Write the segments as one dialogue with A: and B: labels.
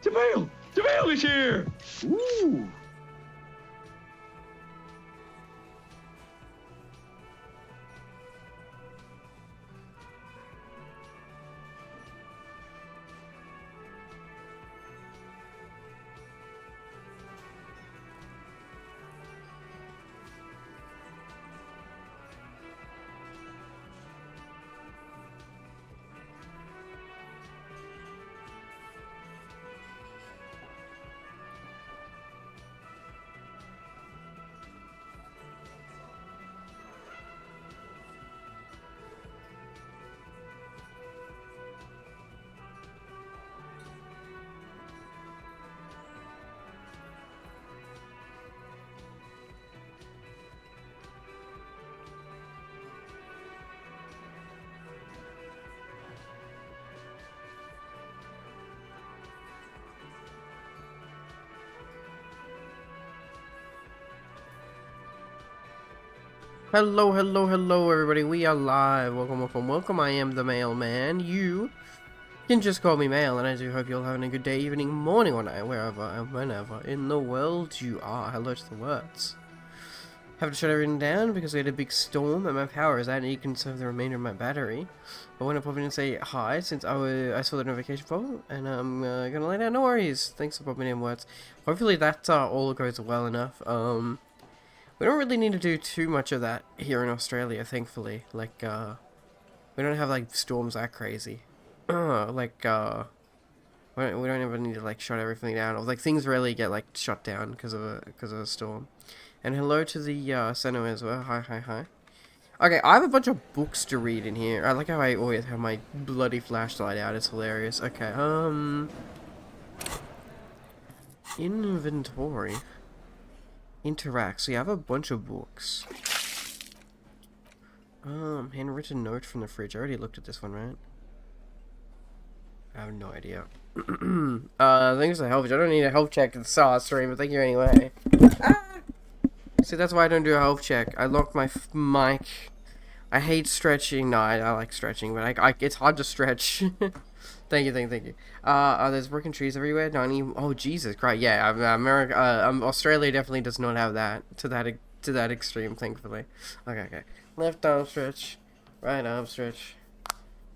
A: Jamil! Jamil is here! Ooh!
B: Hello, hello, hello, everybody. We are live. Welcome, welcome, welcome. I am the mailman. You can just call me Mail, and I do hope you're having a good day, evening, morning, or night, wherever and whenever in the world you are. Hello to the words. Have to shut everything down because we had a big storm and my power is out and you can conserve the remainder of my battery. I want to pop in and say hi since I saw the notification pop and I'm gonna lay down. No worries. Thanks for popping in, words. Hopefully that all goes well enough. We don't really need to do too much of that here in Australia, thankfully. Like, we don't have, like, storms that crazy. We don't ever need to, like, shut everything down. Or, like, things rarely get, like, shut down because of a storm. And hello to the, center as well. Hi, hi, hi. Okay, I have a bunch of books to read in here. I like how I always have my bloody flashlight out. It's hilarious. Okay, inventory. Interact. So you have a bunch of books. Handwritten note from the fridge. I already looked at this one, right? I have no idea. Thanks for the health check. I don't need a health check at the start of the stream, but thank you anyway. See, that's why I don't do a health check. I locked my mic. I hate stretching. No, I like stretching, but it's hard to stretch. Thank you. There's broken trees everywhere. 90. Oh, Jesus Christ. Yeah, America. Australia definitely does not have that to that extreme. Thankfully. Okay. Left arm stretch, right arm stretch,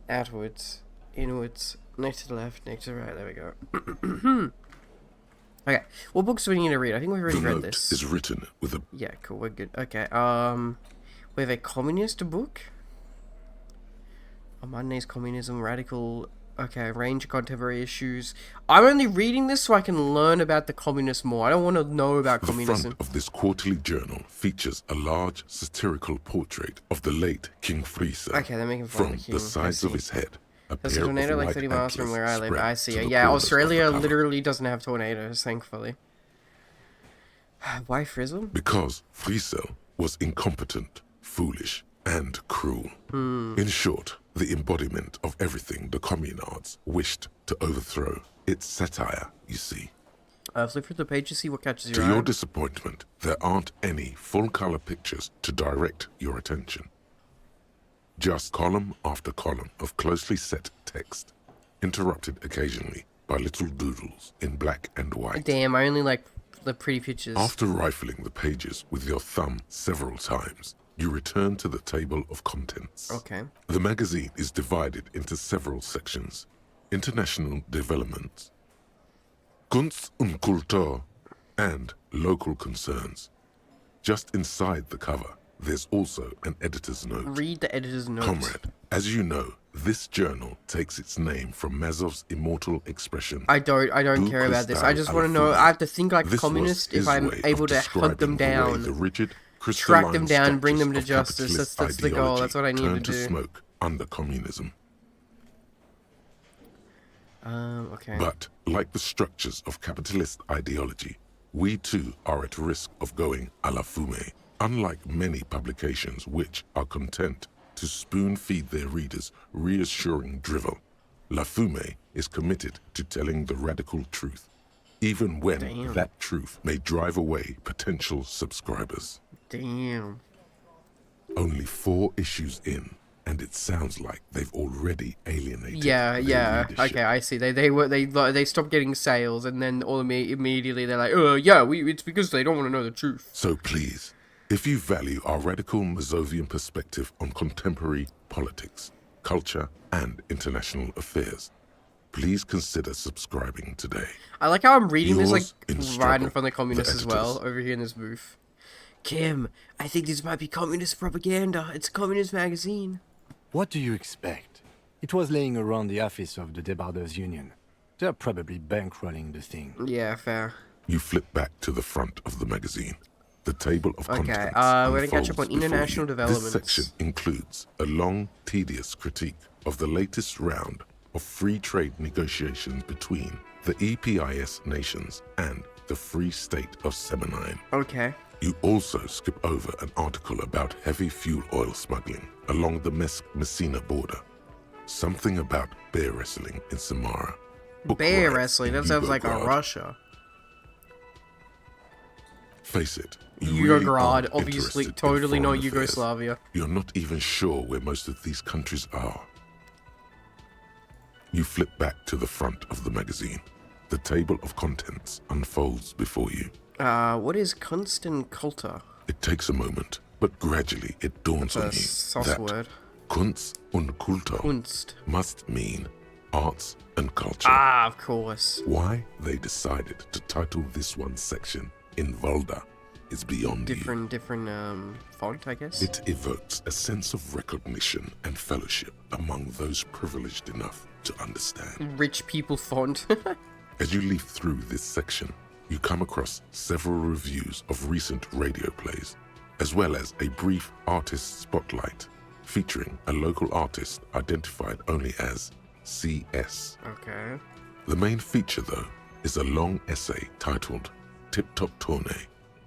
B: outwards, inwards, next to the left, next to the right. There we go. Okay. What books do we need to read? I think we've already read this.
C: Is written with a.
B: Yeah. Cool. We're good. Okay. We have a communist book. Monday's communism, radical. Okay, range of contemporary issues. I'm only reading this so I can learn about the communists more. I don't want to know about communism.
C: The front of this quarterly journal features a large satirical portrait of the late King Friese.
B: Okay, they're making fun
C: from
B: of the king.
C: the sides of his head.
B: There's a tornado like 30 miles from where I live. I see it. Yeah, Australia literally doesn't have tornadoes, thankfully. Why Frizzle?
C: Because Friese was incompetent, foolish, and cruel. In short, the embodiment of everything the communards wished to overthrow. It's satire, you see.
B: Flip through the page to see what catches your eye.
C: To your disappointment, there aren't any full-color pictures to direct your attention. Just column after column of closely set text, interrupted occasionally by little doodles in black and white.
B: Damn, I only like the pretty pictures.
C: After rifling the pages with your thumb several times, you return to the table of contents.
B: Okay.
C: The magazine is divided into several sections. International developments, Kunst und Kultur, and local concerns. Just inside the cover, there's also an editor's note.
B: Read the editor's note.
C: Comrade, as you know, this journal takes its name from Mazov's immortal expression.
B: I don't care about this. I just want to know. I have to think like a communist if I'm able to hunt them down.
C: The rigid,
B: track them down, bring them to justice. That's the goal. That's what I need to do.
C: Smoke under communism.
B: Okay.
C: But, like the structures of capitalist ideology, we too are at risk of going à la fumée. Unlike many publications which are content to spoon-feed their readers reassuring drivel, La Fumée is committed to telling the radical truth, even when that truth may drive away potential subscribers.
B: Damn.
C: Only 4 issues in, And it sounds like they've already alienated
B: Yeah,
C: their
B: yeah.
C: leadership.
B: Okay, I see. They stopped getting sales, and then immediately they're like, yeah, it's because they don't want to know the truth.
C: So please, if you value our radical Mazovian perspective on contemporary politics, culture, and international affairs, please consider subscribing today.
B: I like how I'm reading this
C: Yours
B: like
C: in
B: right
C: struggle,
B: in front of the communists
C: the
B: as well,
C: editors.
B: over here in this booth. Kim, I think this might be communist propaganda. It's a communist magazine.
D: What do you expect? It was laying around the office of the Debarders Union. They're probably bankrolling the thing.
B: Yeah, fair.
C: You flip back to the front of the magazine. The table of
B: Okay,
C: contents
B: we're gonna catch up
C: unfolds
B: on
C: before
B: international
C: you.
B: developments.
C: This section includes a long, tedious critique of the latest round of free trade negotiations between the EPIS nations and the Free State of Semenine.
B: Okay.
C: You also skip over an article about heavy fuel oil smuggling along the Messina border. Something about bear wrestling in Samara. Book
B: Bear
C: riots
B: wrestling,
C: in
B: that sounds like a
C: Yugoslavia.
B: Russia.
C: Face it, you really
B: Yugrod,
C: aren't
B: obviously,
C: interested in
B: totally not
C: foreign affairs.
B: Yugoslavia.
C: You're not even sure where most of these countries are. You flip back to the front of the magazine. The table of contents unfolds before you.
B: What is Constant Kultur?
C: It takes a moment, but gradually it dawns on
B: That's a
C: you
B: sauce
C: that
B: word.
C: Kunst und Kultur
B: Kunst.
C: must mean arts and culture.
B: Ah, of course.
C: Why they decided to title this one section in Volda is beyond
B: Different font, I guess.
C: you. It evokes a sense of recognition and fellowship among those privileged enough to understand.
B: Rich people font.
C: As you leaf through this section, you come across several reviews of recent radio plays, as well as a brief artist spotlight featuring a local artist identified only as CS.
B: Okay.
C: The main feature, though, is a long essay titled Tip Top Tournée,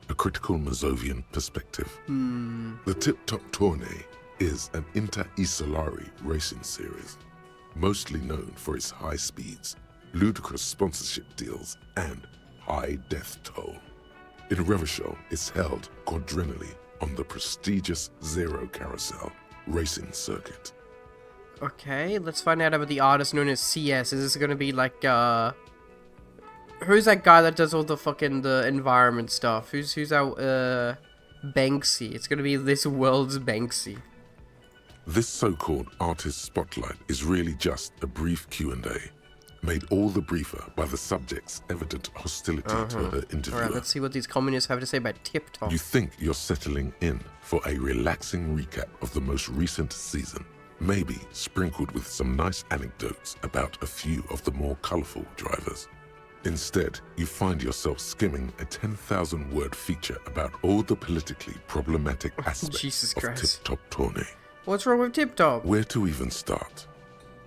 C: a critical Mazovian perspective. The Tip Top Tournée is an inter-Isolari racing series, mostly known for its high speeds, ludicrous sponsorship deals, and high death toll. In Revachol, it's held quadrennially on the prestigious Zero Carousel racing circuit.
B: Okay, let's find out about the artist known as CS. Is this gonna be like, who's that guy that does all the environment stuff? Who's our, Banksy? It's gonna be this world's Banksy.
C: This so-called artist spotlight is really just a brief Q&A, made all the briefer by the subject's evident hostility to her interviewer.
B: Alright, let's see what these communists have to say about Tip Top.
C: You think you're settling in for a relaxing recap of the most recent season, maybe sprinkled with some nice anecdotes about a few of the more colorful drivers. Instead, you find yourself skimming a 10,000-word feature about all the politically problematic aspects
B: Jesus
C: of
B: Christ.
C: Tip Top Tournée.
B: What's wrong with Tip Top?
C: Where to even start?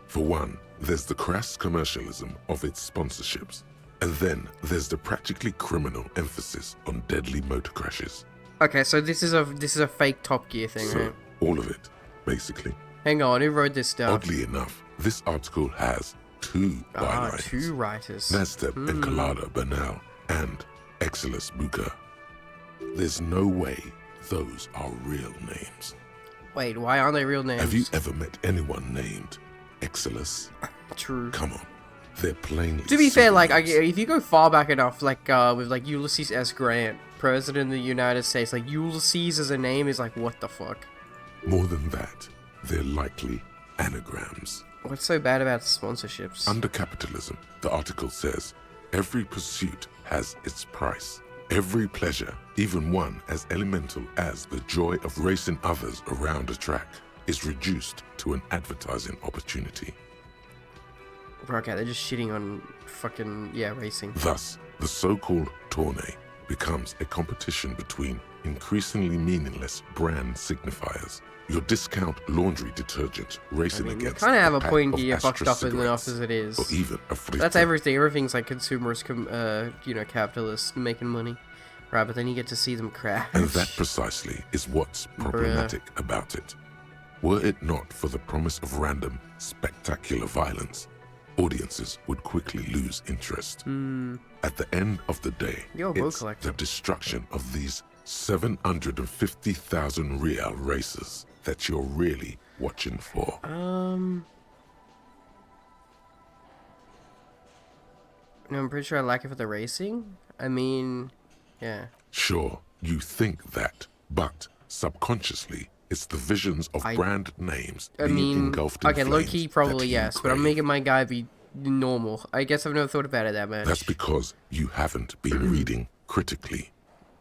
C: For one, there's the crass commercialism of its sponsorships. And then there's the practically criminal emphasis on deadly motor crashes.
B: Okay, so this is a fake Top Gear thing,
C: So,
B: right?
C: all of it, basically.
B: Hang on, who wrote this stuff?
C: Oddly enough, this article has two bylines.
B: Two writers.
C: Nastep and Kalada Bernal and Exilus Buka. There's no way those are real names.
B: Wait, why aren't they real names?
C: Have you ever met anyone named Exilus?
B: True.
C: Come on. They're plainly
B: To be fair, like,
C: pseudonyms.
B: if you go far back enough, like, with, like, Ulysses S. Grant, President of the United States, like, Ulysses as a name is like, what the fuck?
C: More than that, they're likely anagrams.
B: What's so bad about sponsorships?
C: Under capitalism, the article says, every pursuit has its price. Every pleasure, even one as elemental as the joy of racing others around a track, is reduced to an advertising opportunity.
B: Okay, they're just shitting on fucking, yeah, racing.
C: Thus, the so-called tournée becomes a competition between increasingly meaningless brand signifiers. Your discount laundry detergent racing
B: You
C: against
B: kind of have a
C: pack
B: point
C: of
B: here, fucked
C: Astra
B: up enough
C: cigarettes,
B: as it is.
C: or even a free
B: That's everything. Everything's like consumerist, capitalists making money. Right, but then you get to see them crash.
C: And that precisely is what's problematic about it. Were it not for the promise of random, spectacular violence, audiences would quickly lose interest. At the end of the day,
B: You're a boat
C: it's
B: collector.
C: the destruction of these 750,000 real races that you're really watching for?
B: No, I'm pretty sure I like it for the racing. I mean, yeah.
C: Sure, you think that, but subconsciously, it's the visions of brand names being engulfed in
B: okay,
C: flames
B: low-key, probably
C: that you
B: yes, but I'm
C: crave.
B: making my guy be normal. I guess I've never thought about it that much.
C: That's because you haven't been reading critically.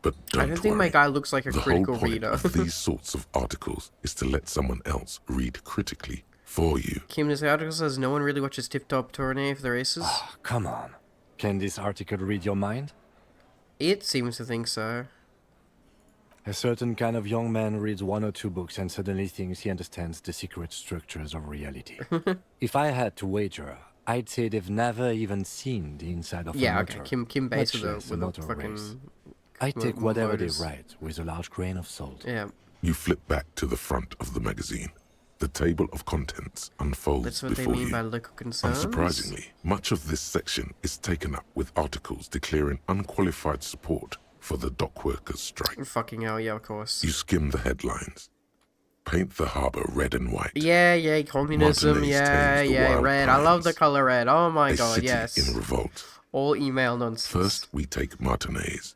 C: But
B: I don't think my guy looks like a
C: the
B: critical
C: whole point
B: reader.
C: of these sorts of articles is to let someone else read critically for you.
B: Kim, this article says no one really watches Tip Top Tourney for the races.
D: Oh, come on. Can this article read your mind?
B: It seems to think so.
D: A certain kind of young man reads 1 or 2 books and suddenly thinks he understands the secret structures of reality. If I had to wager, I'd say they've never even seen the inside of a motor.
B: Okay, Kim Bates
D: much less a
B: with
D: motor
B: a fucking...
D: race. I take whatever
B: motors.
D: they write with a large grain of salt.
B: Yeah.
C: You flip back to the front of the magazine. The table of contents unfolds
B: That's what they
C: before
B: mean
C: you.
B: by local concerns.
C: Unsurprisingly, much of this section is taken up with articles declaring unqualified support for the dock workers' strike.
B: Fucking hell, yeah, of course.
C: You skim the headlines. Paint the harbour red and white.
B: Yeah, communism,
C: Martinez tames the wild
B: red. I love the
C: pines.
B: color red. Oh my
C: A
B: god,
C: city
B: yes.
C: in revolt.
B: All email nonsense.
C: First, we take Martinez.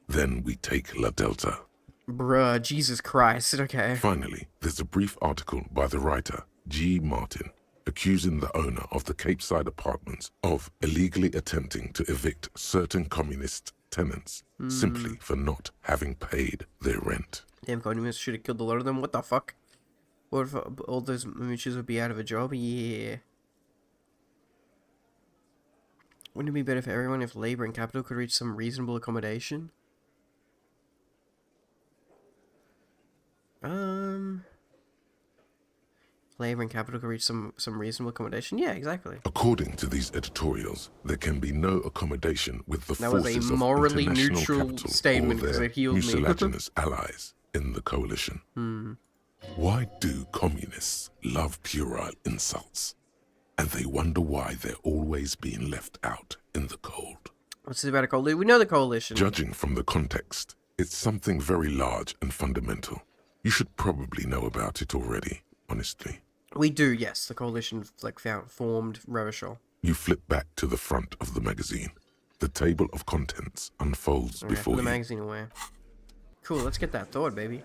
C: Then we take La Delta.
B: Bruh, Jesus Christ, okay.
C: Finally, there's a brief article by the writer, G. Martin, accusing the owner of the Capeside apartments of illegally attempting to evict certain communist tenants simply for not having paid their rent.
B: Damn, communists should have killed a lot of them. What the fuck? What if all those mooches would be out of a job? Yeah. Wouldn't it be better for everyone if labor and capital could reach some reasonable accommodation? Labor and capital could reach some reasonable accommodation? Yeah, exactly.
C: According to these editorials, there can be no accommodation with the
B: That was a
C: forces of
B: morally
C: international
B: neutral
C: capital
B: statement,
C: or
B: 'cause
C: their
B: it healed me.
C: mucilaginous allies in the coalition. Why do communists love puerile insults? And they wonder why they're always being left out in the cold.
B: What's this about a coalition? We know the coalition.
C: Judging from the context, it's something very large and fundamental. You should probably know about it already, honestly.
B: We do, yes. The coalition, formed Revachol.
C: You flip back to the front of the magazine. The table of contents unfolds
B: Okay,
C: before
B: put the
C: you.
B: magazine away. Cool, let's get that thought, baby.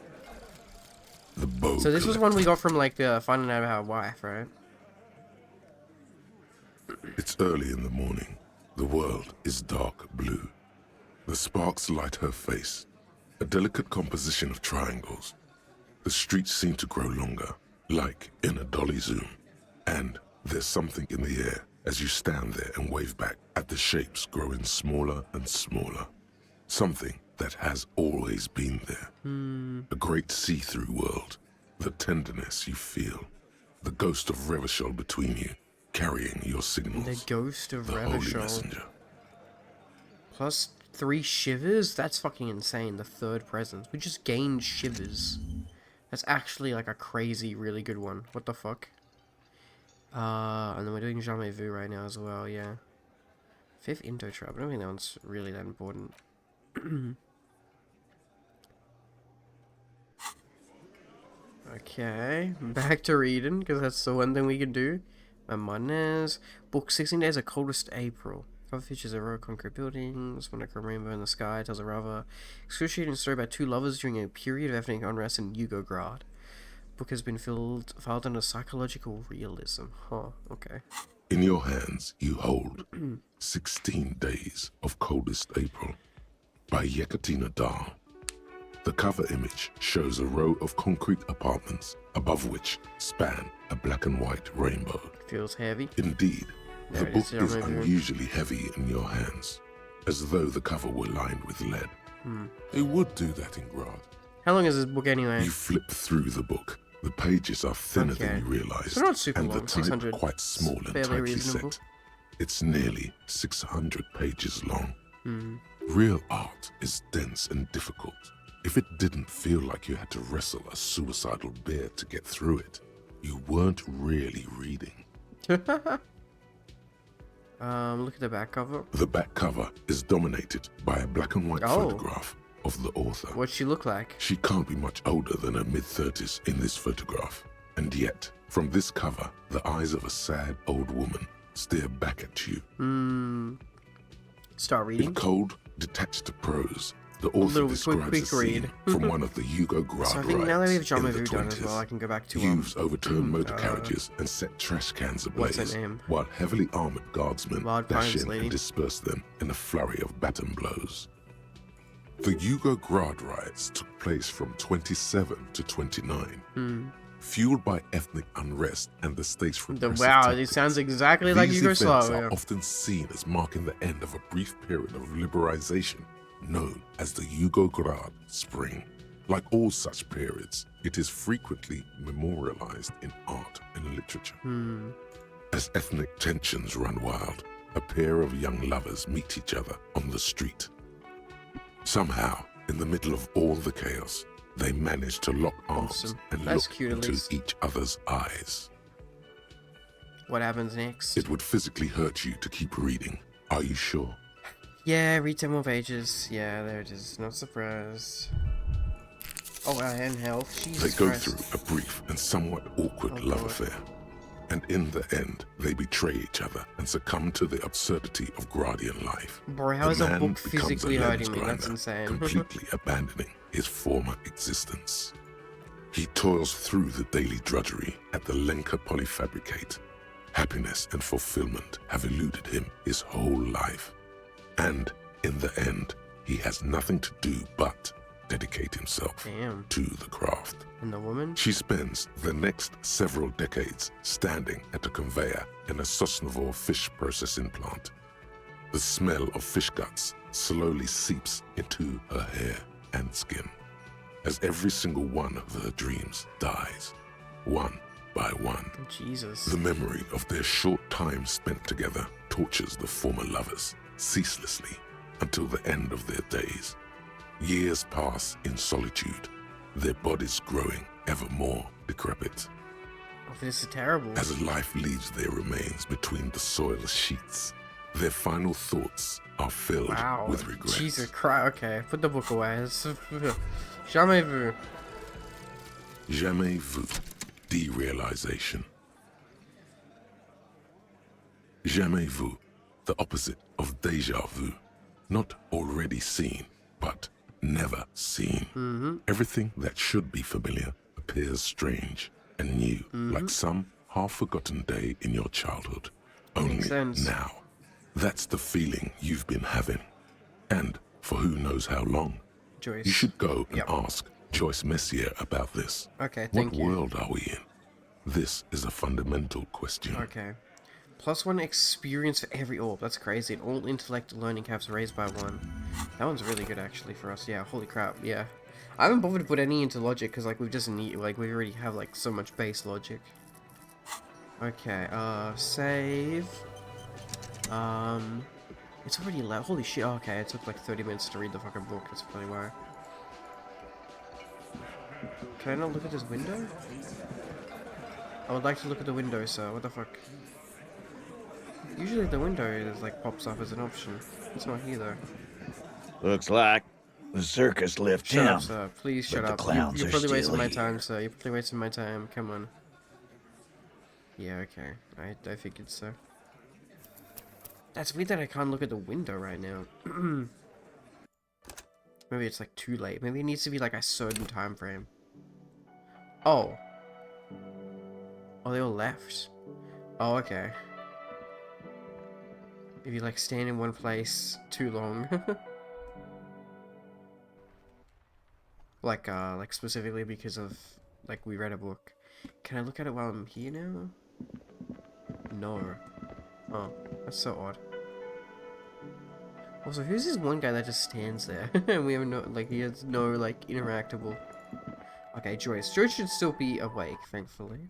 C: The bow
B: So this was one we got from, finding out about our wife, right?
C: It's early in the morning. The world is dark blue. The sparks light her face, a delicate composition of triangles. The streets seem to grow longer, like in a dolly zoom. And there's something in the air as you stand there and wave back at the shapes growing smaller and smaller. Something that has always been there. A great see-through world. The tenderness you feel. The ghost of Revachol between you, carrying your signals.
B: The ghost of
C: The holy
B: Revachol.
C: messenger.
B: Plus 3 shivers? That's fucking insane. The third presence. We just gained shivers. That's actually a crazy, really good one. What the fuck? And then we're doing Jamais Vu right now as well, yeah. 5th Into Trap. I don't think that one's really that important. Okay, back to reading, because that's the one thing we can do. Mamones. Book 16 Days of Coldest April. Cover features a row of concrete buildings, one a rainbow in the sky, tells a rather excruciating story about 2 lovers during a period of ethnic unrest in Yugograd. Book has been filed under psychological realism. Huh, okay.
C: In your hands, you hold 16 Days of Coldest April by Yekaterina Dahl. The cover image shows a row of concrete apartments above which span a black and white rainbow.
B: Feels heavy.
C: Indeed, the
B: There it
C: book
B: is,
C: is
B: right here.
C: unusually heavy in your hands, as though the cover were lined with lead. They would do that in Grad.
B: How long is this book anyway?
C: You flip through the book. The pages are thinner
B: Okay.
C: than you realized,
B: So not super
C: and
B: long,
C: the type
B: 600.
C: quite small and
B: Fairly
C: tightly
B: reasonable.
C: set. It's nearly 600 pages long.
B: Hmm.
C: Real art is dense and difficult. If it didn't feel like you had to wrestle a suicidal bear to get through it, you weren't really reading.
B: Look at the back cover.
C: The back cover is dominated by a black and white
B: Oh.
C: photograph of the author.
B: What'd she look like?
C: She can't be much older than her mid-30s in this photograph, And yet, from this cover, the eyes of a sad old woman stare back at you.
B: Start reading.
C: In cold, detached prose, the author describes
B: quick
C: a scene
B: read.
C: from one of the Hugo Grad
B: So I think now that we have
C: riots
B: John
C: in the
B: Mavou done as
C: 20s.
B: well, I can go back to
C: Youths overturned motor carriages and set trash cans
B: what's
C: ablaze,
B: her name?
C: while heavily armored guardsmen
B: Wild
C: dash
B: Pines
C: in
B: lady.
C: and disperse them in a flurry of baton blows. The Hugo Grad riots took place from 27 to 29, fueled by ethnic unrest and the state's repressive
B: Wow, it
C: tactics.
B: sounds exactly like
C: These events
B: Yugoslavia.
C: are often seen as marking the end of a brief period of liberalization known as the Yugo-Grad Spring. Like all such periods, it is frequently memorialized in art and literature. As ethnic tensions run wild, a pair of young lovers meet each other on the street. Somehow, in the middle of all the chaos, they manage to lock arms
B: Awesome.
C: and
B: That's
C: look
B: cute, at
C: into
B: least.
C: each other's eyes.
B: What happens next?
C: It would physically hurt you to keep reading. Are you sure?
B: Yeah, read 10 more pages. Yeah, there it is. Not surprised. Oh, and health.
C: They
B: Jesus
C: go
B: Christ.
C: through a brief and somewhat awkward
B: Oh,
C: love
B: God.
C: affair. And in the end, they betray each other and succumb to the absurdity of Gradian life.
B: Bro, how
C: The
B: is a
C: man
B: book
C: becomes
B: physically
C: a
B: hurting
C: lens
B: me? That's
C: grinder,
B: insane.
C: completely abandoning his former existence. He toils through the daily drudgery at the Lenka Polyfabricate. Happiness and fulfillment have eluded him his whole life. And in the end, he has nothing to do but dedicate himself
B: Damn.
C: to the craft.
B: And the woman?
C: She spends the next several decades standing at a conveyor in a Sosnovo fish processing plant. The smell of fish guts slowly seeps into her hair and skin as every single one of her dreams dies, one by one.
B: Jesus.
C: The memory of their short time spent together tortures the former lovers ceaselessly until the end of their days. Years pass in solitude, their bodies growing ever more decrepit.
B: Oh, this is terrible.
C: As life leaves their remains between the soil sheets, their final thoughts are filled
B: Wow.
C: with regret.
B: Jesus Christ. Okay, put the book away. Jamais vu.
C: Jamais vu. Derealization. Jamais vu. The opposite of déjà vu. Not already seen, but never seen. Everything that should be familiar appears strange and new, like some half-forgotten day in your childhood. Only
B: sense.
C: now. That's the feeling you've been having. And for who knows how long.
B: Joyce.
C: You should go and
B: Yep.
C: ask Joyce Messier about this.
B: Okay, thank
C: What
B: you.
C: world are we in? This is a fundamental question.
B: Okay. +1 experience for every orb. That's crazy. And all intellect learning caps raised by 1. That one's really good actually for us. Yeah, holy crap. Yeah. I haven't bothered to put any into logic because like we just need we already have like so much base logic. Okay, save. It's already loud. Holy shit. Okay, it took like 30 minutes to read the fucking book. That's probably why. Can I not look at this window? I would like to look at the window, sir. What the fuck? Usually the window is like pops up as an option. It's not here though.
A: Looks like the circus left
B: Shut
A: town.
B: up, sir. Please shut
A: the
B: up.
A: clowns
B: You're
A: are
B: probably wasting
A: still
B: my
A: here.
B: time, sir. You're probably wasting my time. Come on. Yeah, okay. I figured so. That's weird that I can't look at the window right now. Maybe it's like too late. Maybe it needs to be like a certain time frame. Oh. Oh, they all left. Oh, okay. If you like stand in one place too long. like specifically because of like we read a book. Can I look at it while I'm here now? No. Oh, that's so odd. Also, who's this one guy that just stands there? And we have no, like, he has no, like, interactable. Okay, Joyce. Joyce should still be awake, thankfully.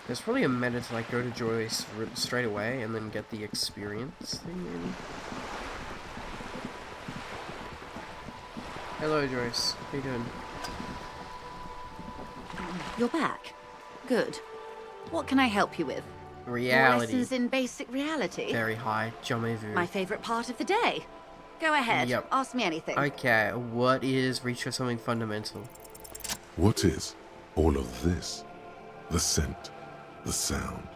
B: There's probably a meta to like go to Joyce straight away and then get the experience thing maybe. Hello Joyce, how you doing?
E: You're back. Good. What can I help you with? More
B: Reality.
E: lessons in basic reality?
B: Very high. Jamais vu.
E: My favorite part of the day. Go ahead.
B: Yep.
E: Ask me anything.
B: Okay, what is reach for something fundamental?
C: What is all of this? The scent, the sound,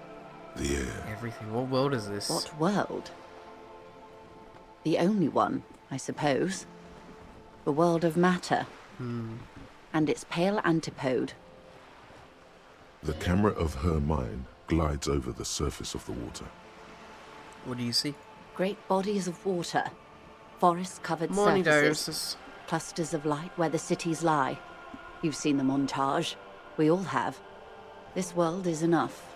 C: the air.
B: Everything. What world is this?
E: What world? The only one, I suppose. The world of matter. And its pale antipode.
C: The camera of her mind glides over the surface of the water.
B: What do you see?
E: Great bodies of water. Forest-covered
B: Morning,
E: surfaces.
B: Darius.
E: Clusters of light where the cities lie. You've seen the montage. We all have. This world is enough.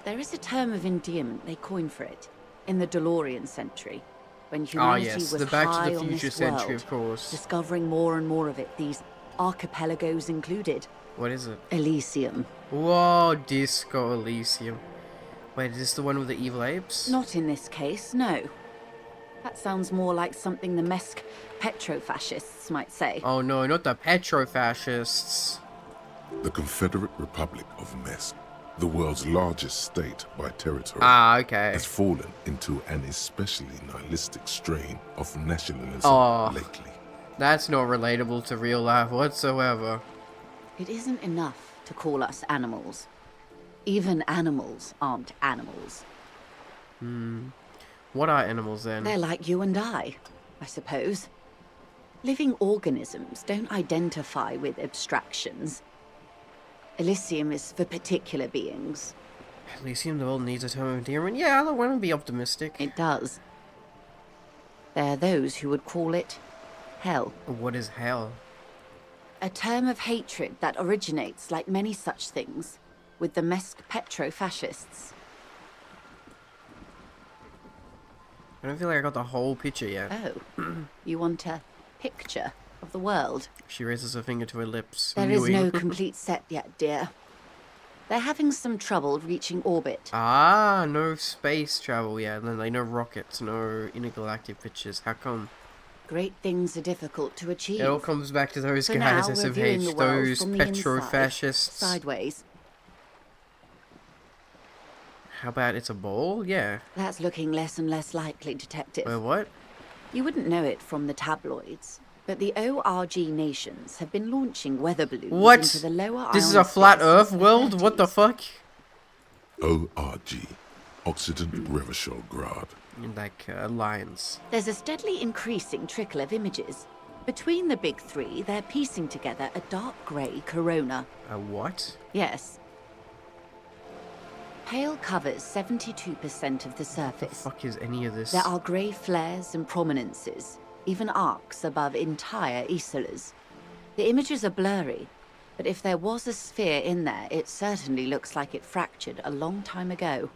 E: There is a term of endearment they coined for it in the DeLorean century, when humanity
B: yes,
E: was
B: the Back
E: high
B: to the
E: on
B: Future
E: this
B: century,
E: world,
B: of course.
E: discovering more and more of it, these archipelagos included.
B: What is it?
E: Elysium.
B: Whoa, Disco Elysium. Wait, is this the one with the evil apes?
E: Not in this case, no. That sounds more like something the Mesk petrofascists might say.
B: Oh no, not the petrofascists.
C: The Confederate Republic of Mesk, the world's largest state by territory,
B: Ah, okay.
C: has fallen into an especially nihilistic strain of nationalism
B: Oh.
C: lately.
B: That's not relatable to real life whatsoever.
E: It isn't enough to call us animals. Even animals aren't animals.
B: What are animals then?
E: They're like you and I suppose. Living organisms don't identify with abstractions. Elysium is for particular beings.
B: Elysium, the world needs a term of endearment. Yeah, I want to be optimistic.
E: It does. There are those who would call it hell.
B: What is hell?
E: A term of hatred that originates, like many such things, with the Mesk petrofascists.
B: I don't feel like I got the whole picture yet.
E: Oh, you want a picture of the world?
B: She raises her finger to her lips.
E: There is
B: Mewing.
E: no complete set yet, dear. They're having some trouble reaching orbit.
B: Ah, no space travel yet. Then like no rockets, no intergalactic pictures. How come?
E: Great things are difficult to achieve.
B: It all comes back to those
E: For
B: guys,
E: now, we're viewing the
B: SMH,
E: world
B: those
E: from the inside,
B: petrofascists.
E: sideways.
B: How about it's a ball? Yeah.
E: That's looking less and less likely, Detective.
B: Wait, what?
E: You wouldn't know it from the tabloids, but the ORG nations have been launching weather balloons
B: What?
E: into the lower
B: This is a
E: ionosphere
B: flat
E: since
B: Earth
E: the
B: world? What the
E: 30s.
B: fuck?
C: ORG, Occident Revichol-Grad.
B: Like lines.
E: There's a steadily increasing trickle of images. Between the big three, they're piecing together a dark grey corona.
B: A what?
E: Yes. Pale covers 72% of the
B: The
E: surface.
B: fuck is any of this?
E: There are grey flares and prominences, even arcs above entire isolas. The images are blurry, but if there was a sphere in there, it certainly looks like it fractured a long time ago.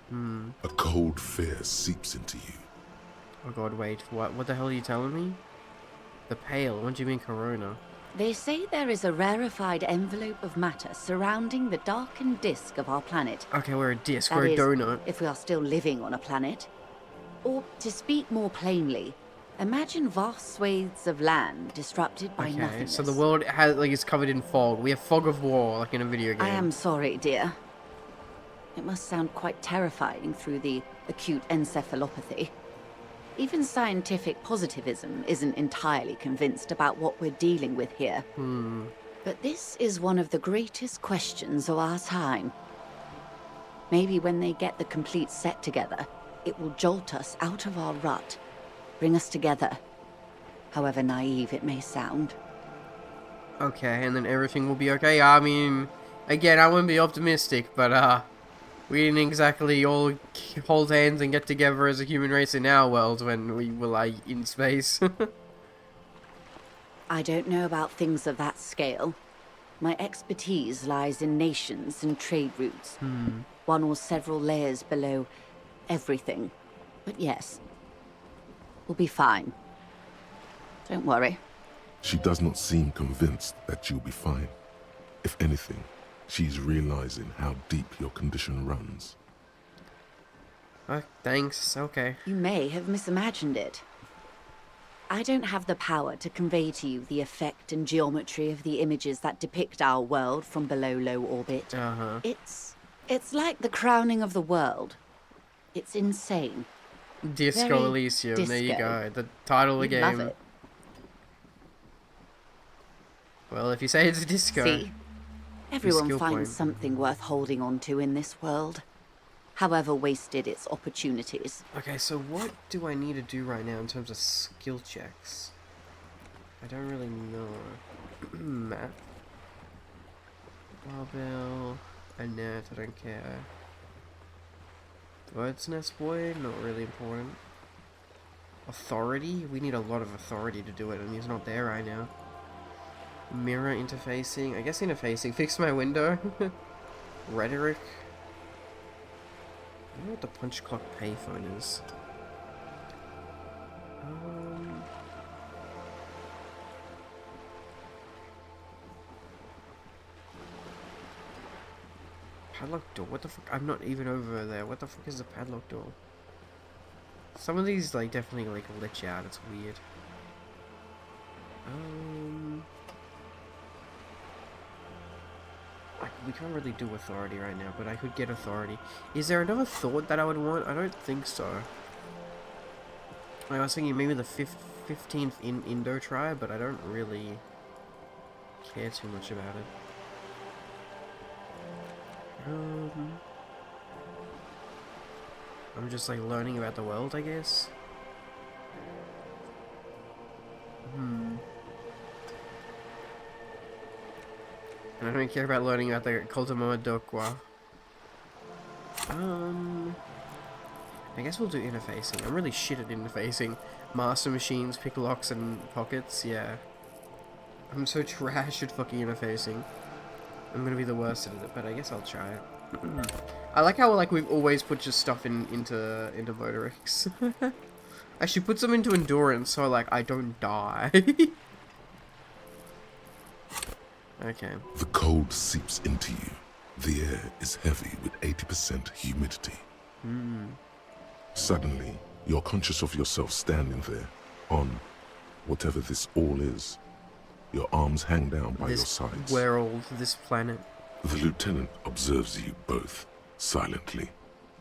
C: A cold fear seeps into you.
B: Oh god, wait. What the hell are you telling me? The pale. What do you mean corona?
E: They say there is a rarefied envelope of matter surrounding the darkened disk of our planet.
B: Okay, we're a disc.
E: That
B: We're a
E: is,
B: donut.
E: if we are still living on a planet. Or, to speak more plainly, imagine vast swathes of land disrupted by
B: Okay,
E: nothingness.
B: so the world has is covered in fog. We have fog of war, like in a video game.
E: I am sorry, dear. It must sound quite terrifying through the acute encephalopathy. Even scientific positivism isn't entirely convinced about what we're dealing with here. But this is one of the greatest questions of our time. Maybe when they get the complete set together, it will jolt us out of our rut, bring us together, however naive it may sound.
B: Okay, and then everything will be okay. I mean, again, I wouldn't be optimistic, but we didn't exactly all hold hands and get together as a human race in our world when we were like in space.
E: I don't know about things of that scale. My expertise lies in nations and trade routes. One or several layers below everything. But yes, we'll be fine. Don't worry.
C: She does not seem convinced that you'll be fine. If anything, she's realizing how deep your condition runs.
B: Thanks. Okay.
E: You may have misimagined it. I don't have the power to convey to you the effect and geometry of the images that depict our world from below low orbit.
B: Uh-huh.
E: It's like the crowning of the world. It's insane.
B: Disco
E: Very
B: Elysium, there you
E: disco.
B: go. The title of the
E: You'd
B: game.
E: love it.
B: Well, if you say it's a disco.
E: See? Everyone
B: skill
E: finds
B: point.
E: something worth holding on to in this world, however wasted its opportunities.
B: Okay, so what do I need to do right now in terms of skill checks? I don't really know. Map. Barbell. A net, I don't care. Bird's nest boy, not really important. Authority? We need a lot of authority to do it, and he's not there right now. Mirror interfacing. I guess interfacing. Fix my window. Rhetoric. I don't know what the punch clock payphone is. Padlock door? What the fuck? I'm not even over there. What the fuck is the padlock door? Some of these, like, definitely, like, glitch out. It's weird. We can't really do authority right now, but I could get authority. Is there another thought that I would want? I don't think so. I was thinking maybe the 15th in Indo tribe, but I don't really care too much about it. I'm just like learning about the world, I guess. And I don't care about learning about the Koltamoa Dokwa. I guess we'll do interfacing. I'm really shit at interfacing. Master machines, pick locks, and pockets, yeah. I'm so trash at fucking interfacing. I'm gonna be the worst at it, but I guess I'll try it. I like how, like, we've always put just stuff into motorics. I should put some into endurance so, like, I don't die. Okay.
C: The cold seeps into you. The air is heavy with 80% humidity. Suddenly, you're conscious of yourself standing there, on whatever this all is. Your arms hang down by your sides.
B: World, this planet.
C: The lieutenant observes you both, silently.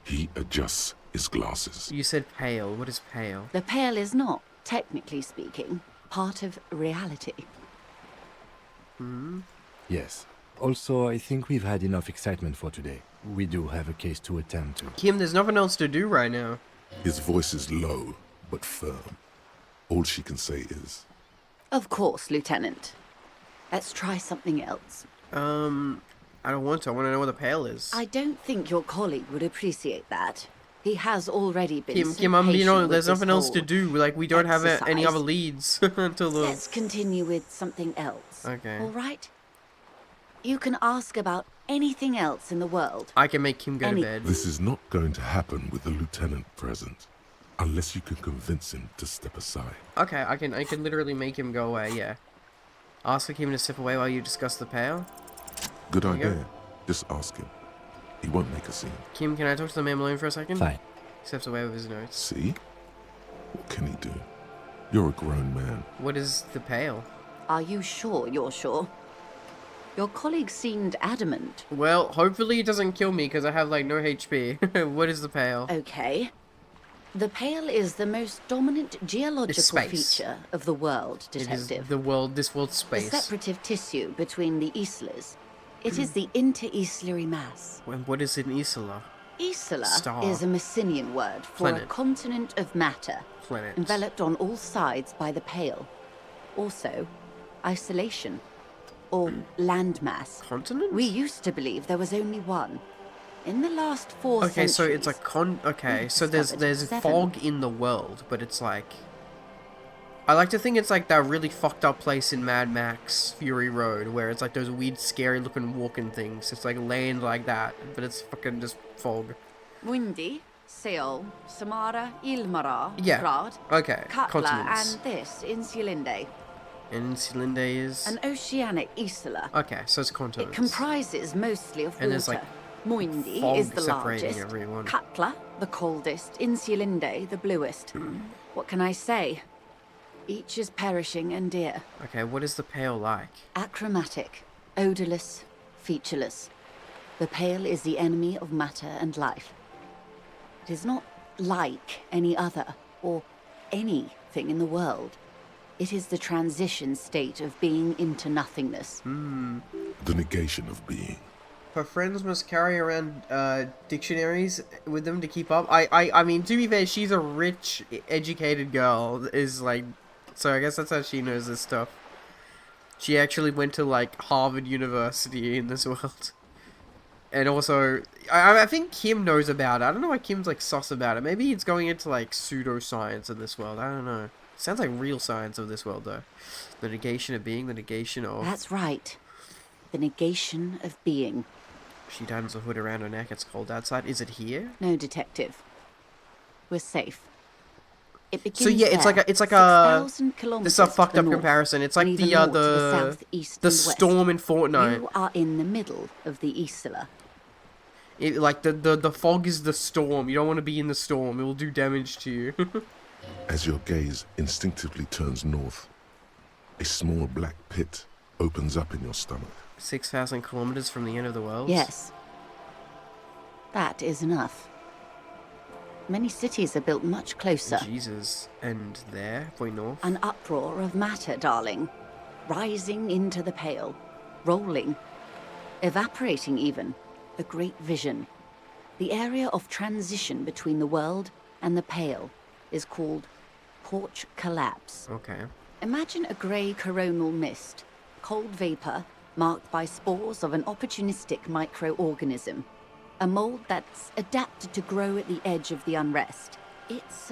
C: He adjusts his glasses.
B: You said pale. What is pale?
E: The pale is not, technically speaking, part of reality.
D: Yes. Also, I think we've had enough excitement for today. We do have a case to attend to.
B: Kim, there's nothing else to do right now.
C: His voice is low, but firm. All she can say is,
E: Of course, Lieutenant. Let's try something else.
B: I don't want to. I want to know what the pale is.
E: I don't think your colleague would appreciate that. He has already been
B: Kim,
E: so
B: you know,
E: patient with
B: there's
E: this
B: nothing else to
E: whole
B: do. Like, we don't have any
E: exercise.
B: other leads until the...
E: Let's continue with something else.
B: Okay.
E: All right? You can ask about anything else in the world.
B: I can make Kim go to bed.
C: this is not going to happen with the lieutenant present, unless you can convince him to step aside.
B: Okay, I can literally make him go away, yeah. Ask for Kim to step away while you discuss the pale.
C: Good
B: There you
C: idea. Just ask him. He won't make a scene.
B: Kim, can I talk to the man alone for a second?
D: Fine.
B: He steps away with his notes.
C: See? What can he do? You're a grown man.
B: What is the pale?
E: Are you sure you're sure? Your colleague seemed adamant.
B: Well, hopefully it doesn't kill me because I have, like, no HP. What is the pale?
E: Okay. The pale is the most dominant geological
B: space.
E: feature of the world,
B: It is
E: Detective.
B: the world, this world's
E: The
B: space.
E: separative tissue between the islas. It is the inter-islary mass.
B: And what is an Isola?
E: Isla
B: Star.
E: is a Messinian word for
B: Planet.
E: a continent of matter,
B: Planet.
E: enveloped on all sides by the pale. Also, isolation, or landmass.
B: Continent?
E: We used to believe there was only one. In the last 4
B: Okay,
E: centuries...
B: so it's a okay,
E: we've
B: so there's
E: discovered 7.
B: fog in the world, but it's like... I like to think it's like that really fucked up place in Mad Max Fury Road, where it's like those weird, scary looking walking things. It's like land like that, but it's fucking just fog.
E: Windy, Seol, Samara, Ilmara,
B: Yeah.
E: Rad,
B: Okay,
E: Katla,
B: continents.
E: and this, Insulinde.
B: And Cylinde is...
E: An oceanic isla.
B: Okay, so it's
E: It
B: continents.
E: comprises mostly of water.
B: And there's, like,
E: Moindi
B: fog
E: is the
B: separating
E: largest.
B: everyone.
E: Katla, the coldest. Insulinde, the bluest. What can I say? Each is perishing and dear.
B: Okay, what is the Pale like?
E: Achromatic, odorless, featureless. The Pale is the enemy of matter and life. It is not like any other, or anything in the world. It is the transition state of being into nothingness.
C: The negation of being.
B: Her friends must carry around dictionaries with them to keep up. I mean, to be fair, she's a rich, educated girl. Is like, so I guess that's how she knows this stuff. She actually went to like Harvard University in this world. And also, I think Kim knows about it. I don't know why Kim's like sus about it. Maybe it's going into like pseudoscience in this world. I don't know. Sounds like real science of this world though. The negation of being, the negation of...
E: That's right. The negation of being.
B: She turns the hood around her neck. It's cold outside. Is it here?
E: No, detective. We're safe. It begins
B: So yeah, it's
E: there,
B: like a
E: 6,000
B: this is a
E: kilometers
B: fucked
E: to
B: up
E: north,
B: comparison. It's like
E: and
B: the
E: even more to the south, east,
B: the
E: and west.
B: storm in Fortnite.
E: You are in the middle of the Isla.
B: Like the fog is the storm. You don't want to be in the storm. It will do damage to you.
C: As your gaze instinctively turns north, a small black pit opens up in your stomach.
B: 6,000 kilometers from the end of the world.
E: Yes. That is enough. Many cities are built much closer.
B: Jesus. And there, point north.
E: An uproar of matter, darling. Rising into the Pale. Rolling. Evaporating even. A great vision. The area of transition between the world and the Pale is called Porch Collapse.
B: Okay.
E: Imagine a grey coronal mist. Cold vapor marked by spores of an opportunistic microorganism. A mold that's adapted to grow at the edge of the unrest. It's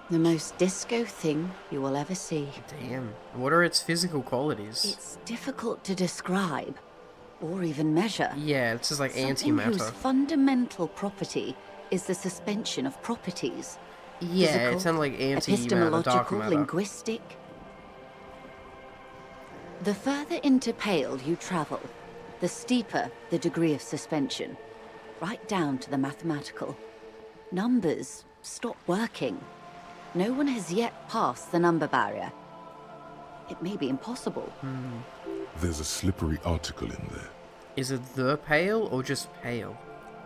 E: the most disco thing you will ever see.
B: Damn. What are its physical qualities?
E: It's difficult to describe, or even measure.
B: Yeah, it's just like
E: Something whose
B: antimatter.
E: fundamental property is the suspension of properties.
B: Yeah,
E: Physical,
B: it sounds like antimatter, dark
E: epistemological,
B: matter.
E: linguistic. The further into Pale you travel, the steeper the degree of suspension, right down to the mathematical. Numbers stop working. No one has yet passed the number barrier. It may be impossible.
C: There's a slippery article in there.
B: Is it the Pale or just Pale?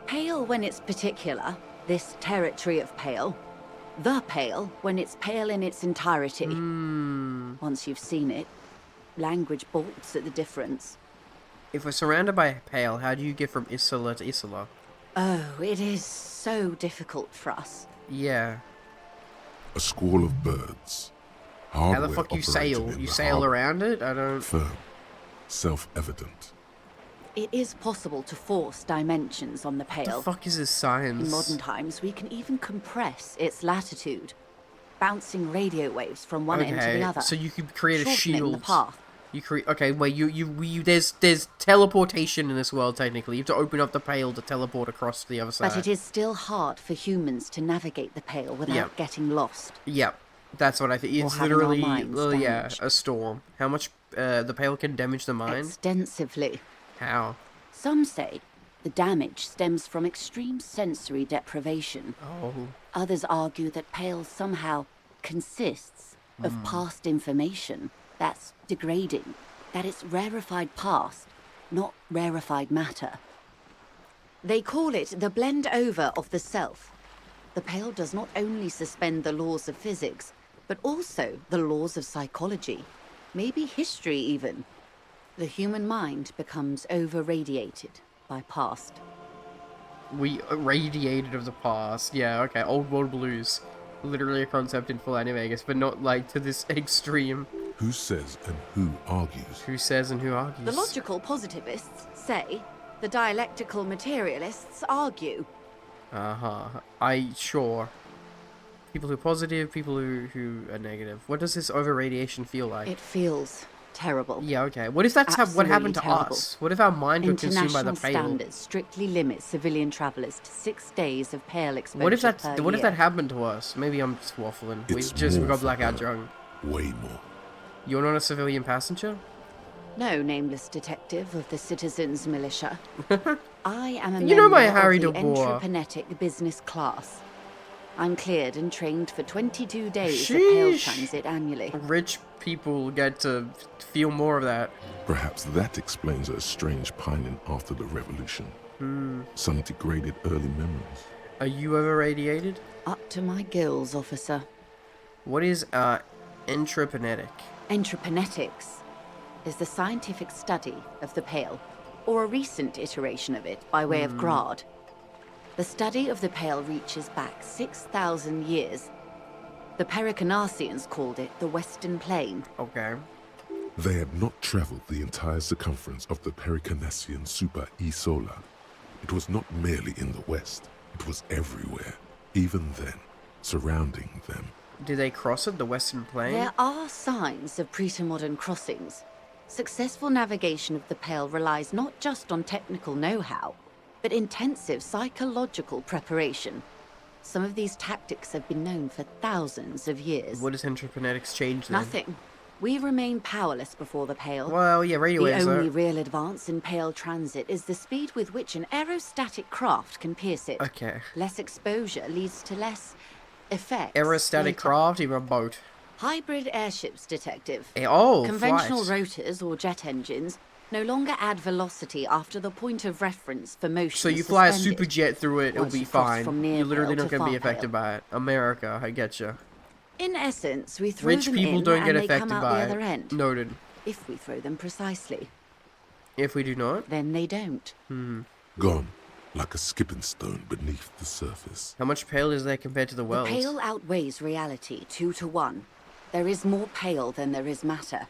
E: Pale when it's particular, this territory of Pale. The Pale when it's pale in its entirety. Once you've seen it, language balks at the difference.
B: If we're surrounded by Pale, how do you get from Isola to Isola?
E: Oh, it is so difficult for us.
B: Yeah.
C: A squall of birds.
B: How the
C: Hardware
B: fuck you
C: operated
B: sail?
C: in
B: You
C: the
B: sail
C: harbor.
B: around it? I don't...
C: Firm. Self-evident.
E: It is possible to force dimensions on the
B: The
E: Pale.
B: fuck is this science?
E: In modern times, we can even compress its latitude, bouncing radio waves from one end to the other.
B: so you could create a
E: shortening
B: shield.
E: the path.
B: You create... Okay, wait, there's teleportation in this world, technically. You have to open up the Pale to teleport across to the other side.
E: But it is still hard for humans to navigate the Pale without
B: Yep.
E: getting lost.
B: Yep. That's what I think. It's
E: having our
B: literally...
E: minds
B: Well, yeah,
E: damaged.
B: a storm. How much the Pale can damage the mind?
E: Extensively.
B: How?
E: Some say the damage stems from extreme sensory deprivation.
B: Oh.
E: Others argue that Pale somehow consists of past information that's degrading, that it's rarefied past, not rarefied matter. They call it the blend over of the self. The Pale does not only suspend the laws of physics, but also the laws of psychology, maybe history even. The human mind becomes over-radiated by past.
B: We radiated of the past. Yeah, okay. Old world blues. Literally a concept in Fallout New Vegas, but not like to this extreme.
C: Who says and who argues?
B: Who says and who argues?
E: The logical positivists say, the dialectical materialists argue.
B: Sure. People who are positive, people who are negative. What does this over-radiation feel like?
E: It feels terrible.
B: Yeah, okay. What if that's what happened to
E: Absolutely terrible.
B: us? What if our mind got consumed by the
E: International
B: Pale?
E: standards strictly limit civilian travelers to 6 days of Pale exposure
B: What if that
E: per
B: what if
E: year.
B: that happened to us? Maybe I'm just waffling. We
C: It's
B: got
C: more for
B: blackout
C: her.
B: drunk.
C: Way more.
B: You're not a civilian passenger?
E: No, nameless detective of the Citizens Militia. I am a
B: You know my
E: member
B: Harry
E: of the
B: de Boer.
E: entreprenetic business class. I'm cleared and trained for 22 days of Pale
B: Sheesh.
E: transit annually.
B: Rich people get to feel more of that.
C: Perhaps that explains her strange pining after the revolution. Some degraded early memories.
B: Are you ever radiated?
E: Up to my gills, officer.
B: What is intrapenetic?
E: Entreprenetics is the scientific study of the Pale, or a recent iteration of it by way of Grad. The study of the Pale reaches back 6,000 years. The Pericarnassians called it the Western Plain.
B: Okay.
C: They had not traveled the entire circumference of the Pericarnassian Super E-Solar. It was not merely in the west, it was everywhere, even then, surrounding them.
B: Did they cross it, the Western Plain?
E: There are signs of pre-modern crossings. Successful navigation of the Pale relies not just on technical know-how, but intensive psychological preparation. Some of these tactics have been known for thousands of years.
B: What does intrapenetics change then?
E: Nothing. We remain powerless before the Pale.
B: Well, yeah, radio
E: The
B: waves,
E: only
B: though.
E: real advance in Pale transit is the speed with which an aerostatic craft can pierce it.
B: Okay.
E: Less exposure leads to less effects.
B: Aerostatic
E: later.
B: craft, even a boat.
E: Hybrid airships, Detective.
B: Oh,
E: Conventional
B: flight.
E: rotors or jet engines no longer add velocity after the point of reference for motion.
B: So you
E: is
B: fly a
E: suspended.
B: super jet through it, it'll
E: Once
B: be
E: you cross
B: fine.
E: from near
B: You're literally
E: Pale
B: not
E: to
B: going to be
E: far
B: affected
E: Pale.
B: by it. America, I getcha.
E: In essence, we throw
B: Rich
E: them
B: people
E: in
B: don't
E: and
B: get
E: they
B: affected
E: come out
B: by
E: the
B: it.
E: other end.
B: Noted.
E: If we throw them precisely,
B: If we do not,
E: then they don't.
C: Gone, like a skipping stone beneath the surface.
B: how much pale is there compared to the
E: The
B: world?
E: Pale outweighs reality 2 to 1. There is more Pale than there is matter,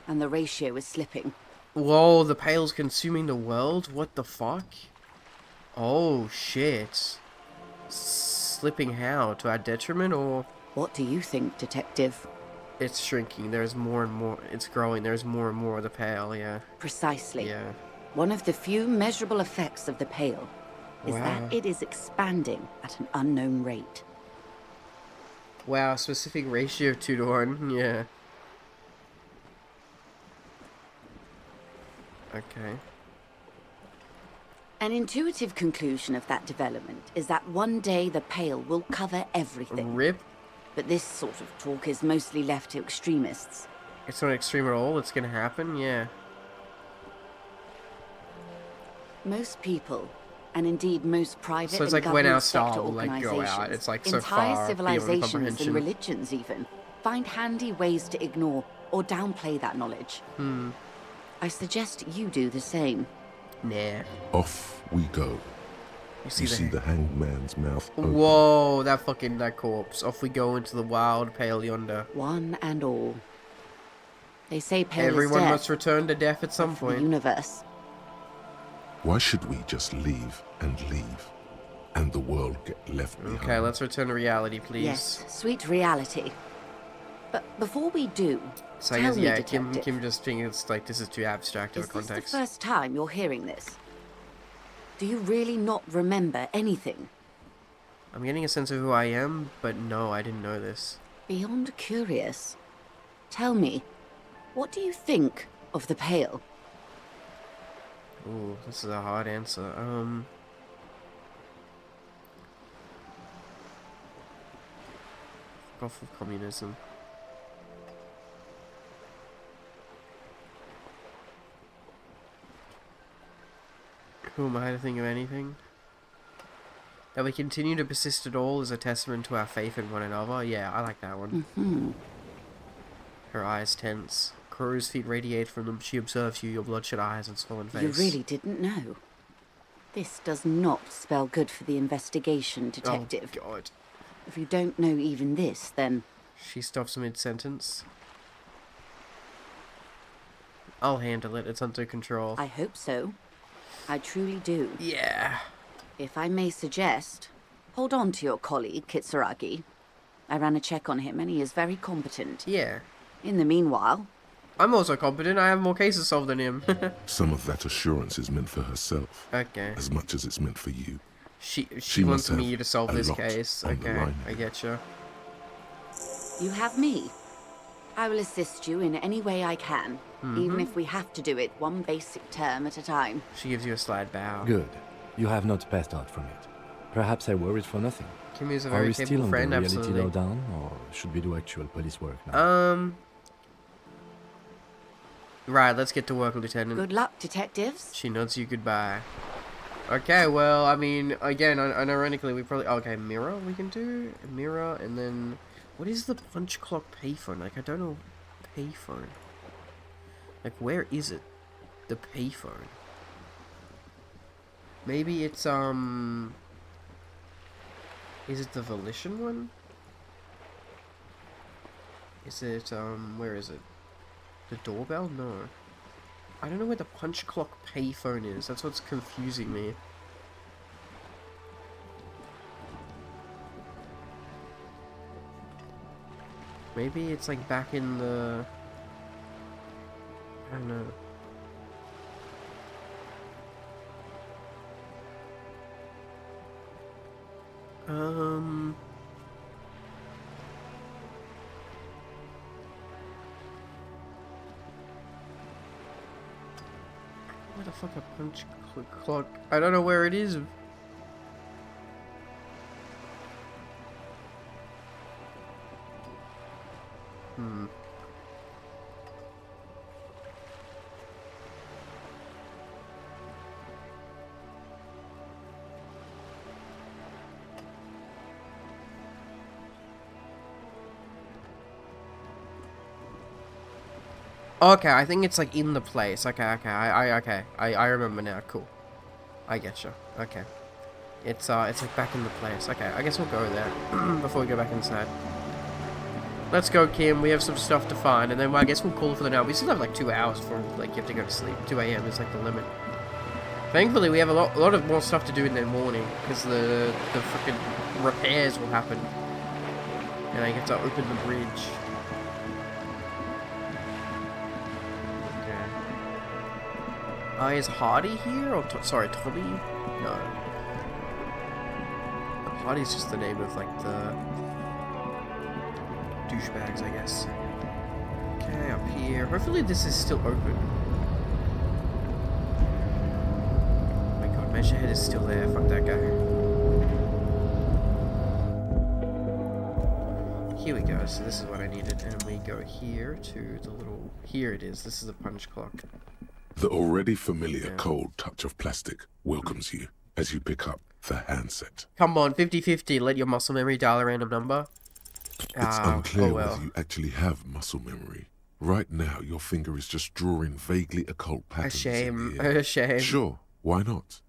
E: and the ratio is slipping.
B: Whoa, the pale's consuming the world? What the fuck? Oh, shit. Slipping how? To our detriment, or
E: What do you think, Detective?
B: it's shrinking? There's more and more. It's growing. There's more and more of the pale, yeah.
E: Precisely.
B: Yeah.
E: One of the few measurable effects of the Pale is
B: Wow.
E: that it is expanding at an unknown rate.
B: Wow, specific ratio 2 to 1, yeah. Okay.
E: An intuitive conclusion of that development is that one day the Pale will cover everything.
B: Rip.
E: But this sort of talk is mostly left to extremists.
B: It's not extreme at all. It's gonna happen, yeah.
E: Most people, and indeed most private
B: So it's
E: and
B: like when our
E: government sector
B: star will, like, go out,
E: organizations,
B: it's, like, so
E: entire
B: far beyond
E: civilizations
B: comprehension.
E: and religions even, find handy ways to ignore or downplay that knowledge. I suggest you do the same.
B: Nah.
C: Off we go.
B: You see
C: You see the hanged man's mouth open.
B: Whoa, that corpse. Off we go into the wild pale yonder.
E: One and all. They say Pale
B: Everyone
E: is death
B: must return to death at some
E: for the
B: point.
E: universe.
C: Why should we just leave, and the world get left behind?
B: Okay, let's return to reality, please.
E: Yes, sweet reality. But before we do,
B: So I
E: tell
B: guess,
E: me,
B: yeah,
E: Detective,
B: Kim just thinking it's like this is too abstract of
E: is
B: a
E: this the
B: context.
E: first time you're hearing this? Do you really not remember anything?
B: I'm getting a sense of who I am, but no, I didn't know this.
E: Beyond curious. Tell me, what do you think of the Pale?
B: Ooh, this is a hard answer. Off of communism. Who am I to think of anything? That we continue to persist at all is a testament to our faith in one another. Yeah, I like that one. Her eyes tense. Crow's feet radiate from them. She observes you, your bloodshot eyes and swollen face.
E: You really didn't know. This does not spell good for the investigation, Detective.
B: Oh, God.
E: If you don't know even this, then
B: She stops mid-sentence. I'll handle it. It's under control.
E: I hope so. I truly do.
B: Yeah.
E: If I may suggest, hold on to your colleague, Kitsuragi. I ran a check on him and he is very competent.
B: Yeah.
E: In the meanwhile,
B: I'm also competent. I have more cases solved than him.
C: Some of that assurance is meant for herself,
B: Okay.
C: as much as it's meant for you.
B: She
C: She
B: wants
C: must
B: me
C: have
B: to solve
C: a
B: this
C: lot
B: case.
C: on the
B: Okay.
C: line.
B: I get you.
E: you have me. I will assist you in any way I can, even if we have to do it one basic term at a time.
B: She gives you a slight bow.
D: Good. You have not passed out from it. Perhaps I worried for nothing.
B: Kimmy's a
D: Are
B: very
D: we still
B: capable
D: on
B: friend,
D: the reality
B: absolutely.
D: lowdown, or should we do actual police work now?
B: Right, let's get to work, Lieutenant.
E: Good luck, detectives.
B: She nods you goodbye. Okay, well, I mean, again, unironically, we probably... Okay, mirror we can do. Mirror, and then... What is the punch clock payphone? Like, I don't know. Payphone. Like, where is it? The payphone. Maybe it's, Is it the Volition one? Is it, where is it? The doorbell? No. I don't know where the punch clock payphone is. That's what's confusing me. Maybe it's like back in the... I don't know. Where the fuck a punch clock? I don't know where it is. Okay, I think it's like in the place. Okay, I remember now. Cool. I get you. Okay. It's like back in the place. Okay, I guess we'll go there before we go back inside. Let's go, Kim. We have some stuff to find, and then I guess we'll call it for the night. We still have like 2 hours before like you have to go to sleep. 2 a.m. is like the limit. Thankfully, we have a lot of more stuff to do in the morning because the fucking repairs will happen, and I get to open the bridge. Is Hardy here? Or sorry, Tommy? No. Hardy's just the name of, like, the douchebags, I guess. Okay, up here. Hopefully this is still open. Oh my god, Measurehead is still there. Fuck that guy. Here we go. So this is what I needed. And we go here to the little... Here it is. This is the punch clock.
C: The already familiar cold touch of plastic welcomes you as you pick up the handset.
B: Come on, 50-50. Let your muscle memory dial a random number.
C: It's unclear whether you actually have muscle memory. Right now, your finger is just drawing vaguely occult patterns.
B: A shame.
C: In the air.
B: A shame.
C: Sure, why not?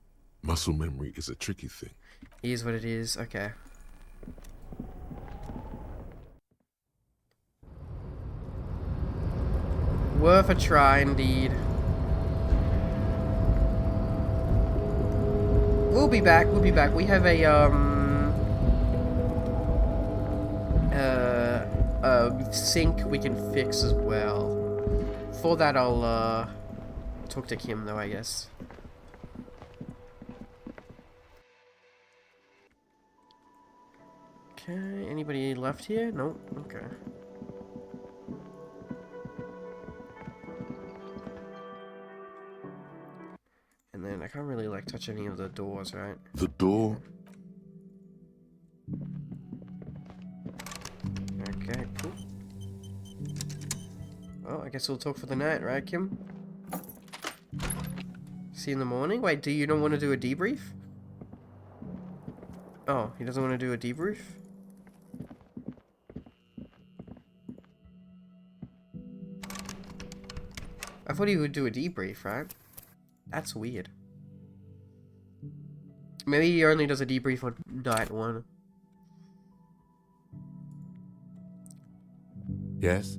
C: Muscle memory is a tricky thing.
B: Here's what it is. Okay. Worth a try, indeed. We'll be back. We'll be back. We have a sink we can fix as well. For that, I'll talk to Kim, though, I guess. Okay. Anybody left here? Nope. Okay. And then I can't really like touch any of the doors, right?
C: The door.
B: Okay, cool. Well, I guess we'll talk for the night, right, Kim? See you in the morning? Wait, do you not want to do a debrief? Oh, he doesn't want to do a debrief? I thought he would do a debrief, right? That's weird. Maybe he only does a debrief on night 1.
D: Yes?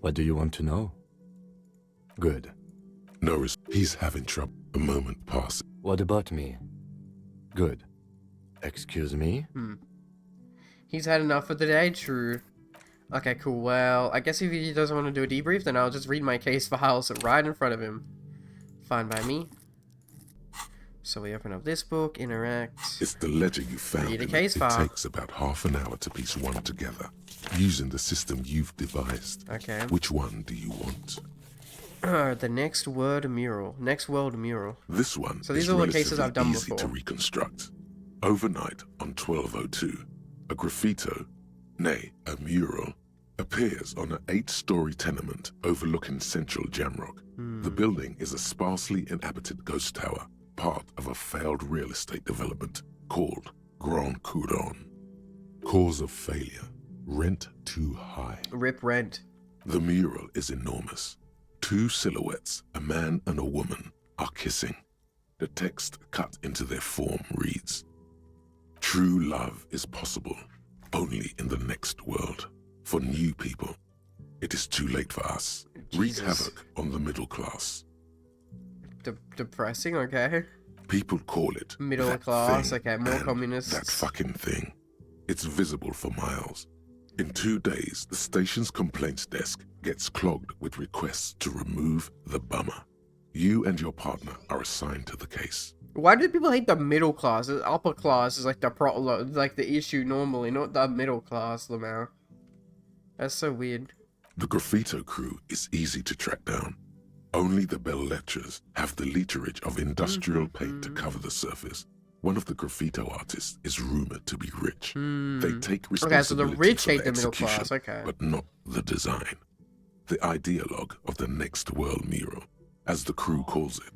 D: What do you want to know? Good.
C: Norris, he's having trouble. A moment passes.
D: What about me? Good. Excuse me?
B: He's had enough for the day, true. Okay, cool. Well, I guess if he doesn't want to do a debrief, then I'll just read my case files right in front of him. Fine by me. So we open up this book, interact.
C: It's the ledger you found.
B: Read a
C: in
B: case
C: it.
B: file.
C: It takes about half an hour to piece one together, using the system you've devised.
B: Okay.
C: Which one do you want?
B: The next world mural. Next world mural.
C: This one
B: So these
C: is
B: are all the cases
C: relatively
B: I've done
C: easy
B: before.
C: to reconstruct. Overnight on 1202, a graffito, nay, a mural, appears on an 8-story tenement overlooking central Jamrock. The building is a sparsely inhabited ghost tower, part of a failed real estate development called Grand Couronne. Cause of failure, rent too high.
B: Rip rent.
C: The mural is enormous. 2 silhouettes, a man and a woman, are kissing. The text cut into their form reads, "True love is possible only in the next world. For new people, it is too late for us. Wreak havoc on the middle class."
B: Depressing, okay.
C: People call it
B: Middle
C: that
B: class,
C: thing
B: okay, more
C: and
B: communists.
C: That fucking thing. It's visible for miles. In 2 days, the station's complaints desk gets clogged with requests to remove the bummer. You and your partner are assigned to the case.
B: Why do people hate the middle class? The upper class is like the issue normally, not the middle class, Lamau. That's so weird.
C: The graffito crew is easy to track down. Only the bell lectures have the literage of industrial paint to cover the surface. One of the graffito artists is rumored to be rich. They take responsibility
B: Okay, so the rich
C: for
B: hate
C: the
B: the middle
C: execution,
B: class, okay.
C: but not the design. The ideologue of the next world mural, as the crew calls it,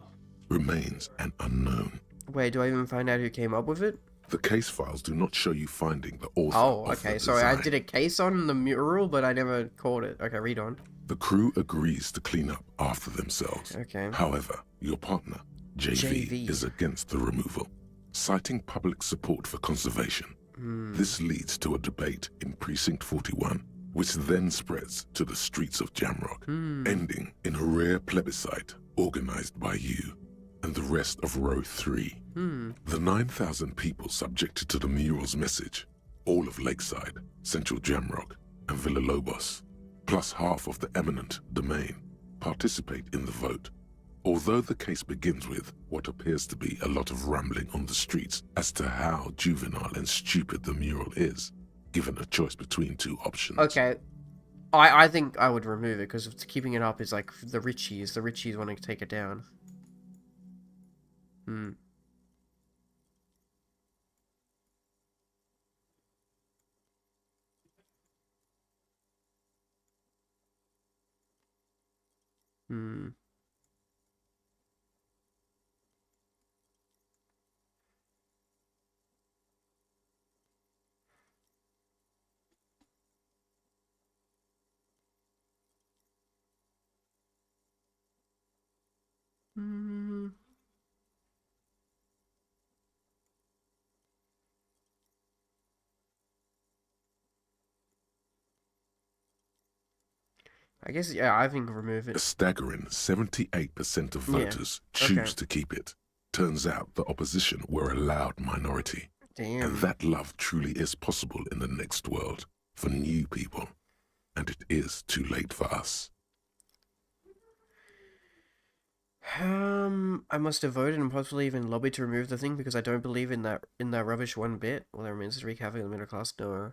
C: remains an unknown.
B: Wait, do I even find out who came up with it?
C: The case files do not show you finding the author
B: Oh,
C: of
B: okay,
C: the
B: sorry, I
C: design.
B: did a case on the mural, but I never caught it. Okay, read on.
C: The crew agrees to clean up after themselves.
B: Okay.
C: However, your partner, JV, is against the removal, citing public support for conservation. This leads to a debate in Precinct 41, which then spreads to the streets of Jamrock, ending in a rare plebiscite organized by you and the rest of Row 3. The 9,000 people subjected to the mural's message, all of Lakeside, Central Jamrock, and Villa Lobos, plus half of the eminent domain, participate in the vote. Although the case begins with what appears to be a lot of rambling on the streets as to how juvenile and stupid the mural is, given a choice between 2 options.
B: Okay. I think I would remove it, because keeping it up is like the richies. The richies want to take it down. I guess, yeah, I think remove
C: A
B: it.
C: staggering 78% of voters choose to keep it. Turns out the opposition were a loud minority.
B: Damn.
C: And that love truly is possible in the next world for new people. And it is too late for us.
B: I must have voted and possibly even lobbied to remove the thing because I don't believe in that rubbish one bit. Well, that remains to wreak havoc in the middle class. No,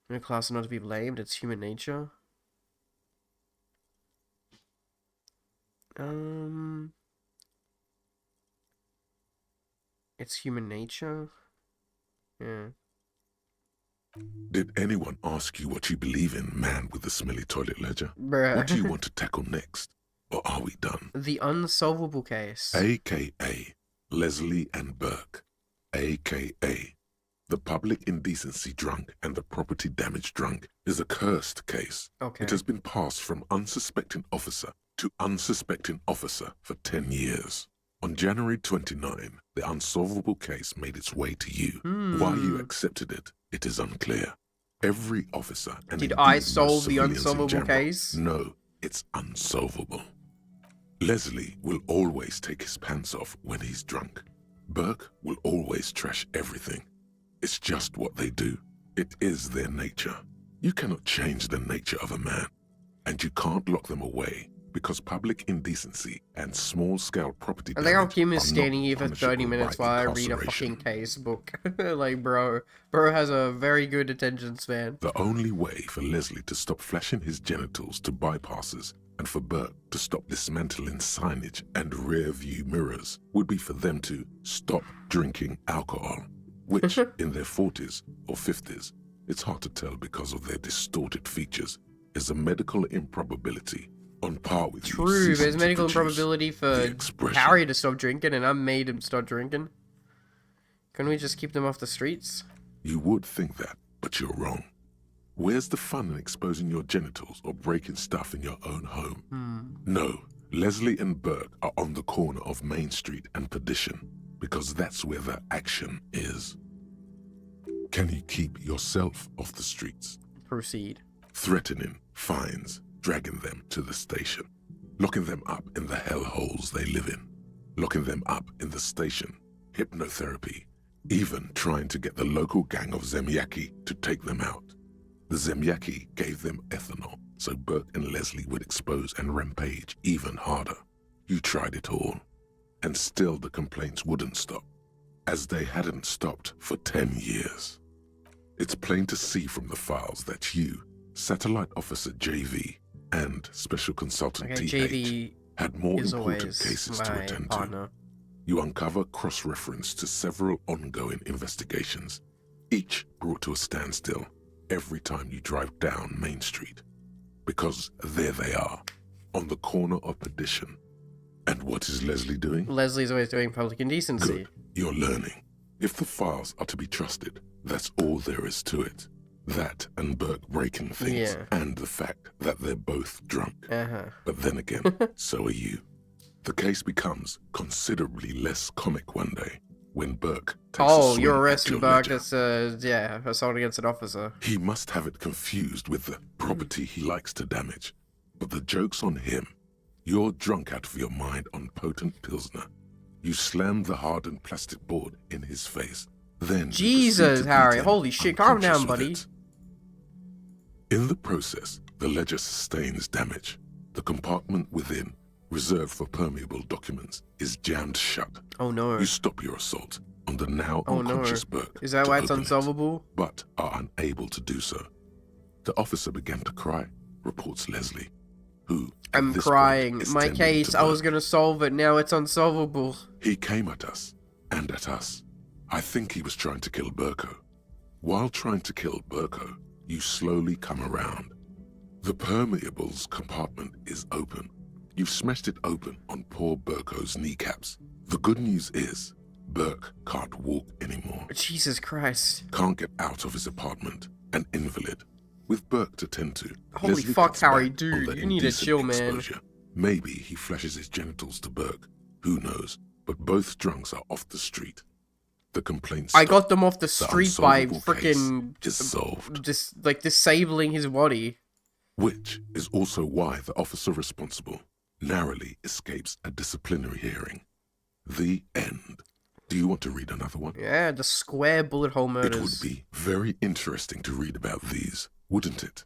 B: middle class are not to be blamed. It's human nature. It's human nature. Yeah.
C: Did anyone ask you what you believe in, man with the smelly toilet ledger?
B: Bruh.
C: What do you want to tackle next? Or are we done?
B: The unsolvable case.
C: AKA Leslie and Burke. AKA the public indecency drunk and the property damage drunk is a cursed case.
B: Okay.
C: It has been passed from unsuspecting officer to unsuspecting officer for 10 years. On January 29, the unsolvable case made its way to you. Why you accepted it, it is unclear. Every officer and
B: Did
C: indeed
B: I
C: most
B: solve the
C: civilians in
B: unsolvable
C: Jamrock
B: case?
C: know it's unsolvable. Leslie will always take his pants off when he's drunk. Burke will always trash everything. It's just what they do. It is their nature. You cannot change the nature of a man, and you can't lock them away because public indecency and small-scale property
B: I think how
C: damage
B: Kim is
C: are
B: standing
C: not
B: here for 30
C: punishable
B: minutes
C: by
B: while I read a
C: incarceration.
B: fucking case book. Like, bro has a very good attention span.
C: The only way for Leslie to stop flashing his genitals to bypassers and for Burke to stop dismantling signage and rear-view mirrors would be for them to stop drinking alcohol. which, in their 40s or 50s, it's hard to tell because of their distorted features, is a medical improbability on par with you
B: True,
C: ceasing
B: there's
C: to
B: medical
C: produce
B: improbability for
C: the expression.
B: Harry to stop drinking, and I made him stop drinking. Can we just keep them off the streets?
C: You would think that, but you're wrong. Where's the fun in exposing your genitals or breaking stuff in your own home? No, Leslie and Burke are on the corner of Main Street and Perdition, because that's where the action is. Can you keep yourself off the streets?
B: Proceed.
C: Threatening fines, dragging them to the station, locking them up in the hellholes they live in, locking them up in the station, hypnotherapy, even trying to get the local gang of Zemyaki to take them out. The Zemyaki gave them ethanol, so Burke and Leslie would expose and rampage even harder. You tried it all, and still the complaints wouldn't stop, as they hadn't stopped for 10 years. It's plain to see from the files that you, Satellite Officer JV, and Special Consultant
B: Okay,
C: T8
B: JV
C: had more
B: is
C: important
B: always
C: cases to
B: my
C: attend
B: partner.
C: to. You uncover cross-reference to several ongoing investigations, each brought to a standstill every time you drive down Main Street. Because there they are, on the corner of Perdition. And what is Leslie doing?
B: Leslie's always doing public indecency.
C: Good, you're learning. If the files are to be trusted, that's all there is to it. That and Burke breaking things,
B: Yeah.
C: and the fact that they're both drunk.
B: Uh-huh.
C: But then again, so are you. The case becomes considerably less comic one day when Burke takes a
B: Oh,
C: swing
B: you're
C: at
B: arresting
C: your
B: Burke.
C: ledger.
B: That's, yeah, assault against an officer.
C: He must have it confused with the property he likes to damage. But the joke's on him. You're drunk out of your mind on potent Pilsner. You slam the hardened plastic board in his face. Then you proceed
B: Jesus,
C: to
B: Harry.
C: beat him
B: Holy shit, calm
C: unconscious
B: down,
C: with
B: buddy.
C: it. In the process, the ledger sustains damage. The compartment within, reserved for permeable documents, is jammed shut.
B: Oh no.
C: You stop your assault on the now
B: Oh no.
C: unconscious Burke.
B: Is that
C: to
B: why it's
C: open it,
B: unsolvable?
C: but are unable to do so. The officer began to cry, reports Leslie, who at
B: I'm
C: this
B: crying.
C: point is
B: My
C: tending
B: case,
C: to
B: I was
C: Burke.
B: gonna solve it. Now it's unsolvable.
C: He came at us, and at us. I think he was trying to kill Burko. While trying to kill Burko, you slowly come around. The permeables compartment is open. You've smashed it open on poor Burko's kneecaps. The good news is, Burke can't walk anymore.
B: Jesus Christ.
C: Can't get out of his apartment, an invalid. With Burke to tend to,
B: Holy
C: Leslie
B: fuck,
C: cuts
B: Harry,
C: back
B: dude,
C: on the
B: you need to
C: indecent
B: chill, man.
C: exposure. Maybe he flashes his genitals to Burke. Who knows? But both drunks are off the street. The complaints.
B: I got them off the street by
C: unsolvable case
B: freaking
C: is solved.
B: just like disabling his body.
C: Which is also why the officer responsible narrowly escapes a disciplinary hearing. The end. Do you want to read another one?
B: Yeah, the square bullet hole
C: It
B: murders.
C: would be very interesting to read about these, wouldn't it?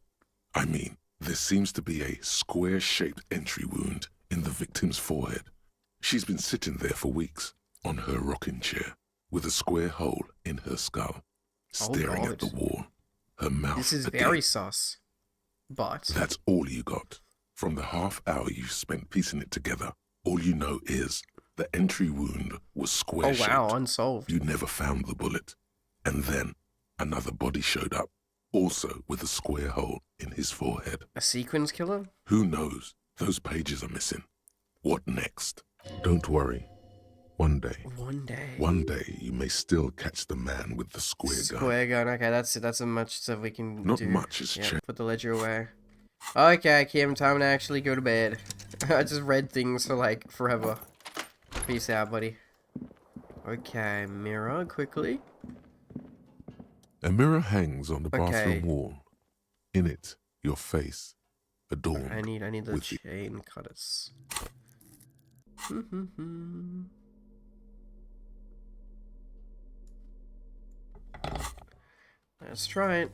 C: I mean, there seems to be a square-shaped entry wound in the victim's forehead. She's been sitting there for weeks, on her rocking chair, with a square hole in her skull, staring at the
B: God.
C: wall, her mouth
B: This is
C: agape.
B: very sus. But
C: That's all you got. From the half hour you spent piecing it together, all you know is the entry wound was square-shaped.
B: oh wow, unsolved.
C: You never found the bullet. And then another body showed up, also with a square hole in his forehead.
B: A sequence killer?
C: Who knows? Those pages are missing. What next? Don't worry. One day you may still catch the man with the square gun.
B: Square gun. Okay, that's as much as we can
C: Not
B: do.
C: much has
B: Yeah,
C: changed.
B: put the ledger away. Okay, Kim, time to actually go to bed. I just read things for like forever. Peace out, buddy. Okay, mirror, quickly.
C: A mirror hangs on the bathroom
B: Okay.
C: wall. In it, your face, adorned.
B: I need the
C: with the-
B: chain cutters. Let's try it.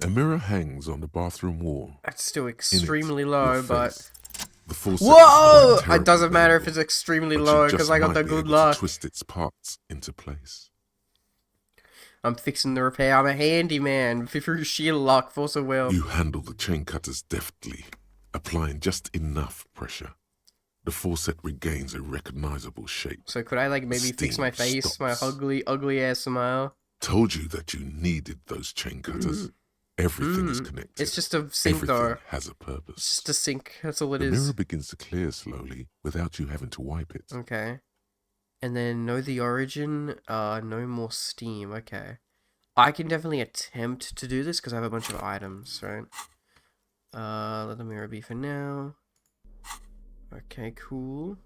C: A mirror hangs on the bathroom wall.
B: That's still
C: In it,
B: extremely
C: your
B: low, but
C: face. The full
B: whoa!
C: set is
B: It doesn't matter if
C: terribly
B: it's extremely
C: but you
B: low
C: just
B: because I got
C: might
B: the
C: be
B: good
C: able to
B: luck.
C: twist its parts into place.
B: I'm fixing the repair. I'm a handyman. Through sheer luck, for so well.
C: You handle the chain cutters deftly, applying just enough pressure. the faucet regains a recognizable shape.
B: So could I like maybe fix
C: Steam
B: my face, my
C: stops.
B: ugly ass smile?
C: Told you that you needed those chain cutters. Everything is connected.
B: It's just a sink
C: Everything
B: though.
C: has a
B: It's
C: purpose.
B: just a sink. That's all it
C: The
B: is.
C: mirror begins to clear slowly without you having to wipe it.
B: Okay. And then know the origin. No more steam. Okay. I can definitely attempt to do this because I have a bunch of items, right? Let the mirror be for now. Okay, cool.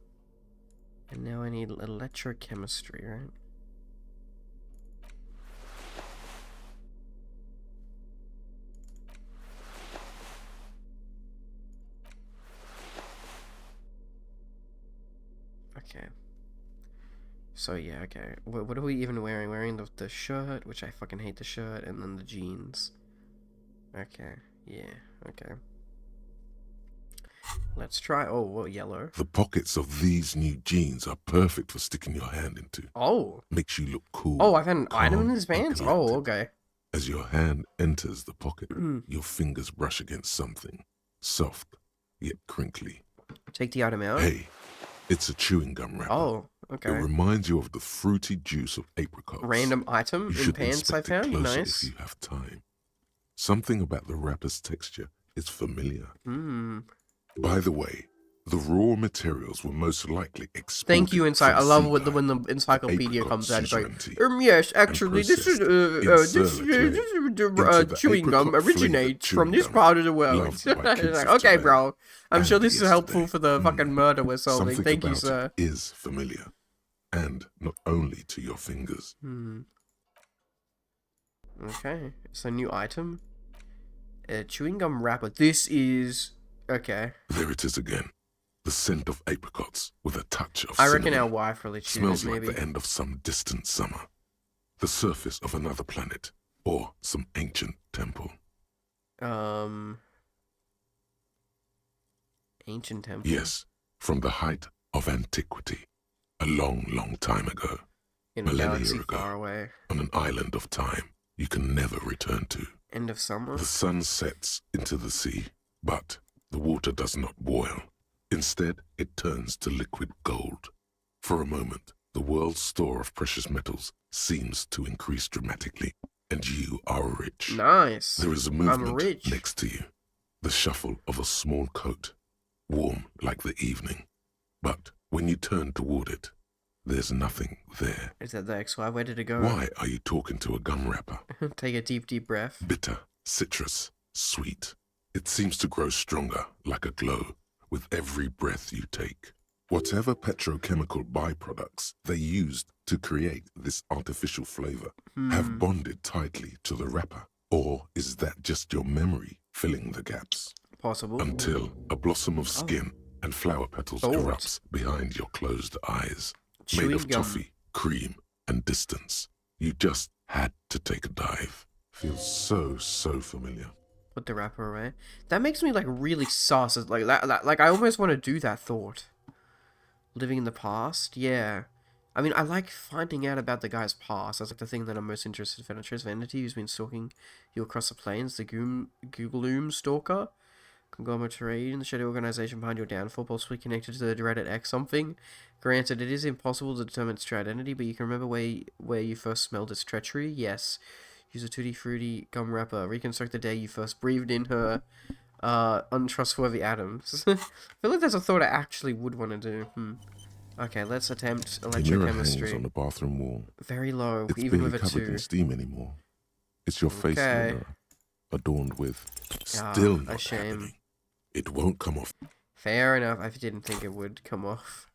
B: And now I need electrochemistry, right? Okay. So yeah, okay. What are we even wearing? Wearing the shirt, which I fucking hate the shirt, and then the jeans. Okay. Yeah. Okay. Let's try. Oh, well, yellow.
C: The pockets of these new jeans are perfect for sticking your hand into.
B: Oh.
C: Makes you look cool.
B: Oh, I've had an item in
C: calm,
B: his
C: and
B: pants.
C: collected.
B: Oh, okay.
C: As your hand enters the pocket, your fingers brush against something soft yet crinkly.
B: Take the item out.
C: Hey, it's a chewing gum wrapper.
B: Oh,
C: It
B: okay.
C: reminds you of the fruity juice of apricots.
B: Random item
C: You
B: in
C: should
B: pants I
C: inspect it
B: found.
C: closer
B: Nice.
C: if you have time. Something about the wrapper's texture is familiar. By the way, the raw materials were most likely exported.
B: Thank you,
C: from
B: I love
C: sea
B: when the
C: life.
B: encyclopedia
C: apricot
B: comes out. It's like,
C: suzerainty
B: yes, actually, this is
C: processed in the
B: chewing gum
C: apricot-flavored
B: originates from
C: chewing
B: this
C: gum
B: part of the world.
C: loved by
B: It's
C: kids
B: like,
C: of
B: okay,
C: today
B: bro. I'm
C: and
B: sure this is helpful
C: yesterday.
B: for the fucking murder or something.
C: Something
B: Thank you,
C: about
B: sir.
C: it is familiar, and not only to your fingers.
B: Okay, so new item. Chewing gum wrapper. This is okay.
C: There it is again. The scent of apricots with a touch of
B: I
C: cinnamon.
B: reckon our wife really chewed
C: Smells
B: it,
C: like
B: maybe.
C: the end of some distant summer. The surface of another planet or some ancient temple.
B: Ancient temple.
C: Yes, from the height of antiquity. A long, long time ago.
B: In a
C: millennia
B: galaxy
C: ago.
B: far away.
C: On an island of time you can never return to.
B: End of summer.
C: The sun sets into the sea, but the water does not boil. Instead, it turns to liquid gold. For a moment, the world's store of precious metals seems to increase dramatically, and you are rich.
B: Nice.
C: There is a
B: I'm
C: movement
B: rich.
C: next to you, the shuffle of a small coat, warm like the evening. But when you turn toward it, there's nothing there.
B: Is that the XY? Where did it go?
C: Why are you talking to a gum wrapper?
B: Take a deep breath.
C: Bitter, citrus, sweet. It seems to grow stronger, like a glow, with every breath you take. Whatever petrochemical byproducts they used to create this artificial flavor have bonded tightly to the wrapper. Or is that just your memory filling the gaps?
B: Possible.
C: Until a blossom of skin and flower petals
B: Oh.
C: erupts behind your closed eyes.
B: Chewing
C: Made of
B: gum.
C: toffee, cream, and distance. You just had to take a dive. Feels so familiar.
B: Put the wrapper away. That makes me like really sus. It's like that. Like I almost want to do that thought. Living in the past, yeah. I mean, I like finding out about the guy's past. That's like the thing that I'm most interested in. A trace of entity who's been stalking you across the plains. The Gloom Stalker. Conglomerate in the shadow organization behind your downfall, possibly connected to the dreaded X something. Granted, it is impossible to determine its true identity, but you can remember where you first smelled its treachery. Yes. Use a tutti frutti gum wrapper. Reconstruct the day you first breathed in her untrustworthy atoms. I feel like that's a thought I actually would want to do. Okay, let's attempt
C: The mirror hangs on
B: electrochemistry.
C: the bathroom wall.
B: Very low,
C: It's
B: even
C: barely
B: with a
C: covered
B: 2.
C: in steam anymore. It's your face in the
B: Okay.
C: mirror, adorned with
B: Ah,
C: still
B: a
C: not
B: shame.
C: happening. It won't come off.
B: Fair enough. I didn't think it would come off.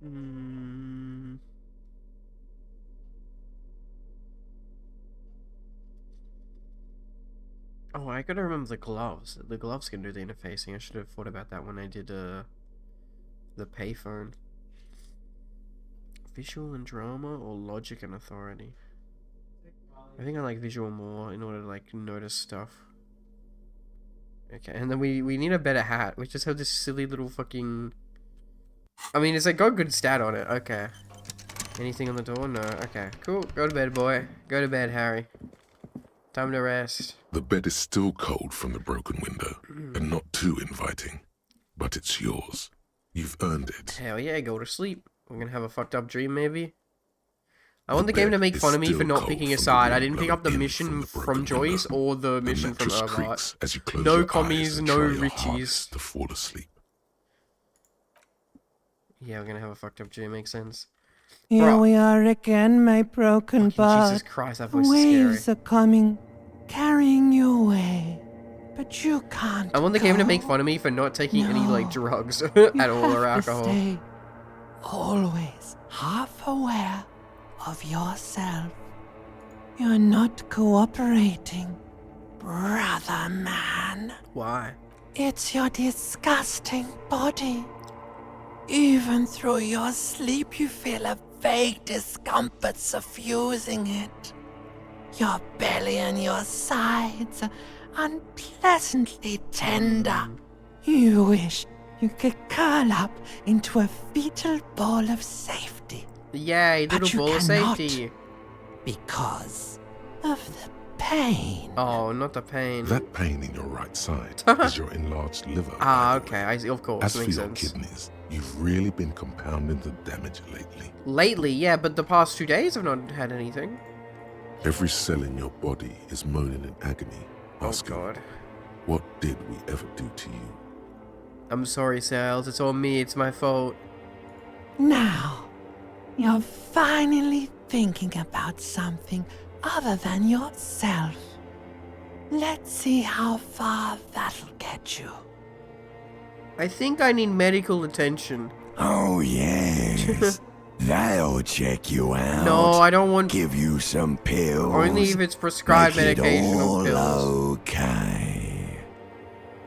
B: Hmm. Oh, I gotta remember the gloves. The gloves can do the interfacing. I should have thought about that when I did the payphone. Visual and drama, or logic and authority? I think I like visual more in order to like notice stuff. Okay, and then we need a better hat. We just have this silly little fucking. I mean, it's like got good stat on it. Okay. Anything on the door? No. Okay. Cool. Go to bed, boy. Go to bed, Harry. Time to rest.
C: The bed is still cold from the broken window, and not too inviting. But it's yours. You've earned it.
B: Hell yeah, go to sleep. We're gonna have a fucked up dream, maybe. I
C: The
B: want the game to
C: bed
B: make
C: is
B: fun of me for
C: still
B: not
C: cold
B: picking a
C: from the
B: side. I
C: wind
B: didn't pick up the
C: blowing in
B: mission
C: the
B: from
C: broken
B: Joyce
C: window.
B: or the mission from
C: mattress
B: Urvart.
C: creaks as you close
B: No
C: your
B: commies,
C: eyes and
B: no
C: try your
B: Richies.
C: hardest to fall asleep.
B: Yeah, we're gonna have a fucked up dream, makes sense.
F: Here
B: Bruh.
F: we are again, my broken
B: Fucking Jesus
F: bud.
B: Christ, that voice is scary.
F: Waves are coming, carrying you away. But you can't
B: I want the game to make
F: go.
B: fun of me for not taking any, like,
F: No.
B: drugs
F: You
B: at all, or
F: have to
B: alcohol.
F: stay always half aware of yourself. You're not cooperating, brother man.
B: Why?
F: It's your disgusting body. Even through your sleep, you feel a vague discomfort suffusing it. Your belly and your sides are unpleasantly tender. You wish you could curl up into a fetal ball of safety
B: Yay,
F: But
B: little
F: you
B: ball of
F: cannot.
B: safety.
F: because of the pain.
B: Oh, not the pain.
C: That pain in your right side is your enlarged liver.
B: Ah,
C: by the
B: okay,
C: way.
B: I see, of course,
C: As for
B: makes
C: your
B: sense.
C: kidneys, you've really been compounding the damage lately.
B: Lately, yeah, but the past 2 days I've not had anything.
C: Every cell in your body is moaning in agony,
B: Oh
C: asking,
B: god.
C: what did we ever do to you?
B: I'm sorry, Sales, it's all me, it's my fault.
F: Now, you're finally thinking about something other than yourself. Let's see how far that'll get you.
B: I think I need medical attention.
A: Oh, yes. That'll check you out.
B: No, I don't want...
A: Give you some pills.
B: Only if it's prescribed
A: Make
B: medication
A: it
B: or
A: all
B: pills.
A: okay.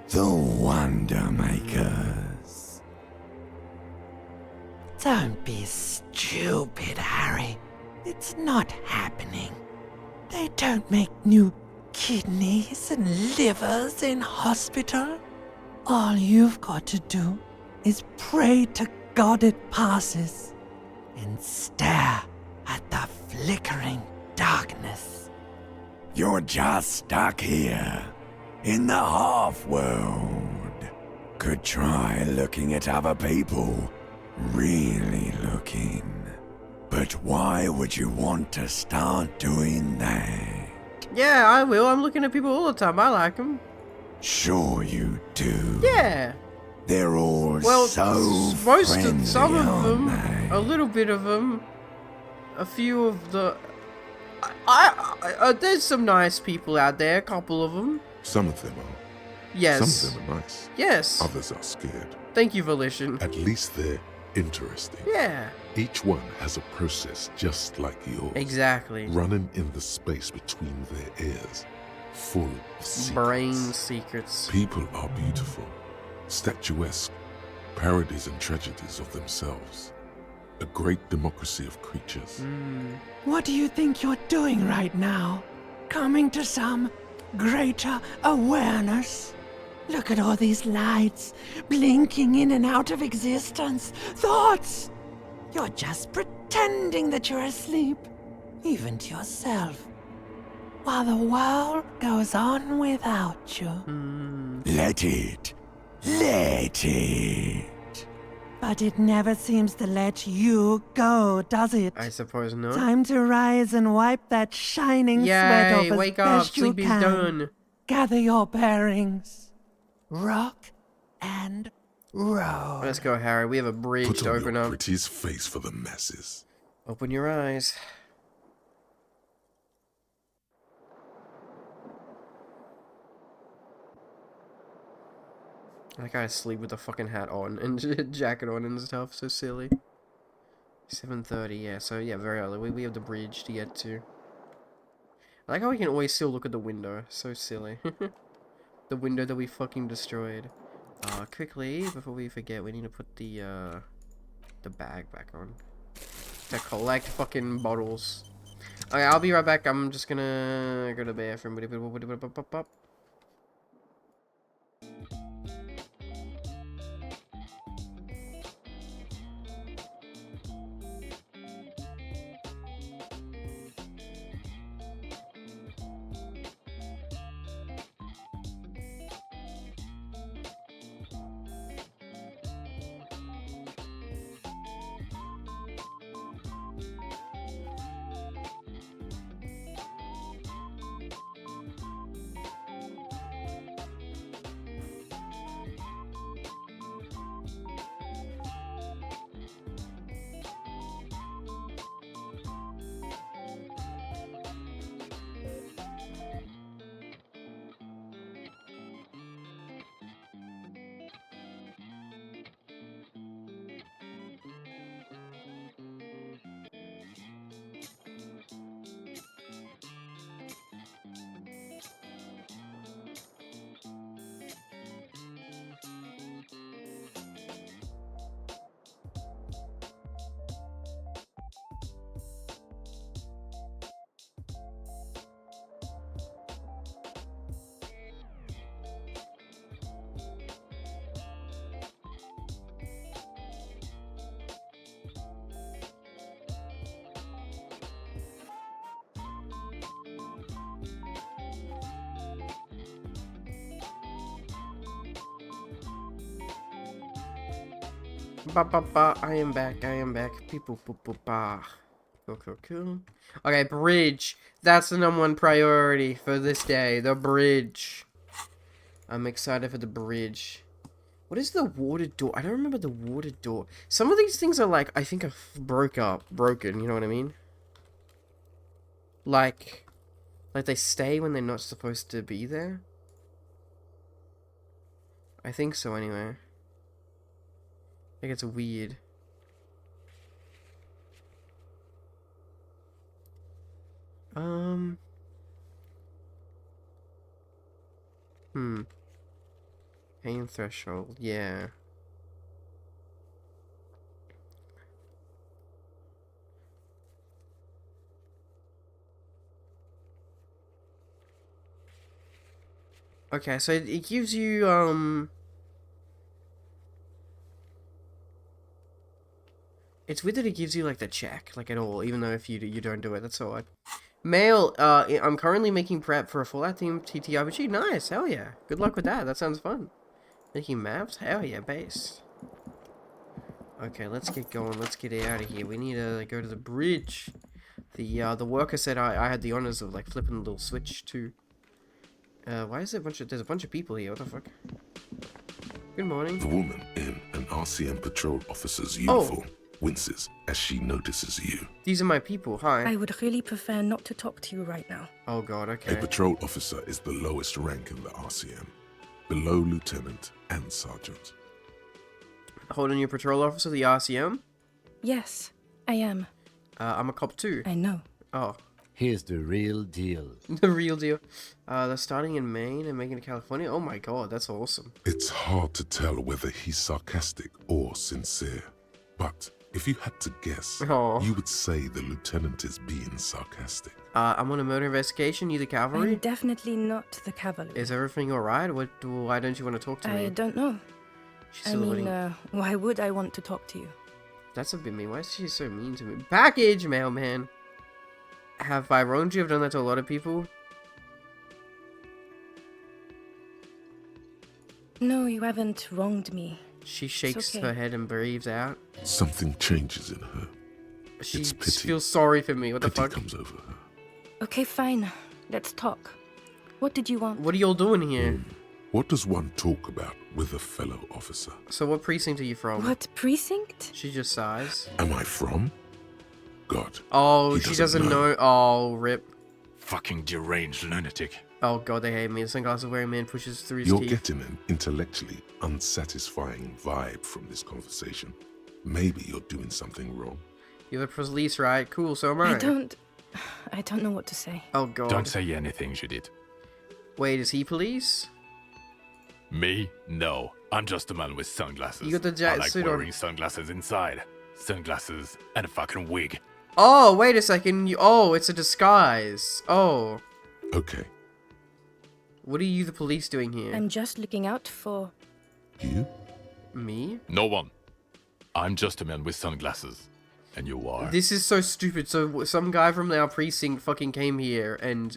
A: The Wonder Makers.
F: Don't be stupid, Harry. It's not happening. They don't make new kidneys and livers in hospital. All you've got to do is pray to God it passes and stare at the flickering darkness.
A: You're just stuck here in the half world. Could try looking at other people. Really looking. But why would you want to start doing that?
B: Yeah, I will. I'm looking at people all the time. I like them.
A: Sure you do.
B: Yeah.
A: They're all
B: Well,
A: so
B: most
A: friendly,
B: of some of
A: aren't
B: them,
A: they?
B: a little bit of them, a few of the. There's some nice people out there. A couple of them.
C: Some of them are.
B: Yes.
C: Some of them are nice.
B: Yes.
C: Others are scared.
B: Thank you, Volition.
C: At least they're interesting.
B: Yeah.
C: Each one has a process just like yours.
B: Exactly.
C: Running in the space between their ears, full of secrets.
B: Brain secrets.
C: People are beautiful, statuesque, parodies and tragedies of themselves. A great democracy of creatures.
F: What do you think you're doing right now? Coming to some greater awareness? Look at all these lights blinking in and out of existence. Thoughts! You're just pretending that you're asleep, even to yourself, while the world goes on without you.
A: Let it. Let it.
F: But it never seems to let you go, does it?
B: I suppose not.
F: Time to rise and wipe that shining sweat off
B: Yay,
F: as
B: wake up.
F: best you
B: Sleep is
F: can.
B: done.
F: Gather your bearings. Rock and roll.
B: Let's go, Harry. We have a bridge
C: Put
B: to
C: on
B: open
C: your
B: up.
C: prettiest face for the masses.
B: Open your eyes. That guy asleep with the fucking hat on and jacket on and stuff. So silly. 7:30, yeah, so yeah, very early. We have the bridge to get to. I like how we can always still look at the window. So silly. The window that we fucking destroyed. Quickly, before we forget, we need to put the bag back on. To collect fucking bottles. Okay, I'll be right back. I'm just gonna go to the bathroom. I am back. People, Cool. Okay, bridge. That's the #1 priority for this day. The bridge. I'm excited for the bridge. What is the water door? I don't remember the water door. Some of these things are like, I think are broken, you know what I mean? Like they stay when they're not supposed to be there? I think so, anyway. I think it's weird. Pain threshold, yeah. Okay, so it gives you, it's weird that it gives you, like, the check, like, at all, even though if you don't do it, that's odd. Mail, I'm currently making prep for a Fallout-themed TTRPG. Nice, hell yeah. Good luck with that, that sounds fun. Making maps? Hell yeah, base. Okay, let's get going, let's get out of here. We need to go to the bridge. The worker said I had the honors of, like, flipping a little switch, too. Why is there there's a bunch of people here, what the fuck? Good morning.
C: The woman in an RCM patrol officer's uniform winces as she notices you.
B: These are my people, hi.
G: I would really prefer not to talk to you right now.
B: Oh god, okay.
C: A patrol officer is the lowest rank in the RCM, below lieutenant and sergeant.
B: Holding your patrol officer, the RCM?
G: Yes, I am.
B: I'm a cop too.
G: I know.
B: Oh.
D: Here's the real deal.
B: The real deal. They're starting in Maine and making it to California? Oh my god, that's awesome.
C: It's hard to tell whether he's sarcastic or sincere, but if you had to guess, you would say the lieutenant is being sarcastic.
B: I'm on a murder investigation, you the cavalry?
G: I'm definitely not the cavalry.
B: Is everything alright? Why don't you want to talk to me?
G: I don't know.
B: She's
G: I mean, why would I want to talk to you?
B: That's a bit mean. Why is she so mean to me? Package, mailman! Have I wronged you? I've done that to a lot of people.
G: No, you haven't wronged me.
B: She shakes
G: okay.
B: her head and breathes out.
C: Something changes in her.
B: She
C: It's pity.
B: feels sorry for me. What the
C: Pity
B: fuck?
C: comes over her.
G: Okay, fine. Let's talk. What did you want?
B: What are y'all doing here?
C: What does one talk about with a fellow officer?
B: So what precinct are you from?
G: What precinct?
B: She just sighs.
C: Am I from? God.
B: Oh,
C: He
B: she
C: doesn't
B: doesn't know. Oh, rip.
H: Fucking deranged lunatic.
B: Oh god, they hate me. The sunglasses wearing man pushes through his
C: You're
B: teeth.
C: getting an intellectually unsatisfying vibe from this conversation. Maybe you're doing something wrong.
B: You're the police, right? Cool, so am I.
G: I don't know what to say.
B: Oh god.
H: Don't say anything, Judith.
B: Wait, is he police?
H: Me? No. I'm just a man with sunglasses.
B: You got the
H: I like
B: suit on.
H: wearing sunglasses inside. Sunglasses and a fucking wig.
B: Oh, wait a second. Oh, it's a disguise. Oh.
C: Okay.
B: What are you, the police, doing here?
G: I'm just looking out for...
C: You?
B: Me?
H: No one. I'm just a man with sunglasses. And you are.
B: This is so stupid. So some guy from our precinct fucking came here and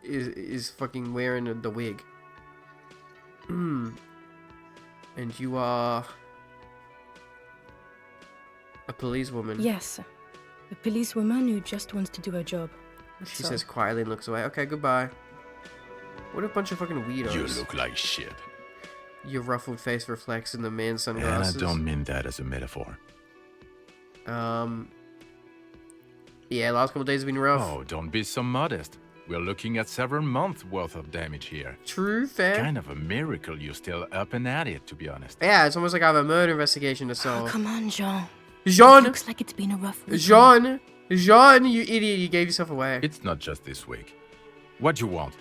B: is fucking wearing the wig. And you are a policewoman.
G: Yes. A policewoman who just wants to do her job.
B: She
G: So-
B: says quietly and looks away. Okay, goodbye. What a bunch of fucking weirdos.
H: You look like shit.
B: Your ruffled face reflects in the man's
H: And I
B: sunglasses.
H: don't mean that as a metaphor.
B: Yeah, last couple days have been rough.
H: Oh, don't be so modest. We're looking at several months worth of damage here.
B: True, fair.
H: Kind of a miracle you're still up and at it, to be honest.
B: Yeah, it's almost like I have a murder investigation to
G: Oh,
B: solve.
G: come on, Jean.
B: Jean!
G: Looks like it's been a rough week.
B: Jean! Jean, you idiot, you gave yourself away.
H: It's not just this week. What do you want?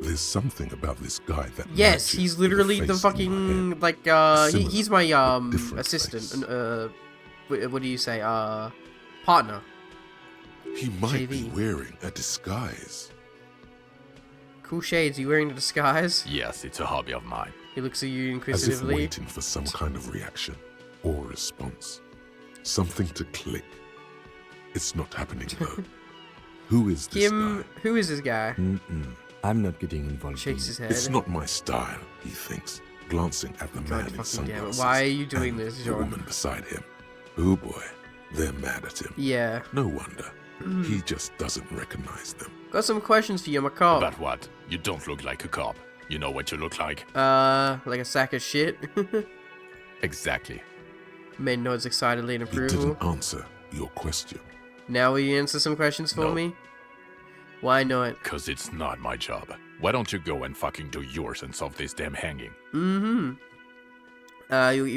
C: There's something about this guy that
B: Yes,
C: matches
B: he's
C: with
B: literally the
C: face in my
B: fucking,
C: head.
B: like,
C: Similar,
B: he's my,
C: but different
B: assistant,
C: face.
B: what do you say, partner.
C: He might be
B: JV.
C: wearing a disguise.
B: Cool shades, you wearing a disguise?
H: Yes, it's a hobby of mine.
B: He looks at you
C: As if
B: inquisitively.
C: waiting for some kind of reaction or response. Something to click. It's not happening though. Who is this
B: Kim, who is this guy?
D: I'm not getting involved.
B: Shakes
D: in
B: his
D: it.
B: head.
C: It's not my style, he thinks, glancing at the man in
B: fucking damn it.
C: sunglasses.
B: Why are you doing
C: and
B: this,
C: the
B: Jean?
C: woman beside him. Oh boy, they're mad at him.
B: Yeah.
C: No wonder. He just doesn't recognize them.
B: Got some questions for you, I'm a cop.
H: About what? You don't look like a cop. You know what you look like?
B: Like a sack of shit.
H: Exactly.
B: Man nods excitedly in
C: He
B: approval.
C: didn't answer your question.
B: Now will you answer some questions for
H: No.
B: me? Why not?
H: Cause it's not my job. Why don't you go and fucking do yours and solve this damn hanging?
B: You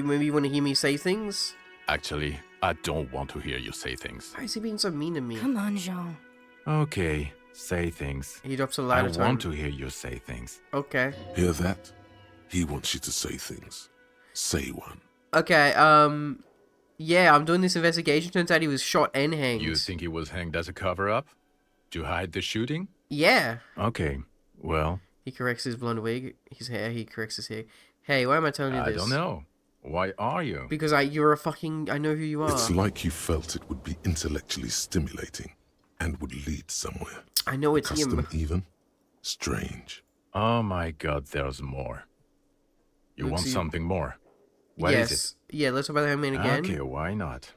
B: maybe want to hear me say things?
H: Actually, I don't want to hear you say things.
B: Why is he being so mean to me?
G: Come on, Jean.
H: Okay, say things.
B: He drops a
H: I
B: louder tone.
H: want to hear you say things.
B: Okay.
C: Hear that? He wants you to say things. Say one.
B: Okay, yeah, I'm doing this investigation. Turns out he was shot and hanged.
H: You think he was hanged as a cover-up? To hide the shooting?
B: Yeah.
H: Okay, well,
B: He corrects his blonde wig, his hair, he corrects his hair. Hey, why am I telling you
H: I
B: this?
H: don't know. Why are you?
B: Because you're a fucking, I know who you are.
C: It's like you felt it would be intellectually stimulating and would lead somewhere.
B: I know it's
C: Custom
B: him.
C: even? Strange.
H: Oh my god, there's more. You
B: Let's
H: want
B: see.
H: something more? What is
B: Yes. Yeah, let's talk about the hangman again.
H: Okay, why not?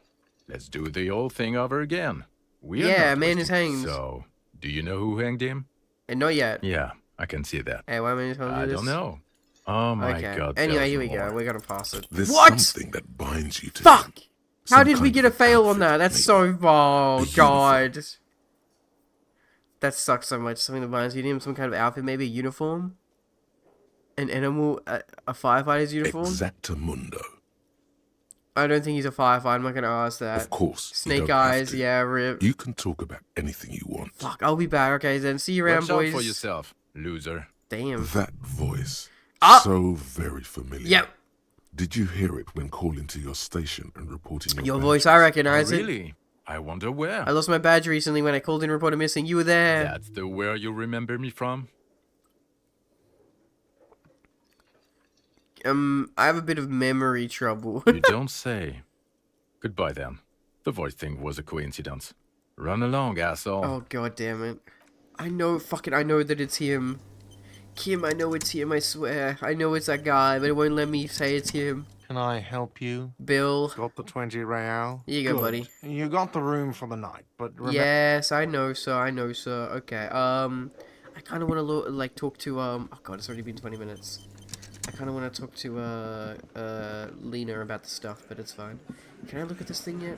H: Let's do the old thing over again. We're
B: Yeah,
H: not
B: man
H: wasting-
B: is hanged.
H: So, do you know who hanged him?
B: And not yet.
H: Yeah, I can see that.
B: Hey, why am I telling you
H: I
B: this?
H: don't know. Oh my
B: Okay.
H: god.
B: Anyway,
H: there's
B: here we
H: more.
B: go. We're gonna pass it.
C: There's
B: What?
C: something that binds you to
B: Fuck!
C: him.
B: How
C: Some
B: did we
C: kind
B: get
C: of
B: a fail on
C: outfit,
B: that? That's
C: maybe.
B: so... Oh,
C: A
B: God. That sucks so much. Something that binds you to him. Some kind of outfit. Maybe a uniform? An animal... A firefighter's uniform?
C: Exactamundo.
B: I don't think he's a firefighter. I'm not gonna ask that.
C: Of course. you
B: Snake
C: don't have
B: eyes.
C: to.
B: Yeah, rip.
C: You can talk about anything you want.
B: Fuck, I'll be back. Okay, then. See you around,
H: Watch out
B: boys.
H: for yourself, loser.
B: Damn.
C: That voice.
B: Ah!
C: So very familiar.
B: Yep.
C: Did you hear it when calling to your station and reporting
B: Your
C: badge?
B: voice, I recognize it.
H: Really? I wonder where.
B: I lost my badge recently when I called in and reported missing. You were there.
H: That's the where you remember me from?
B: I have a bit of memory trouble.
H: You don't say. Goodbye then. The voice thing was a coincidence. Run along, asshole.
B: Oh, god damn it. I know that it's him. Kim, I know it's him, I swear. I know it's that guy, but it won't let me say it's him.
I: Can I help you?
B: Bill.
I: Got the 20 real?
B: Here you go,
I: Good.
B: buddy.
I: You got the room for the night, but remember...
B: Yes, I know, sir. Okay, I kind of want to, talk to, oh god, it's already been 20 minutes. I kind of want to talk to, Lena about the stuff, but it's fine. Can I look at this thing yet?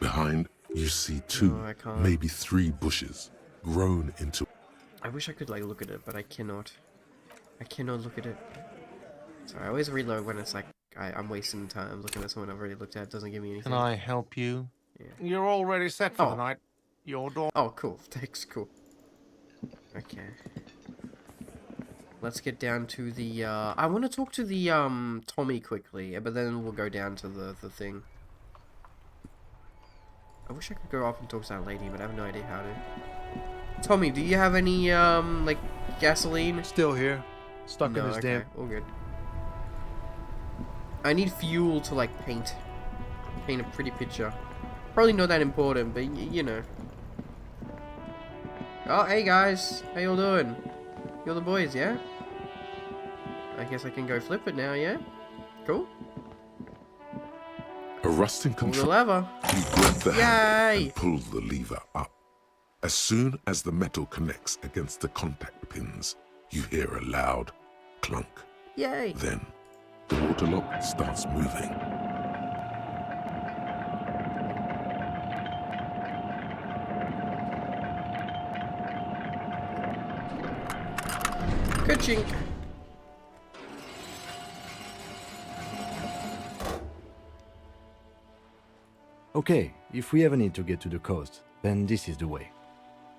C: Behind, you see two,
B: No, I can't.
C: maybe three bushes grown into.
B: I wish I could, look at it, but I cannot. I cannot look at it. Sorry, I always reload when it's I'm wasting time looking at someone I've already looked at. It doesn't give me anything.
I: Can I help you? You're already set for
B: Oh.
I: the night. Your door.
B: Oh, cool. Thanks, cool. Okay. Let's get down to the, I want to talk to the, Tommy quickly, but then we'll go down to the thing. I wish I could go up and talk to that lady, but I have no idea how to. Tommy, do you have any, like, gasoline?
J: Still here. Stuck
B: No,
J: in this
B: okay,
J: damn.
B: all good. I need fuel to, like, paint a pretty picture. Probably not that important, but, you know. Oh, hey guys, how y'all doing? You're the boys, yeah? I guess I can go flip it now, yeah? Cool.
C: A rusting
B: Pull the
C: control.
B: lever.
C: You grab the handle
B: Yay!
C: and pull the lever up. As soon as the metal connects against the contact pins, you hear a loud clunk.
B: Yay!
C: Then, the water lock starts moving.
B: Ka-chink!
D: Okay, if we ever need to get to the coast, then this is the way.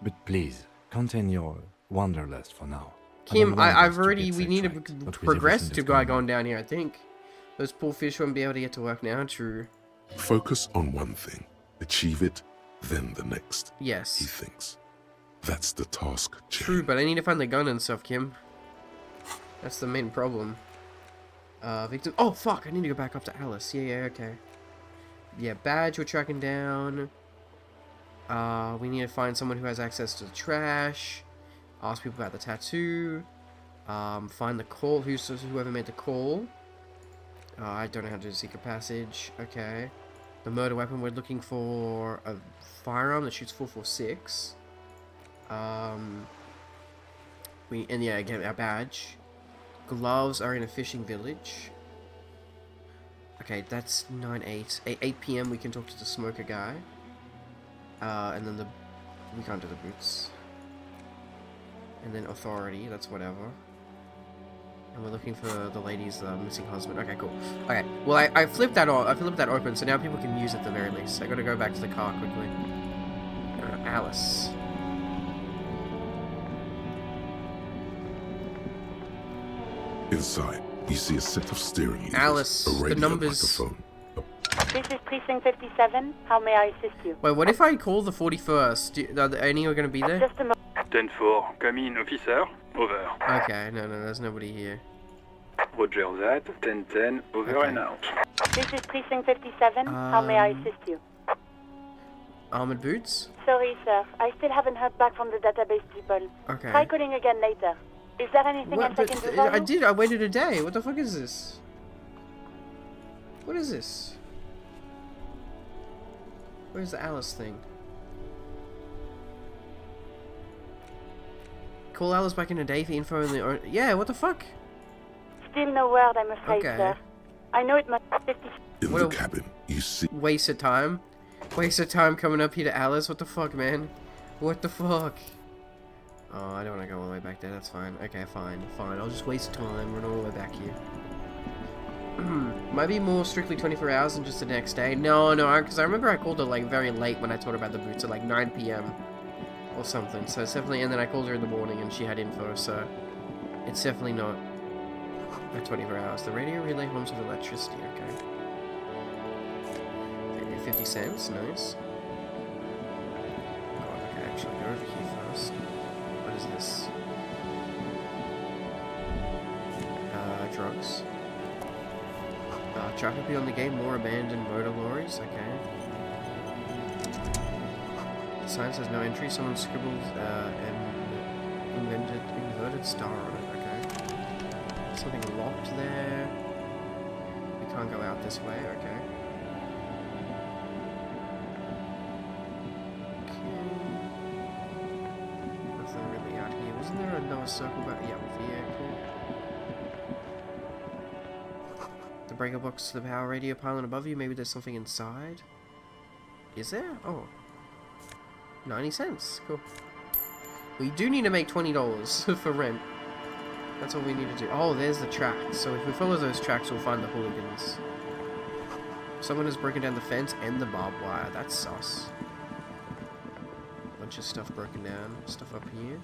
D: But please, contain your wanderlust for now. I don't
B: Kim,
D: want us
B: I've
D: to
B: already,
D: get
B: we need to
D: sidetracked, but with
B: progress
D: everything
B: to
D: that's going
B: going
D: on.
B: down here, I think. Those poor fish won't be able to get to work now, true.
C: Focus on one thing, achieve it, then the next, he
B: Yes.
C: thinks. That's the task chain.
B: True, but I need to find the gun and stuff, Kim. That's the main problem. Victim. Oh, fuck, I need to go back up to Alice. Yeah, okay. Yeah, badge we're tracking down. We need to find someone who has access to the trash. Ask people about the tattoo. Find the call. Whoever made the call. I don't know how to do secret passage. Okay. The murder weapon. We're looking for a firearm that shoots 4.46. And yeah, again, our badge. Gloves are in a fishing village. Okay, that's 9/8. 8 p.m. we can talk to the smoker guy. And then we can't do the boots. And then authority, that's whatever. And we're looking for the lady's missing husband. Okay, cool. Okay, well I flipped that on. I flipped that open, so now people can use it at the very least. I gotta go back to the car quickly. Alice.
C: Inside, you see a set of steering levers,
B: Alice,
C: a
B: the
C: radio
B: numbers.
C: microphone,
K: This is Precinct 57. How may I assist you?
B: Wait, what if I call the 41st? Are any are gonna be there?
K: Just a moment.
L: 10-4, come in, officer. Over.
B: Okay, no, there's nobody here.
L: Roger that. 10-10, over
B: Okay.
L: and out.
K: This is Precinct 57. How may I assist you?
B: Armored boots?
K: Sorry, sir. I still haven't heard back from the database people.
B: Okay.
K: Try calling again later. Is there anything
B: What,
K: else I
B: but
K: can do for you?
B: I did. I waited a day. What the fuck is this? What is this? Where's the Alice thing? Call Alice back in a day for info in the... Yeah, what the fuck?
K: Still no word, I'm afraid,
B: Okay.
K: sir. I know it must...
C: In
B: What
C: the
B: a-
C: cabin, you see
B: Waste of time. Waste of time coming up here to Alice. What the fuck, man? What the fuck? Oh, I don't want to go all the way back there. That's fine. Okay, fine. Fine. I'll just waste time. Run all the way back here. Might be more strictly 24 hours than just the next day. No, because I remember I called her like very late when I told her about the boots at like 9 p.m. or something. So it's definitely, and then I called her in the morning and she had info. So it's definitely not at 24 hours. The radio relay homes with electricity. Okay. 50 cents. Nice. God, okay, actually go over here first. What is this? Drugs. Traffic beyond the game, more abandoned motor lorries, okay. The sign says no entry, someone scribbled an inverted star on it, okay. Something locked there. We can't go out this way, okay. Nothing really out here. Wasn't there another circle back? Yeah, vehicle. The breaker box, the power radio pylon above you. Maybe there's something inside. Is there? Oh. 90 cents. Cool. We do need to make $20 for rent. That's what we need to do. Oh, there's the tracks. So if we follow those tracks, we'll find the hooligans. Someone has broken down the fence and the barbed wire. That's sus. Bunch of stuff broken down. Stuff up here.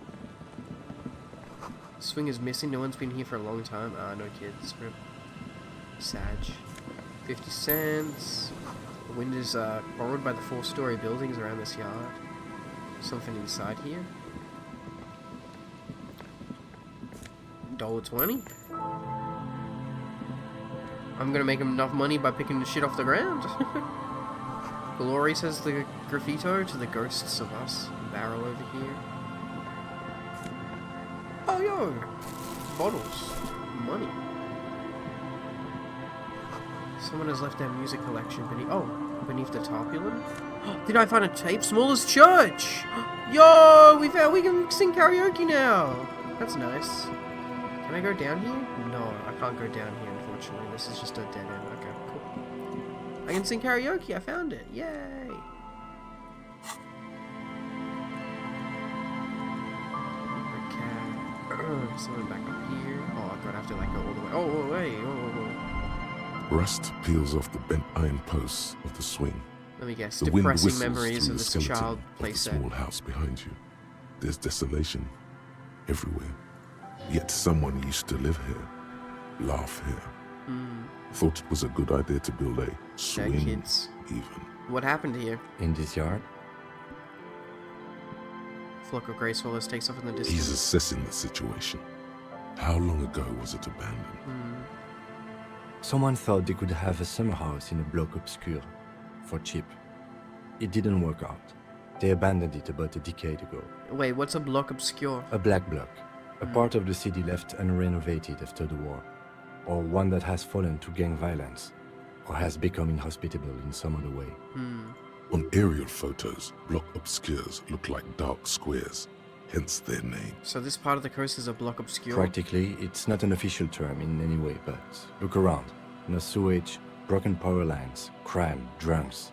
B: Swing is missing. No one's been here for a long time. No kids. Rip. Sag. 50 cents. The wind is borrowed by the 4-story buildings around this yard. Something inside here. $1.20. I'm gonna make him enough money by picking the shit off the ground. Glory says the graffito to the ghosts of us. Barrel over here. Oh yo! Bottles. Money. Someone has left their music collection beneath the tarpaulin. Did I find a tape? Smallest church! Yo! We can sing karaoke now! That's nice. Can I go down here? No, I can't go down here, unfortunately. This is just a dead end. Okay, cool. I can sing karaoke. I found it. Yay! Okay. Someone back up here. Oh, God, I have to, like, go all the way. Oh, wait. Oh.
C: Rust peels off the bent iron posts of the swing.
B: Let me guess.
C: The wind
B: Depressing
C: whistles
B: memories
C: through
B: of
C: the
B: this
C: skeleton
B: child
C: of the
B: playset.
C: small house behind you. There's desolation everywhere. Yet someone used to live here, laugh here. Thought it was a good idea to build a swing,
B: kids.
C: even.
B: What happened here?
D: In this yard?
B: Flock of grey swallows takes off in the distance.
C: He's assessing the situation. How long ago was it abandoned?
D: Someone thought they could have a summer house in a bloc obscure, for cheap. It didn't work out. They abandoned it about a decade ago.
B: Wait, what's a block obscure?
D: A black bloc. A part of the city left unrenovated after the war. Or one that has fallen to gang violence. Or has become inhospitable in some other way.
C: On aerial photos, block obscures look like dark squares, hence their name.
B: So this part of the coast is a block obscure?
D: Practically, it's not an official term in any way, but look around. No sewage, broken power lines, crime, drunks.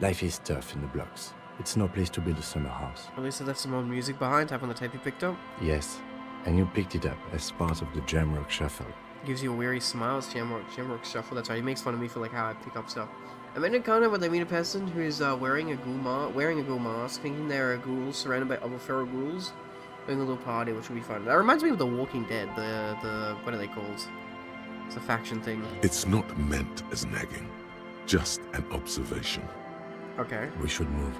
D: Life is tough in the blocks. It's no place to build a summer house.
B: At least I left some old music behind, having the tape you picked up.
D: Yes, and you picked it up as part of the Jamrock Shuffle.
B: Gives you a weary smile, it's Jamrock Shuffle, that's right. He makes fun of me for like how I pick up stuff. I made an encounter when they meet a person who is wearing a ghoul mask, thinking they're a ghoul surrounded by other feral ghouls, doing a little party, which will be fun. That reminds me of The Walking Dead, the what are they called? It's a faction thing.
C: It's not meant as nagging, just an observation.
B: Okay.
D: We should move.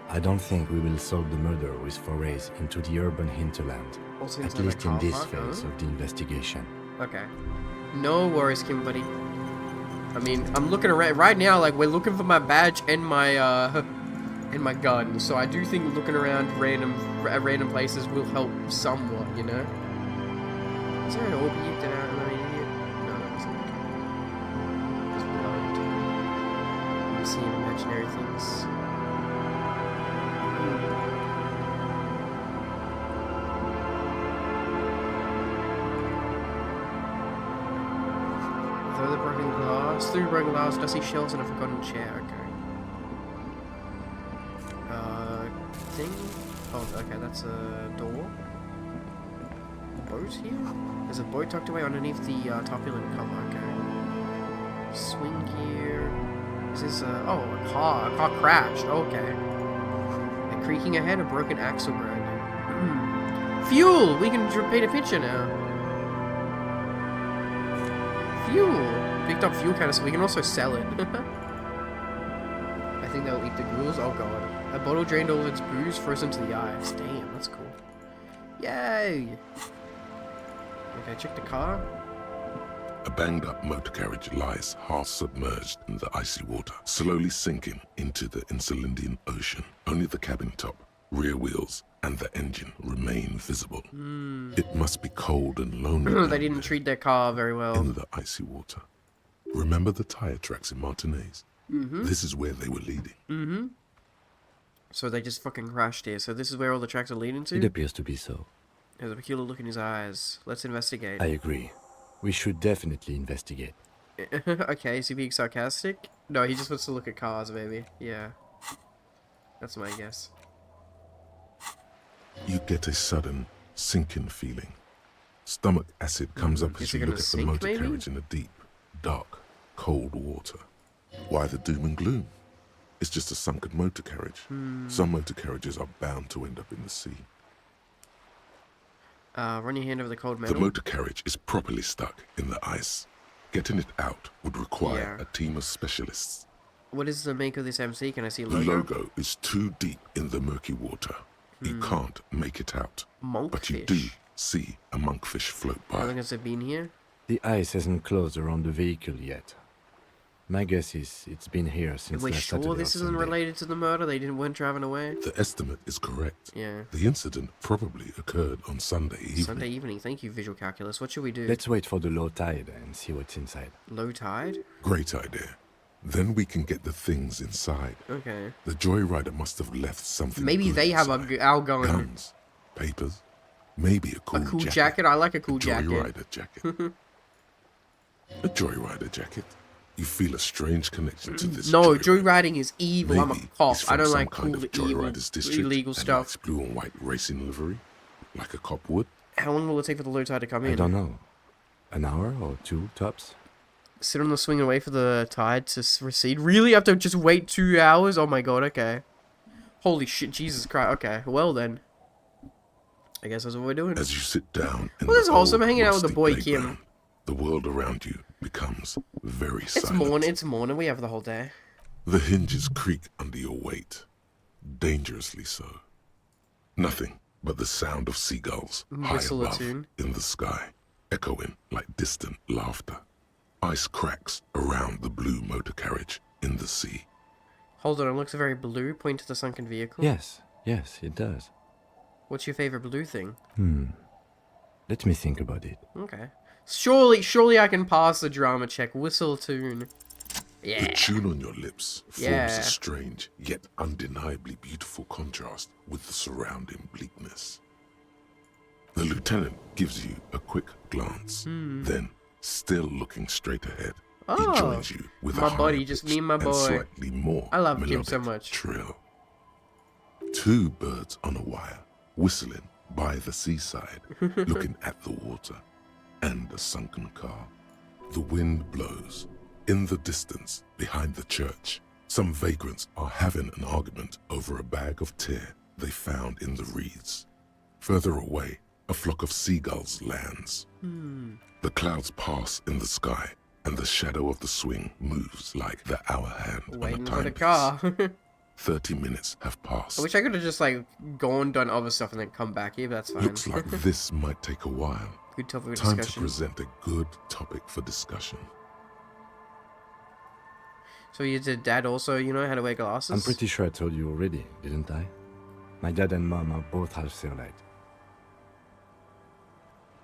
D: I don't think we will solve the murder with forays into the urban hinterland,
B: Also
D: at
B: inside
D: least
B: a
D: in
B: car
D: this
B: park,
D: phase
B: huh?
D: of the investigation.
B: Okay. No worries, Kim, buddy. I mean, I'm looking around right now. Like we're looking for my badge and my and my gun. So I do think looking around random places will help somewhat. You know. Is there an orb here that I'm not here? No, that wasn't it. Just blind. I'm seeing imaginary things. Through broken glass, dusty shelves, and a forgotten chair. Okay. Thing? Oh, okay, that's a door. Boat here? There's a boat tucked away underneath the tarpaulin cover. Okay. Swing gear. Is this a... Oh, a car. A car crashed. Okay. And creaking ahead, a broken axle broke. Fuel! We can paint a picture now. Fuel! Picked up fuel canister, so we can also sell it. I think they'll eat the ghouls. Oh god. A bottle drained all of its booze, frozen to the eyes. Damn, that's cool. Yay! Okay, check the car.
C: A banged up motor carriage lies half submerged in the icy water, slowly sinking into the Insulindian Ocean. Only the cabin top, rear wheels, and the engine remain visible. It must be cold and lonely.
B: They didn't treat their car very well.
C: In the icy water. Remember the tire tracks in Martinez? This is where they were leading.
B: So they just fucking crashed here. So this is where all the tracks are leading to?
D: It appears to be so.
B: There's a peculiar look in his eyes. Let's investigate.
D: I agree. We should definitely investigate.
B: Okay, is he being sarcastic? No, he just wants to look at cars, maybe. Yeah. That's my guess.
C: You get a sudden sinking feeling. Stomach acid comes up
B: Is
C: as
B: it
C: you
B: gonna
C: look at the
B: sink,
C: motor
B: maybe?
C: carriage in a deep, dark, cold water. Why the doom and gloom? It's just a sunken motor carriage. Some motor carriages are bound to end up in the sea.
B: Run your hand over the cold
C: The
B: metal.
C: motor carriage is properly stuck in the ice. Getting it out would require
B: Yeah.
C: a team of specialists.
B: What is the make of this MC? Can I see a
C: The
B: logo?
C: logo is too deep in the murky water. You can't make it out. But you do
B: Monkfish.
C: see a monkfish float
B: How long
C: by.
B: has it been here?
D: The ice hasn't closed around the vehicle yet. My guess is it's been here since
B: We're
D: last
B: sure
D: Saturday
B: this
D: or
B: isn't
D: Sunday.
B: related to the murder? They weren't driving away?
C: The estimate is correct.
B: Yeah.
C: The incident probably occurred on Sunday evening.
B: Sunday evening. Thank you, visual calculus. What should we do?
D: Let's wait for the low tide and see what's inside.
B: Low tide?
C: Great idea. Then we can get the things inside.
B: Okay.
C: The joyrider must have left something.
B: Maybe
C: good
B: they have
C: inside.
B: our gun.
C: Guns, papers, maybe a cool,
B: A cool jacket? I like a cool jacket.
C: Joyrider jacket. A joyrider jacket. You feel a strange connection to this.
B: No,
C: joyride.
B: joyriding is evil. I'm a
C: Maybe
B: cop.
C: it's
B: I
C: from
B: don't
C: some
B: like
C: kind
B: cool,
C: of
B: evil,
C: joyriders district,
B: illegal
C: and
B: stuff.
C: it's blue and white racing livery, like a cop would.
B: How long will it take for the low tide to come in?
D: I don't know. An hour or two, tops?
B: Sit on the swing and wait for the tide to recede? Really? You have to just wait 2 hours? Oh my god, okay. Holy shit, Jesus Christ. Okay, well then. I guess that's what we're doing.
C: As you sit down in
B: Well, this is
C: the
B: wholesome.
C: old
B: Hanging out with the
C: rusty
B: boy,
C: playground,
B: Kim.
C: the world around you becomes very
B: It's
C: silent.
B: it's morning. We have the whole day.
C: The hinges creak under your weight, dangerously so. Nothing but the sound of seagulls high
B: Whistle a
C: above
B: tune.
C: in the sky, echoing like distant laughter. Ice cracks around the blue motor carriage in the sea.
B: Hold on, it looks very blue. Point to the sunken vehicle.
D: Yes, it does.
B: What's your favorite blue thing?
D: Let me think about it.
B: Okay. Surely I can pass the drama check. Whistle tune. Yeah.
C: The tune on your lips forms
B: Yeah.
C: a strange yet undeniably beautiful contrast with the surrounding bleakness. The lieutenant gives you a quick glance, then, still looking straight ahead, he
B: Oh,
C: joins you with
B: my
C: a
B: buddy,
C: higher
B: just
C: pitch
B: me and my boy.
C: slightly more
B: I love Kim so
C: melodic
B: much.
C: trill. Two birds on a wire, whistling by the seaside, looking at the water and a sunken car. The wind blows. In the distance, behind the church, some vagrants are having an argument over a bag of tear they found in the reeds. Further away, a flock of seagulls lands. The clouds pass in the sky, and the shadow of the swing moves like the hour hand
B: Waiting
C: on
B: for
C: a
B: the car.
C: timepiece. 30 minutes have passed.
B: I wish I could have just like gone, done other stuff, and then come back here, but that's fine.
C: Looks like this might take a while.
B: Good topic of
C: Time to
B: discussion.
C: present a good topic for discussion.
B: So your dad also, had to wear glasses?
D: I'm pretty sure I told you already, didn't I? My dad and mom are both half Celite.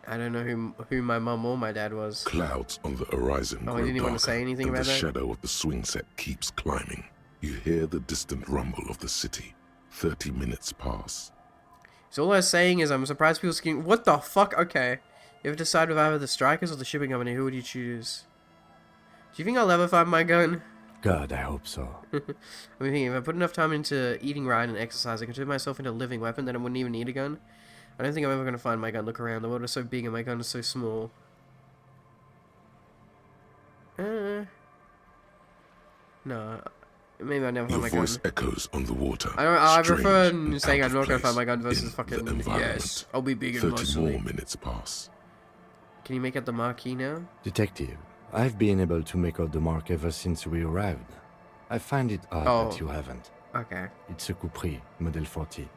B: I don't know who my mum or my dad was.
C: Clouds on the horizon
B: Oh,
C: grow
B: he didn't even want to
C: darker,
B: say anything
C: and
B: about
C: the
B: that?
C: shadow of the swing set keeps climbing. You hear the distant rumble of the city. 30 minutes pass.
B: So all I was saying is I'm surprised people skiing. What the fuck? Okay. You have to decide with either the strikers or the shipping company. Who would you choose? Do you think I'll ever find my gun?
D: God, I hope so.
B: I'm thinking if I put enough time into eating right and exercise, I can turn myself into a living weapon, then I wouldn't even need a gun. I don't think I'm ever going to find my gun. Look around. The world is so big and my gun is so small. No. Maybe I'll never find
C: Your
B: my gun.
C: voice echoes on the water.
B: I prefer
C: strange and
B: saying
C: out
B: I'm
C: of
B: not going to
C: place
B: find my gun
C: in
B: versus
C: the
B: fucking
C: environment.
B: yes. I'll be big and
C: 30
B: muscly.
C: more minutes pass.
B: Can you make out the marquee now?
D: Detective, I've been able to make out the mark ever since we arrived. I find it odd that you haven't.
B: Okay.
D: It's a Capri, Model 40.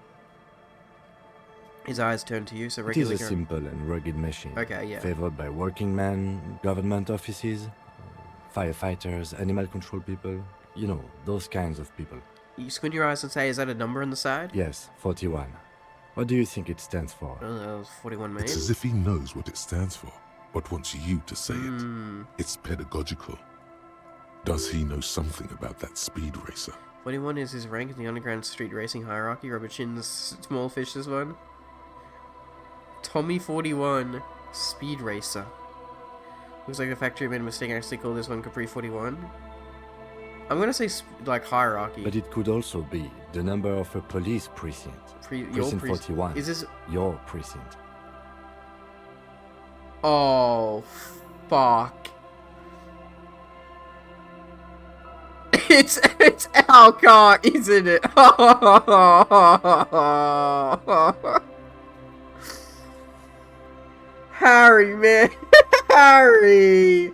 B: His eyes turn to you, so
D: It is
B: regular.
D: a simple and rugged machine.
B: Okay, yeah.
D: Favored by working men, government offices, firefighters, animal control people. You know, those kinds of people.
B: You squint your eyes and say, is that a number on the side?
D: Yes, 41. What do you think it stands for?
B: Oh, that was 41
C: It's
B: mate.
C: as if he knows what it stands for, but wants you to say
B: Hmm.
C: it. It's pedagogical. Does he know something about that speed racer?
B: 41 is his rank in the underground street racing hierarchy. Rubber Chin's small fish, this one. Tommy 41, speed racer. Looks like the factory made a mistake and actually called this one Capri 41. I'm gonna say like hierarchy.
D: But it could also be the number of a police precinct.
B: Your
D: Precinct 41.
B: Is this?
D: Your precinct.
B: Oh, fuck. It's our car, isn't it? Harry, man. Harry.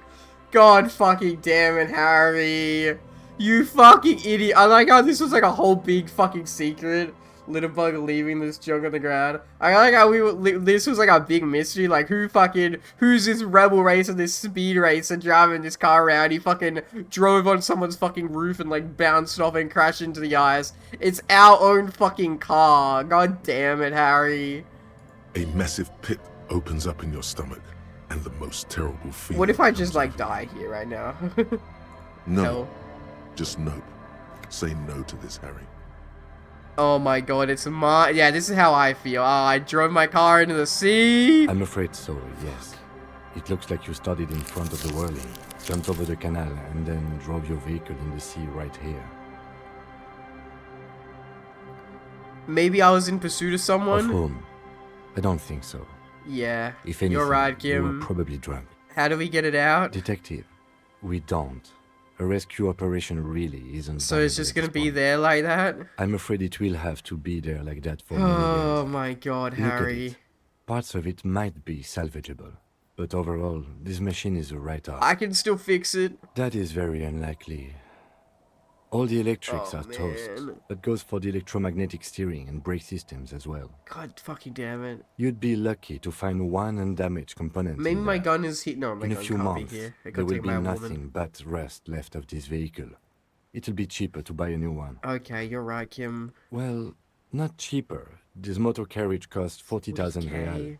B: God fucking damn it, Harry. You fucking idiot. I like how this was like a whole big fucking secret. Littlebug leaving this junk on the ground. I like how this was like a big mystery. Like, who's this rebel racer, this speed racer driving this car around? He fucking drove on someone's fucking roof and like bounced off and crashed into the ice. It's our own fucking car. God damn it, Harry.
C: A massive pit opens up in your stomach, and the most terrible feeling.
B: What if I just like die here right now?
C: No.
B: Hell.
C: Just no. Say no to this, Harry.
B: Oh my god, it's my... Yeah, this is how I feel. I drove my car into the sea.
D: I'm afraid so, yes. It looks like you started in front of the whirling, jumped over the canal, and then drove your vehicle in the sea right here.
B: Maybe I was in pursuit of someone?
D: Of whom? I don't think so.
B: Yeah,
D: If anything,
B: you're right,
D: you were
B: Kim.
D: probably drunk.
B: How do we get it out?
D: Detective, we don't. A rescue operation really isn't...
B: So it's just gonna be
D: point.
B: there like that?
D: I'm afraid it will have to be there like that for
B: Oh
D: many days.
B: my god,
D: Look at
B: Harry.
D: it. Parts of it might be salvageable, but overall, this machine is a write-off.
B: I can still fix it.
D: That is very unlikely. All the electrics
B: Oh,
D: are toast.
B: man.
D: That goes for the electromagnetic steering and brake systems as well.
B: God fucking damn it.
D: You'd be lucky to find one undamaged component.
B: Maybe
D: in
B: my
D: there.
B: gun is here. No, my
D: In a
B: gun
D: few
B: can't
D: months,
B: be here. I
D: there
B: gotta
D: will
B: take
D: be
B: my
D: nothing
B: woman.
D: but rust left of this vehicle. It'll be cheaper to buy a new one.
B: Okay, you're right, Kim.
D: Well, not cheaper. This motor carriage costs 40,000 real.
B: Okay.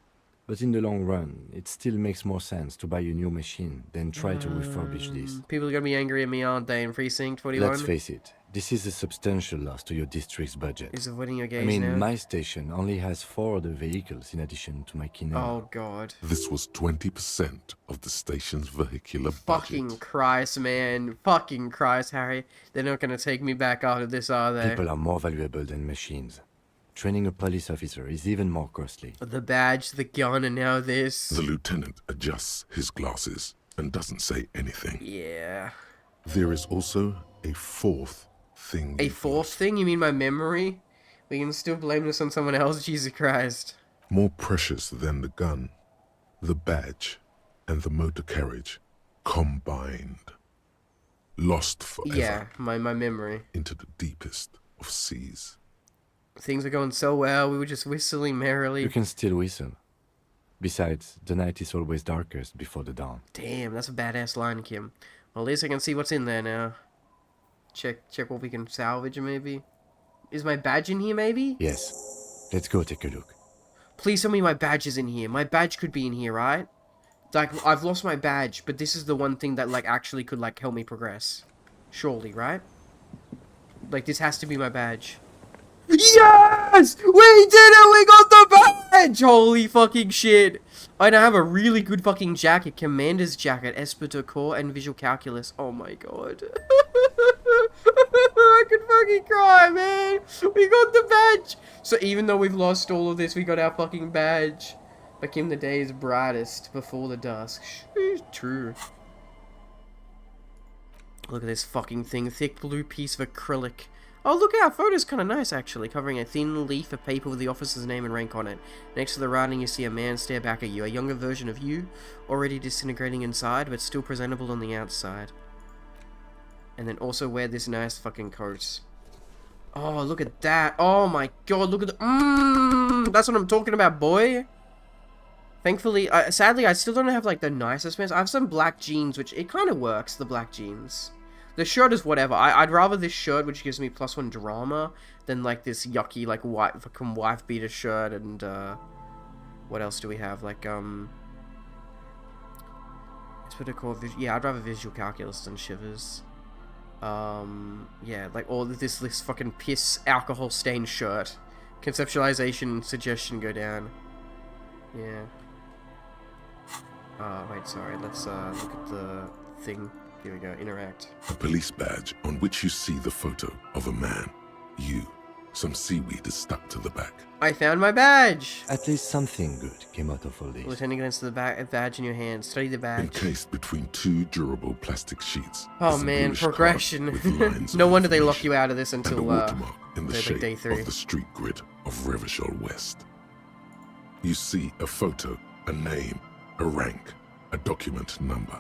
D: But in the long run, it still makes more sense to buy a new machine than try to refurbish this.
B: People are gonna be angry at me, aren't they, in Precinct 41?
D: Let's face it, this is a substantial loss to your district's budget.
B: Is it winning your gaze
D: I mean,
B: now?
D: my station only has 4 other vehicles in addition to my Kino.
B: Oh god.
C: This was 20% of the station's vehicular
B: Fucking
C: budget.
B: Christ, man. Fucking Christ, Harry. They're not gonna take me back out of this, are they?
D: People are more valuable than machines. Training a police officer is even more costly.
B: The badge, the gun, and now this.
C: The lieutenant adjusts his glasses and doesn't say anything.
B: Yeah.
C: There is also a fourth thing.
B: A
C: you've
B: fourth
C: lost.
B: thing? You mean my memory? We can still blame this on someone else? Jesus Christ.
C: More precious than the gun, the badge, and the motor carriage combined. Lost forever
B: Yeah, my memory.
C: into the deepest of seas.
B: Things were going so well, we were just whistling merrily.
D: You can still whistle. Besides, the night is always darkest before the dawn.
B: Damn, that's a badass line, Kim. Well, at least I can see what's in there now. Check what we can salvage, maybe. Is my badge in here, maybe?
D: Yes. Let's go take a look.
B: Please tell me my badge is in here. My badge could be in here, right? Like, I've lost my badge, but this is the one thing that, like, actually could, like, help me progress. Surely, right? Like, this has to be my badge. Yes! We did it! We got the badge! Holy fucking shit. And I have a really good fucking jacket. Commander's jacket, Esper Core, and Visual Calculus. Oh my god. I could fucking cry, man. We got the badge. So even though we've lost all of this, we got our fucking badge. Became the day's brightest before the dusk. True. Look at this fucking thing. Thick blue piece of acrylic. Oh, look, our photo's kind of nice, actually, covering a thin leaf of paper with the officer's name and rank on it. Next to the writing, you see a man stare back at you, a younger version of you, already disintegrating inside, but still presentable on the outside. And then also wear this nice fucking coat. Oh, look at that. Oh my god, look at the... that's what I'm talking about, boy. Thankfully, sadly, I still don't have, like, the nicest pants. I have some black jeans, which it kind of works, the black jeans. The shirt is whatever. I'd rather this shirt, which gives me +1 drama, than like this yucky, like, fucking wife beater shirt. And what else do we have? Like, it's what I call yeah, I'd rather Visual Calculus than Shivers. Yeah, like all this fucking piss alcohol stained shirt. Conceptualization suggestion go down. Yeah. Wait, sorry. Let's look at the thing. Here we go, interact.
C: A police badge on which you see the photo of a man. You, Some seaweed is stuck to the back.
B: I found my badge!
D: At least something good came out of all this.
B: Lieutenant glanced at the badge in your hand. Study the badge.
C: Encased between two durable plastic sheets.
B: Oh
C: is a
B: man,
C: bluish card
B: progression.
C: with lines
B: No
C: of
B: wonder they lock
C: information
B: you out of this
C: and
B: until
C: a watermark in the
B: like
C: shape
B: day 3.
C: of the street grid of Revachol West. You see a photo, a name, a rank, a document number,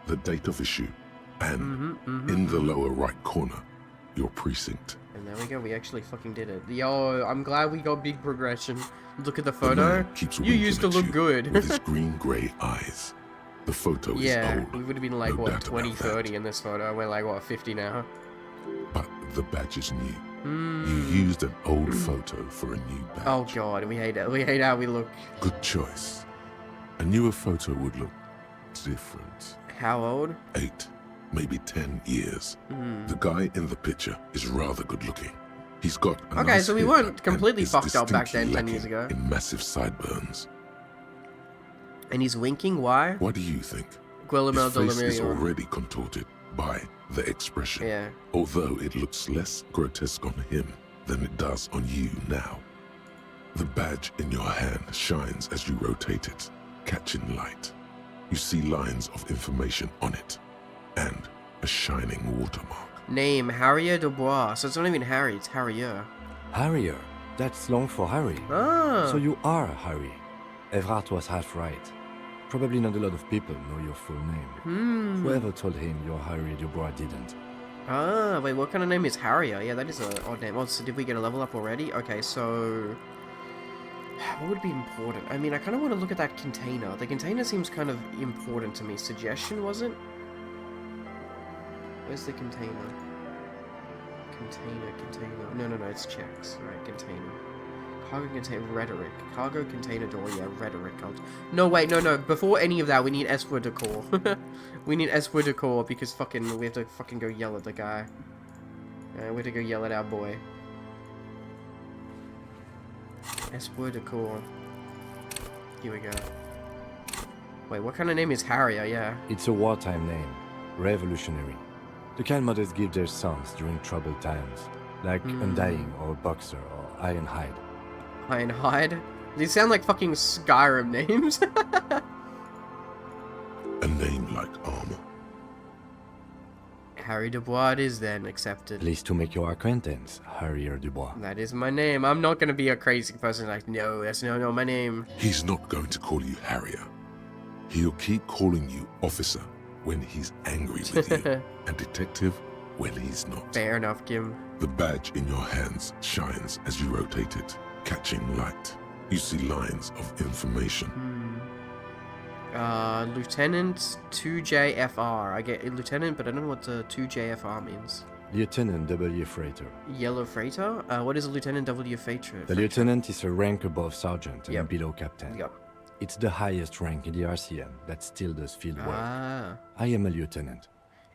C: the date of issue, and in the lower right corner, your precinct.
B: And there we go, we actually fucking did it. Yo, I'm glad we got big progression. Look at the
C: The
B: photo.
C: man keeps
B: You
C: winking
B: used to
C: at
B: look
C: you
B: good.
C: with his green-grey eyes. The photo
B: Yeah,
C: is old.
B: we would have been like,
C: no
B: what,
C: doubt
B: 20,
C: about
B: 30
C: that.
B: in this photo. We're like, what, 50 now?
C: But the badge is new. You used an old photo for a new badge.
B: Oh god, we hate it. We hate how we look.
C: Good choice. A newer photo would look different.
B: How old?
C: 8, maybe 10 years. The guy in the picture is rather good looking. He's got a
B: Okay,
C: nice
B: so we
C: haircut
B: weren't completely
C: and is
B: fucked up back then,
C: distinctly
B: 10 years
C: lacking
B: ago.
C: in massive sideburns.
B: And he's winking, why?
C: What do you think?
B: Guillermo
C: His
B: del
C: face is
B: Rio.
C: already contorted by the expression,
B: Yeah.
C: although it looks less grotesque on him than it does on you now. The badge in your hand shines as you rotate it, catching light. You see lines of information on it, and a shining watermark.
B: Name, Harrier Dubois. So it's not even Harry, it's Harrier.
D: Harrier. That's long for Harry.
B: Ah.
D: So you are Harry. Evrard was half right. Probably not a lot of people know your full name. Whoever told him you're Harry Dubois didn't.
B: Ah, wait, what kind of name is Harrier? Yeah, that is an odd name. Oh, so did we get a level up already? Okay, so... what would be important? I mean, I kind of want to look at that container. The container seems kind of important to me. Suggestion, was it? Where's the container? Container. No, it's checks. Alright, container. Cargo container, rhetoric. Cargo container door, yeah, rhetoric. No, wait, no. Before any of that, we need Esper decor. We need Esper decor because we have to fucking go yell at the guy. We have to go yell at our boy. Esper decor. Here we go. Wait, what kind of name is Harrier? Yeah.
D: It's a wartime name. Revolutionary. The kind mothers give their sons during troubled times. Like Undying or Boxer or Ironhide.
B: Ironhide? These sound like fucking Skyrim names.
C: A name like armor.
B: Harry Dubois it is then, accepted.
D: Pleased to make your acquaintance, Harrier Dubois.
B: That is my name. I'm not gonna be a crazy person like, no, that's no my name.
C: He's not going to call you Harrier. He'll keep calling you officer when he's angry with you, and detective when he's not.
B: Fair enough, Kim.
C: The badge in your hands shines as you rotate it, catching light. You see lines of information.
B: Lieutenant 2JFR. I get Lieutenant, but I don't know what the 2JFR means.
D: Lieutenant W. Freighter.
B: Yellow Freighter? What is a Lieutenant W. Freighter?
D: The lieutenant is a rank above sergeant and
B: Yep.
D: below captain.
B: Yep.
D: It's the highest rank in the RCM that still does field work.
B: Ah.
D: I am a lieutenant.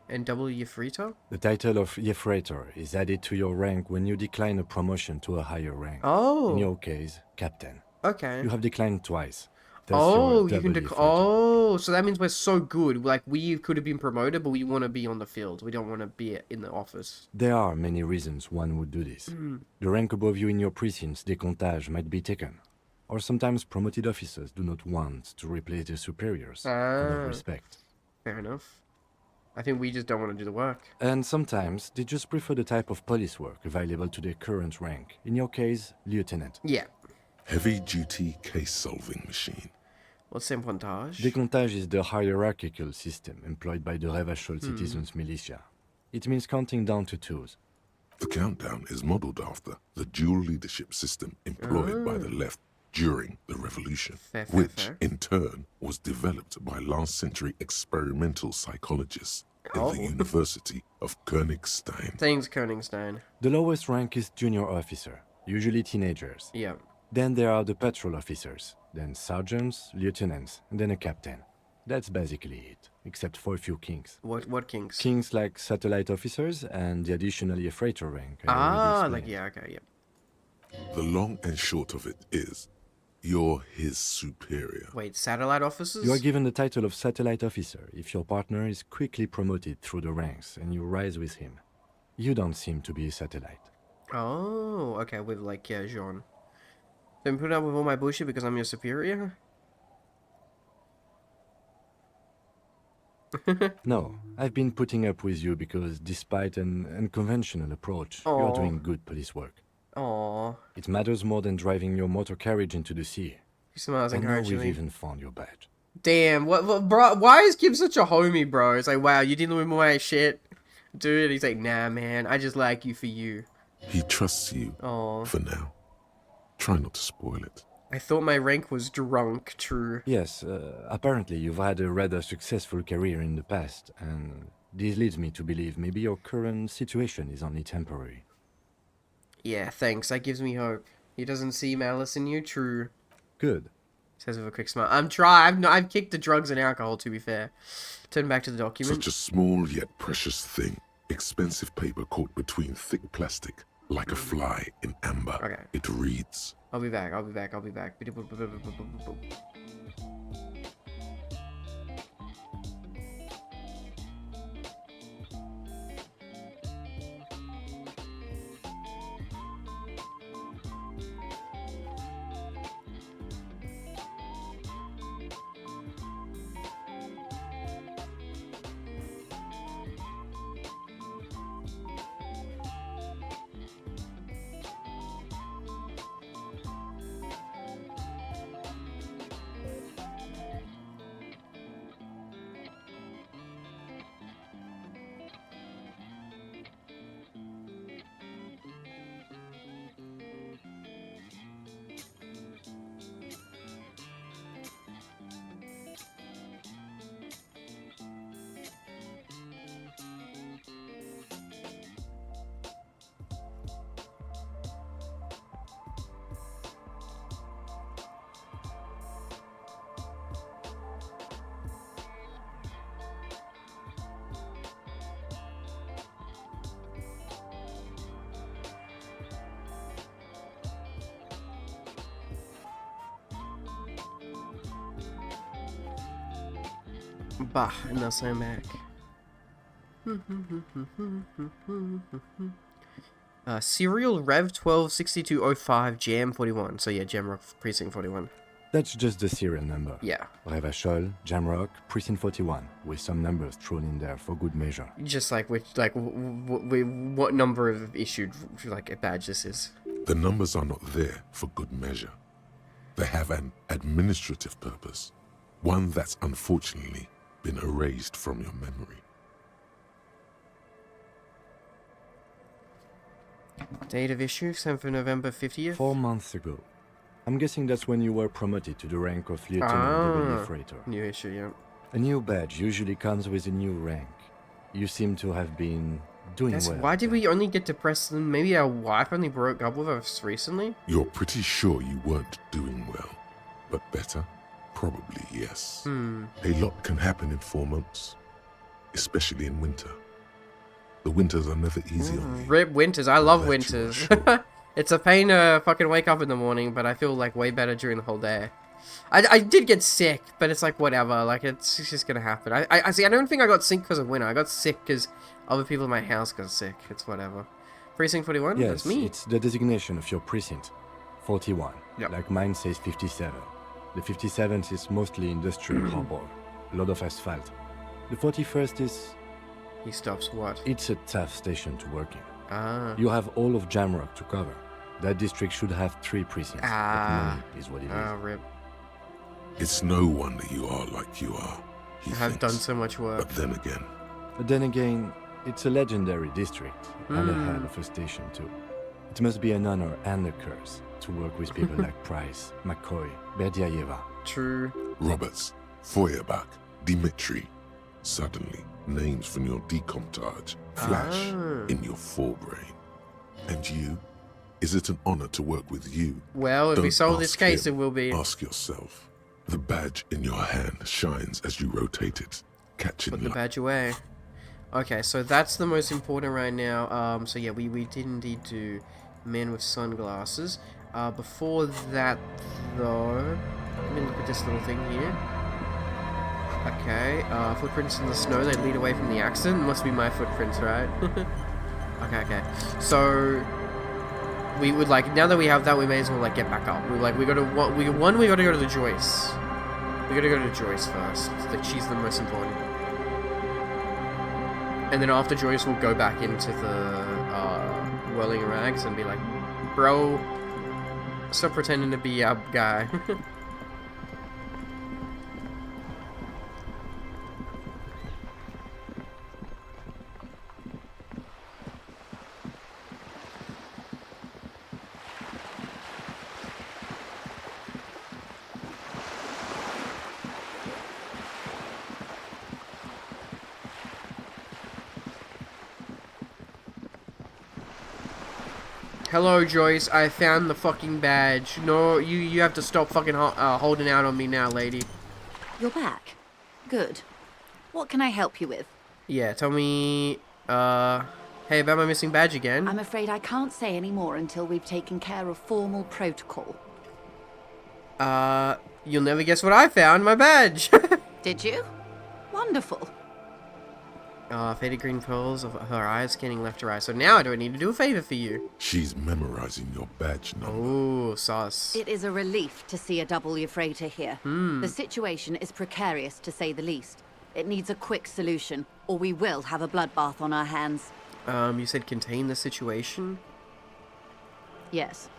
B: And W. Freighter?
D: The title of Yefreighter is added to your rank when you decline a promotion to a higher rank.
B: Oh.
D: In your case, captain.
B: Okay.
D: You have declined twice. Thus
B: Oh,
D: you're
B: you can
D: double Yefreighter.
B: Oh, so that means we're so good. Like, we could have been promoted, but we want to be on the field. We don't want to be in the office.
D: There are many reasons one would do this. The rank above you in your precinct's décomptage might be taken. Or sometimes promoted officers do not want to replace their superiors out of respect.
B: Fair enough. I think we just don't want to do the work.
D: And sometimes they just prefer the type of police work available to their current rank. In your case, lieutenant.
B: Yeah.
C: Heavy-duty case-solving machine.
B: What's Sempontage?
D: Décomptage is the hierarchical system employed by the Revachol citizens' militia. It means counting down to twos.
C: The countdown is modeled after the dual leadership system employed by the left during the revolution,
B: Fair,
C: which
B: fair.
C: in turn was developed by last century experimental psychologists in
B: Oh.
C: the University of Königstein.
B: Thanks, Koningstein.
D: The lowest rank is junior officer, usually teenagers.
B: Yeah.
D: Then there are the patrol officers, then sergeants, lieutenants, and then a captain. That's basically it, except for a few kings.
B: What kings?
D: Kings like satellite officers and the additional freighter rank. I already
B: Ah,
D: explained.
B: like, yeah, okay, yeah.
C: The long and short of it is, you're his superior.
B: Wait, satellite officers?
D: You are given the title of satellite officer if your partner is quickly promoted through the ranks and you rise with him. You don't seem to be a satellite.
B: Oh, okay, with like, yeah, Jean. Then put up with all my bullshit because I'm your superior?
D: No, I've been putting up with you because despite an unconventional approach, you're
B: Aw.
D: doing good police work.
B: Aww.
D: It matters more than driving your motor carriage into the sea.
B: He smiles
D: And now we've
B: encouragingly.
D: even found your badge.
B: Damn, what, bro, why is Kim such a homie, bro? It's like, wow, you dealing with my shit? Dude, he's like, nah, man, I just like you for you.
C: He trusts you
B: Aw.
C: for now. Try not to spoil it.
B: I thought my rank was drunk, true.
D: Yes, apparently you've had a rather successful career in the past, and this leads me to believe maybe your current situation is only temporary.
B: Yeah, thanks, that gives me hope. He doesn't see malice in you, true.
D: Good.
B: Says with a quick smile. I've kicked the drugs and alcohol, to be fair. Turn back to the document.
C: Such a small yet precious thing. Expensive paper caught between thick plastic, like a fly in amber.
B: Okay.
C: It reads,
B: I'll be back. Bah, and now I'm back. Serial Rev 126205 Jam 41. So yeah, Jamrock Precinct 41.
D: That's just the serial number.
B: Yeah.
D: Revachol, Jamrock, Precinct 41, with some numbers thrown in there for good measure.
B: Just like which, like what number of issued like a badge this is.
C: the numbers are not there for good measure. They have an administrative purpose, one that's unfortunately been erased from your memory.
B: Date of issue, 7th of November 50th?
D: 4 months ago. I'm guessing that's when you were promoted to the rank of Lieutenant W. Freighter.
B: New issue, yeah.
D: A new badge usually comes with a new rank. You seem to have been doing well.
B: Why did we only get to Preston? Maybe our wife only broke up with us recently?
C: You're pretty sure you weren't doing well, but better? Probably yes. A lot can happen in 4 months, especially in winter. The winters are never easy on you.
B: Rip winters. I love
C: That you
B: winters.
C: are sure.
B: It's a pain to fucking wake up in the morning, but I feel like way better during the whole day. I did get sick, but it's like whatever. Like it's just gonna happen. I see. I don't think I got sick because of winter. I got sick because other people in my house got sick. It's whatever. Precinct 41.
D: Yes,
B: That's me.
D: it's the designation of your precinct. 41.
B: Yep.
D: Like mine says 57. The 57th is mostly industrial harbor. A lot of asphalt. The 41st is...
B: He stops what?
D: It's a tough station to work in.
B: Ah.
D: You have all of Jamrock to cover. That district should have 3 precincts.
B: Ah.
D: But money is what it is.
B: Ah, rip.
C: It's no wonder you are like you are, he
B: I have done
C: thinks.
B: so much work.
C: But then again,
D: But then again, it's a legendary district. And a hell of a station too. It must be an honor and a curse to work with people like Price, McCoy, Berdiaeva.
B: True.
C: Roberts, Feuerbach, Dimitri. Suddenly, names from your decomptage flash in your forebrain. And you? Is it an honor to work with you?
B: Well, if we
C: Don't
B: solve this
C: ask
B: case,
C: him,
B: it will be.
C: Ask yourself. The badge in your hand shines as you rotate it, catching
B: Put the
C: light.
B: badge away. Okay, so that's the most important right now. So yeah, we did indeed do men with sunglasses. Before that, though, let me look at this little thing here. Okay, footprints in the snow, they lead away from the accident. Must be my footprints, right? Okay. So, we would like, now that we have that, we may as well like get back up. We gotta go to the Joyce. We gotta go to Joyce first. Like, she's the most important. And then after Joyce, we'll go back into the Whirling Rags and be like, bro, stop pretending to be our guy. Hello, Joyce. I found the fucking badge. No, you have to stop fucking holding out on me now, lady.
E: You're back. Good. What can I help you with?
B: Yeah, tell me, hey, about my missing badge again.
E: I'm afraid I can't say any more until we've taken care of formal protocol.
B: You'll never guess what I found, my badge.
E: Did you? Wonderful.
B: Faded green pearls of her eyes scanning left to right. So now I don't need to do a favor for you.
C: She's memorizing your badge number.
B: Ooh, sauce.
E: It is a relief to see a double freighter here. The situation is precarious, to say the least. It needs a quick solution, or we will have a bloodbath on our hands.
B: You said contain the situation?
E: Yes.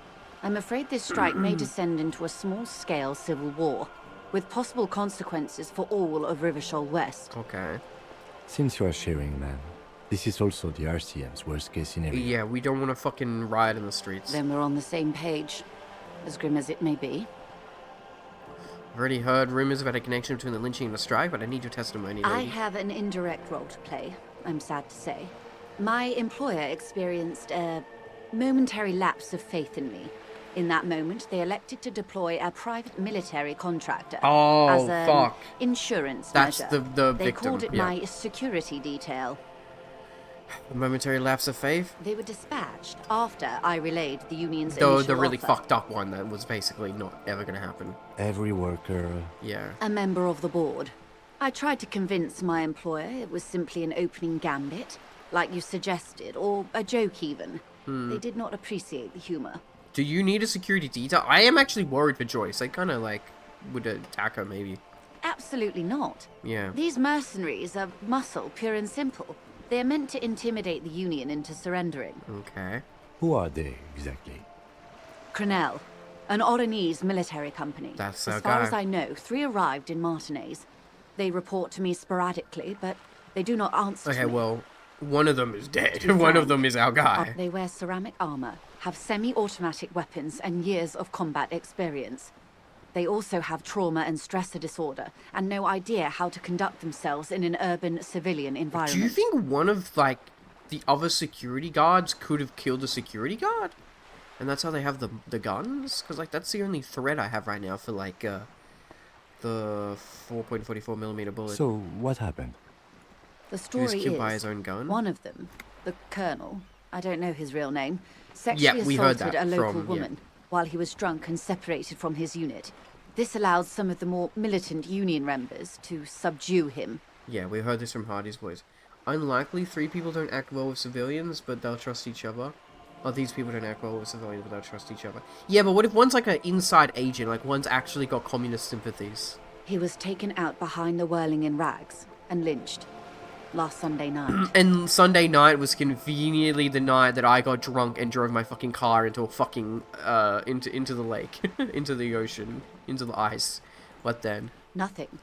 E: I'm afraid this strike may descend into a small-scale civil war, with possible consequences for all of Rivershoal West.
B: Okay.
D: Since you are sharing, man, this is also the RCM's worst-case scenario.
B: Yeah, we don't want to fucking riot in the streets.
E: Then we're on the same page, as grim as it may be.
B: I've already heard rumors about a connection between the lynching and the strike, but I need your testimony, lady.
E: I have an indirect role to play, I'm sad to say. My employer experienced a momentary lapse of faith in me. In that moment, they elected to deploy a private military contractor as an insurance measure.
B: That's the
E: They
B: victim.
E: called it my security detail.
B: A momentary lapse of faith?
E: They were dispatched after I relayed the union's
B: Though
E: initial
B: the really
E: offer.
B: fucked up one that was basically not ever going to happen.
D: Every worker...
B: Yeah.
E: A member of the board. I tried to convince my employer it was simply an opening gambit, like you suggested, or a joke even. They did not appreciate the humor.
B: Do you need a security detail? I am actually worried for Joyce. I kind of, like, would attack her, maybe.
E: Absolutely not.
B: Yeah.
E: These mercenaries are muscle, pure and simple. They are meant to intimidate the Union into surrendering.
B: Okay.
D: Who are they, exactly?
E: Crenell, an Oranese military company.
B: That's
E: as
B: our
E: far
B: guy.
E: as I know, 3 arrived in Martinez. They report to me sporadically, but they do not answer
B: Okay,
E: to me.
B: well, one of them is dead.
E: To be
B: One of
E: frank,
B: them is our guy.
E: They wear ceramic armor, have semi-automatic weapons, and years of combat experience. They also have trauma and stressor disorder, and no idea how to conduct themselves in an urban civilian environment.
B: Do you think one of, like, the other security guards could have killed the security guard? And that's how they have the guns? Because, like, that's the only threat I have right now for, like, the 4.44mm bullet.
D: So, what happened?
E: The
B: He
E: story
B: was killed
E: is,
B: by his own gun?
E: one of them, the Colonel, I don't know his real name, sexually
B: we heard
E: assaulted
B: that
E: a local
B: from-
E: woman while he was drunk and separated from his unit. This allowed some of the more militant Union members to subdue him.
B: Yeah, we heard this from Hardy's voice. Unlikely 3 people don't act well with civilians, but they'll trust each other. Oh, these people don't act well with civilians, but they'll trust each other. Yeah, but what if one's like an inside agent, like one's actually got communist sympathies?
E: He was taken out behind the whirling in rags and lynched last Sunday night.
B: And Sunday night was conveniently the night that I got drunk and drove my fucking car into a fucking, into the lake, into the ocean, into the ice. What then?
E: Nothing.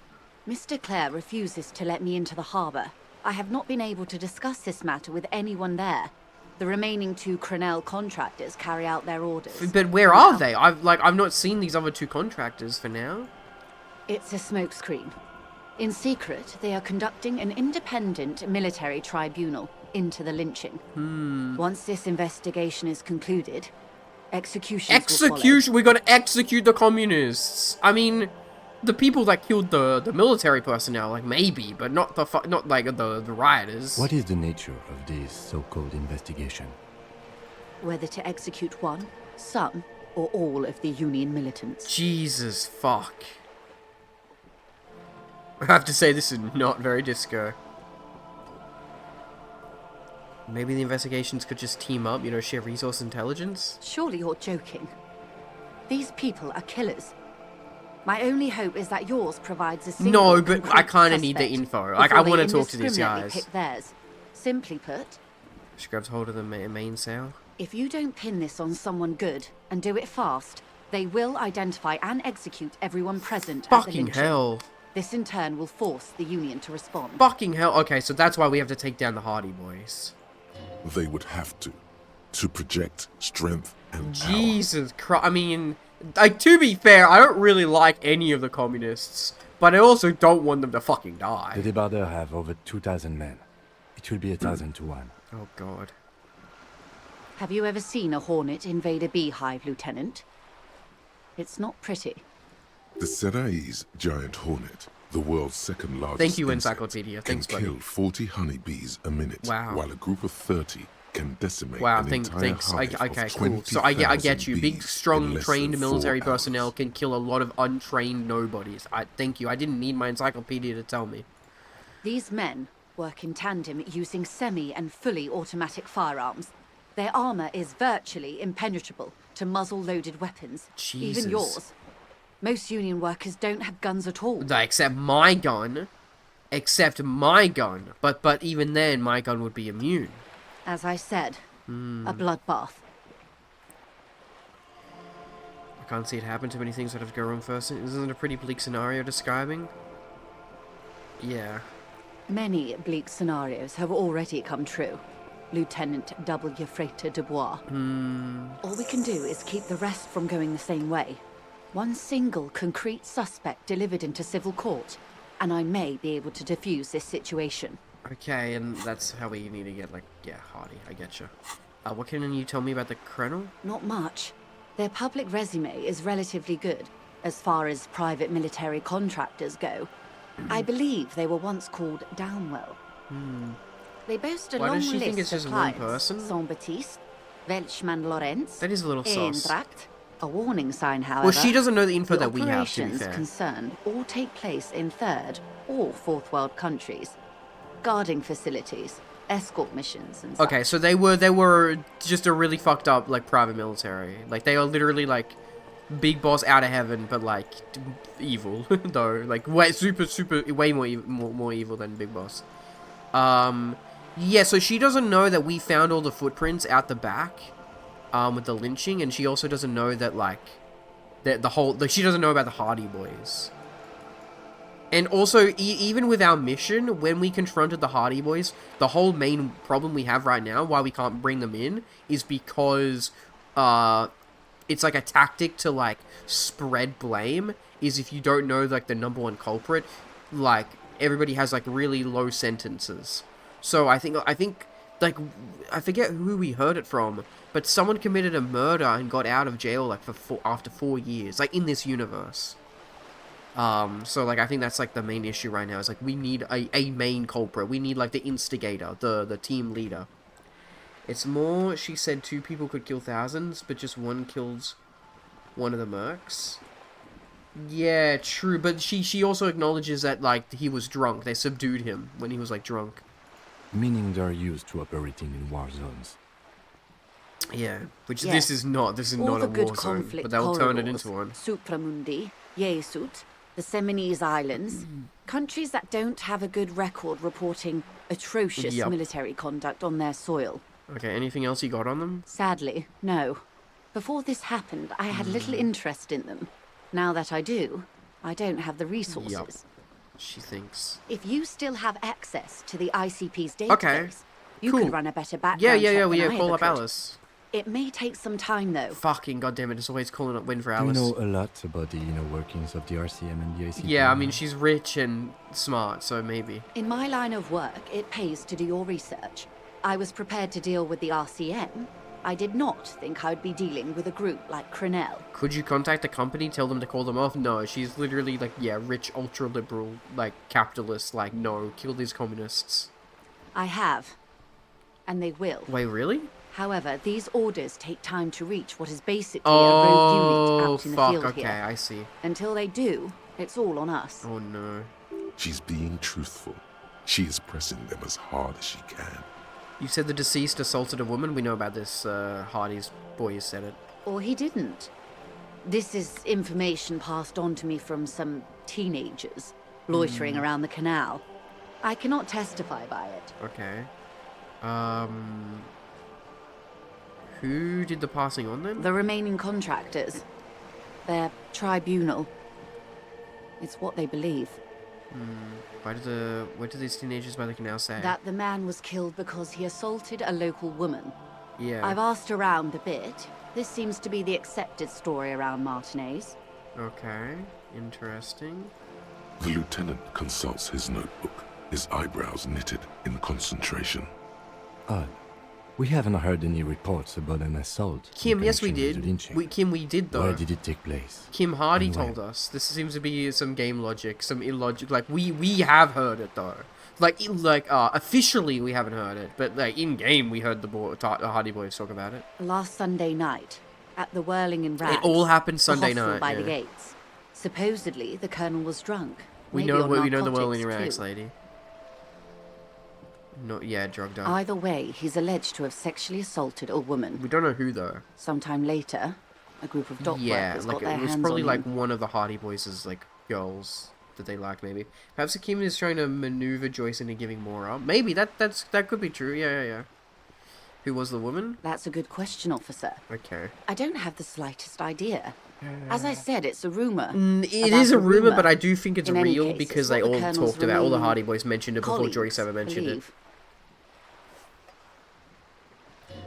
E: Mr. Clare refuses to let me into the harbour. I have not been able to discuss this matter with anyone there. The remaining 2 Crenell contractors carry out their orders.
B: But where are they? I've not seen these other 2 contractors for now.
E: It's a smokescreen. In secret, they are conducting an independent military tribunal into the lynching. Once this investigation is concluded, executions will follow.
B: Execution! We gotta execute the communists! I mean, the people that killed the military personnel, like, maybe, but not the rioters.
D: What is the nature of this so-called investigation?
E: Whether to execute one, some, or all of the Union militants.
B: Jesus fuck. I have to say, this is not very disco. Maybe the investigations could just team up, you know, share resource intelligence?
E: Surely you're joking. These people are killers. My only hope is that yours provides a single
B: No, but I kind of need the
E: suspect
B: info. Like, I
E: before
B: want to
E: they
B: talk to these
E: indiscriminately
B: guys.
E: pick theirs. Simply put,
B: She grabs hold of the main sail.
E: if you don't pin this on someone good and do it fast, they will identify and execute everyone present at the
B: Fucking
E: lynching.
B: hell.
E: This in turn will force the Union to respond.
B: Fucking hell. Okay, so that's why we have to take down the Hardy Boys.
C: They would have to project strength and power.
B: Jesus Christ. I mean, like, to be fair, I don't really like any of the communists, but I also don't want them to fucking die.
D: The Debardeurs have over 2,000 men. It will be 1,000 to 1.
B: Oh, God.
E: Have you ever seen a Hornet invade a beehive, Lieutenant? It's not pretty.
C: The Seraï's giant hornet, the world's second largest
B: Thank you,
C: insect,
B: Encyclopedia.
C: can
B: Thanks, buddy.
C: kill 40 honeybees a minute,
B: Wow.
C: while a group of 30 can decimate
B: Wow,
C: an entire
B: thanks.
C: hive
B: Okay,
C: of
B: cool. So I get
C: 20,000
B: you. Big,
C: bees
B: strong,
C: in less
B: trained
C: than
B: military
C: 4
B: personnel
C: hours.
B: can kill a lot of untrained nobodies. Thank you. I didn't need my encyclopedia to tell me.
E: These men work in tandem using semi and fully automatic firearms. Their armor is virtually impenetrable to muzzle-loaded weapons.
B: Jesus.
E: Even yours. Most Union workers don't have guns at all.
B: Except my gun. Except my gun. But even then, my gun would be immune.
E: As I said, a bloodbath.
B: I can't see it happen. Too many things that have to go wrong first. Isn't it a pretty bleak scenario describing? Yeah.
E: Many bleak scenarios have already come true. Lieutenant W. Freighter Dubois. All we can do is keep the rest from going the same way. One single concrete suspect delivered into civil court, and I may be able to defuse this situation.
B: Okay, and that's how we need to get, like, yeah, Hardy. I getcha. What can you tell me about the Colonel?
E: Not much. Their public resume is relatively good, as far as private military contractors go. I believe they were once called Downwell. They boast a
B: Why
E: long
B: does she
E: list
B: think it's
E: of
B: just one
E: clients.
B: person?
E: Saint-Baptiste, Welchman Lorenz,
B: That is a little sus.
E: Eintracht. A warning sign, however.
B: Well, she doesn't know the info
E: the
B: that we have, to be
E: operations
B: fair.
E: concerned all take place in third or fourth world countries. Guarding facilities, escort missions, and such.
B: Okay, so they were just a really fucked up, like, private military. Like, they are literally, like, big boss out of heaven, but, like, evil, though. Like, way more evil than Big Boss. Yeah, so she doesn't know that we found all the footprints out the back, with the lynching, and she also doesn't know that, like, she doesn't know about the Hardy Boys. And also, even with our mission, when we confronted the Hardy Boys, the whole main problem we have right now, why we can't bring them in, is because, it's like a tactic to, like, spread blame, is if you don't know, like, the #1 culprit, like, everybody has, like, really low sentences. So I think, like, I forget who we heard it from, but someone committed a murder and got out of jail, like, after 4 years, like, in this universe. So, like, I think that's, like, the main issue right now, is, like, we need a main culprit. We need, like, the instigator, the team leader. It's more, she said 2 people could kill thousands, but just one kills one of the mercs. Yeah, true, but she also acknowledges that, like, he was drunk. They subdued him when he was, like, drunk.
D: Meaning they're used to operating in war zones.
B: Yeah, which
E: Yes.
B: this is not
E: All
B: a
E: the
B: war
E: good
B: zone,
E: conflict
B: but they'll turn it
E: corridors,
B: into one.
E: Supramundi, Yesut, the Seminese Islands, countries that don't have a good record reporting atrocious
B: Yup.
E: military conduct on their soil.
B: Okay, anything else you got on them?
E: Sadly, no. Before this happened, I had little interest in them. Now that I do, I don't have the resources.
B: Yup. She thinks.
E: If you still have access to the ICP's database,
B: Okay,
E: you
B: cool.
E: could run a better background
B: Yeah,
E: check than I
B: call
E: ever
B: up
E: could.
B: Alice.
E: It may take some time, though.
B: Fucking goddammit, it's always calling up Win for
D: Do you
B: Alice.
D: know a lot about the inner workings of the RCM and the ACP?
B: Yeah, I mean, she's rich and smart, so maybe.
E: In my line of work, it pays to do your research. I was prepared to deal with the RCM. I did not think I'd be dealing with a group like Crenel.
B: Could you contact the company, tell them to call them off? No, she's literally, like, yeah, rich, ultra-liberal, like, capitalist, like, no, kill these communists.
E: I have. And they will.
B: Wait, really?
E: However, these orders take time to reach what is basically a rogue unit out in the
B: fuck,
E: field
B: okay,
E: here.
B: I see.
E: Until they do, it's all on us.
B: Oh, no.
C: She's being truthful. She is pressing them as hard as she can.
B: You said the deceased assaulted a woman. We know about this. Hardy's boys said it.
E: Or he didn't. This is information passed on to me from some teenagers loitering around the canal. I cannot testify by it.
B: Okay. Who did the passing on then?
E: The remaining contractors. Their tribunal. It's what they believe.
B: What did these teenagers by the canal say?
E: That the man was killed because he assaulted a local woman.
B: Yeah.
E: I've asked around a bit. This seems to be the accepted story around Martinez.
B: Okay. Interesting.
C: The lieutenant consults his notebook, his eyebrows knitted in concentration.
D: Odd. We haven't heard any reports about an assault.
B: Kim,
D: in
B: yes we
D: connection with
B: did.
D: the lynching.
B: Kim, we did though.
D: Where did it take place?
B: Kim Hardy
D: And when?
B: told us. This seems to be some game logic, some illogic. Like we have heard it though. Like officially we haven't heard it, but like in game we heard the Hardy boys talk about it.
E: Last Sunday night, at the Whirling in Rags.
B: It all happened Sunday
E: the hostel
B: night.
E: by
B: Yeah.
E: the gates. Supposedly, the colonel was drunk.
B: We
E: Maybe
B: know
E: on
B: we know the
E: narcotics,
B: Whirling Rags
E: too.
B: lady. Not drugged up.
E: Either way, he's alleged to have sexually assaulted a woman.
B: We don't know who though.
E: Sometime later, a group of dock
B: Yeah,
E: workers
B: like
E: got their
B: it was
E: hands
B: probably
E: on
B: like
E: him.
B: one of the Hardy boys' like girls that they like maybe. Perhaps Kim is trying to maneuver Joyce into giving more up. Maybe that could be true. Yeah. Who was the woman?
E: That's a good question, officer.
B: Okay.
E: I don't have the slightest idea. As I said, it's a rumor.
B: It is a rumor, but I do think it's
E: In any
B: real
E: case,
B: because
E: it's
B: they
E: what the
B: all
E: colonel's
B: talked about. All the
E: remaining
B: Hardy boys mentioned it before
E: colleagues
B: Joyce ever mentioned
E: believe.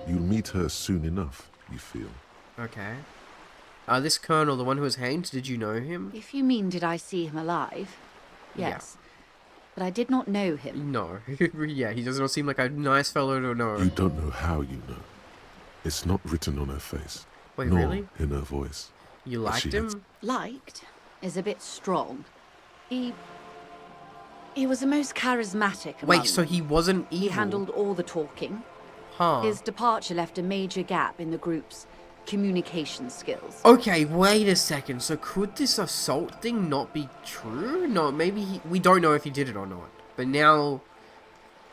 C: You'll meet her soon enough, you feel.
B: it. Okay. This colonel, the one who was hanged, did you know him?
E: If you mean did I see him alive?
B: Yeah.
E: Yes. But I did not know him.
B: No. Yeah, he does not seem like a nice fellow to know.
C: You don't know how you know. It's not written on her face,
B: Wait,
C: nor
B: really?
C: in her voice.
B: You
C: But she
B: liked
C: had
B: him?
E: Liked is a bit strong. He was the most charismatic among
B: Wait, so
E: them.
B: he wasn't evil?
E: He handled all the talking.
B: Huh.
E: His departure left a major gap in the group's communication skills.
B: Okay, wait a second. So could this assault thing not be true? No, maybe we don't know if he did it or not. But now,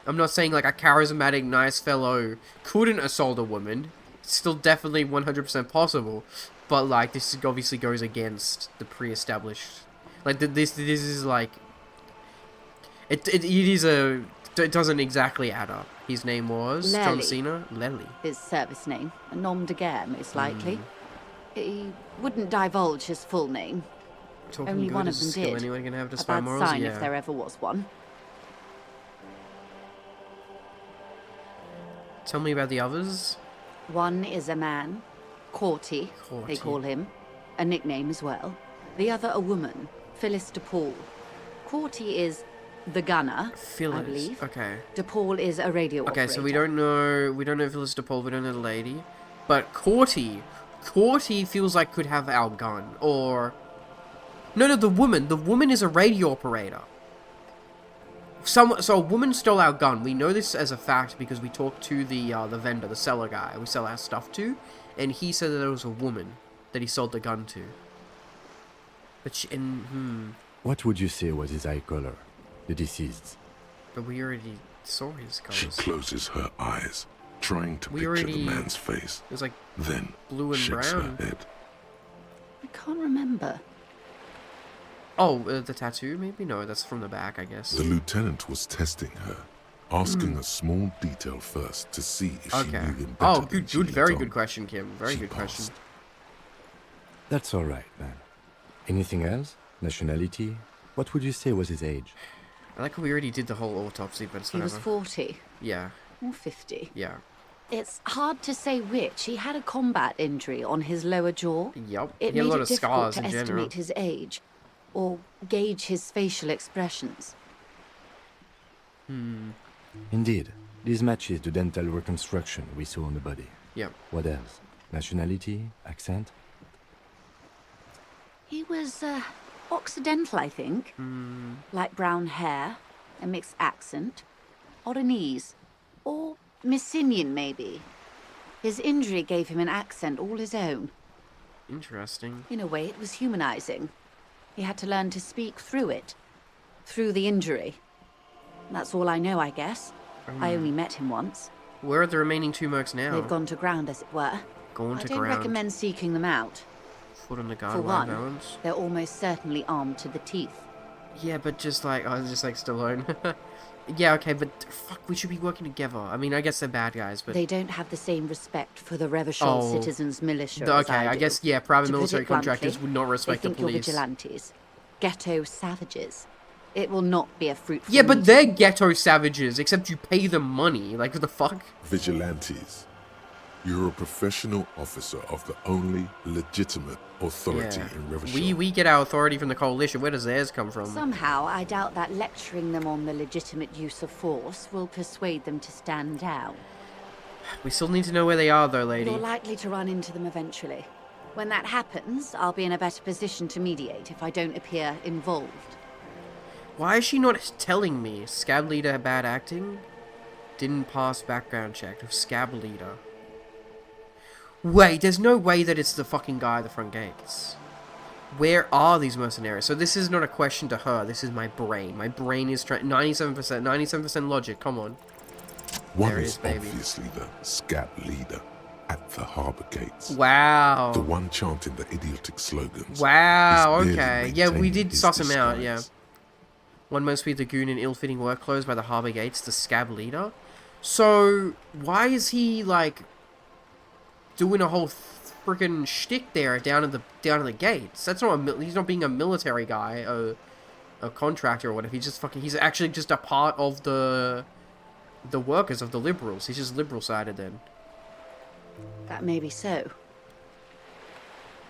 B: I'm not saying like a charismatic, nice fellow couldn't assault a woman. It's still definitely 100% possible. But like, this obviously goes against the pre-established. Like, this is like, it doesn't exactly add up. His name was John
E: Lely.
B: Cena. Lely.
E: His service name, a nom de guerre, most likely.
B: Hmm.
E: He wouldn't divulge his full name.
B: Talking
E: Only
B: good
E: one
B: is
E: of
B: a
E: them
B: skill
E: did.
B: anyone can have
E: A
B: despite
E: bad
B: morals.
E: sign
B: Yeah.
E: if there ever was one.
B: Tell me about the others.
E: One is a man, Corty, they
B: Corty.
E: call him, a nickname as well. The other a woman, Phyllis DePaul. Corty is the gunner,
B: Phyllis.
E: I believe.
B: Okay.
E: DePaul is a radio
B: Okay,
E: operator.
B: so we don't know Phyllis DePaul, we don't know the lady. But Corty feels like could have our gun. Or... No, the woman is a radio operator. So a woman stole our gun. We know this as a fact because we talked to the vendor, the seller guy we sell our stuff to. And he said that there was a woman that he sold the gun to. But
D: What would you say was his eye color? The deceased.
B: But we already saw his
C: She
B: colors.
C: closes her eyes, trying to
B: We
C: picture
B: already-
C: the man's face.
B: It was like
C: Then
B: blue and
C: shakes
B: brown.
C: her head.
E: I can't remember.
B: Oh, the tattoo maybe? No, that's from the back, I guess.
C: The lieutenant was testing her, asking a small detail first to see if she
B: Okay.
C: knew him better
B: Oh,
C: than she
B: good,
C: let
B: very
C: on.
B: good question, Kim. Very
C: She
B: good question.
C: paused.
D: That's all right, man. Anything else? Nationality? What would you say was his age?
B: I like how we already did the whole autopsy, but it's
E: He was
B: whatever.
E: 40
B: Yeah,
E: or 50.
B: yeah.
E: It's hard to say which. He had a combat injury on his lower jaw.
B: Yep.
E: It
B: He had a
E: made
B: lot
E: it
B: of
E: difficult
B: scars
E: to
B: in general.
E: estimate his age or gauge his facial expressions.
D: Indeed, this matches the dental reconstruction we saw on the body.
B: Yep.
D: What else? Nationality? Accent?
E: He was Occidental, I think. Light brown hair, a mixed accent, Oranese, or Messinian maybe. His injury gave him an accent all his own.
B: Interesting.
E: In a way, it was humanizing. He had to learn to speak through it, through the injury. That's all I know, I guess. I only met him once.
B: Where are the remaining 2 mercs now?
E: They've gone to ground, as it were.
B: Gone
E: I
B: to
E: don't
B: ground.
E: recommend seeking them out.
B: Foot on the guard,
E: For
B: live
E: one,
B: balance.
E: they're almost certainly armed to the teeth.
B: Yeah, but just like, oh, just like Stallone. Yeah, okay, but fuck, we should be working together. I mean, I guess they're bad guys, but...
E: They don't have the same respect for the Revachol citizens' militia as
B: Okay, I
E: do.
B: guess, yeah, private
E: To put
B: military
E: it bluntly,
B: contractors would not respect
E: they
B: the
E: think you're
B: police.
E: vigilantes. Ghetto savages. It will not be a fruitful
B: Yeah, but
E: meeting.
B: they're ghetto savages, except you pay them money. Like, what the fuck?
C: Vigilantes. You're a professional officer of the only legitimate authority in Revachol.
B: We get our authority from the coalition. Where does theirs come from?
E: Somehow, I doubt that lecturing them on the legitimate use of force will persuade them to stand down.
B: We still need to know where they are, though, lady.
E: You're likely to run into them eventually. When that happens, I'll be in a better position to mediate if I don't appear involved.
B: Why is she not telling me? Scab leader, bad acting? Didn't pass background check. Scab leader. Wait, there's no way that it's the fucking guy at the front gates. Where are these mercenaries? So this is not a question to her. This is my brain. My brain is trying... 97% logic. Come on.
C: One
B: There it
C: is
B: is, baby.
C: obviously the scab leader at the harbour gates.
B: Wow.
C: The one chanting the idiotic slogans.
B: Wow,
C: is merely
B: okay. Yeah, we
C: maintaining
B: did
C: his
B: suss him out, yeah.
C: disguise.
B: One mostly the goon in ill-fitting work clothes by the harbour gates, the scab leader. So, why is he, like, doing a whole freaking shtick there down at the gates? That's not he's not being a military guy, a contractor or whatever. He's just he's actually just a part of the workers of the liberals. He's just liberal-sided then.
E: That may be so.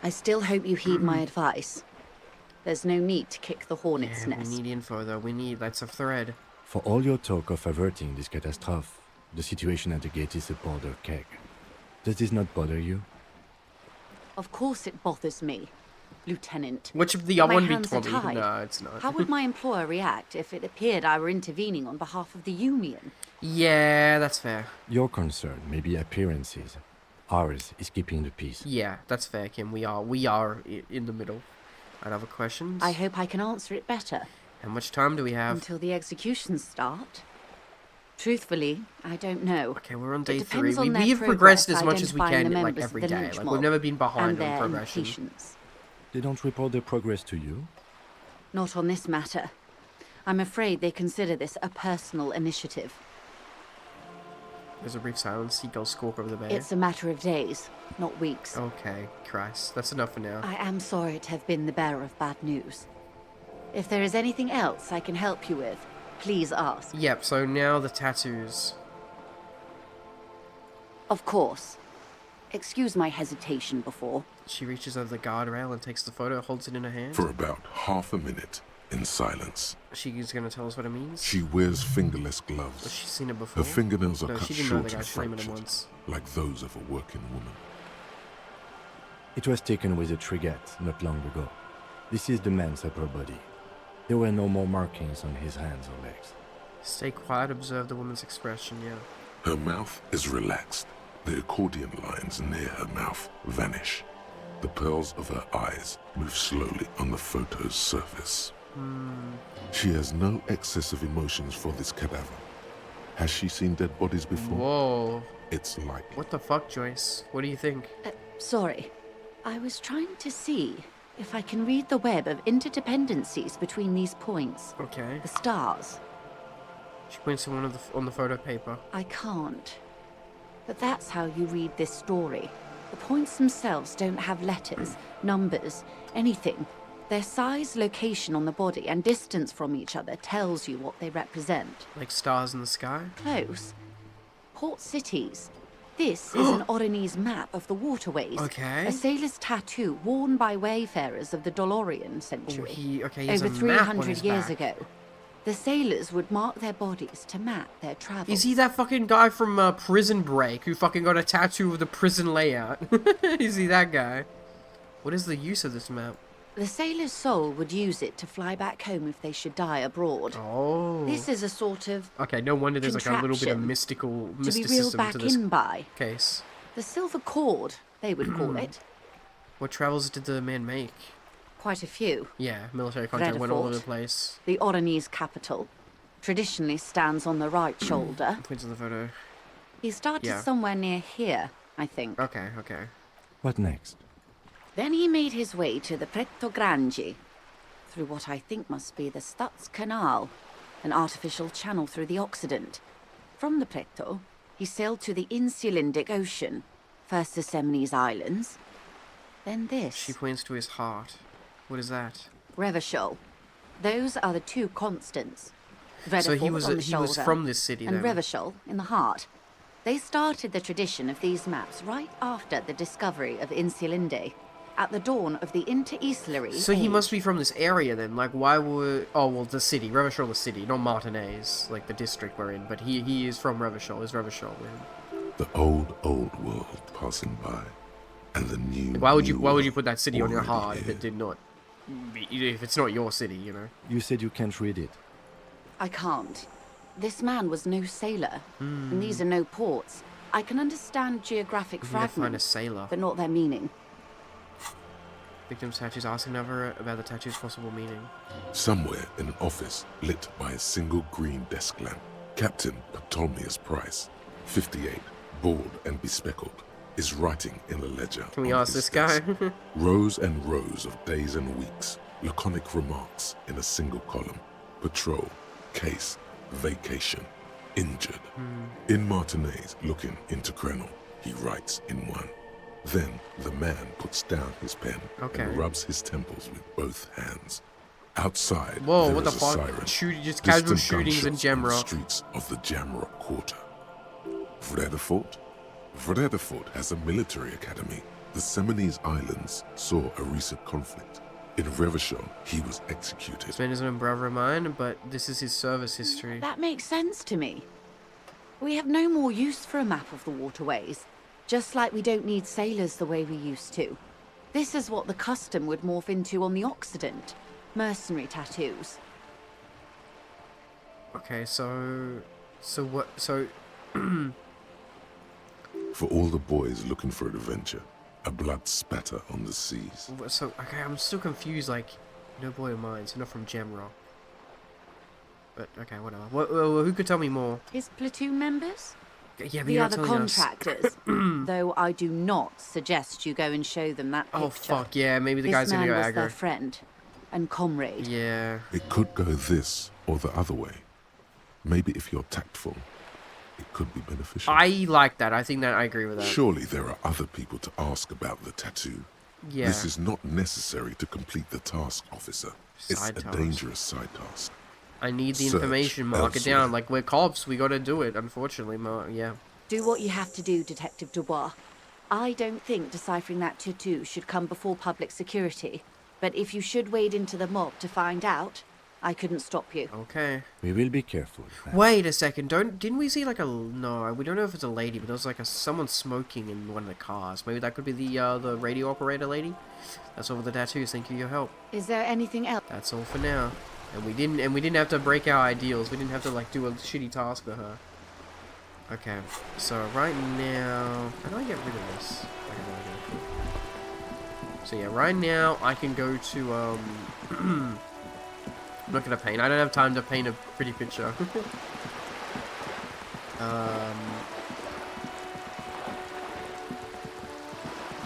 E: I still hope you heed my advice. There's no need to kick the hornet's
B: Yeah,
E: nest.
B: we need info though. That's a thread.
D: For all your talk of averting this catastrophe, the situation at the gate is a border keg. Does this not bother you?
E: Of course it bothers me, Lieutenant.
B: Which of the other
E: My
B: one be
E: hands are
B: Tommy?
E: tied.
B: No, it's not.
E: How would my employer react if it appeared I were intervening on behalf of the Union?
B: Yeah, that's fair.
D: Your concern may be appearances. Ours is keeping the peace.
B: Yeah, that's fair, Kim. We are in the middle. I'd have questions.
E: I hope I can answer it better.
B: How much time do we have?
E: Until the executions start. Truthfully, I don't know.
B: Okay, we're on
E: It
B: day 3.
E: depends on their
B: We have progressed as
E: progress
B: much as we
E: identifying
B: can,
E: the
B: like,
E: members
B: every
E: of the
B: day.
E: lynch
B: Like,
E: mob
B: we've never been behind
E: and
B: on
E: their
B: progression.
E: impatience.
D: They don't report their progress to you?
E: Not on this matter. I'm afraid they consider this a personal initiative.
B: There's a brief silence. Seagulls squawk over the bay.
E: It's a matter of days, not weeks.
B: Okay, Christ. That's enough for now.
E: I am sorry to have been the bearer of bad news. If there is anything else I can help you with, please ask.
B: Yep, so now the tattoos.
E: Of course. Excuse my hesitation before.
B: She reaches over the guardrail and takes the photo, holds it in her hand.
C: For about half a minute, in silence.
B: She's gonna tell us what it means?
C: She wears fingerless gloves.
B: Has she seen it before?
C: Her fingernails are
B: No,
C: cut
B: she didn't know the
C: short
B: guy.
C: and
B: She named him
C: fractured,
B: once.
C: like those of a working woman.
D: It was taken with a trigette not long ago. This is the man's upper body. There were no more markings on his hands or legs.
B: Stay quiet, observe the woman's expression, yeah.
C: Her mouth is relaxed. The accordion lines near her mouth vanish. The pearls of her eyes move slowly on the photo's surface. She has no excess of emotions for this cadaver. Has she seen dead bodies before?
B: Whoa.
C: It's likely.
B: What the fuck, Joyce? What do you think?
E: Sorry. I was trying to see if I can read the web of interdependencies between these points.
B: Okay.
E: The stars.
B: She points to one of on the photo paper.
E: I can't. But that's how you read this story. The points themselves don't have letters, numbers, anything. Their size, location on the body, and distance from each other tells you what they represent.
B: Like stars in the sky?
E: Close. Port cities. This is an Oronese map of the waterways.
B: Okay.
E: A sailor's tattoo worn by wayfarers of the Dolorian
B: Oh,
E: century.
B: he
E: Over
B: has a map on
E: 300
B: his
E: years
B: back.
E: ago. The sailors would mark their bodies to map their travels.
B: Is he that fucking guy from Prison Break who fucking got a tattoo of the prison layout? Is he that guy? What is the use of this map?
E: The sailor's soul would use it to fly back home if they should die abroad.
B: Oh.
E: This is a sort of
B: Okay, no wonder there's like a little bit of
E: contraption to be reeled
B: mysticism
E: back
B: to this
E: in by.
B: case.
E: The silver cord, they would call it.
B: What travels did the man make?
E: Quite a few.
B: Yeah, military contract went all over the place.
E: The Oronese capital, traditionally stands on the right shoulder.
B: Points on the photo.
E: He started
B: Yeah.
E: somewhere near here, I think.
B: Okay, okay.
D: What next?
E: Then he made his way to the Pretto Grande, through what I think must be the Stutz Canal, an artificial channel through the Occident. From the Pretto, he sailed to the Insulindic Ocean, first the Semines Islands, then this.
B: She points to his heart. What is that?
E: Revachol. Those are the two constants.
B: So he
E: Vredefort
B: was
E: on the
B: he was
E: shoulder,
B: from this city
E: and
B: then.
E: Revachol in the heart. They started the tradition of these maps right after the discovery of Insulinde, at the dawn of the Interinsulary
B: So he
E: Age.
B: must be from this area then. Like, why would... Oh, well, the city. Revachol, the city. Not Martinez, like the district we're in. But he is from Revachol. Is Revachol then?
C: The old world passing by, and the new.
B: Why would you
C: world
B: put that city on your
C: already
B: heart if
C: here.
B: it did not... If it's not your city, you know?
D: You said you can't read it.
E: I can't. This man was no sailor, and these are no ports. I can understand geographic
B: We need to find a
E: fragments,
B: sailor.
E: but not their meaning.
B: Victim's tattoos asking her about the tattoo's possible meaning.
C: Somewhere in an office lit by a single green desk lamp, Captain Ptolemaeus Price, 58, bald and bespectacled, is writing in a ledger.
B: Can we
C: on
B: ask
C: his
B: this guy?
C: desk. Rows and rows of days and weeks, laconic remarks in a single column. Patrol, case, vacation, injured. In Martinez, looking into Krenel, he writes in one. Then the man puts down his pen
B: Okay.
C: and rubs his temples with both hands. Outside,
B: Whoa,
C: there
B: what the
C: is a
B: fuck?
C: siren.
B: Just casual
C: Distant
B: shootings in
C: gunshots on the
B: Jamrock.
C: streets of the Jamrock quarter. Vredefort? Vredefort has a military academy. The Semines Islands saw a recent conflict. In Revachol, he was executed.
B: This man isn't a brother of mine, but this is his service history.
E: That makes sense to me. We have no more use for a map of the waterways, just like we don't need sailors the way we used to. This is what the custom would morph into on the Occident. Mercenary tattoos.
B: Okay, so what? So
C: For all the boys looking for adventure, a blood spatter on the seas.
B: okay, I'm still confused. Like, no boy of mine, so not from Jamrock. But okay, whatever. Who could tell me more?
E: His platoon members?
B: Yeah, but
E: The
B: you're not
E: other
B: telling us.
E: contractors. Though I do not suggest you go and show them that picture.
B: Oh fuck yeah, maybe the
E: This
B: guy's gonna
E: man
B: go
E: was their
B: aggro.
E: friend and comrade.
B: Yeah.
C: It could go this or the other way. Maybe if you're tactful, it could be beneficial.
B: I like that. I think that I agree with that.
C: Surely there are other people to ask about the tattoo.
B: Yeah.
C: This is not necessary to complete the task, officer. It's
B: Side
C: a
B: task.
C: dangerous side task.
B: I need the
C: Search
B: information. Mark it
C: elsewhere.
B: down. Like, we're cops. We gotta do it. Unfortunately, yeah.
E: Do what you have to do, Detective Dubois. I don't think deciphering that tattoo should come before public security. But if you should wade into the mob to find out, I couldn't stop you.
B: Okay.
D: We will be careful.
B: Wait a second. Didn't we see like a... No, we don't know if it's a lady, but there was like someone smoking in one of the cars. Maybe that could be the radio operator lady? That's all with the tattoos. Thank you for your help.
E: Is there anything else?
B: That's all for now. And we didn't have to break our ideals. We didn't have to like do a shitty task for her. Okay. So right now, how do I get rid of this? I have no idea. So yeah, right now I can go to I'm not gonna paint. I don't have time to paint a pretty picture.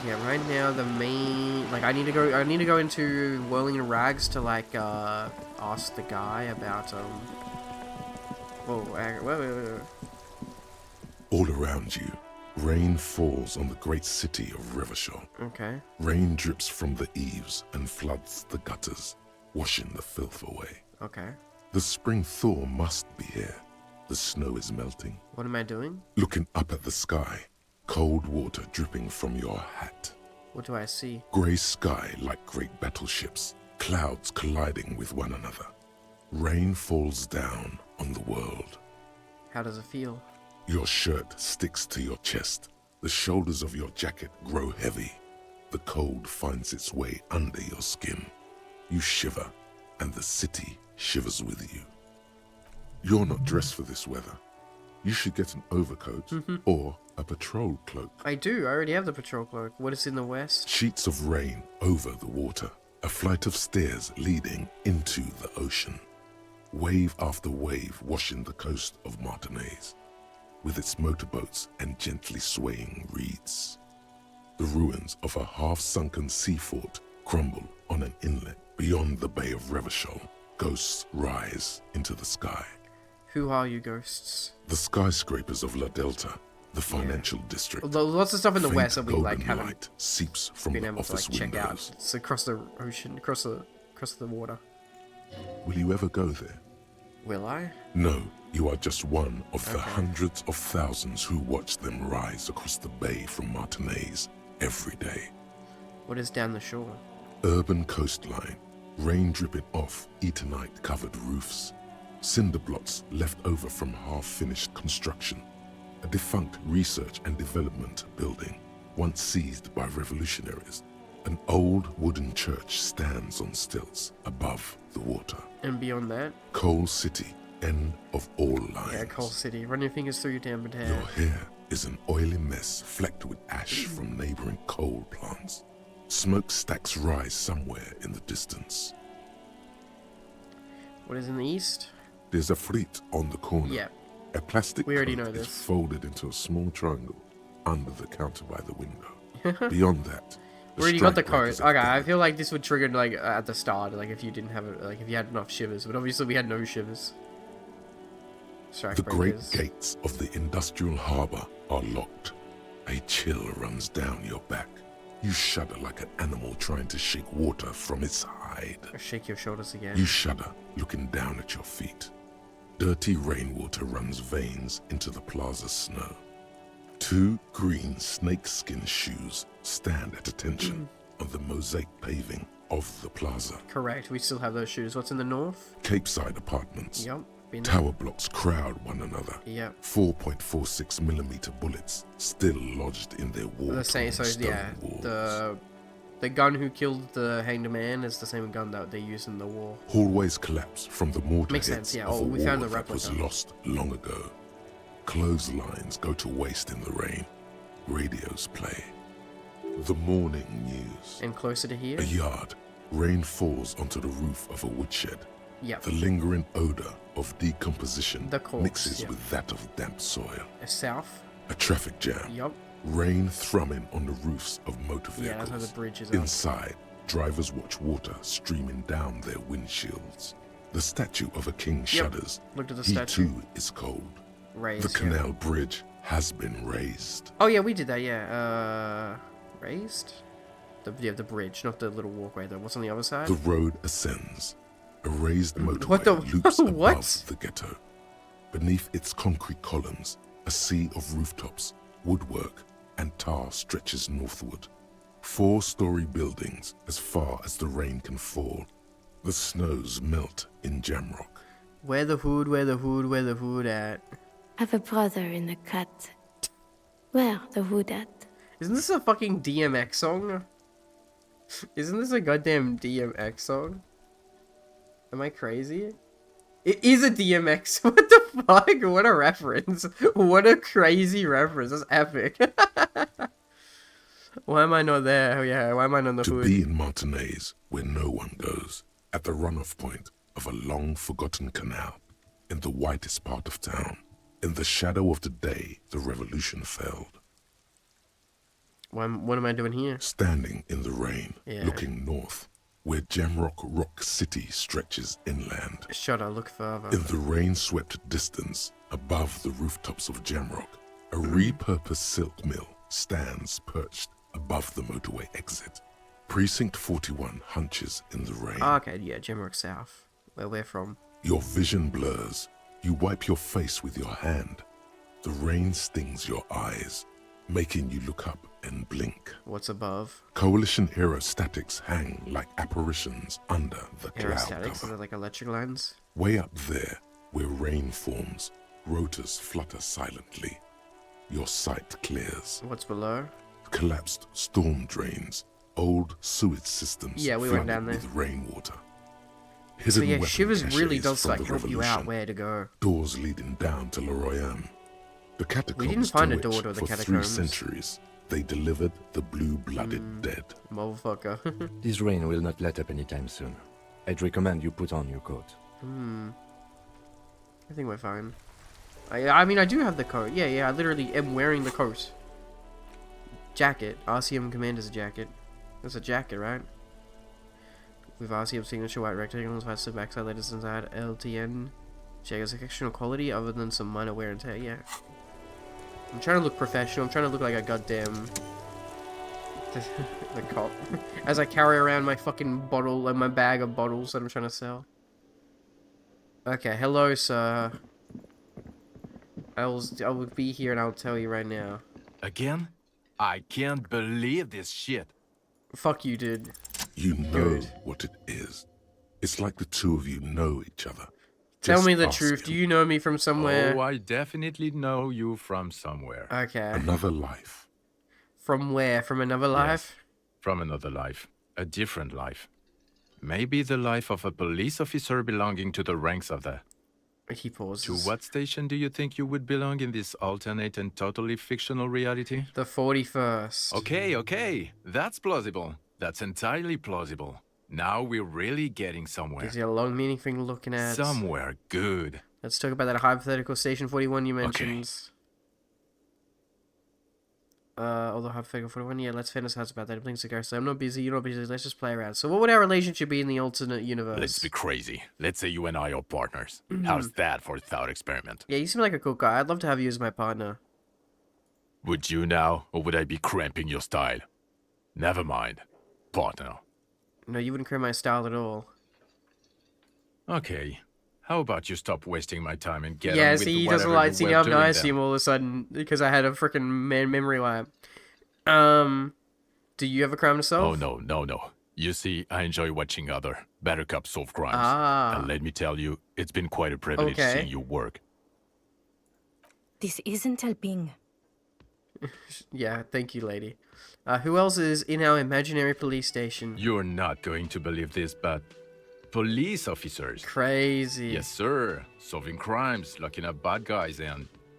B: Yeah, right now the main I need to go into Whirling Rags to like ask the guy about whoa.
C: All around you, rain falls on the great city of Revachol.
B: Okay.
C: Rain drips from the eaves and floods the gutters, washing the filth away.
B: Okay.
C: The spring thaw must be here. The snow is melting.
B: What am I doing?
C: Looking up at the sky, cold water dripping from your hat.
B: What do I see?
C: Grey sky like great battleships, clouds colliding with one another. Rain falls down on the world.
B: How does it feel?
C: Your shirt sticks to your chest. The shoulders of your jacket grow heavy. The cold finds its way under your skin. You shiver, and the city shivers with you. You're not dressed for this weather. You should get an overcoat or a patrol cloak.
B: I do. I already have the patrol cloak. What is in the west?
C: Sheets of rain over the water. A flight of stairs leading into the ocean. Wave after wave washing the coast of Martinez. with its motorboats and gently swaying reeds. The ruins of a half-sunken sea fort crumble on an inlet beyond the Bay of Revachol. Ghosts rise into the sky.
B: Who are you, ghosts?
C: The skyscrapers of La Delta, the financial district.
B: Lots of stuff in the
C: Faint
B: west that we like
C: golden
B: haven't
C: light seeps from
B: been
C: the
B: able to like
C: office
B: check out.
C: windows.
B: It's across the ocean, across the water.
C: Will you ever go there?
B: Will I?
C: No, you are just one of the hundreds of thousands who watch them rise across the bay from Martinez every day.
B: What is down the shore?
C: Urban coastline, rain dripping off Eternite-covered roofs, cinder blocks left over from half-finished construction, a defunct research and development building, once seized by revolutionaries. An old wooden church stands on stilts above the water.
B: And beyond that?
C: Coal City, end of all lines.
B: Yeah, Coal City. Run your fingers through your dampened hair.
C: Your hair is an oily mess flecked with ash from neighboring coal plants. Smokestacks rise somewhere in the distance.
B: What is in the east?
C: There's a fleet on the corner.
B: Yeah.
C: A plastic
B: We already
C: coat
B: know
C: is
B: this.
C: folded into a small triangle under the counter by the window. Beyond that,
B: We already got the
C: strikebreakers
B: code.
C: of
B: Okay, I
C: dawn.
B: feel like this would trigger like at the start, like if you didn't have it, like if you had enough shivers. But obviously we had no shivers.
C: The great
B: Strikebreakers.
C: gates of the industrial harbour are locked. A chill runs down your back. You shudder like an animal trying to shake water from its hide.
B: Shake your shoulders again.
C: You shudder, looking down at your feet. Dirty rainwater runs veins into the plaza's snow. Two green snakeskin shoes stand at attention on the mosaic paving of the plaza.
B: Correct. We still have those shoes. What's in the north?
C: Capeside apartments.
B: Yep. Been there.
C: Tower blocks crowd one another.
B: Yep.
C: 4.46mm bullets still lodged in their war
B: The same. So
C: stone
B: yeah,
C: walls.
B: the gun who killed the hanged man is the same gun that they used in the war.
C: Hallways collapse from the mortar
B: Makes
C: hits
B: sense, yeah.
C: of
B: Oh,
C: a
B: we found
C: war
B: the
C: that was
B: replica.
C: lost long ago. Clotheslines go to waste in the rain. Radios play. The morning news.
B: And closer to here.
C: A yard. Rain falls onto the roof of a woodshed.
B: Yep.
C: The lingering odor of decomposition
B: The corpse,
C: mixes
B: yeah.
C: with that of damp soil.
B: South.
C: A traffic jam.
B: Yep.
C: Rain thrumming on the roofs of motor
B: Yeah, that's
C: vehicles.
B: how the bridge is up.
C: Inside, drivers watch water streaming down their windshields. The statue of a king shudders.
B: Looked at the
C: He
B: statue.
C: too is cold.
B: Raised.
C: The
B: yeah.
C: canal bridge has been raised.
B: Oh yeah, we did that. Yeah. Raised. The bridge, not the little walkway though. What's on the other side?
C: The road ascends. A raised motorway
B: What the-
C: loops
B: what?
C: above the ghetto. Beneath its concrete columns, a sea of rooftops, woodwork, and tar stretches northward. 4-story buildings as far as the rain can fall. The snows melt in Jamrock.
B: Where the hood? Where the hood? Where the hood at?
J: I've a brother in the cut. Where the hood at?
B: Isn't this a fucking DMX song? Isn't this a goddamn DMX song? Am I crazy? It is a DMX. What the fuck? What a reference. What a crazy reference. That's epic. Why am I not there? Oh yeah, why am I not on the
C: To
B: hood?
C: be in Martinez, where no one goes, at the runoff point of a long-forgotten canal, in the whitest part of town, in the shadow of the day the revolution failed.
B: What am I doing here?
C: Standing in the rain,
B: Yeah.
C: looking north, where Jamrock Rock City stretches inland.
B: Should I look further?
C: In the rain-swept distance, above the rooftops of Jamrock, a repurposed silk mill stands perched above the motorway exit. Precinct 41 hunches in the rain.
B: Oh, okay, yeah, Jamrock South, where we're from.
C: Your vision blurs. You wipe your face with your hand. The rain stings your eyes, making you look up and blink.
B: What's above?
C: Coalition aerostatics hang like apparitions under the cloud
B: Aerostatics,
C: cover.
B: are like electric lines?
C: Way up there, where rain forms, rotors flutter silently. Your sight clears.
B: What's below?
C: Collapsed storm drains, old sewage systems
B: Yeah, we went
C: flooded
B: down there.
C: with rainwater.
B: So
C: Hidden
B: yeah,
C: weapon
B: Shivers really
C: caches
B: does
C: from
B: like
C: the
B: help you out
C: revolution.
B: where to go.
C: Doors leading down to Leroyam. The catacombs
B: didn't find
C: to
B: a door
C: which,
B: to the
C: for
B: catacombs.
C: 3 centuries, they delivered the blue-blooded dead.
B: Motherfucker.
D: This rain will not let up anytime soon. I'd recommend you put on your coat.
B: I think we're fine. I mean, I do have the coat. Yeah, I literally am wearing the coat. Jacket. RCM Commander's jacket. That's a jacket, right? With RCM signature, white rectangles, has the backside letters inside, LTN. Check has exceptional quality other than some minor wear and tear, yeah. I'm trying to look professional. I'm trying to look like a goddamn... the cop. As I carry around my fucking bottle and my bag of bottles that I'm trying to sell. Okay, hello, sir. I will be here and I'll tell you right now.
H: Again? I can't believe this shit.
B: Fuck you, dude.
C: You know what it is. It's like the two of you know each other.
B: Tell
C: Just
B: me the
C: ask
B: truth.
C: him.
B: Do you know me from somewhere?
H: Oh, I definitely know you from somewhere.
B: Okay.
C: Another life.
B: From where? From another life?
H: Yes, from another life. A different life. Maybe the life of a police officer belonging to the ranks of the...
B: He pauses.
H: To what station do you think you would belong in this alternate and totally fictional reality?
B: The 41st.
H: Okay. That's plausible. That's entirely plausible. Now we're really getting somewhere.
B: Gives you a long meaning thing looking at.
H: Somewhere good.
B: Let's talk about that hypothetical station 41 you mentioned. Although hypothetical 41, yeah, let's fantasize about that. It blinks a ghost. I'm not busy, you're not busy, let's just play around. So what would our relationship be in the alternate universe?
H: Let's be crazy. Let's say you and I are partners. How's that for a thought experiment?
B: Yeah, you seem like a cool guy. I'd love to have you as my partner.
H: Would you now, or would I be cramping your style? Never mind. Partner.
B: No, you wouldn't cramp my style at all.
H: Okay. How about you stop wasting my time and get on
B: Yeah,
H: with
B: see, he
H: whatever
B: doesn't like
H: you
B: seeing
H: were
B: I'm
H: doing
B: nice to
H: then.
B: him all of a sudden because I had a freaking memory lab. Do you have a crime to solve?
H: Oh, no. You see, I enjoy watching other better cops solve crimes.
B: Ah.
H: And let me tell you, it's been quite a privilege seeing you work.
G: This isn't helping.
B: Yeah, thank you, lady. Who else is in our imaginary police station?
H: You're not going to believe this, but police officers.
B: Crazy.
H: Yes, sir. Solving crimes, locking up bad guys,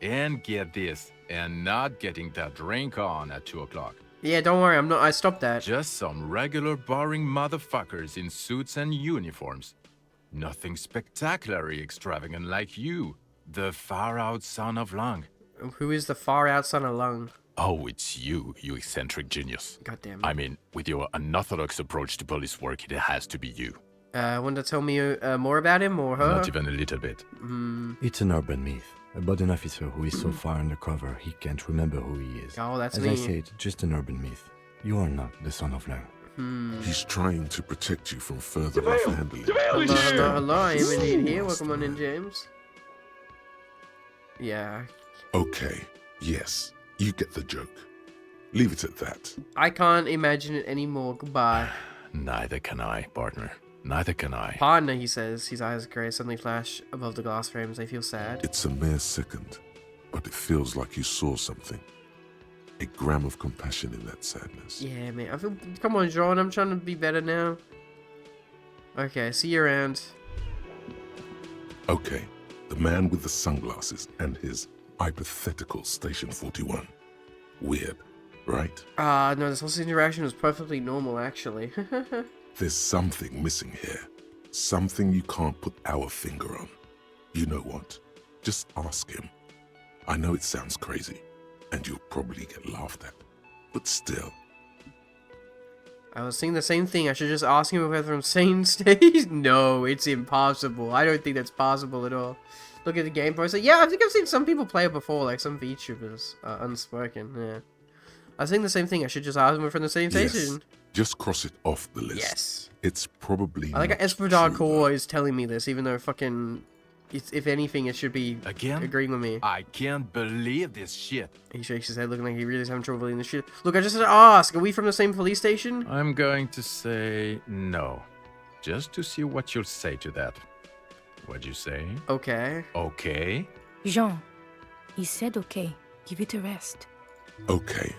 H: and get this, and not getting that drink on at 2 o'clock.
B: Yeah, don't worry, I stopped that.
H: Just some regular boring motherfuckers in suits and uniforms. Nothing spectacularly extravagant like you, the far-out son of Lung.
B: Who is the far-out son of Lung?
H: Oh, it's you eccentric genius.
B: God damn it.
H: I mean, with your unorthodox approach to police work, it has to be you.
B: Want to tell me more about him or her?
H: Not even a little bit.
D: It's an urban myth about an officer who is so far undercover he can't remember who he is.
B: Oh, that's
D: As
B: me.
D: I said, just an urban myth. You are not the son of Lang.
C: He's trying to protect you from further off-handling.
B: Hello, I am indeed here. Welcome on in, James. Yeah.
C: Okay, yes, you get the joke. Leave it at that.
B: I can't imagine it anymore. Goodbye.
H: Neither can I, partner. Neither can I.
B: Partner, he says. His eyes grey suddenly flash above the glass frames. They feel sad.
C: It's a mere second, but it feels like you saw something. A gram of compassion in that sadness.
B: Yeah, man. I feel. Come on, John. I'm trying to be better now. Okay, see you around.
C: Okay, the man with the sunglasses and his hypothetical Station 41. Weird, right?
B: No, this whole interaction was perfectly normal, actually.
C: There's something missing here. Something you can't put our finger on. You know what? Just ask him. I know it sounds crazy, and you'll probably get laughed at. But still.
B: I was saying the same thing. I should just ask him if we're from same stage. No, it's impossible. I don't think that's possible at all. Look at the game poster. Yeah, I think I've seen some people play it before, like some VTubers. Unspoken, yeah. I was saying the same thing. I should just ask him if we're from the same station.
C: Just cross it off the list.
B: Yes.
C: It's probably
B: I like how Espadar Core is telling me this, even though fucking... if anything, it should be agreeing with me.
H: I can't believe this shit.
B: He shakes his head, looking like he really is having trouble believing this shit. Look, I just had to ask, are we from the same police station?
H: I'm going to say no. Just to see what you'll say to that. What'd you say?
B: Okay.
H: Okay?
G: Jean, he said okay. Give it a rest.
C: Okay,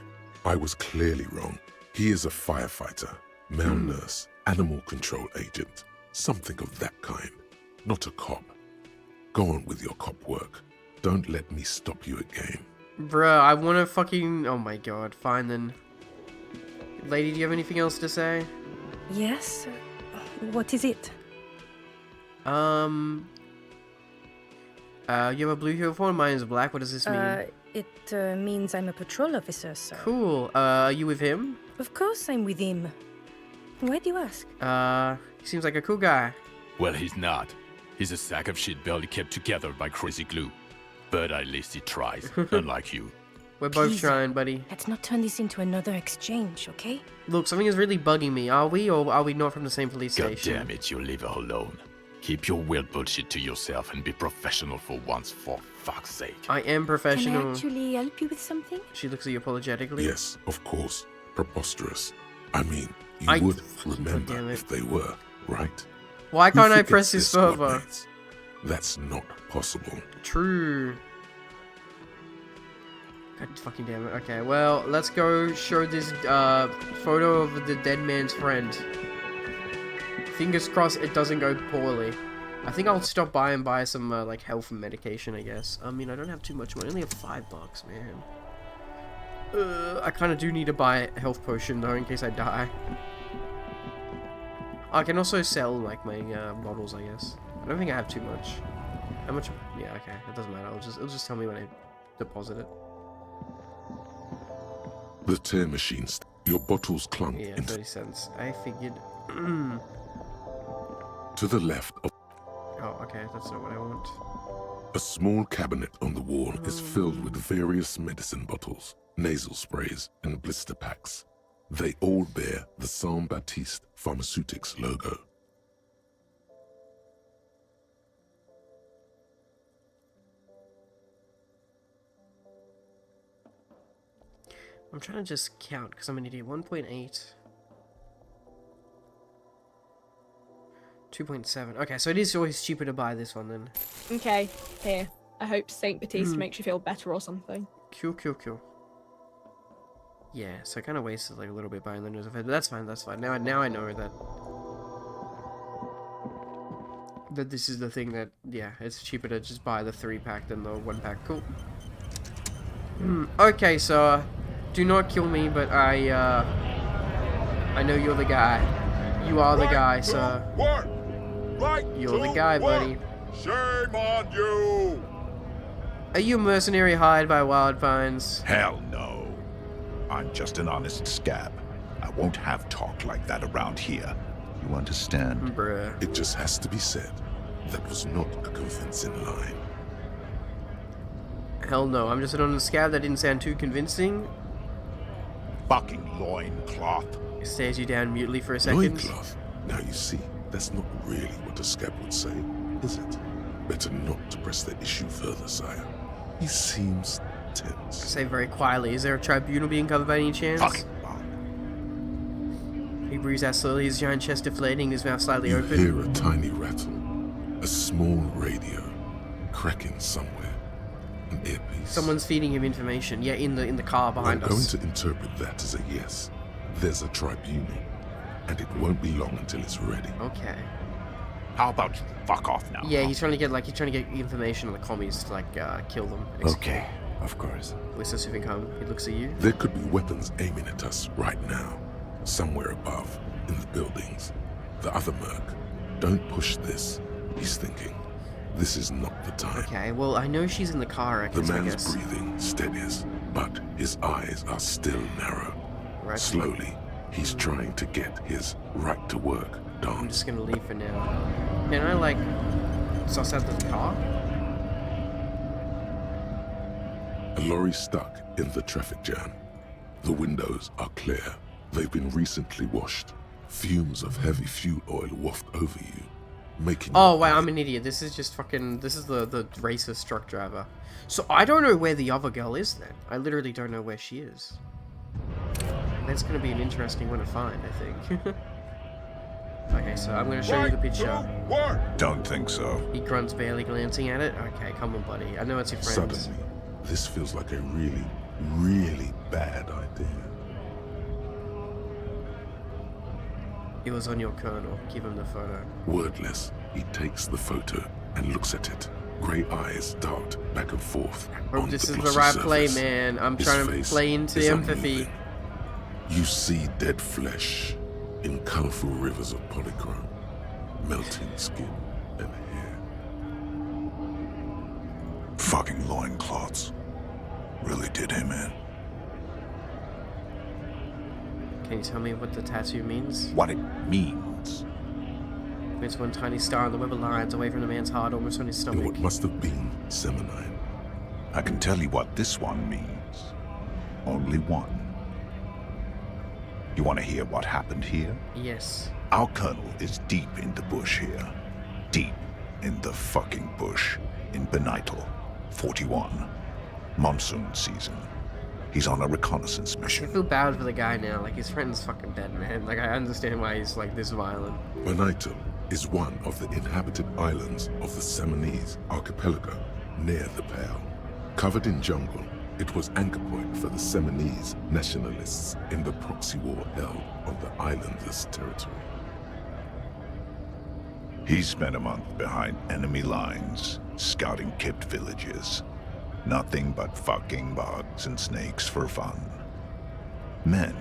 C: I was clearly wrong. He is a firefighter, male nurse, animal control agent, something of that kind. Not a cop. Go on with your cop work. Don't let me stop you again.
B: Bruh, I wanna fucking... Oh my god, fine then. Lady, do you have anything else to say?
G: Yes? What is it?
B: You have a blue uniform, mine is black. What does this mean?
G: It means I'm a patrol officer, sir.
B: Cool. Are you with him?
G: Of course I'm with him. Why do you ask?
B: He seems like a cool guy.
H: Well, he's not. He's a sack of shit barely kept together by crazy glue. But at least he tries, unlike you.
B: We're both
G: Please,
B: trying, buddy.
G: Let's not turn this into another exchange, okay?
B: Look, something is really bugging me. Are we, or are we not from the same police
H: God
B: station?
H: damn it, you leave her alone. Keep your weird bullshit to yourself and be professional for once, for fuck's sake.
B: I am professional.
G: Can I actually help you with something?
B: She looks at you apologetically.
C: Yes, of course. Preposterous. I mean, you would remember if they were, right?
B: Why can't I
C: Who
B: press
C: forgets
B: this
C: their
B: further?
C: squad-mates? That's not possible.
B: True. God fucking damn it. Okay, well, let's go show this photo of the dead man's friend. Fingers crossed it doesn't go poorly. I think I'll stop by and buy some like health and medication, I guess. I mean, I don't have too much money. I only have $5, man. I kind of do need to buy a health potion though in case I die. I can also sell like my models, I guess. I don't think I have too much. How much? Yeah, okay. It doesn't matter. It'll just tell me when I deposit it.
C: The tear machines. Your bottles clunk
B: Yeah,
C: into
B: 30 cents. I figured.
C: to the left of
B: Oh, okay. That's not what I want.
C: a small cabinet on the wall is filled with various medicine bottles, nasal sprays, and blister packs. They all bear the Saint Baptiste Pharmaceutics logo.
B: I'm trying to just count because I'm an idiot. 1.8. 2.7. Okay, so it is always cheaper to buy this one then.
M: Okay, here. I hope Saint Baptiste makes you feel better or something.
B: Cool. Yeah, so I kind of wasted like a little bit buying the nose of it, but that's fine. Now I know that this is the thing that, yeah, it's cheaper to just buy the 3-pack than the 1-pack. Cool. Okay, so do not kill me, but I know you're the guy. You are the guy, sir. You're the guy, buddy.
N: Shame on you!
B: Are you a mercenary hired by Wildvines?
N: Hell no. I'm just an honest scab. I won't have talk like that around here. You understand?
B: Bruh.
C: It just has to be said. That was not a convincing line.
B: Hell no, I'm just an honest scab. That didn't sound too convincing.
N: Fucking loincloth.
B: Stares you down mutely for a second.
C: Loincloth? Now you see, that's not really what a scab would say, is it? Better not to press the issue further, sire. He seems tense.
B: Say very quietly, is there a tribunal being covered by any chance?
N: Fucking
B: He breathes out slowly, his giant chest deflating, his mouth slightly
C: You
B: open.
C: hear a tiny rattle, a small radio, cracking somewhere, an earpiece.
B: Someone's feeding him information. Yeah, in the car behind
C: I'm going
B: us.
C: to interpret that as a yes. There's a tribunal, and it won't be long until it's ready.
B: Okay.
N: How about you fuck off now?
B: Yeah, he's trying to get information on the commies to kill them.
D: Okay, of course.
B: Lissus, if you come, he looks at you.
C: There could be weapons aiming at us right now, somewhere above, in the buildings. The other merc. Don't push this, he's thinking. This is not the time.
B: Okay, well, I know she's in the car,
C: The
B: I
C: man's
B: guess.
C: breathing steadies, but his eyes are still narrow.
B: Right.
C: Slowly, he's trying to get his right to work done.
B: I'm just gonna leave for now. Can I, suss out the car?
C: A lorry stuck in the traffic jam. The windows are clear. They've been recently washed. Fumes of heavy fuel oil waft over you, making
B: Oh,
C: you
B: wow, I'm an idiot. This is just fucking... This is the racist truck driver. So I don't know where the other girl is, then. I literally don't know where she is. That's gonna be an interesting one to find, I think. Okay, so I'm gonna show you the picture.
N: Don't think so.
B: He grunts, barely glancing at it. Okay, come on, buddy. I know it's your friend.
C: Suddenly, this feels like a really, really bad idea.
B: It was on your colonel. Give him the photo.
C: Wordless, he takes the photo and looks at it. Grey eyes dart back and forth.
B: Hope
C: on
B: this
C: the
B: is the
C: glossy
B: right play,
C: surface.
B: man. I'm
C: His
B: trying to
C: face
B: play into
C: is
B: empathy.
C: unmoving. You see dead flesh in colorful rivers of polychrome, melting skin and hair.
N: Fucking loincloths. Really did him in.
B: Can you tell me what the tattoo means?
N: What it means.
B: It's one tiny star on the web of lines away from the man's heart, almost on his stomach.
C: In what must have been Semonine.
N: I can tell you what this one means. Only one. You want to hear what happened here?
B: Yes.
N: Our colonel is deep in the bush here. Deep in the fucking bush. In Benital, 41. Monsoon season. He's on a reconnaissance
B: I
N: mission.
B: feel bad for the guy now. Like, his friend's fucking dead, man. Like, I understand why he's, like, this violent.
C: Benital is one of the inhabited islands of the Semonese archipelago near the Pale. Covered in jungle, it was anchor point for the Semonese nationalists in the proxy war held on the islanders' territory.
N: He spent a month behind enemy lines, scouting kept villages. Nothing but fucking bugs and snakes for fun. Men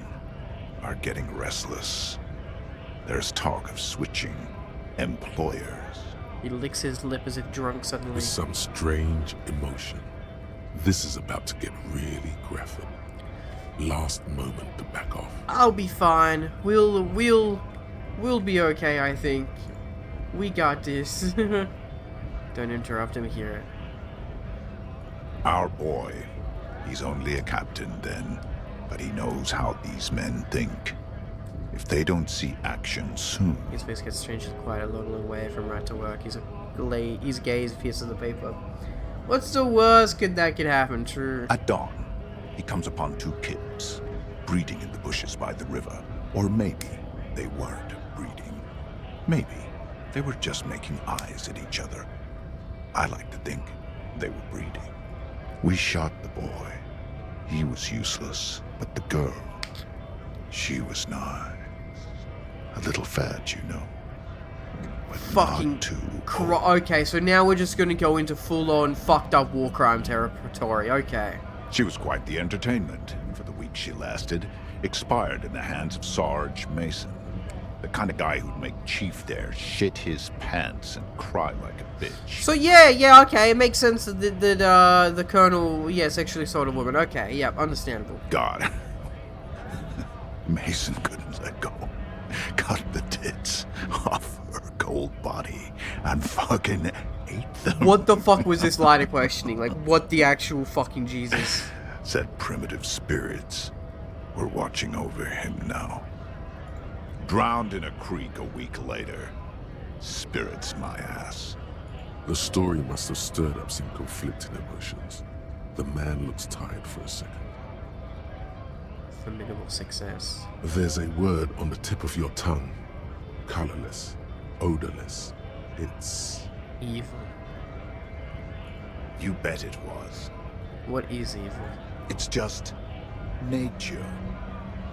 N: are getting restless. There's talk of switching employers.
B: He licks his lip as if drunk suddenly.
C: With some strange emotion. This is about to get really graphic. Last moment to back off.
B: I'll be fine. We'll be okay, I think. We got this. Don't interrupt him here.
N: Our boy. He's only a captain then, but he knows how these men think. If they don't see action soon...
B: His face gets strangely quiet, a long way from right to work. His gaze pierces the paper. What's the worst that could happen, true?
N: At dawn, he comes upon two kids, breeding in the bushes by the river. Or maybe they weren't breeding. Maybe they were just making eyes at each other. I like to think they were breeding. We shot the boy. He was useless, but the girl, she was nice. A little fat, you know. But
B: fucking
N: not too
B: okay, so now we're just gonna go into full-on fucked up war crime territory. Okay.
N: She was quite the entertainment, and for the week she lasted, expired in the hands of Sarge Mason. The kind of guy who'd make Chief there shit his pants and cry like a bitch.
B: So yeah, okay, it makes sense that the colonel, sexually assaulted a woman. Okay, yep, understandable.
N: God. Mason couldn't let go. Cut the tits off her cold body and fucking ate them.
B: What the fuck was this line of questioning? Like, what the actual fucking Jesus?
N: Said primitive spirits were watching over him now. Drowned in a creek a week later. Spirits my ass.
C: The story must have stirred up some conflicting emotions. The man looks tired for a second.
B: Formidable success.
C: There's a word on the tip of your tongue. Colorless. Odorless. It's...
B: evil.
N: You bet it was.
B: What is evil?
N: It's just nature.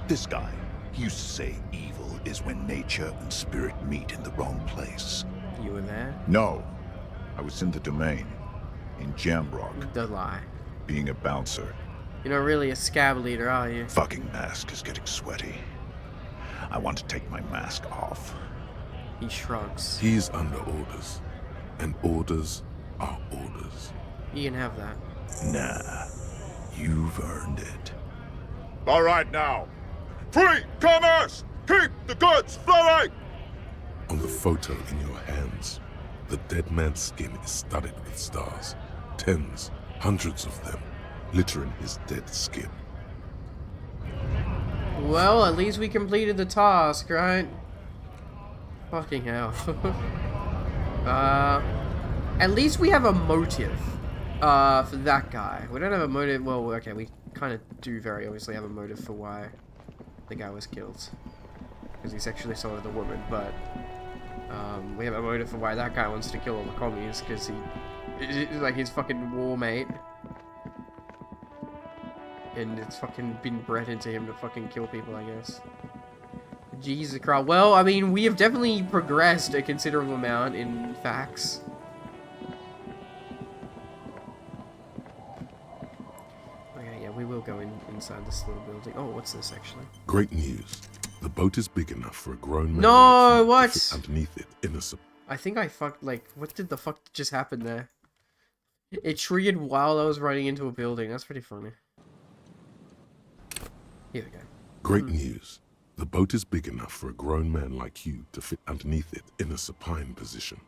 N: This guy, he used to say evil is when nature and spirit meet in the wrong place.
B: You were there?
N: No. I was in the domain. In Jamrock.
B: The lie.
N: Being a bouncer.
B: You're not really a scab leader, are you?
N: Fucking mask is getting sweaty. I want to take my mask off.
B: He shrugs.
C: He's under orders. And orders are orders.
B: You can have that.
N: Nah. You've earned it.
O: All right now. Free commerce! Keep the goods flowing!
C: On the photo in your hands, the dead man's skin is studded with stars. Tens, hundreds of them, littering his dead skin.
B: Well, at least we completed the task, right? Fucking hell. At least we have a motive for that guy. We don't have a motive. Well, okay, we kind of do very obviously have a motive for why the guy was killed. Because he sexually assaulted the woman, but we have a motive for why that guy wants to kill all the commies, because he's like his fucking war mate. And it's fucking been bred into him to fucking kill people, I guess. Jesus Christ. Well, I mean, we have definitely progressed a considerable amount in facts. Okay, yeah, we will go inside this little building. Oh, what's this, actually?
C: Great news. The boat is big enough for a grown man.
B: No, what?
C: To fit underneath it, innocent.
B: I think I fucked, like, what did the fuck just happen there? It triggered while I was running into a building. That's pretty funny. Here we go.
C: Great news. The boat is big enough for a grown man like you to fit underneath it in a supine position.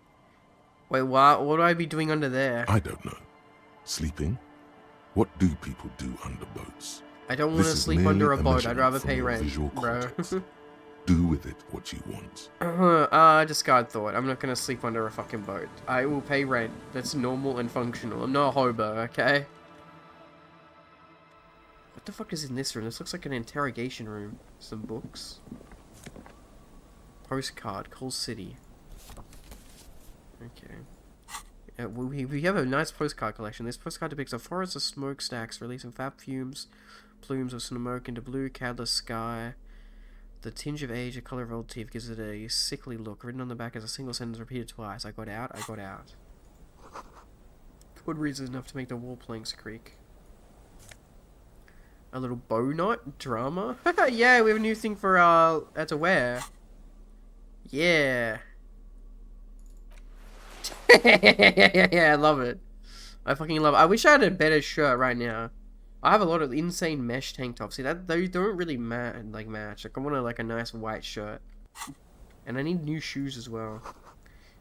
B: Wait, what would I be doing under there?
C: I don't know. Sleeping? What do people do under boats?
B: I don't want to sleep under a boat. I'd rather pay rent, bro.
C: Do with it what you want.
B: Discard thought. I'm not gonna sleep under a fucking boat. I will pay rent. That's normal and functional. I'm not a hobo, okay? What the fuck is in this room? This looks like an interrogation room. Some books. Postcard. Coal City. Okay. We have a nice postcard collection. This postcard depicts a forest of smokestacks releasing fat plumes of smoke into blue, cloudless sky. The tinge of age, the color of old teeth, gives it a sickly look. Written on the back as a single sentence repeated twice. I got out, I got out. Good reason enough to make the wall planks creak. A little bow knot drama? Yeah, we have a new thing for to wear. Yeah. Yeah, I love it. I fucking love it. I wish I had a better shirt right now. I have a lot of insane mesh tank tops. See, they don't really match. Like, I want a nice white shirt. And I need new shoes as well.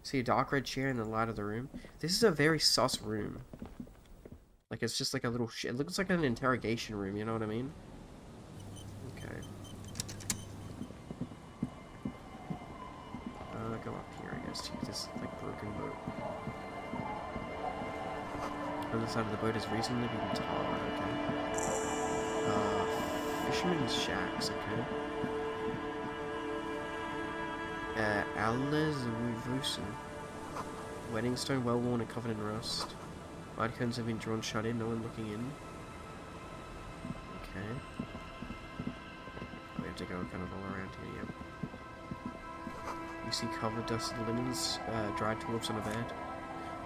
B: See a dark red chair in the light of the room. This is a very sus room. Like, it's just like a little it looks like an interrogation room, you know what I mean? Okay. Go up here, I guess, to this, like, broken boat. On the side of the boat is reasonably been tarred, okay. Fisherman's shacks, okay. Elysium. Wedding stone, well worn and covered in rust. Light curtains have been drawn shut in, no one looking in. Okay. We have to go kind of all around here, yep. You see covered dusted linens, dried tulips on a bed.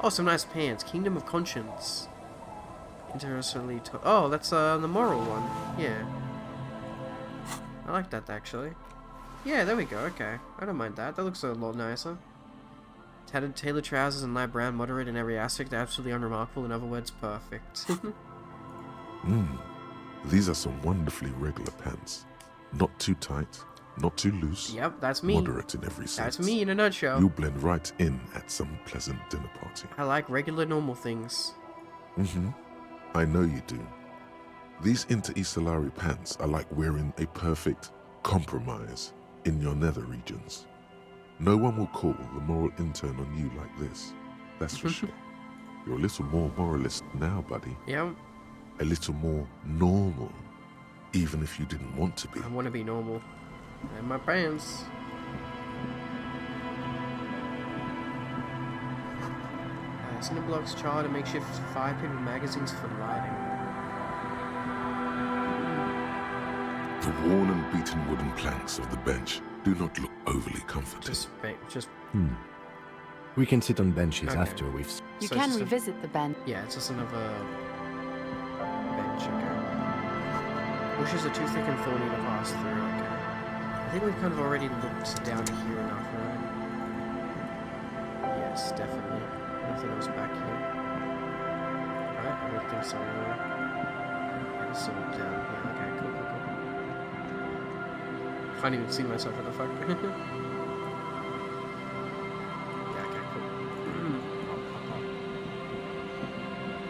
B: Oh, some nice pants. Kingdom of Conscience. Interestingly, oh, that's the moral one. Yeah. I like that, actually. Yeah, there we go, okay. I don't mind that. That looks a lot nicer. Tattered tailored trousers and light brown, moderate in every aspect, absolutely unremarkable, in other words, perfect.
C: These are some wonderfully regular pants. Not too tight, not too loose.
B: Yep, that's me.
C: Moderate in every sense.
B: That's me in a nutshell.
C: You'll blend right in at some pleasant dinner party.
B: I like regular, normal things.
C: I know you do. These inter-Isolari pants are like wearing a perfect compromise in your nether regions. No one will call the moral intern on you like this. That's for sure. You're a little more moralist now, buddy.
B: Yep.
C: A little more normal, even if you didn't want to be.
B: I want to be normal. And my pants. Cinderblocks chart a makeshift 5-pin magazines for lighting.
C: The worn and beaten wooden planks of the bench do not look overly comforting.
B: Just
D: We can sit on benches after we've...
E: You can revisit the bench.
B: Yeah, it's just another bench, okay. Bushes are too thick and thorny to pass through, okay. I think we've kind of already looked down here enough, right? Yes, definitely. Nothing else back here. Right? I don't think so, anyway. I just saw it down here. Okay, cool. Can't even see myself, what the fuck. Yeah, okay, cool.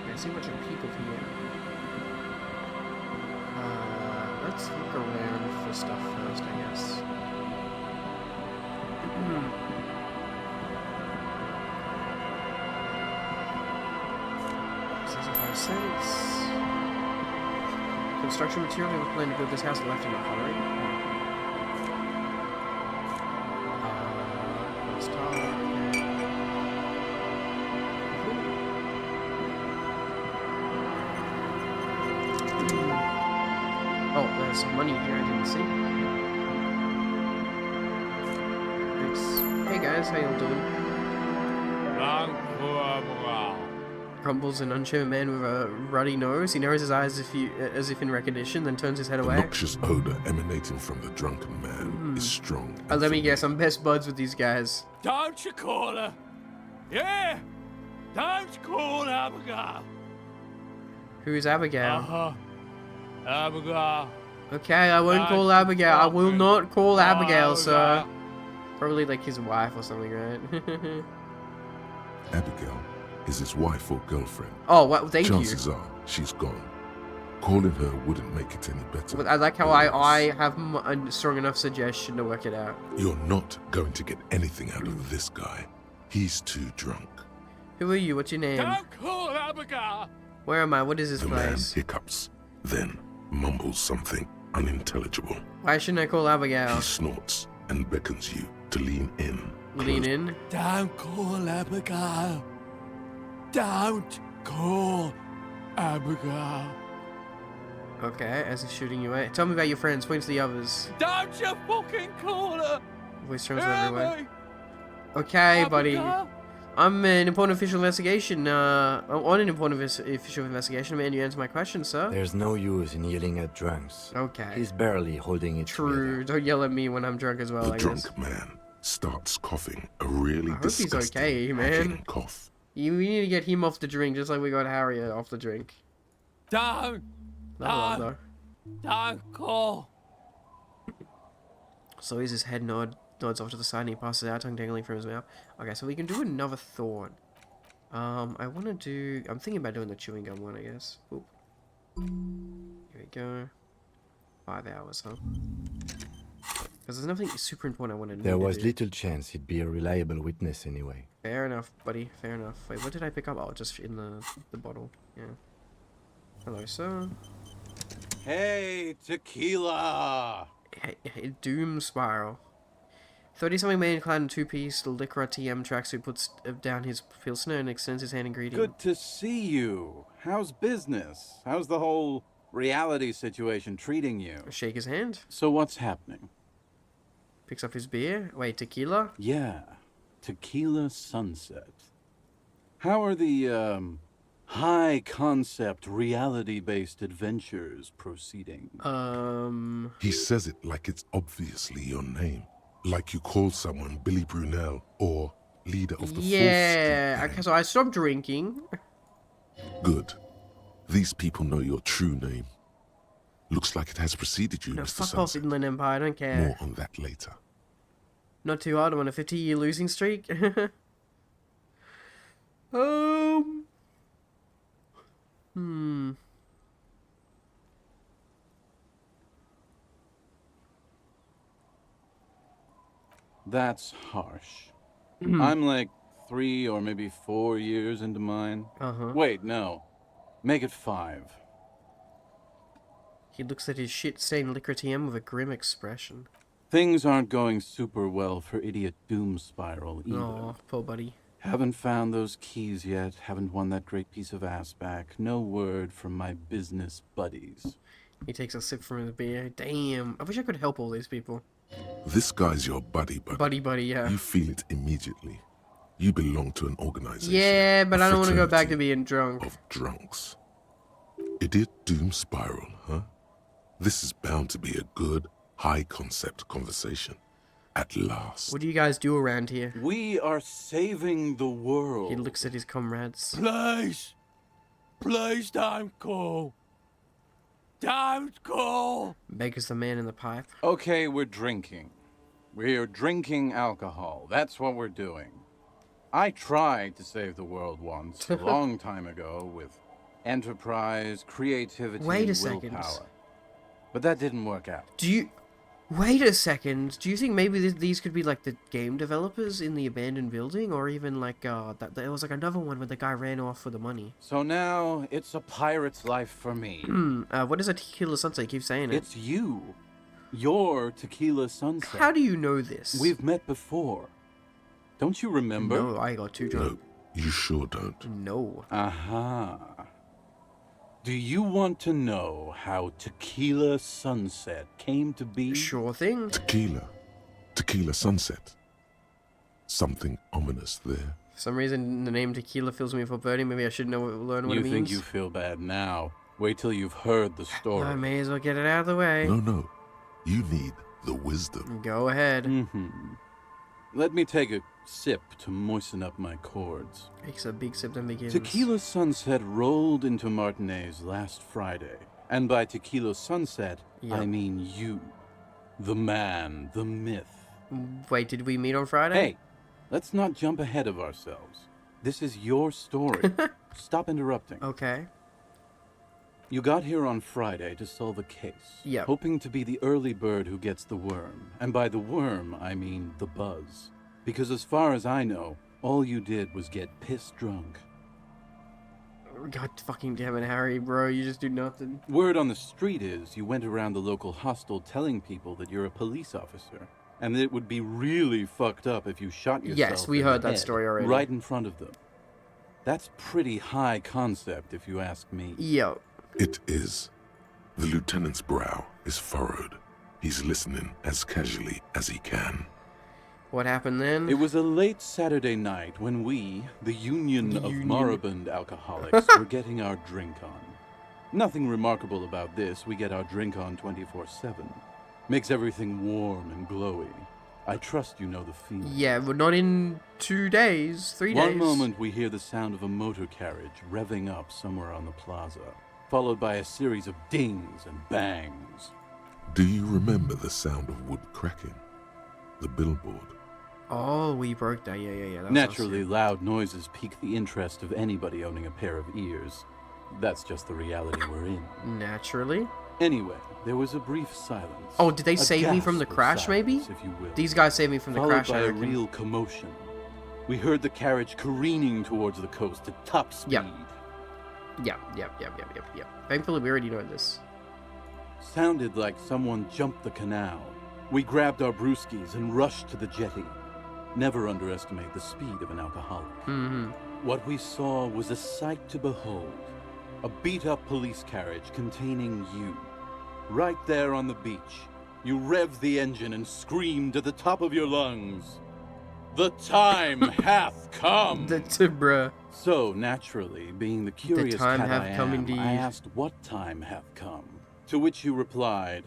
B: I see a bunch of people here. Let's look around for stuff first, I guess. 65 cents. Construction material. We plan to build this house left in the pottery. Let's talk. Oh, there's some money here I didn't see. Thanks. Hey guys, how y'all doing? Grumbles an unshaven man with a ruddy nose. He narrows his eyes as if in recognition, then turns his head away.
C: The noxious odor emanating from the drunken man is strong.
B: Let me guess, I'm best buds with these guys.
P: Don't you call her? Yeah! Don't call Abigail.
B: Who's Abigail?
P: Abigail.
B: Okay, I won't call Abigail. I will not call Abigail, sir. Probably like his wife or something, right?
C: Abigail is his wife or girlfriend.
B: Oh, well, thank you.
C: Chances are she's gone. Calling her wouldn't make it any better.
B: But I like how I have a strong enough suggestion to work it out.
C: You're not going to get anything out of this guy. He's too drunk.
B: Who are you? What's your name?
P: Don't call Abigail.
B: Where am I? What is this
C: The
B: place?
C: man hiccups, then mumbles something unintelligible.
B: Why shouldn't I call Abigail?
C: He snorts and beckons you to lean in.
B: Lean in?
P: Don't call Abigail. Don't call Abigail.
B: Okay, as he's shooting you away. Tell me about your friends. Point to the others.
P: Don't you fucking call her.
B: Voice turns everywhere. Okay, buddy. I'm an important official investigation. On an important official investigation. I'm you answer my question, sir.
D: There's no use in yelling at drunks.
B: Okay.
D: He's barely holding it
B: True. Don't yell at me when I'm drunk as well,
C: The
B: I guess.
C: drunk man starts coughing a really
B: I hope he's
C: disgusting
B: okay, man.
C: cough.
B: We need to get him off the drink, just like we got Harry off the drink.
P: Don't. Don't call.
B: So he's his head nods off to the side and he passes out, tongue dangling from his mouth. Okay, so we can do another thought. I want to do... I'm thinking about doing the chewing gum one, I guess. Oop. Here we go. 5 hours, huh? Because there's nothing super important I want to do.
D: There was little chance he'd be a reliable witness anyway.
B: Fair enough, buddy. Fair enough. Wait, what did I pick up? Oh, just in the bottle. Yeah. Hello, sir.
Q: Hey, tequila!
B: Hey, Doom Spiral. 30-something man clad in two-piece Lycra TM tracksuit puts down his pilsner and extends his hand in greeting.
Q: Good to see you. How's business? How's the whole reality situation treating you?
B: Shake his hand.
Q: So what's happening?
B: Picks up his beer. Wait, tequila?
Q: Yeah, tequila sunset. How are the, high-concept, reality-based adventures proceeding?
C: He says it like it's obviously your name. Like you call someone Billy Brunel or leader of the
B: Yeah, okay, so I stopped drinking.
C: Good. These people know your true name. Looks like it has preceded you,
B: No,
C: Mr.
B: fuck off,
C: Sunset.
B: Inland Empire, I don't care.
C: More on that later.
B: Not too hard, I'm on a 50-year losing streak.
Q: That's harsh. I'm like 3 or maybe 4 years into mine. Wait, no. Make it 5.
B: He looks at his shit-stained Lycra TM with a grim expression.
Q: Things aren't going super well for idiot Doom Spiral either.
B: Aw, poor buddy.
Q: Haven't found those keys yet. Haven't won that great piece of ass back. No word from my business buddies.
B: He takes a sip from his beer. Damn, I wish I could help all these people.
C: This guy's your buddy.
B: Buddy, yeah.
C: You feel it immediately. You belong to an organization.
B: Yeah, but I don't want to go back to being drunk.
C: Of drunks. Idiot Doom Spiral, huh? This is bound to be a good, high-concept conversation. At last.
B: What do you guys do around here?
Q: We are saving the world.
B: He looks at his comrades.
P: Please don't call. Don't call.
B: Beggars the man in the pipe.
Q: Okay, we're drinking. We're drinking alcohol. That's what we're doing. I tried to save the world once, a long time ago, with enterprise, creativity,
B: Wait a
Q: and
B: second.
Q: willpower. But that didn't work out.
B: Wait a second. Do you think maybe these could be like the game developers in the abandoned building, or even like there was like another one where the guy ran off for the money?
Q: So now it's a pirate's life for me.
B: What is a tequila sunset? You keep saying it.
Q: It's you. Your tequila sunset.
B: How do you know this?
Q: We've met before. Don't you remember?
B: No, I got too drunk.
C: No, you sure don't.
B: No.
Q: Aha. Do you want to know how Tequila Sunset came to be?
B: Sure thing.
C: Tequila Sunset. Something ominous there.
B: For some reason, the name tequila fills me with foreboding. Maybe I should learn what it means.
Q: You think you feel bad now? Wait till you've heard the story.
B: I may as well get it out of the way.
C: No. You need the wisdom.
B: Go ahead.
Q: Let me take a sip to moisten up my chords.
B: Takes a big sip then begins.
Q: Tequila Sunset rolled into Martinez last Friday. And by Tequila Sunset, I mean you. The man, the myth.
B: Wait, did we meet on Friday?
Q: Hey, let's not jump ahead of ourselves. This is your story. Stop interrupting.
B: Okay.
Q: You got here on Friday to solve a case.
B: Yep.
Q: Hoping to be the early bird who gets the worm. And by the worm, I mean the buzz. Because as far as I know, all you did was get piss drunk.
B: God fucking damn it, Harry, bro. You just do nothing.
Q: Word on the street is you went around the local hostel telling people that you're a police officer. And that it would be really fucked up if you shot yourself.
B: Yes, we
Q: in
B: heard
Q: the
B: that
Q: head,
B: story already.
Q: right in front of them. That's pretty high concept, if you ask me.
B: Yo.
C: It is. The lieutenant's brow is furrowed. He's listening as casually as he can.
B: What happened then?
Q: It was a late Saturday night when we, the Union of Moribund Alcoholics, were getting our drink on. Nothing remarkable about this. We get our drink on 24/7. Makes everything warm and glowy. I trust you know the feeling.
B: Yeah, but not in 2 days, 3 days.
Q: One moment we hear the sound of a motor carriage revving up somewhere on the plaza, followed by a series of dings and bangs.
C: Do you remember the sound of wood cracking? The billboard.
B: Oh, we broke that. Yeah. That was
Q: Naturally, loud noises pique the interest of anybody owning a pair of ears. That's just the reality we're in.
B: Naturally.
Q: Anyway, there was a brief silence.
B: Oh, did they
Q: A
B: save me from the
Q: gasp of
B: crash,
Q: silence,
B: maybe?
Q: if you will.
B: These guys saved me from the
Q: Followed
B: crash,
Q: by
B: I
Q: a
B: reckon.
Q: real commotion. We heard the carriage careening towards the coast at top speed.
B: Yep. Thankfully, we already know this.
Q: Sounded like someone jumped the canal. We grabbed our brewskis and rushed to the jetty. Never underestimate the speed of an alcoholic.
B: Mm-hmm.
Q: What we saw was a sight to behold. A beat-up police carriage containing you. Right there on the beach, you revved the engine and screamed at the top of your lungs. The time hath come!
B: Bruh.
Q: So, naturally, being the curious
B: time
Q: cat
B: hath
Q: I
B: come
Q: am,
B: indeed.
Q: I asked what time hath come. To which you replied,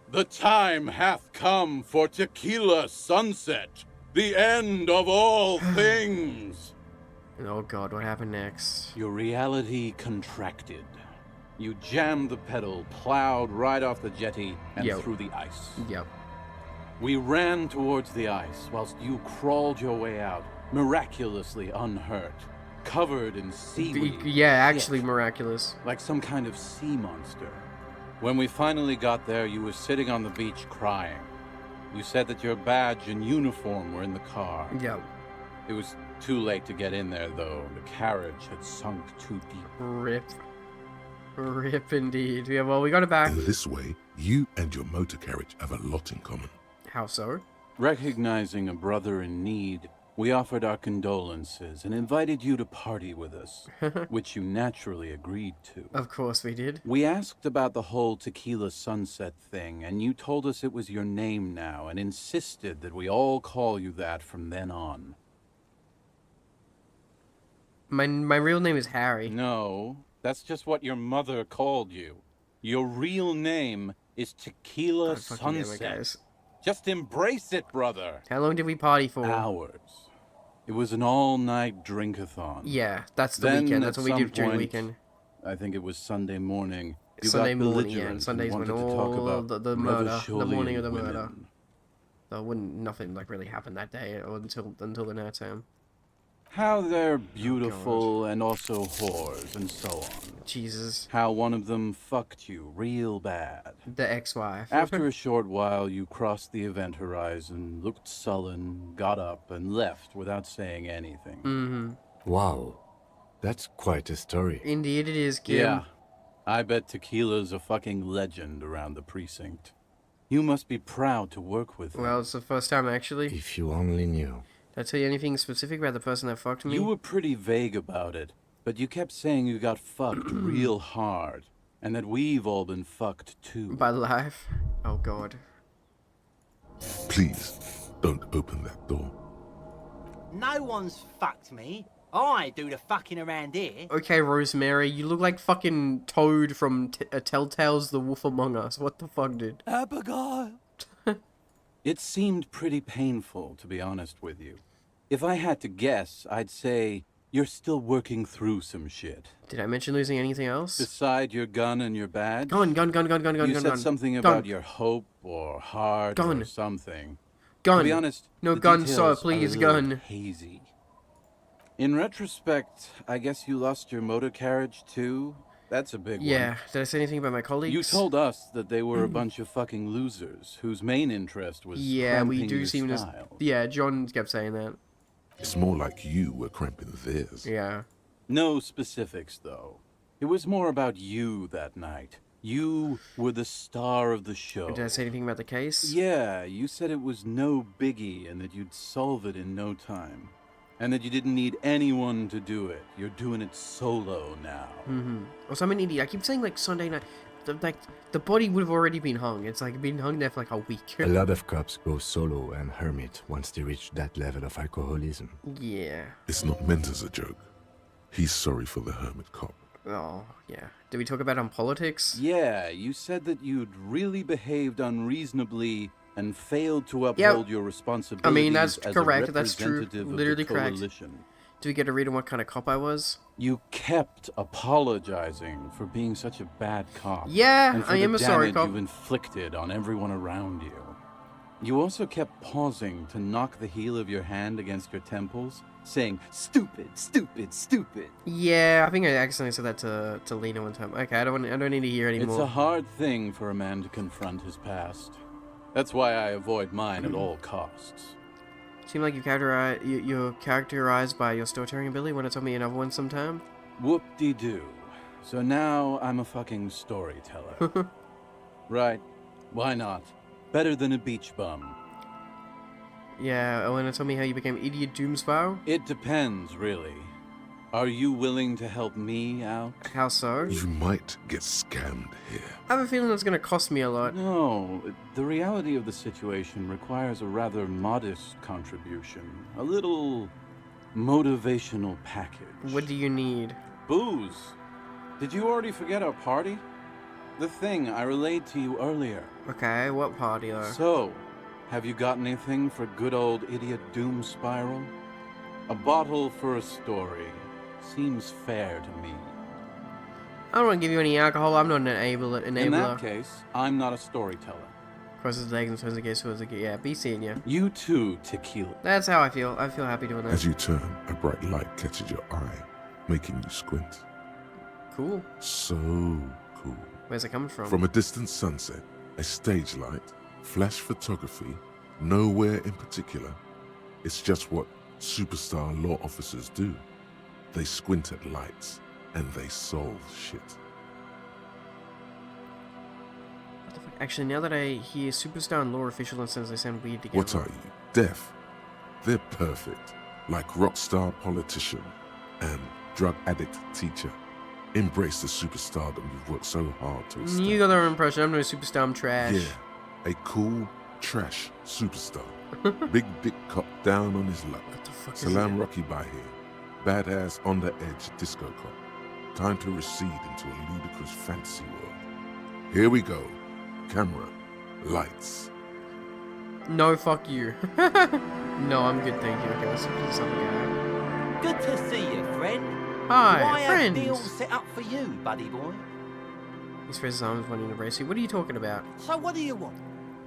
Q: the time hath come for Tequila Sunset, the end of all things.
B: Oh god, what happened next?
Q: Your reality contracted. You jammed the pedal, plowed right off the jetty, and through the ice.
B: Yep.
Q: We ran towards the ice, whilst you crawled your way out, miraculously unhurt, covered in seaweed.
B: Yeah, actually miraculous.
Q: Like some kind of sea monster. When we finally got there, you were sitting on the beach crying. You said that your badge and uniform were in the car.
B: Yep.
Q: It was too late to get in there, though. The carriage had sunk too deep.
B: Rip indeed. Yeah, well, we got it back.
C: In this way, you and your motor carriage have a lot in common.
B: How so?
Q: Recognizing a brother in need, we offered our condolences and invited you to party with us, which you naturally agreed to.
B: Of course we did.
Q: We asked about the whole Tequila Sunset thing, and you told us it was your name now and insisted that we all call you that from then on.
B: My real name is Harry.
Q: No, that's just what your mother called you. Your real name is Tequila Sunset. Just embrace it, brother.
B: How long did we party for?
Q: Hours. It was an all-night drink-a-thon.
B: Yeah, that's the
Q: Then,
B: weekend. That's
Q: at
B: what we do
Q: some
B: during the
Q: point,
B: weekend.
Q: I think it was Sunday morning. You
B: Sunday
Q: got
B: morning, yeah.
Q: belligerent
B: And Sundays
Q: and
B: when
Q: wanted to talk
B: all
Q: about
B: the
Q: rather
B: murder, the
Q: surely
B: morning of the
Q: women.
B: murder. Nothing like really happened that day or until the night time.
Q: How they're beautiful and also whores and so on.
B: Jesus.
Q: How one of them fucked you real bad.
B: The ex-wife.
Q: After a short while, you crossed the event horizon, looked sullen, got up, and left without saying anything.
B: Mm-hmm.
D: Wow. That's quite a story.
B: Indeed it is, Kim.
Q: Yeah. I bet Tequila's a fucking legend around the precinct. You must be proud to work with him.
B: Well, it's the first time, actually.
D: If you only knew.
B: Did I tell you anything specific about the person that fucked me?
Q: You were pretty vague about it, but you kept saying you got fucked real hard, and that we've all been fucked too.
B: By life? Oh, God.
C: Please, don't open that door.
R: No one's fucked me. I do the fucking around here.
B: Okay, Rosemary, you look like fucking Toad from Telltale's The Wolf Among Us. What the fuck, dude?
P: Abigail.
Q: It seemed pretty painful, to be honest with you. If I had to guess, I'd say you're still working through some shit.
B: Did I mention losing anything else?
Q: Beside your gun and your badge?
B: Gun.
Q: You said
B: gun.
Q: something about your hope or heart or something.
B: Gun.
Q: To be honest,
B: no
Q: the
B: gun,
Q: details
B: sir.
Q: are
B: Please,
Q: a little
B: gun.
Q: hazy. In retrospect, I guess you lost your motor carriage too? That's a big one.
B: Yeah. Did I say anything about my colleagues?
Q: You told us that they were a bunch of fucking losers whose main interest was
B: we
Q: cramping
B: do
Q: your
B: seem to.
Q: style.
B: Yeah, John kept saying that.
C: It's more like you were cramping theirs.
B: Yeah.
Q: No specifics, though. It was more about you that night. You were the star of the show.
B: Did I say anything about the case?
Q: Yeah, you said it was no biggie and that you'd solve it in no time. And that you didn't need anyone to do it. You're doing it solo now.
B: Also, I'm an idiot. I keep saying, like, Sunday night. The body would have already been hung. It's, like, been hung there for, like, a week.
D: A lot of cops go solo and hermit once they reach that level of alcoholism.
B: Yeah.
C: It's not meant as a joke. He's sorry for the hermit cop.
B: Oh, yeah. Did we talk about on politics?
Q: Yeah, you said that you'd really behaved unreasonably and failed to uphold your responsibilities.
B: I mean, that's
Q: as
B: correct.
Q: A
B: That's true.
Q: representative
B: Literally
Q: of the
B: correct.
Q: coalition.
B: Do we get a read on what kind of cop I was?
Q: You kept apologizing for being such a bad cop.
B: Yeah,
Q: and for
B: I am
Q: the
B: a sorry
Q: damage
B: cop.
Q: you've inflicted on everyone around you. You also kept pausing to knock the heel of your hand against your temples, saying, "Stupid, stupid, stupid."
B: Yeah, I think I accidentally said that to Lena one time. Okay, I don't need to hear anymore.
Q: It's a hard thing for a man to confront his past. That's why I avoid mine at all costs.
B: Seem like you're characterized by your storytelling ability. Want to tell me another one sometime?
Q: Whoop-de-doo. So now I'm a fucking storyteller. Right. Why not? Better than a beach bum.
B: Yeah, want to tell me how you became Idiot Doomspow?
Q: It depends, really. Are you willing to help me out?
B: How so?
C: You might get scammed here.
B: I have a feeling it's going to cost me a lot.
Q: No, the reality of the situation requires a rather modest contribution. A little motivational package.
B: What do you need?
Q: Booze. Did you already forget our party? The thing I relayed to you earlier.
B: Okay, what party though?
Q: So, have you got anything for good old Idiot Doom Spiral? A bottle for a story. Seems fair to me.
B: I don't want to give you any alcohol. I'm not an enabler.
Q: In that case, I'm not a storyteller.
B: Crosses the legs and turns the gaze towards the yeah, be seeing you.
Q: You too, tequila.
B: That's how I feel. I feel happy doing that.
C: As you turn, a bright light catches your eye, making you squint.
B: Cool.
C: So cool.
B: Where's it coming from?
C: From a distant sunset, a stage light, flash photography, nowhere in particular. It's just what superstar law officers do. They squint at lights, and they solve shit.
B: What the fuck? Actually, now that I hear superstar and law official and they sound weird together.
C: What are you, deaf? They're perfect, like rockstar politician and drug addict teacher. Embrace the superstardom you've worked so hard to establish.
B: You got their impression. I'm no superstar. I'm trash.
C: Yeah, a cool, trash superstar. Big dick cop down on his luck.
B: What the fuck is
C: Salam
B: that?
C: Rocky by here. Badass on the edge disco cop. Time to recede into a ludicrous fantasy world. Here we go. Camera. Lights.
B: No, fuck you. No, I'm good, thank you. Okay, let's look at this other guy.
R: Good to see you, friend.
B: Hi,
R: Why
B: friends.
R: have deals set up for you, buddy boy?
B: He spreads his arms, wanting to embrace you. What are you talking about?
R: So what do you want?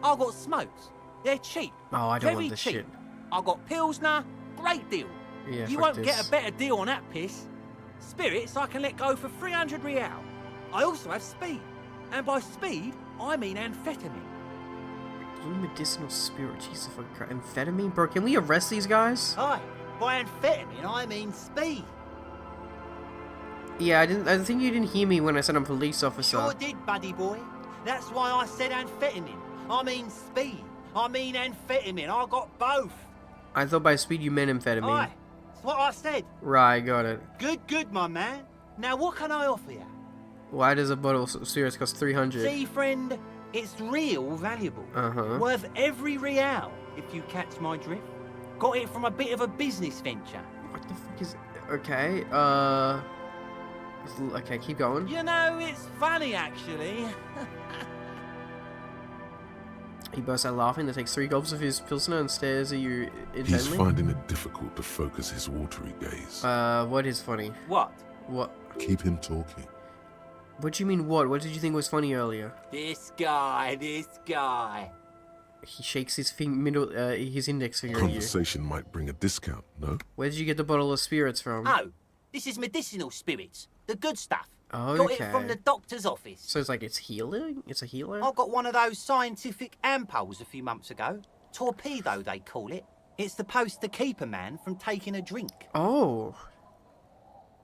R: I got smokes. They're cheap.
B: Oh, I don't
R: Very
B: want this
R: cheap.
B: shit.
R: I got Pilsner. Great deal.
B: Yeah,
R: You
B: fuck
R: won't get
B: this.
R: a better deal on that piss. Spirits I can let go for 300 real. I also have speed. And by speed, I mean amphetamine.
B: Blue medicinal spirit, Jesus fucking Christ. Amphetamine? Bro, can we arrest these guys?
R: Hi. By amphetamine, I mean speed.
B: Yeah, I think you didn't hear me when I said I'm police officer.
R: Sure did, buddy boy. That's why I said amphetamine. I mean speed. I mean amphetamine. I got both.
B: I thought by speed you meant amphetamine.
R: Aye. That's what I said.
B: Right, got it.
R: Good, my man. Now what can I offer you?
B: Why does a bottle of spirits cost 300?
R: See, friend, it's real valuable.
B: Uh-huh.
R: Worth every real, if you catch my drift. Got it from a bit of a business venture.
B: What the fuck is... Okay, Okay, keep going.
R: You know, it's funny, actually.
B: He bursts out laughing, then takes 3 gulps of his pilsner and stares at you intently.
C: He's finding it difficult to focus his watery gaze.
B: What is funny?
R: What?
B: What?
C: Keep him talking.
B: What do you mean what? What did you think was funny earlier?
R: This guy.
B: He shakes his his index finger at you.
C: Conversation might bring a discount, no?
B: Where did you get the bottle of spirits from?
R: Oh, this is medicinal spirits. The good stuff.
B: Okay.
R: Got it from the doctor's office.
B: So it's like it's healing? It's a healer?
R: I got one of those scientific ampoules a few months ago. Torpedo, they call it. It's supposed to keep a man from taking a drink.
B: Oh.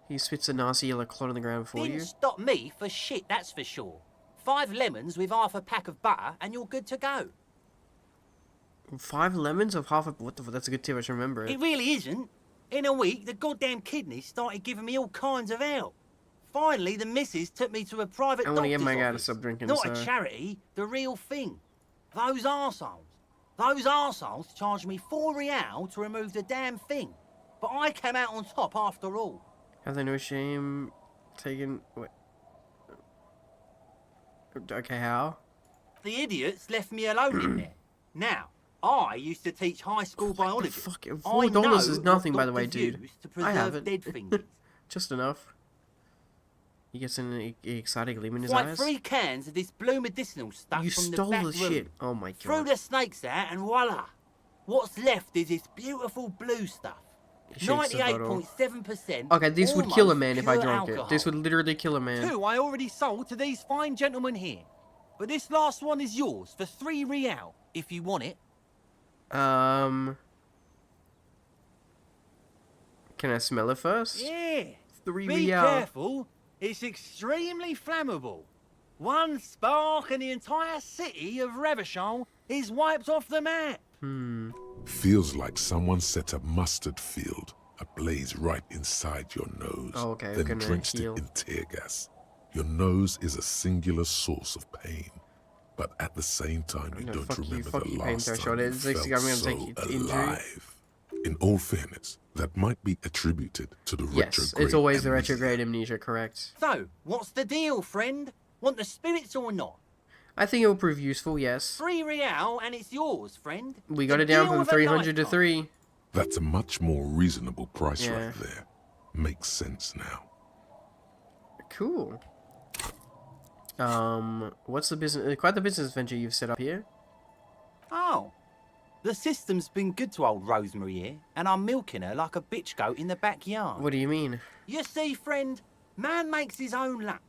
B: He spits a nasty yellow clot on the ground for you.
R: Didn't stop me for shit, that's for sure. 5 lemons with half a pack of butter and you're good to go.
B: 5 lemons of half a... What the fuck? That's a good tip, I should remember it.
R: It really isn't. In a week, the goddamn kidneys started giving me all kinds of help. Finally, the missus took me to a private
B: I want to get
R: doctor's
B: my guy to
R: office.
B: stop drinking,
R: Not
B: so...
R: a charity, the real thing. Those arseholes charged me 4 real to remove the damn thing. But I came out on top after all.
B: Have they no shame taken... Wait. Okay, how?
R: The idiots left me alone in there. Now, I used to teach high school biology.
B: $4 is nothing, by the way, dude. I have it.
R: Dead fingers.
B: Just enough. He gets an excited gleam in his
R: Like
B: eyes.
R: 3 cans of this blue medicinal stuff
B: You
R: from
B: stole
R: the back
B: the
R: room.
B: shit. Oh my god.
R: Threw the snakes out and voila. What's left is this beautiful blue stuff.
B: He shakes the bottle.
R: 98.7%.
B: Okay, this would kill a man if I
R: pure
B: drank
R: alcohol.
B: it. This would literally kill a man.
R: 2 I already sold to these fine gentlemen here. But this last one is yours for 3 real, if you want it.
B: Can I smell it first?
R: Yeah.
B: 3
R: Be
B: real.
R: careful. It's extremely flammable. 1 spark and the entire city of Revachon is wiped off the map.
C: Feels like someone set a mustard field ablaze right inside your nose,
B: Oh, okay,
C: then
B: gonna
C: drenched
B: heal.
C: it in tear gas. Your nose is a singular source of pain, but at the same time you
B: No,
C: don't
B: fuck you,
C: remember
B: fuck
C: the
B: you, pain
C: last
B: threshold.
C: time you
B: It's like
C: felt
B: I'm gonna
C: so
B: take it to injury.
C: alive. In all fairness, that might be attributed to the
B: Yes,
C: retrograde
B: it's always the
C: amnesia.
B: retrograde amnesia, correct.
R: So, what's the deal, friend? Want the spirits or not?
B: I think it will prove useful, yes.
R: 3 real and it's yours, friend.
B: We got
R: The
B: it down
R: deal
B: from
R: of a
B: 300 to
R: lifetime.
B: 3.
C: That's a much more reasonable price
B: Yeah.
C: right there. Makes sense now.
B: Cool. What's the business? Quite the business venture you've set up here.
R: Oh. The system's been good to old Rosemary here, and I'm milking her like a bitch goat in the backyard.
B: What do you mean?
R: You see, friend, man makes his own luck,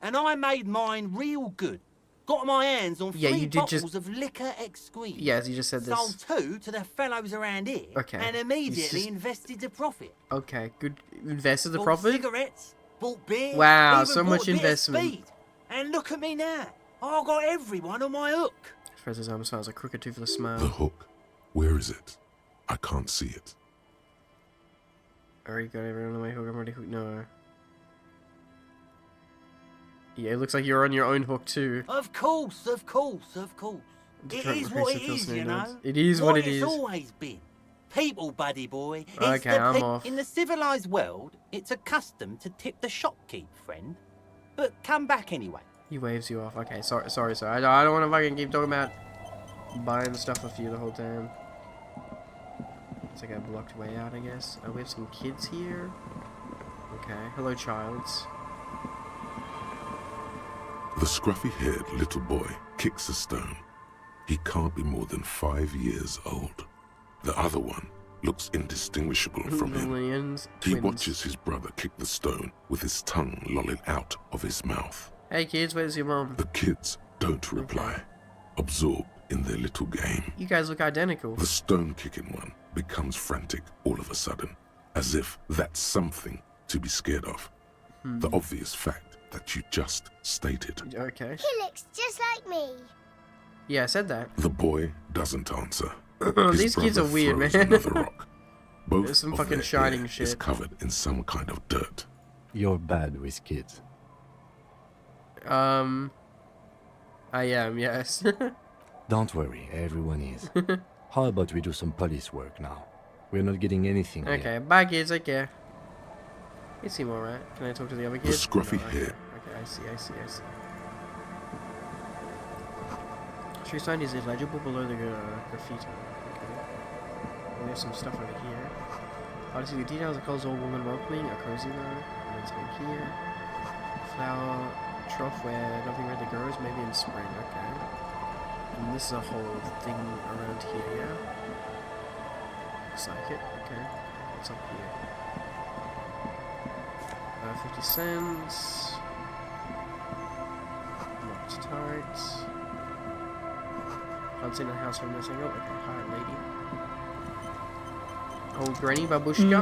R: and I made mine real good. Got my hands on 3
B: Yeah, you did
R: bottles
B: just-
R: of liquor exquisite.
B: Yes, you just said this.
R: Sold 2 to the fellows around here,
B: Okay.
R: and
B: He's
R: immediately
B: just-
R: invested the profit.
B: Okay, good. Invested the
R: Bought
B: profit?
R: cigarettes, bought beer.
B: Wow,
R: even
B: so
R: bought
B: much
R: a bit of
B: investment.
R: speed. And look at me now. I got everyone on my hook.
B: Fred's arm smiles a crooked tooth with a
C: The
B: smile.
C: hook. Where is it? I can't see it.
B: Already got everyone on my hook. I'm already hooked. No. Yeah, it looks like you're on your own hook too.
R: Of course, of course, of course. It
B: Trying to
R: is what it
B: increase
R: is,
B: the
R: you
B: notes.
R: know.
B: It is what it is.
R: It's always been. People, buddy boy. It's
B: Okay,
R: the
B: I'm off.
R: In the civilized world, it's a custom to tip the shopkeep, friend. But come back anyway.
B: He waves you off. Okay, sorry. I don't want to fucking keep talking about buying stuff off you the whole time. It's like a blocked way out, I guess. Oh, we have some kids here. Okay, hello, childs.
C: The scruffy-haired little boy kicks a stone. He can't be more than 5 years old. The other one looks indistinguishable from him.
B: Lions,
C: He
B: twins.
C: watches his brother kick the stone with his tongue lolling out of his mouth.
B: Hey kids, where's your mom?
C: The kids don't reply, absorbed in their little game.
B: You guys look identical.
C: The stone-kicking one becomes frantic all of a sudden, as if that's something to be scared of. The obvious fact that you just stated.
B: Okay.
S: He looks just like me.
B: Yeah, I said that.
C: The boy doesn't answer.
B: These kids are weird,
C: throws
B: man.
C: another rock. Both
B: There's some
C: of
B: fucking
C: their
B: shining
C: hair
B: shit.
C: is covered in some kind of dirt.
D: You're bad with kids.
B: I am, yes.
D: Don't worry, everyone is. How about we do some police work now? We're not getting anything here.
B: Okay, bye kids, take care. You seem alright. Can I talk to the other
C: The
B: kids?
C: scruffy
B: No, okay.
C: hair.
B: Okay, I see. Tree sign is illegible below the graffiti. Okay. There's some stuff over here. Hard to see the details. A colors all woman welcoming. A cozy though. And then something here. Flower trough where nothing really grows. Maybe in spring. Okay. And this is a whole thing around here. Yeah. Looks like it. Okay. What's up here? 50 cents. Locked tight. Can't see the house from this angle. Okay, hi lady. Old Granny Babushka.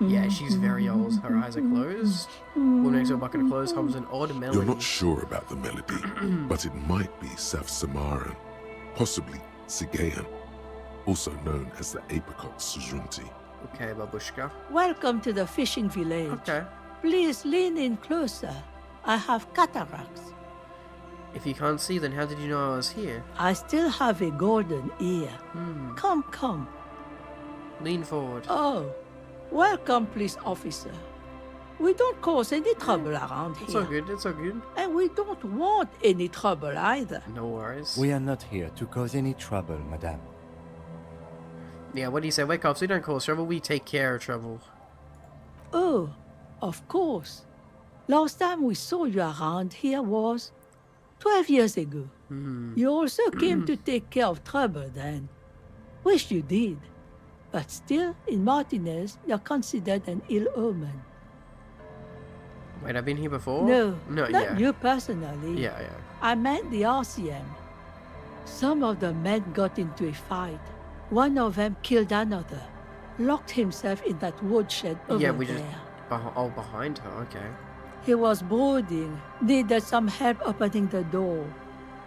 B: Yeah, she's very old. Her eyes are closed. Woman next to a bucket of clothes hums an odd melody.
C: You're not sure about the melody, but it might be South Samaran, possibly Sigayan, also known as the apricot Sujunti.
B: Okay, Babushka.
S: Welcome to the fishing village.
B: Okay.
S: Please lean in closer. I have cataracts.
B: If you can't see, then how did you know I was here?
S: I still have a golden ear. Come, come.
B: Lean forward.
S: Oh, welcome, police officer. We don't cause any trouble around here.
B: It's all good, it's all good.
S: And we don't want any trouble either.
B: No worries.
D: We are not here to cause any trouble, madame.
B: Yeah, what do you say? Wake up, so we don't cause trouble, we take care of trouble.
S: Oh, of course. Last time we saw you around here was 12 years ago. You also came to take care of trouble then. Wish you did. But still, in Martinez, you're considered an ill omen.
B: Wait, I've been here before?
S: No,
B: not
S: not you personally.
B: Yeah.
S: I meant the RCM. Some of the men got into a fight. One of them killed another, locked himself in that woodshed over
B: Yeah, we
S: there.
B: just... behind her, okay.
S: He was brooding, needed some help opening the door.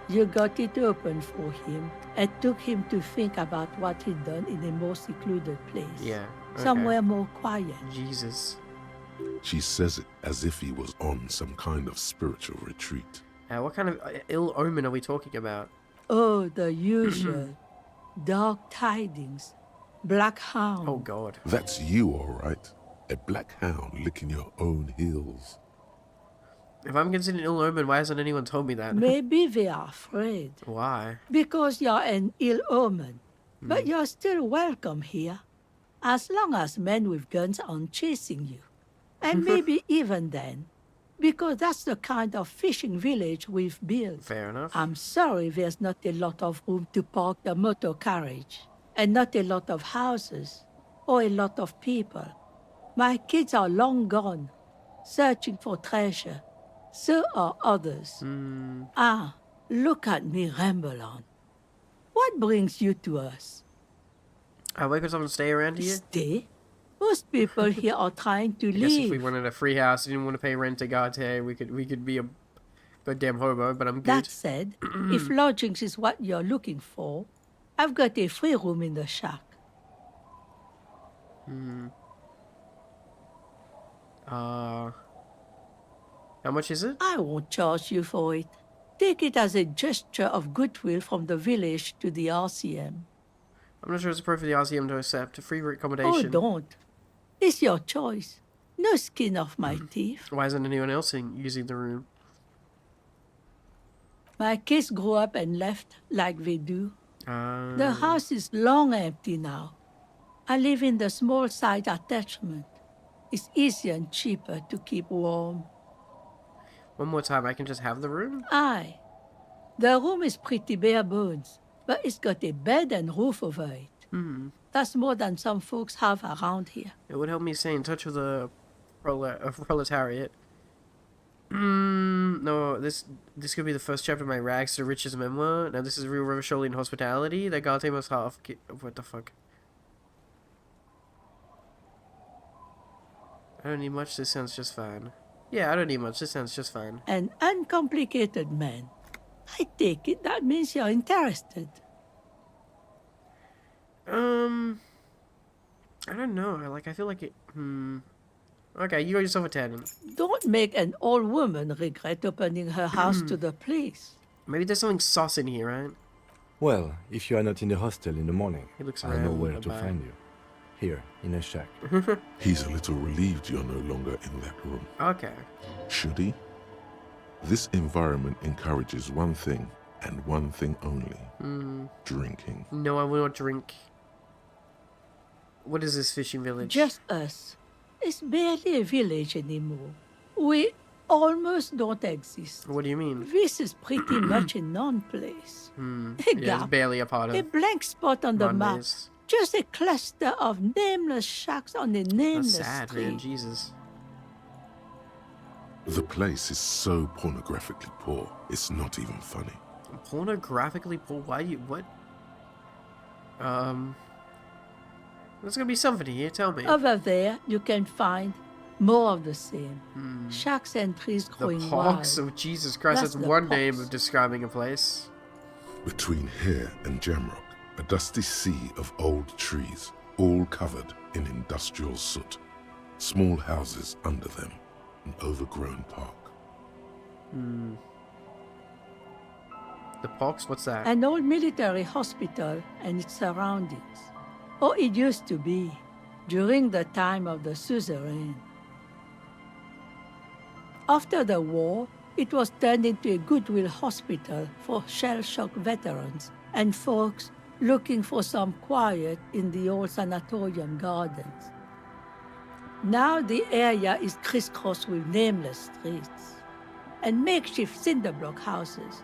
S: You got it open for him and took him to think about what he'd done in a more secluded place.
B: Yeah, okay.
S: Somewhere more quiet.
B: Jesus.
C: She says it as if he was on some kind of spiritual retreat.
B: What kind of ill omen are we talking about?
S: Oh, the usual. Dark tidings. Black hound.
B: Oh, God.
C: That's you, all right. A black hound licking your own heels.
B: If I'm considered an ill omen, why hasn't anyone told me that?
S: Maybe they are afraid.
B: Why?
S: Because you're an ill omen. But you're still welcome here. As long as men with guns aren't chasing you. And maybe even then. Because that's the kind of fishing village we've built.
B: Fair enough.
S: I'm sorry there's not a lot of room to park the motor carriage. And not a lot of houses. Or a lot of people. My kids are long gone. Searching for treasure. So are others. Ah, look at me ramble on. What brings you to us?
B: Wait, could someone stay around here?
S: Stay? Most people here are trying to
B: I guess if
S: leave.
B: we wanted a free house, didn't want to pay rent to Garte, we could be a goddamn hobo, but I'm good.
S: That said, if lodgings is what you're looking for, I've got a free room in the shack.
B: How much is it?
S: I won't charge you for it. Take it as a gesture of goodwill from the village to the RCM.
B: I'm not sure it's appropriate for the RCM to accept a free
S: Oh,
B: accommodation.
S: don't. It's your choice. No skin off my teeth.
B: Why isn't anyone else using the room?
S: My kids grew up and left like they do.
B: Ah.
S: The house is long empty now. I live in the small side attachment. It's easier and cheaper to keep warm.
B: One more time, I can just have the room?
S: Aye. The room is pretty bare bones, but it's got a bed and roof over it. That's more than some folks have around here.
B: It would help me stay in touch with the proletariat. No, this could be the first chapter of my Rags to Riches memoir. Now this is real Rivasholian hospitality. That Garte must have... What the fuck? I don't need much, this sounds just fine. Yeah, I don't need much, this sounds just fine.
S: An uncomplicated man. I take it that means you're interested.
B: I don't know, I feel like it... Okay, you got yourself a tenant.
S: Don't make an old woman regret opening her house to the police.
B: Maybe there's something sus in here, right?
D: Well, if you are not in the hostel in the morning,
B: He looks
D: I know
B: around
D: where to
B: about.
D: find you. Here, in a shack.
C: He's a little relieved you're no longer in that room.
B: Okay.
C: Should he? This environment encourages one thing: and one thing only. Drinking.
B: No, I will not drink. What is this fishing village?
S: Just us. It's barely a village anymore. We almost don't exist.
B: What do you mean?
S: This is pretty much a non-place. A
B: Yeah, it's barely a part of
S: a blank spot on the map.
B: Mondays.
S: Just a cluster of nameless shacks on a nameless
B: That's sad,
S: street.
B: man. Jesus.
C: The place is so pornographically poor, it's not even funny.
B: Pornographically poor? Why you... What? There's gonna be something here, tell me.
S: Over there, you can find more of the same. Shacks and trees
B: The
S: growing
B: Pox?
S: wild.
B: Oh, Jesus Christ,
S: That's
B: that's
S: the
B: one name
S: Pox.
B: of describing a place.
C: Between here and Jamrock, a dusty sea of old trees, all covered in industrial soot. Small houses under them, an overgrown park.
B: The Pox? What's that?
S: An old military hospital and its surroundings. Or it used to be, during the time of the suzerain. After the war, it was turned into a goodwill hospital for shell-shock veterans and folks looking for some quiet in the old sanatorium gardens. Now the area is crisscrossed with nameless streets and makeshift cinder block houses.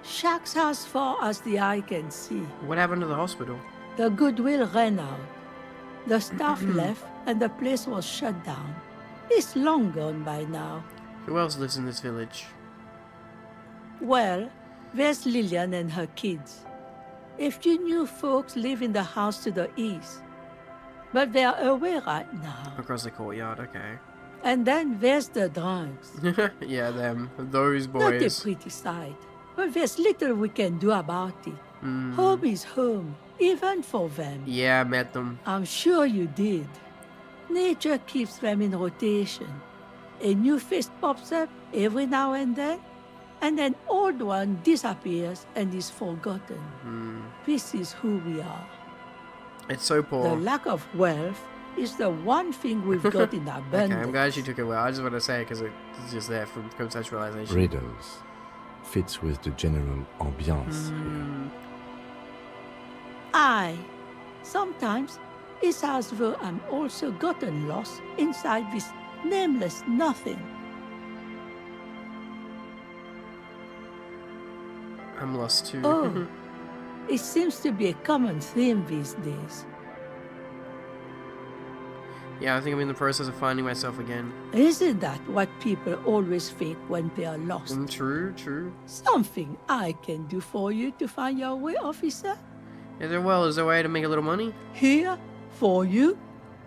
S: Shacks as far as the eye can see.
B: What happened to the hospital?
S: The goodwill ran out. The staff left and the place was shut down. It's long gone by now.
B: Who else lives in this village?
S: Well, there's Lillian and her kids. A few new folks live in the house to the east, but they're away right now.
B: Across the courtyard, okay.
S: And then there's the drunks.
B: Yeah, them. Those
S: Not a
B: boys.
S: pretty sight, but there's little we can do about it. Home is home, even for them.
B: Yeah, I met them.
S: I'm sure you did. Nature keeps them in rotation. A new face pops up every now and then, and an old one disappears and is forgotten. This is who we are.
B: It's so
S: The
B: poor.
S: lack of wealth is the one thing we've got in abundance.
B: Okay, I'm glad you took it well. I just want to say it because it's just there from conceptualization.
D: Riddles. Fits with the general ambiance here.
S: Sometimes it's as though I'm also gotten lost inside this nameless nothing.
B: I'm lost too.
S: Oh, it seems to be a common theme these days.
B: Yeah, I think I'm in the process of finding myself again.
S: Isn't that what people always think when they are lost?
B: True, true.
S: Something I can do for you to find your way, officer?
B: Is there a way to make a little money?
S: Here, for you?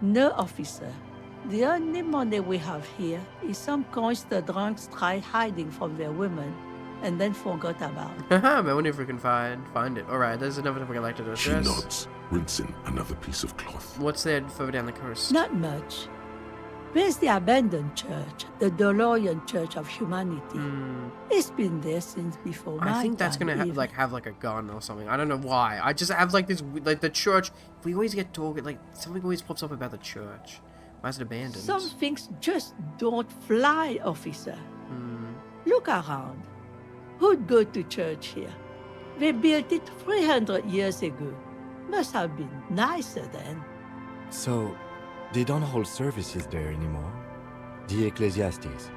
S: No, officer. The only money we have here is some coins the drunks tried hiding from their women and then forgot about.
B: I wonder if we can find it. Alright, there's another thing I'd like to
C: She
B: address.
C: nods, rinsing another piece of cloth.
B: What's there further down the coast?
S: Not much. There's the abandoned church, the DeLorean Church of Humanity. It's been there since before my
B: I think that's
S: time,
B: gonna
S: even.
B: have like a gun or something. I don't know why. I just have like this, like the church. We always get talking, like something always pops up about the church. Why is it abandoned?
S: Some things just don't fly, officer. Look around. Who'd go to church here? They built it 300 years ago. Must have been nicer then.
D: So, they don't hold services there anymore? The Ecclesiastes?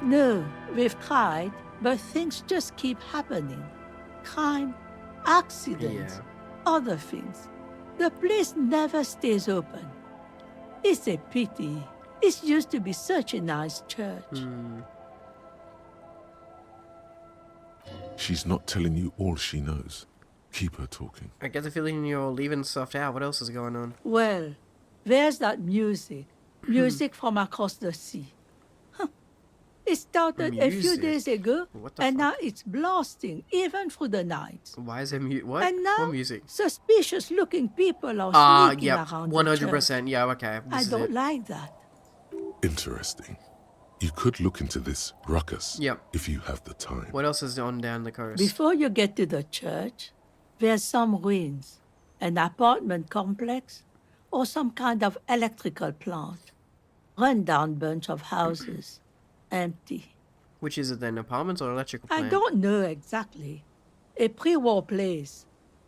S: No, we've tried, but things just keep happening. Crime, accidents, other things. The place never stays open. It's a pity. It used to be such a nice church.
C: She's not telling you all she knows. Keep her talking.
B: I get the feeling you're leaving stuff out. What else is going on?
S: Well, there's that music. Music from across the sea. It started a few
B: Music?
S: days ago,
B: What the
S: and
B: fuck?
S: now it's blasting, even through the night.
B: Why is there what?
S: And now,
B: What music?
S: suspicious-looking people are sneaking
B: Yep,
S: around
B: 100%. Yeah, okay.
S: I
B: This is
S: don't
B: it.
S: like that.
C: Interesting. You could look into this ruckus
B: Yep.
C: if you have the time.
B: What else is on down the coast?
S: Before you get to the church, there's some ruins, an apartment complex, or some kind of electrical plant. Run-down bunch of houses, empty.
B: Which is it then? Apartments or electrical
S: I
B: plant?
S: don't know exactly. a pre-war place.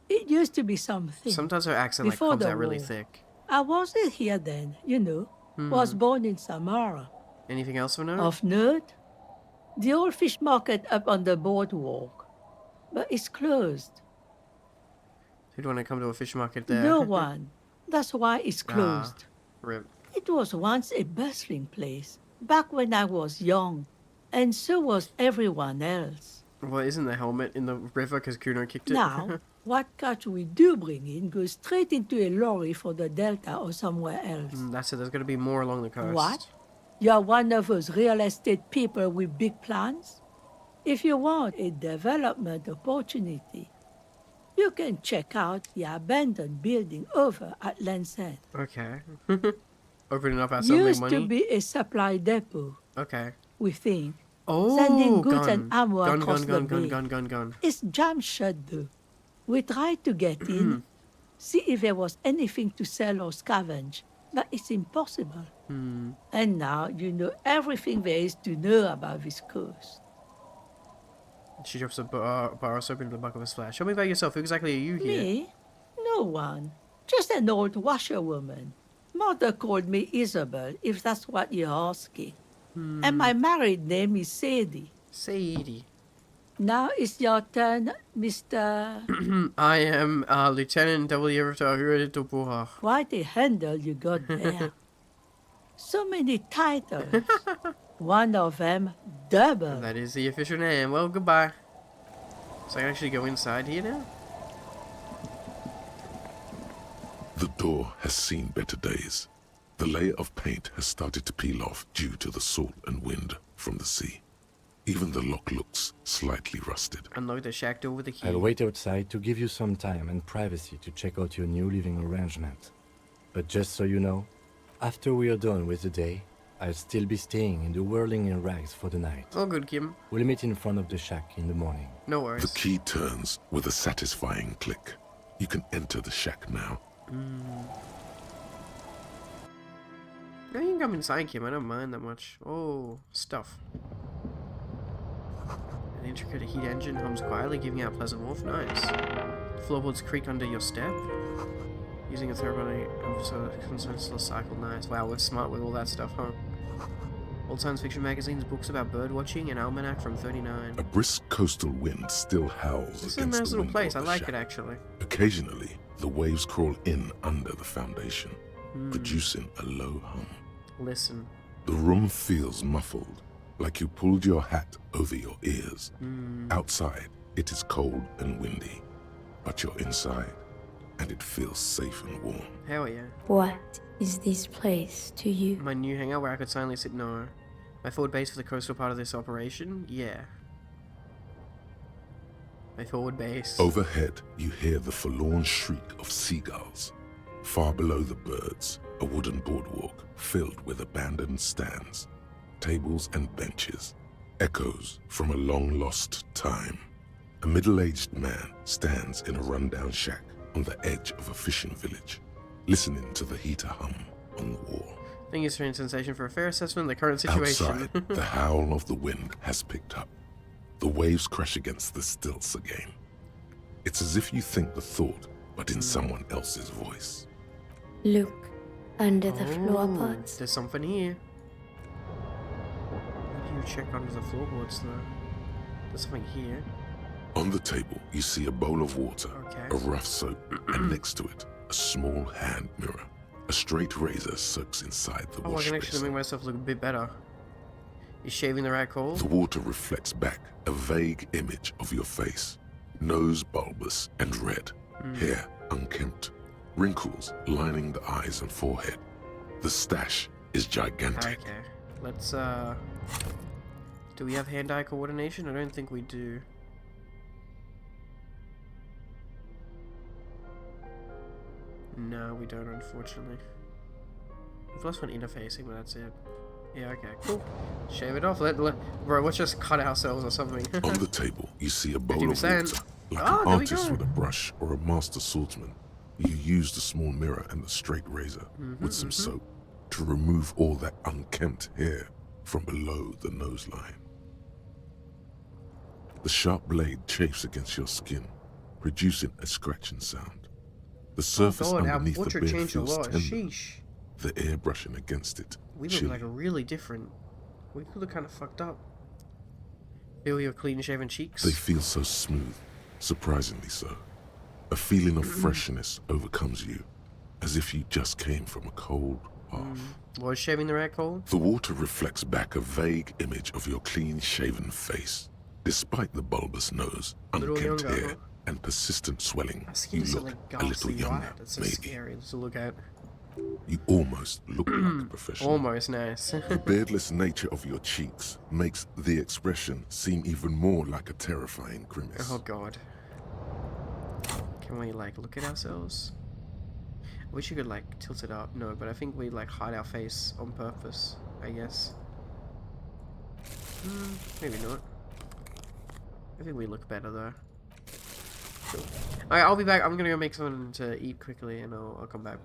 S: It used to be something.
B: Sometimes her accent like
S: Before
B: comes
S: the
B: out really
S: war.
B: thick.
S: I wasn't here then, you know. Was born in Samara.
B: Anything else of note?
S: Of note? The old fish market up on the boardwalk. But it's closed.
B: Who'd want to come to a fish market there?
S: No one. That's why it's closed.
B: Rip.
S: It was once a bustling place, back when I was young. And so was everyone else.
B: Well, isn't the helmet in the river because Kuno kicked it?
S: Now, what catch we do bring in goes straight into a lorry for the Delta or somewhere else.
B: That's it. There's going to be more along the coast.
S: What? You're one of those real estate people with big plans? If you want a development opportunity, you can check out the abandoned building over at Land's End.
B: Okay. Opening up our something
S: Used
B: money?
S: to be a supply depot.
B: Okay.
S: We think.
B: Oh,
S: Sending goods
B: gun.
S: and ammo
B: Gun,
S: across
B: gun,
S: the
B: gun,
S: bay.
B: gun.
S: It's jam shut though. We tried to get in, see if there was anything to sell or scavenge, but it's impossible. And now you know everything there is to know about this coast.
B: She drops a bar of soap into the bucket of a splash. Tell me about yourself. Who exactly are you here?
S: Me? No one. Just an old washerwoman. Mother called me Isabel, if that's what you're asking. And my married name is Sadie.
B: Sadie.
S: Now it's your turn, Mr.
B: I am Lieutenant W. Topuha.
S: Quite a handle you got there. So many titles. One of them double.
B: That is the official name. Well, goodbye. So I can actually go inside here now?
C: The door has seen better days. The layer of paint has started to peel off due to the salt and wind from the sea. Even the lock looks slightly rusted.
B: Unlock the shack door with the key.
D: I'll wait outside to give you some time and privacy to check out your new living arrangement. But just so you know, after we are done with the day, I'll still be staying in the whirling in rags for the night.
B: Oh, good, Kim.
D: We'll meet in front of the shack in the morning.
B: No worries.
C: The key turns with a satisfying click. You can enter the shack now.
B: No, you can come inside, Kim. I don't mind that much. Oh, stuff. An intricate heat engine hums quietly, giving out pleasant warmth. Nice. Floorboards creak under your step. Using a therapeutic consensus cycle. Nice. Wow, we're smart with all that stuff, huh? Old science fiction magazines, books about birdwatching, an almanac from 39.
C: A brisk coastal wind still howls
B: This is a
C: against
B: nice
C: the
B: little
C: window
B: place. I
C: of the
B: like
C: shack.
B: it, actually.
C: Occasionally, the waves crawl in under the foundation, producing a low hum.
B: Listen.
C: The room feels muffled, like you pulled your hat over your ears. Outside, it is cold and windy, but you're inside, and it feels safe and warm.
B: Hell yeah.
J: What is this place to you?
B: My new hangout where I could silently sit? No. My forward base for the coastal part of this operation? Yeah. My forward base.
C: Overhead, you hear the forlorn shriek of seagulls. Far below the birds, a wooden boardwalk filled with abandoned stands, tables and benches, echoes from a long-lost time. A middle-aged man stands in a rundown shack on the edge of a fishing village, listening to the heater hum on the wall.
B: Thank you, strange sensation, for a fair assessment of the current situation.
C: Outside, the howl of the wind has picked up. The waves crash against the stilts again. It's as if you think the thought, but in someone else's voice.
J: Look under the floorboards.
B: There's something here. How do you check under the floorboards, though? There's something here.
C: On the table, you see a bowl of water,
B: Okay.
C: a rough soap, and next to it, a small hand mirror. A straight razor soaks inside the
B: Oh, I
C: wash
B: can actually
C: basin.
B: make myself look a bit better. Is shaving the right call?
C: The water reflects back a vague image of your face. Nose bulbous and red, hair unkempt, wrinkles lining the eyes and forehead. The stash is gigantic.
B: Okay. Let's, do we have hand-eye coordination? I don't think we do. No, we don't, unfortunately. We've lost one interfacing, but that's it. Yeah, okay, cool. Shave it off. Bro, let's just cut ourselves or something.
C: On the table, you see a bowl of
B: 50%.
C: water. Like
B: Oh,
C: an
B: there we
C: artist
B: go.
C: with a brush or a master swordsman, you use the small mirror and the straight razor with some soap to remove all that unkempt hair from below the nose line. The sharp blade chafes against your skin, producing a scratching sound. The surface
B: God, our
C: underneath the
B: butcher
C: beard
B: changed a
C: feels
B: lot.
C: tender,
B: Sheesh.
C: the air brushing against it,
B: We look
C: chilly.
B: like really different. We look kind of fucked up. Feel your clean-shaven cheeks?
C: They feel so smooth, surprisingly so. A feeling of freshness overcomes you, as if you just came from a cold bath.
B: Was shaving the rat cold?
C: The water reflects back a vague image of your clean-shaven face. Despite the bulbous nose, unkempt hair, and persistent swelling, you look a little younger,
B: That's so
C: maybe.
B: scary to look at.
C: You almost look like a professional.
B: Almost nice.
C: The beardless nature of your cheeks makes the expression seem even more like a terrifying grimace.
B: Oh god. Can we like look at ourselves? I wish you could like tilt it up. No, but I think we like hide our face on purpose, I guess. Maybe not. I think we look better though. Cool. Alright, I'll be back. I'm gonna go make something to eat quickly and I'll come back.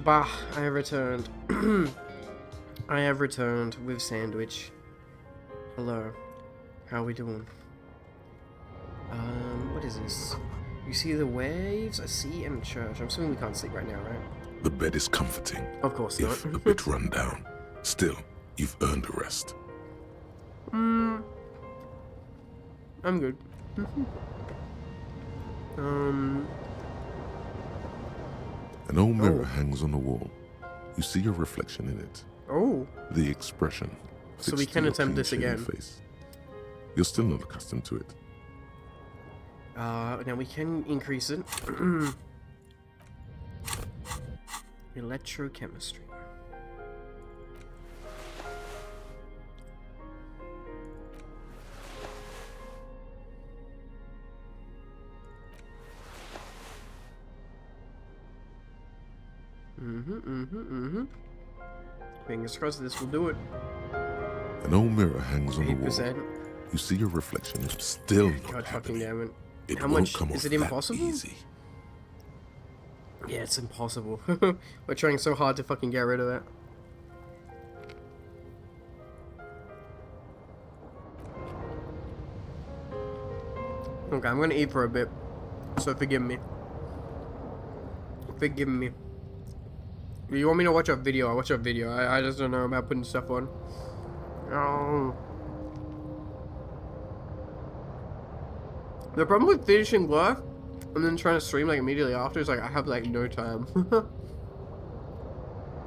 B: Bah, I have returned. I have returned with sandwich. Hello. How are we doing? What is this? You see the waves, a sea, and a church. I'm assuming we can't sleep right now, right?
C: The bed is comforting.
B: Of course not.
C: If a bit run down. Still, you've earned a rest.
B: I'm good.
C: An old mirror hangs on the wall. You see your reflection in it.
B: Oh.
C: The expression.
B: So we
C: fixed
B: can
C: to your
B: attempt this
C: clean-shaven
B: again.
C: Face. You're still not accustomed to it.
B: Now we can increase it. Electrochemistry. Fingers crossed this will do it.
C: An old mirror hangs on the wall.
B: 8%.
C: You see your reflection. Still not
B: God
C: happening.
B: fucking damn it.
C: It
B: How
C: won't
B: much
C: come
B: is
C: off
B: it
C: that
B: impossible?
C: easy.
B: Yeah, it's impossible. We're trying so hard to fucking get rid of it. Okay, I'm gonna eat for a bit, so forgive me. Forgive me. If you want me to watch a video, I'll watch a video. I just don't know about putting stuff on. Oh. The problem with finishing work and then trying to stream like immediately after is like I have like no time.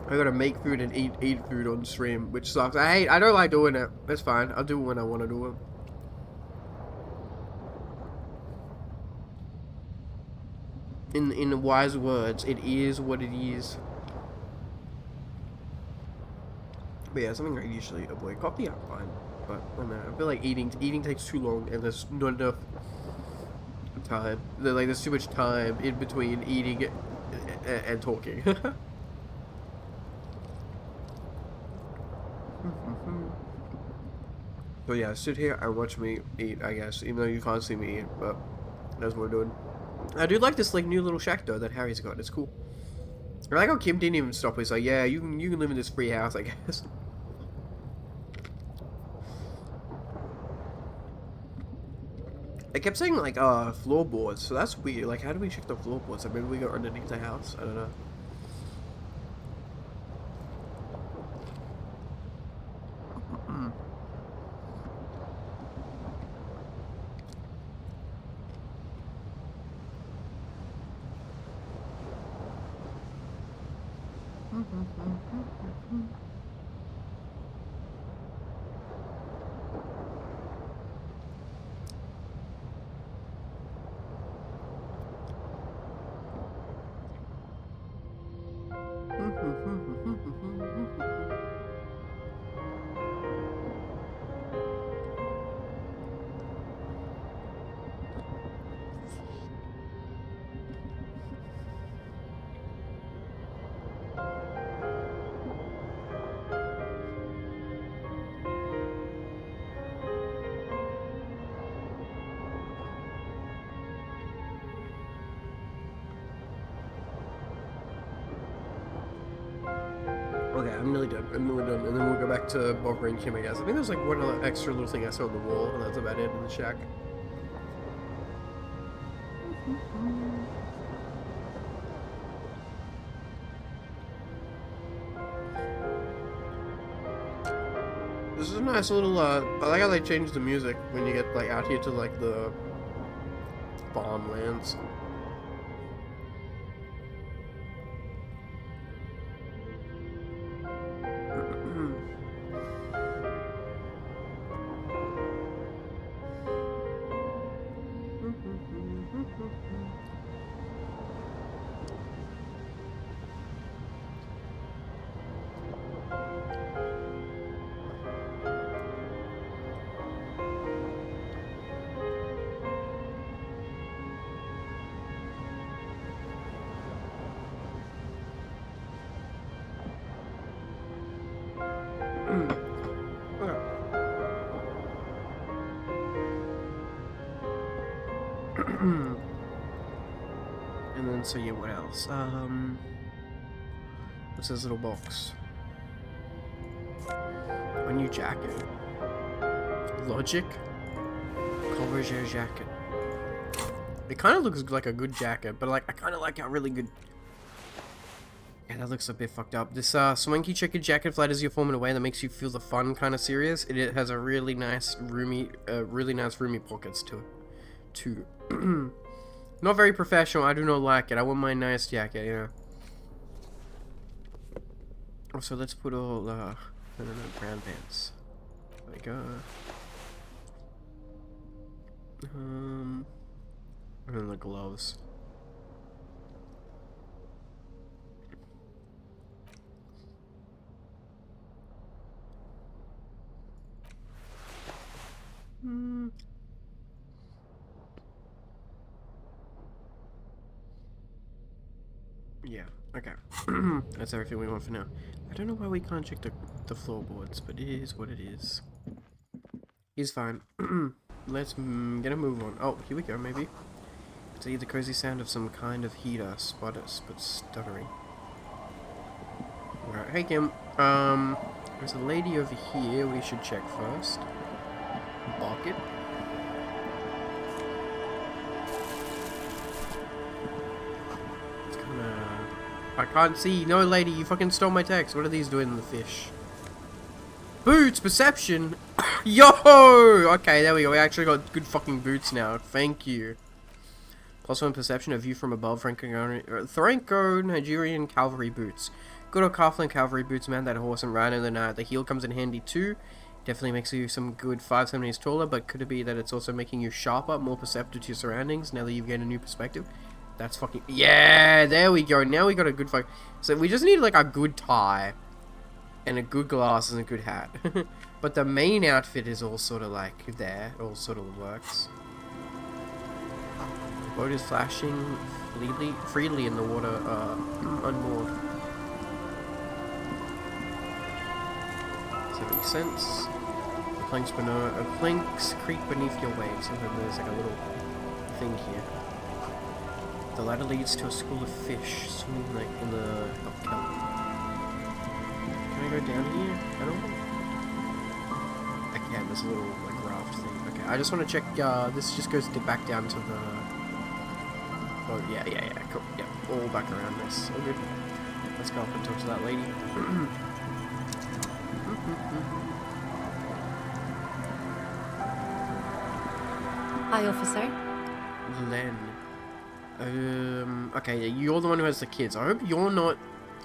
B: I gotta make food and eat food on stream, which sucks. I don't like doing it. It's fine. I'll do it when I want to do it. In wise words, it is what it is. But yeah, something I usually avoid. Coffee, I'm fine. But I don't know, I feel like eating takes too long, and there's not enough time. There's too much time in between eating and talking. So yeah, sit here and watch me eat, I guess, even though you can't see me eat, but that's what we're doing. I do like this like new little shack though that Harry's got. It's cool. I like how Kim didn't even stop. He's like, yeah, you can live in this free house, I guess. I kept saying like floorboards, so that's weird. Like, how do we check the floorboards? Like, maybe we go underneath the house. I don't know. Okay, I'm nearly done. And then we'll go back to bothering Kim, I guess. I think there's like one other extra little thing I saw on the wall, and that's about it in the shack. This is a nice little, I like how they changed the music when you get, like, out here to, like, the farmlands. And then, so yeah, what else? What's this little box? A new jacket. Logic. Convergere jacket. It kind of looks like a good jacket, but like I kind of like how really good. Yeah, that looks a bit fucked up. This swanky checkered jacket flatters your form in a way that makes you feel the fun kind of serious. It has a really nice roomy pockets to it. Too. Not very professional. I do not like it. I want my nice jacket, you know. Also, let's put all brown pants. There we go. And then the gloves. Yeah, okay. That's everything we want for now. I don't know why we can't check the floorboards, but it is what it is. He's fine. Let's get a move on. Oh, here we go, maybe. It's the cozy sound of some kind of heater, but stuttering. Alright, hey Kim. There's a lady over here we should check first. Bucket. It's kinda... I can't see. No, lady, you fucking stole my text. What are these doing in the fish? Boots! Perception! Yo! Okay, there we go. We actually got good fucking boots now. Thank you. +1 perception, a view from above. Franco Nigerian cavalry boots. Good old Kaufland cavalry boots, man. That horse and ride in the night. The heel comes in handy too. Definitely makes you some good 5 centimeters taller, but could it be that it's also making you sharper, more perceptive to your surroundings now that you've gained a new perspective? That's fucking... Yeah! There we go. Now we got a good fuck... So we just need like a good tie. And a good glasses and a good hat. But the main outfit is all sort of like there. It all sort of works. The boat is flashing freely in the water, unmoored. 70 cents. The planks creak beneath your waves. And then there's like a little thing here. The ladder leads to a school of fish swimming like in the kelp. Can I go down here at all? I can, there's a little like raft thing. Okay, I just want to check, this just goes back down to the... Oh, yeah, cool, yeah, all back around this. All good. Let's go up and talk to that lady.
E: Hi, officer.
B: Len. Okay, you're the one who has the kids. I hope you're not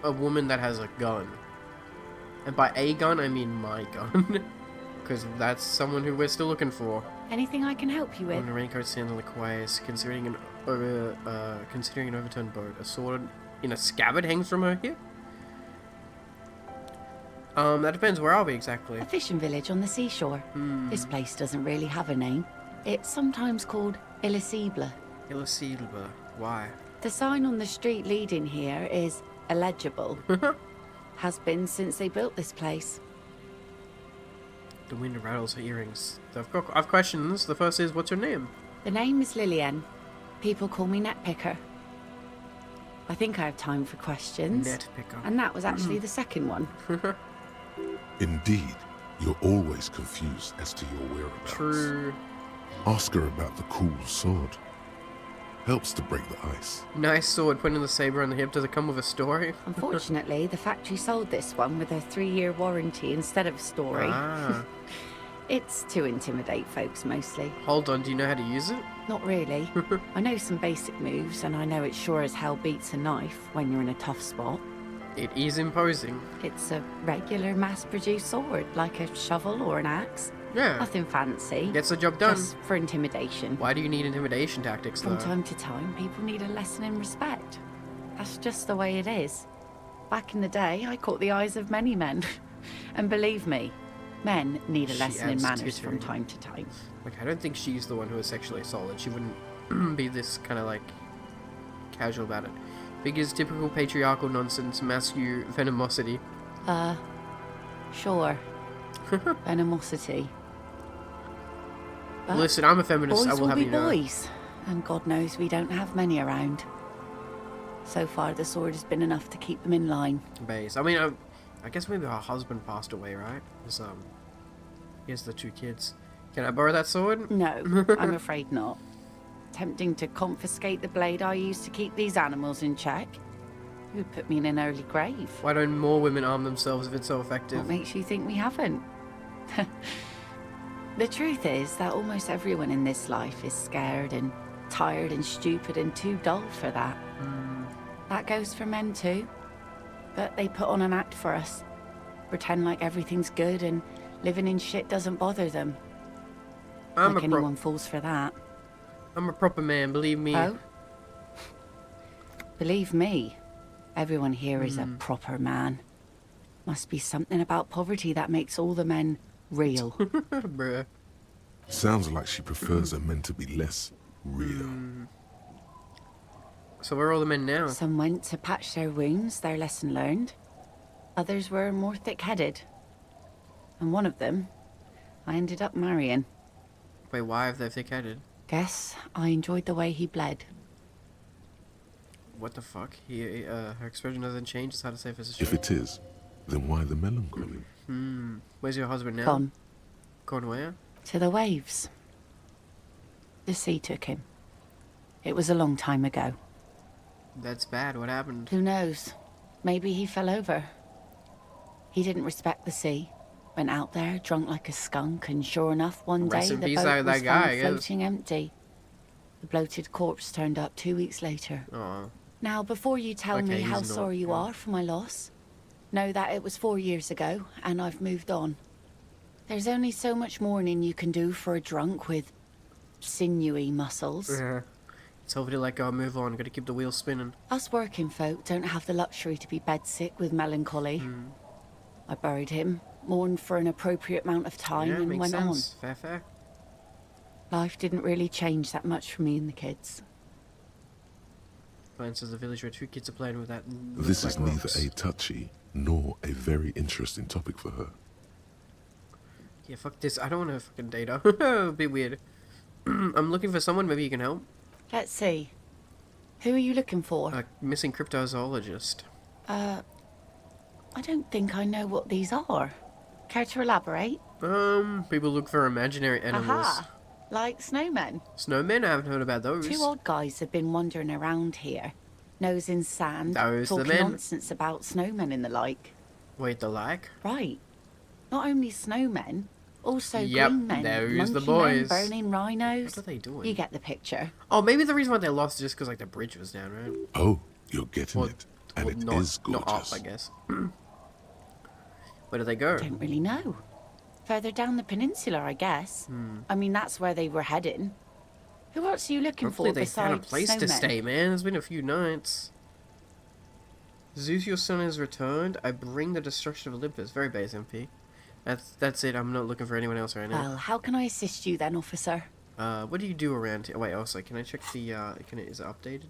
B: a woman that has a gun. And by a gun, I mean my gun. Because that's someone who we're still looking for.
E: Anything I can help you with?
B: On a raincoat stands on the quays, considering an overturned boat. A sword in a scabbard hangs from her hip? That depends. Where are we exactly?
E: A fishing village on the seashore. This place doesn't really have a name. It's sometimes called Elysium.
B: Elysium. Why?
E: The sign on the street leading here is illegible. Has been since they built this place.
B: The wind rattles her earrings. I've questions. The first is, what's your name?
E: The name is Lillian. People call me Netpicker. I think I have time for questions.
B: Netpicker.
E: And that was actually the second one.
C: Indeed, you're always confused as to your whereabouts.
B: True.
C: Ask her about the cool sword. Helps to break the ice.
B: Nice sword, putting the saber on the hip. Does it come with a story?
E: Unfortunately, the factory sold this one with a 3-year warranty instead of a story.
B: Ah.
E: It's to intimidate folks, mostly.
B: Hold on, do you know how to use it?
E: Not really. I know some basic moves, and I know it sure as hell beats a knife when you're in a tough spot.
B: It is imposing.
E: It's a regular mass-produced sword, like a shovel or an axe.
B: Yeah.
E: Nothing fancy.
B: Gets the job done.
E: Just for intimidation.
B: Why do you need intimidation tactics, though?
E: From time to time, people need a lesson in respect. That's just the way it is. Back in the day, I caught the eyes of many men. And believe me, men need a lesson in manners from time to time.
B: Like, I don't think she's the one who was sexually assaulted. She wouldn't be this kind of, like, casual about it. Figures typical patriarchal nonsense, mascu venomosity.
E: Sure. Venomosity. But
B: listen, I'm a feminist. I will have you know.
E: Boys, and God knows we don't have many around. So far, the sword has been enough to keep them in line.
B: Base. I mean, I guess maybe her husband passed away, right? He has the 2 kids. Can I borrow that sword?
E: No, I'm afraid not. Tempting to confiscate the blade I used to keep these animals in check. It would put me in an early grave.
B: Why don't more women arm themselves if it's so effective?
E: What makes you think we haven't? The truth is that almost everyone in this life is scared and tired and stupid and too dull for that. That goes for men too. But they put on an act for us. Pretend like everything's good and living in shit doesn't bother them. Like anyone falls for that.
B: I'm a proper man, believe me.
E: Oh? Believe me. Everyone here is a proper man. Must be something about poverty that makes all the men real.
B: Bruh.
C: Sounds like she prefers her men to be less real.
B: So where are all the men now?
E: Some went to patch their wounds, their lesson learned. Others were more thick-headed. And one of them, I ended up marrying.
B: Wait, why have they thick-headed?
E: Guess I enjoyed the way he bled.
B: What the fuck? Her expression doesn't change. It's how to say if
C: If it is, then why the melancholy?
B: Where's your husband now?
E: Gone.
B: Gone where?
E: To the waves. The sea took him. It was a long time ago.
B: That's bad. What happened?
E: Who knows? Maybe he fell over. He didn't respect the sea. Went out there, drunk like a skunk, and sure enough, one day the boat was found floating empty. The bloated corpse turned up 2 weeks later.
B: Aww.
E: Now, before you tell me how sorry you are for my loss, know that it was 4 years ago, and I've moved on. There's only so much mourning you can do for a drunk with sinewy muscles.
B: It's over to let go and move on. Gotta keep the wheel spinning.
E: Us working folk don't have the luxury to be bedsick with melancholy. I buried him, mourned for an appropriate amount of time, and
B: makes
E: went
B: sense. Fair.
E: Life didn't really change that much for me and the kids.
B: Finds us a village where 2 kids are playing with that.
C: This is neither a touchy nor a very interesting topic for her.
B: Yeah, fuck this. I don't want to fucking date her. It'll be weird. I'm looking for someone. Maybe you can help.
E: Let's see. Who are you looking for?
B: A missing cryptozoologist.
E: I don't think I know what these are. Care to elaborate?
B: People look for imaginary animals.
E: Aha! Like snowmen.
B: Snowmen? I haven't heard about those.
E: 2 odd guys have been wandering around here, nose in sand,
B: Those the
E: talking
B: men?
E: nonsense about snowmen and the like.
B: Wait, the like?
E: Right. Not only snowmen, also
B: Yep,
E: green men,
B: there's the
E: monkey
B: boys.
E: men, burning rhinos.
B: What are they doing?
E: You get the picture.
B: Oh, maybe the reason why they lost is just because like the bridge was down, right?
C: Oh, you're getting it. And it is gorgeous.
B: Not up, I guess. Where do they go?
E: Don't really know. Further down the peninsula, I guess. I mean, that's where they were heading. Who else are you looking
B: Hopefully
E: for
B: they found a
E: besides
B: place to
E: snowmen?
B: stay, man. It's been a few nights. Zeus, your son, has returned. I bring the destruction of Olympus. Very base, MP. That's it. I'm not looking for anyone else right now.
E: Well, how can I assist you then, officer?
B: What do you do around here? Oh, wait, also, can I check the, is it updated?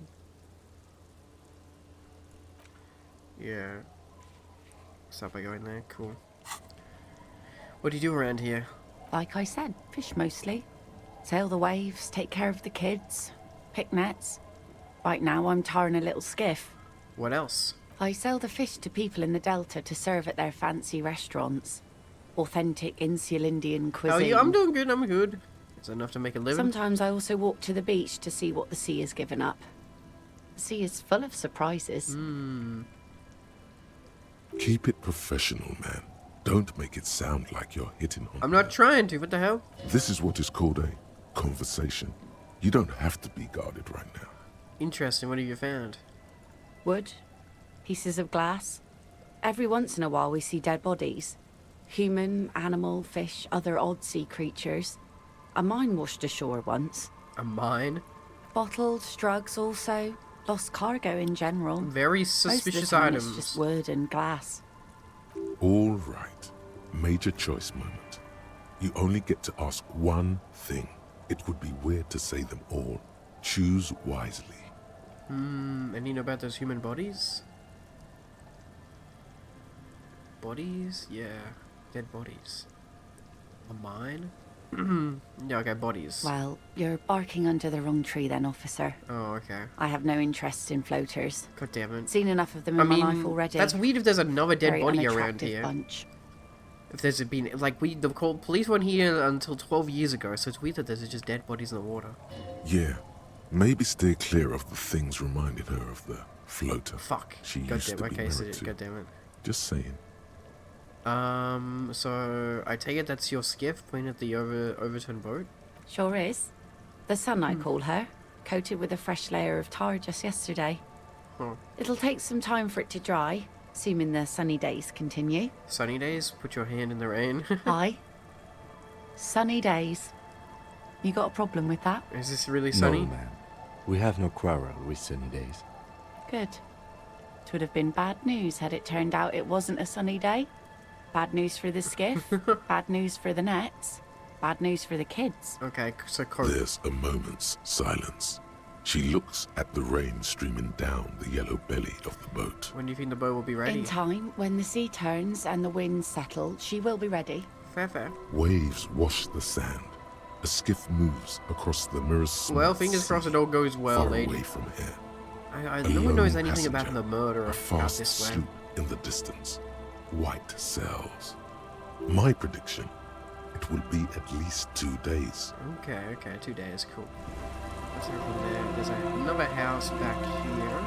B: Yeah. Start by going there. Cool. What do you do around here?
E: Like I said, fish mostly. Sail the waves, take care of the kids, pick nets. Right now I'm tarring a little skiff.
B: What else?
E: I sell the fish to people in the Delta to serve at their fancy restaurants. Authentic Insular Indian cuisine.
B: Oh, yeah, I'm doing good. I'm good. It's enough to make a living.
E: Sometimes I also walk to the beach to see what the sea has given up. The sea is full of surprises.
C: Keep it professional, man. Don't make it sound like you're hitting on
B: I'm not trying to. What the hell?
C: This is what is called a conversation. You don't have to be guarded right now.
B: Interesting. What have you found?
E: Wood, pieces of glass. Every once in a while we see dead bodies. Human, animal, fish, other odd sea creatures. A mine washed ashore once.
B: A mine?
E: Bottles, drugs also. Lost cargo in general.
B: Very
E: Most of the
B: suspicious
E: time
B: items.
E: It's just wood and glass.
C: All right. Major choice moment. You only get to ask one thing. It would be weird to say them all. Choose wisely.
B: And you know about those human bodies? Bodies? Yeah. Dead bodies. A mine? Yeah, okay, bodies.
E: Well, you're barking under the wrong tree then, officer.
B: Oh, okay.
E: I have no interest in floaters.
B: God damn it.
E: Seen enough of them in my life already.
B: That's weird if there's another dead
E: Very
B: body around
E: unattractive
B: here.
E: bunch.
B: If there's been, like, the police weren't here until 12 years ago, so it's weird that there's just dead bodies in the water.
C: Yeah. Maybe stay clear of the things reminding her of the floater.
B: Fuck.
C: She
B: God
C: used
B: damn,
C: to be
B: okay, so,
C: married to.
B: God damn it.
C: Just saying.
B: So I take it that's your skiff pointing at the overturned boat?
E: Sure is. The sun,
B: Hmm.
E: I call her. Coated with a fresh layer of tar just yesterday.
B: Huh.
E: It'll take some time for it to dry, assuming the sunny days continue.
B: Sunny days? Put your hand in the rain.
E: Aye. Sunny days. You got a problem with that?
B: Is this really sunny?
D: No, ma'am. We have no quarrel with sunny days.
E: Good. It would have been bad news had it turned out it wasn't a sunny day. Bad news for the skiff, bad news for the nets, bad news for the kids.
B: Okay, so
C: There's a moment's silence. She looks at the rain streaming down the yellow belly of the boat.
B: When do you think the boat will be ready?
E: In time, when the sea turns and the winds settle, she will be ready.
B: Fair.
C: Waves wash the sand. A skiff moves across the mirror's
B: Well, fingers crossed it all goes well,
C: far
B: lady.
C: away from here.
B: No one knows
C: lone
B: anything about
C: passenger,
B: the murder
C: a
B: out
C: fast
B: this way.
C: sloop in the distance. White sails. My prediction, it will be at least 2 days.
B: Okay, 2 days, cool. What's over there? There's another house back here.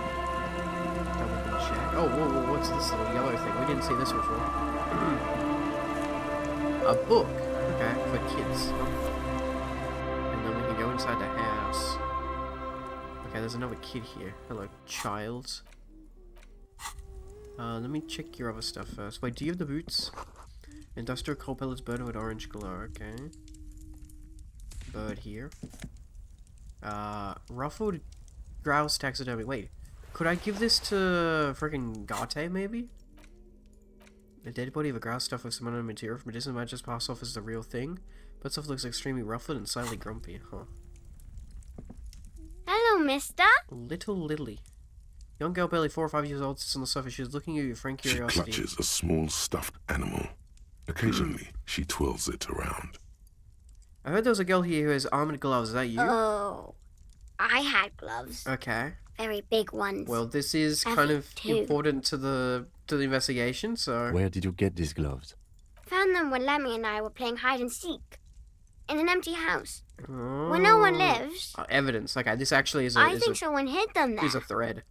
B: That we can check. Oh, whoa, what's this little yellow thing? We didn't see this before. A book. Okay, for kids. And then we can go inside the house. Okay, there's another kid here. Hello, child. Let me check your other stuff first. Wait, do you have the boots? Industrial coal pellets burning with orange glow, okay. Bird here. Ruffled grouse taxidermy. Wait, could I give this to freaking Gate, maybe? The dead body of a grouse stuffed with some unknown material from a distant might just pass off as the real thing, but stuff looks extremely ruffled and slightly grumpy, huh?
T: Hello, mister.
B: Little Lily. Young girl, barely 4 or 5 years old, sits on the sofa. She is looking at you with frank
C: She
B: curiosity.
C: clutches a small stuffed animal. Occasionally, she twirls it around.
B: I heard there was a girl here who has armored gloves. Is that you?
T: Oh, I had gloves.
B: Okay.
T: Very big ones.
B: Well, this is kind of important to the investigation, so...
D: Where did you get these gloves?
T: Found them when Lemmy and I were playing hide and seek. In an empty house. Where no one lives.
B: Evidence. Okay, this actually is a...
T: I think someone hid them there.
B: Is a thread.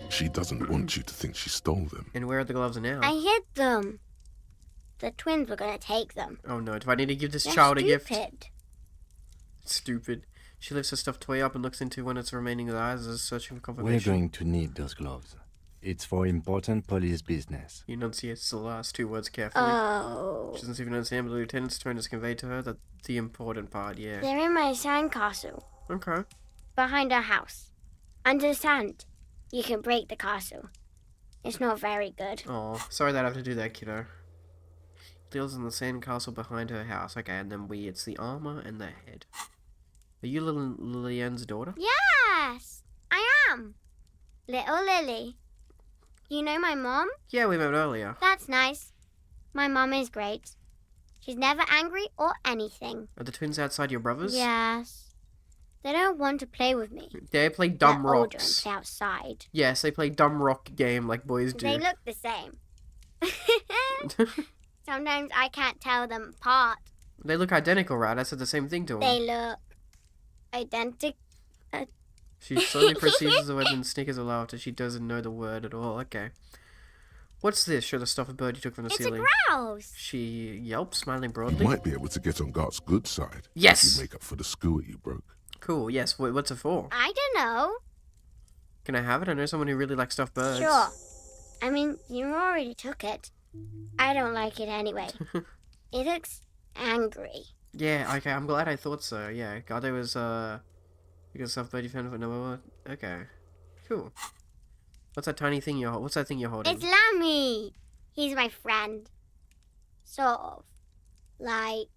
C: She doesn't want you to think she stole them.
B: And where are the gloves now?
T: I hid them. The twins were going to take them.
B: Oh no, do I need to give this
T: They're
B: child a gift?
T: stupid.
B: Stupid. She lifts her stuffed toy up and looks into one of its remaining eyes as searching for confirmation.
D: We're going to need those gloves. It's for important police business.
B: He enunciates the last 2 words carefully.
T: Oh.
B: She doesn't even understand, but the lieutenant's trying to convey to her that the important part, yeah.
T: They're in my sandcastle.
B: Okay.
T: Behind our house. Under the sand. You can break the castle. It's not very good.
B: Oh, sorry that I have to do that, kiddo. Deals in the sandcastle behind her house. Okay, and then it's the armor and the head. Are you Lillian's daughter?
T: Yes, I am. Little Lily. You know my mom?
B: Yeah, we met earlier.
T: That's nice. My mom is great. She's never angry or anything.
B: Are the twins outside your brothers?
T: Yes. They don't want to play with me.
B: They play dumb
T: They're older and
B: rocks.
T: play outside.
B: Yes, they play dumb rock game like boys do.
T: They look the same. Sometimes I can't tell them apart.
B: They look identical, right? I said the same thing to them.
T: They look identical.
B: She slowly proceeds the word and snickers a laughter. She doesn't know the word at all. Okay. What's this? Show the stuffed bird you took from the ceiling.
T: It's a grouse.
B: She yelps, smiling
C: You
B: broadly.
C: might be able to get on Gart's good side.
B: Yes!
C: If you make up for the skewer you broke.
B: Cool, yes. What's it for?
T: I don't know.
B: Can I have it? I know someone who really likes stuffed birds.
T: Sure. I mean, you already took it. I don't like it anyway. It looks angry.
B: Yeah, okay, I'm glad I thought so. Yeah, God, there was, you got stuffed bird you found for number one? Okay. Cool. What's that tiny thing what's that thing you're holding?
T: It's Lammy. He's my friend. Sort of. Like...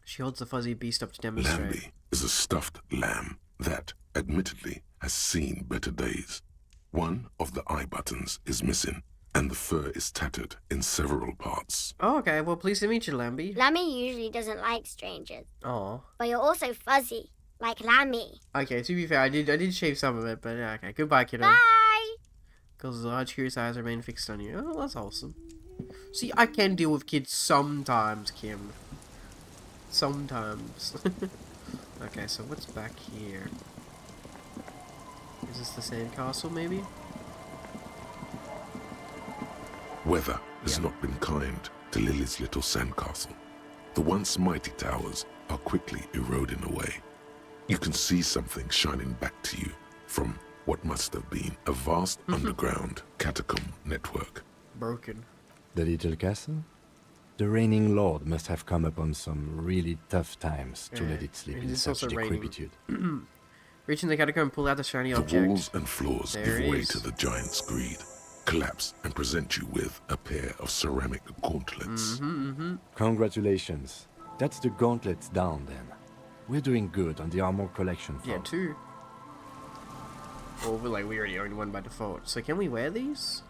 B: She holds the fuzzy beast up to demonstrate.
C: Lambie is a stuffed lamb that, admittedly, has seen better days. One of the eye buttons is missing, and the fur is tattered in several parts.
B: Oh, okay. Well, pleased to meet you, Lambie.
T: Lammy usually doesn't like strangers.
B: Oh.
T: But you're also fuzzy, like Lammy.
B: Okay, to be fair, I did shave some of it, but yeah, okay. Goodbye, kiddo.
T: Bye!
B: Because large curious eyes remain fixed on you. Oh, that's awesome. See, I can deal with kids sometimes, Kim. Sometimes. Okay, so what's back here? Is this the sandcastle, maybe?
C: Weather has not been kind to Lily's little sandcastle. The once mighty towers are quickly eroding away. You can see something shining back to you from what must have been a vast underground catacomb network.
B: Broken.
D: The little castle? The reigning lord must have come upon some really tough times to let it sleep in such decrepitude.
B: Reaching the catacomb, pull out the shiny object.
C: The walls and floors
B: There
C: give way
B: is.
C: to the giant's greed, collapse and present you with a pair of ceramic gauntlets.
D: Congratulations. That's the gauntlets down then. We're doing good on the armor collection front.
B: Yeah, 2. Or we already own one by default. So can we wear these?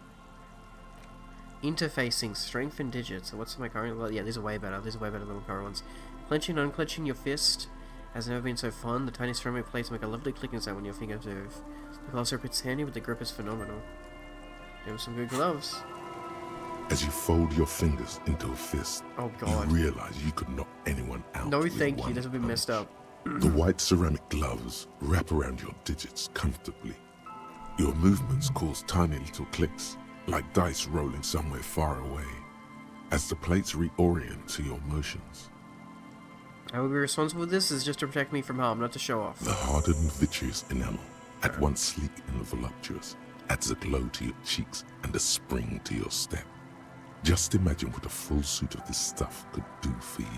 B: Interfacing, strength and digits. So what's my current? Well, yeah, these are way better. These are way better than the current ones. Clenching and unclenching your fist has never been so fun. The tiny ceramic plates make a lovely clicking sound when your fingers move. The closer it's handy, but the grip is phenomenal. There were some good gloves.
C: As you fold your fingers into a fist,
B: Oh god.
C: you realize you could knock anyone out.
B: No,
C: with
B: thank you.
C: one
B: This would be
C: punch.
B: messed up.
C: The white ceramic gloves wrap around your digits comfortably. Your movements cause tiny little clicks, like dice rolling somewhere far away, as the plates reorient to your motions.
B: I will be responsible for this is just to protect me from harm, not to show off.
C: The hardened vitreous enamel, at once sleek and voluptuous, adds a glow to your cheeks and a spring to your step. Just imagine what a full suit of this stuff could do for you.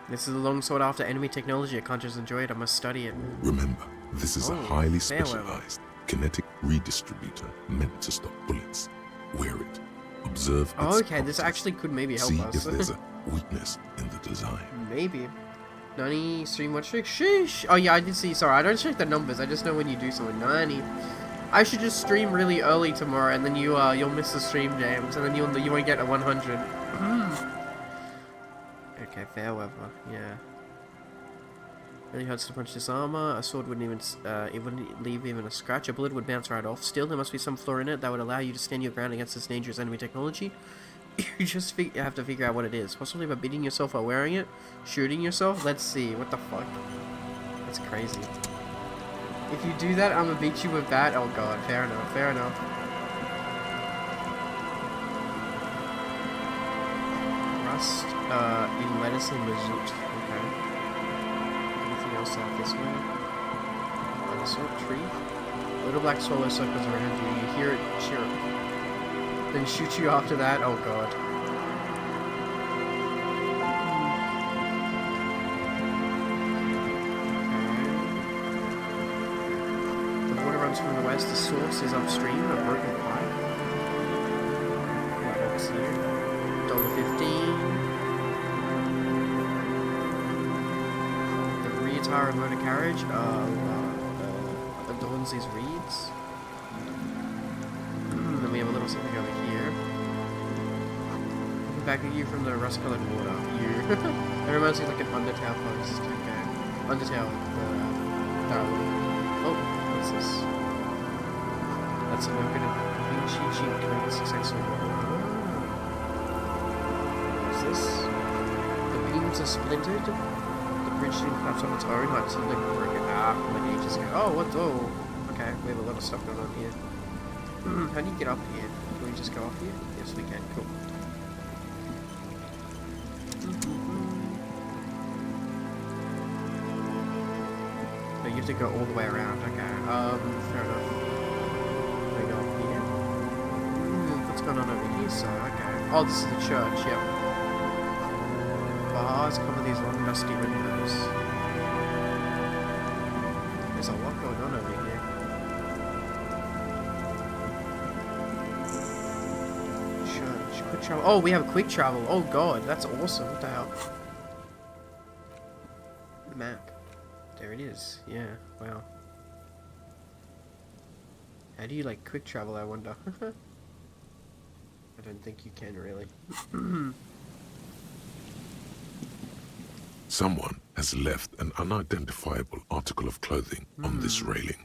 B: This is a long sought after enemy technology. I can't just enjoy it, I must study it.
C: Remember, this is a
B: Oh,
C: highly
B: farewell.
C: specialized kinetic redistributor meant to stop bullets. Wear it. Observe its
B: Oh, okay, this
C: properties.
B: actually could maybe help
C: See
B: us.
C: if there's a weakness in the design.
B: Maybe. 90, stream watch streak. Sheesh. Oh yeah, I did see. Sorry, I don't check the numbers. I just know when you do something. 90. I should just stream really early tomorrow, and then you'll miss the stream, James, and then you won't get a 100. Okay, fair weather. Yeah. Really hurts to punch this armor. A sword wouldn't even it wouldn't leave even a scratch. A bullet would bounce right off. Still, there must be some flaw in it that would allow you to stand your ground against this dangerous enemy technology. You just have to figure out what it is. Possibly by beating yourself while wearing it, shooting yourself. Let's see. What the fuck? That's crazy. If you do that, I'm gonna beat you with that. Oh god. Fair enough. Fair enough. Rust in lettuce and mazout. Okay. Anything else out this way? Unsort tree. Little black swallow circles around you. You hear it chirp. Then shoot you after that. Oh god. Okay. The water runs from the west. The source is upstream. A broken pipe. What else here? $1.15. The rear tire of motor carriage adorns these reeds. Then we have a little something over here. Looking back at you from the rust-colored water. You. That reminds me of like an Undertale post. Okay. Undertale. Oh, what's this? That's a little bit of Vinci cheap connected successful. What's this? The beams are splintered. The bridge didn't collapse on its own. Like something broken. Like ages ago. Oh, what? Oh. Okay, we have a lot of stuff going on here. How do you get up here? Can we just go up here? Yes, we can. Cool. No, you have to go all the way around. Okay. Fair enough. Can we go up here? What's going on over here, sir? Okay. Oh, this is the church. Yep. Bars cover these long, dusty windows. There's a lot going on over here. Quick travel. Oh, we have quick travel. Oh god, that's awesome. What the hell? Map. There it is. Yeah. Wow. How do you like quick travel? I wonder. I don't think you can really.
C: Someone has left an unidentifiable article of clothing on this railing.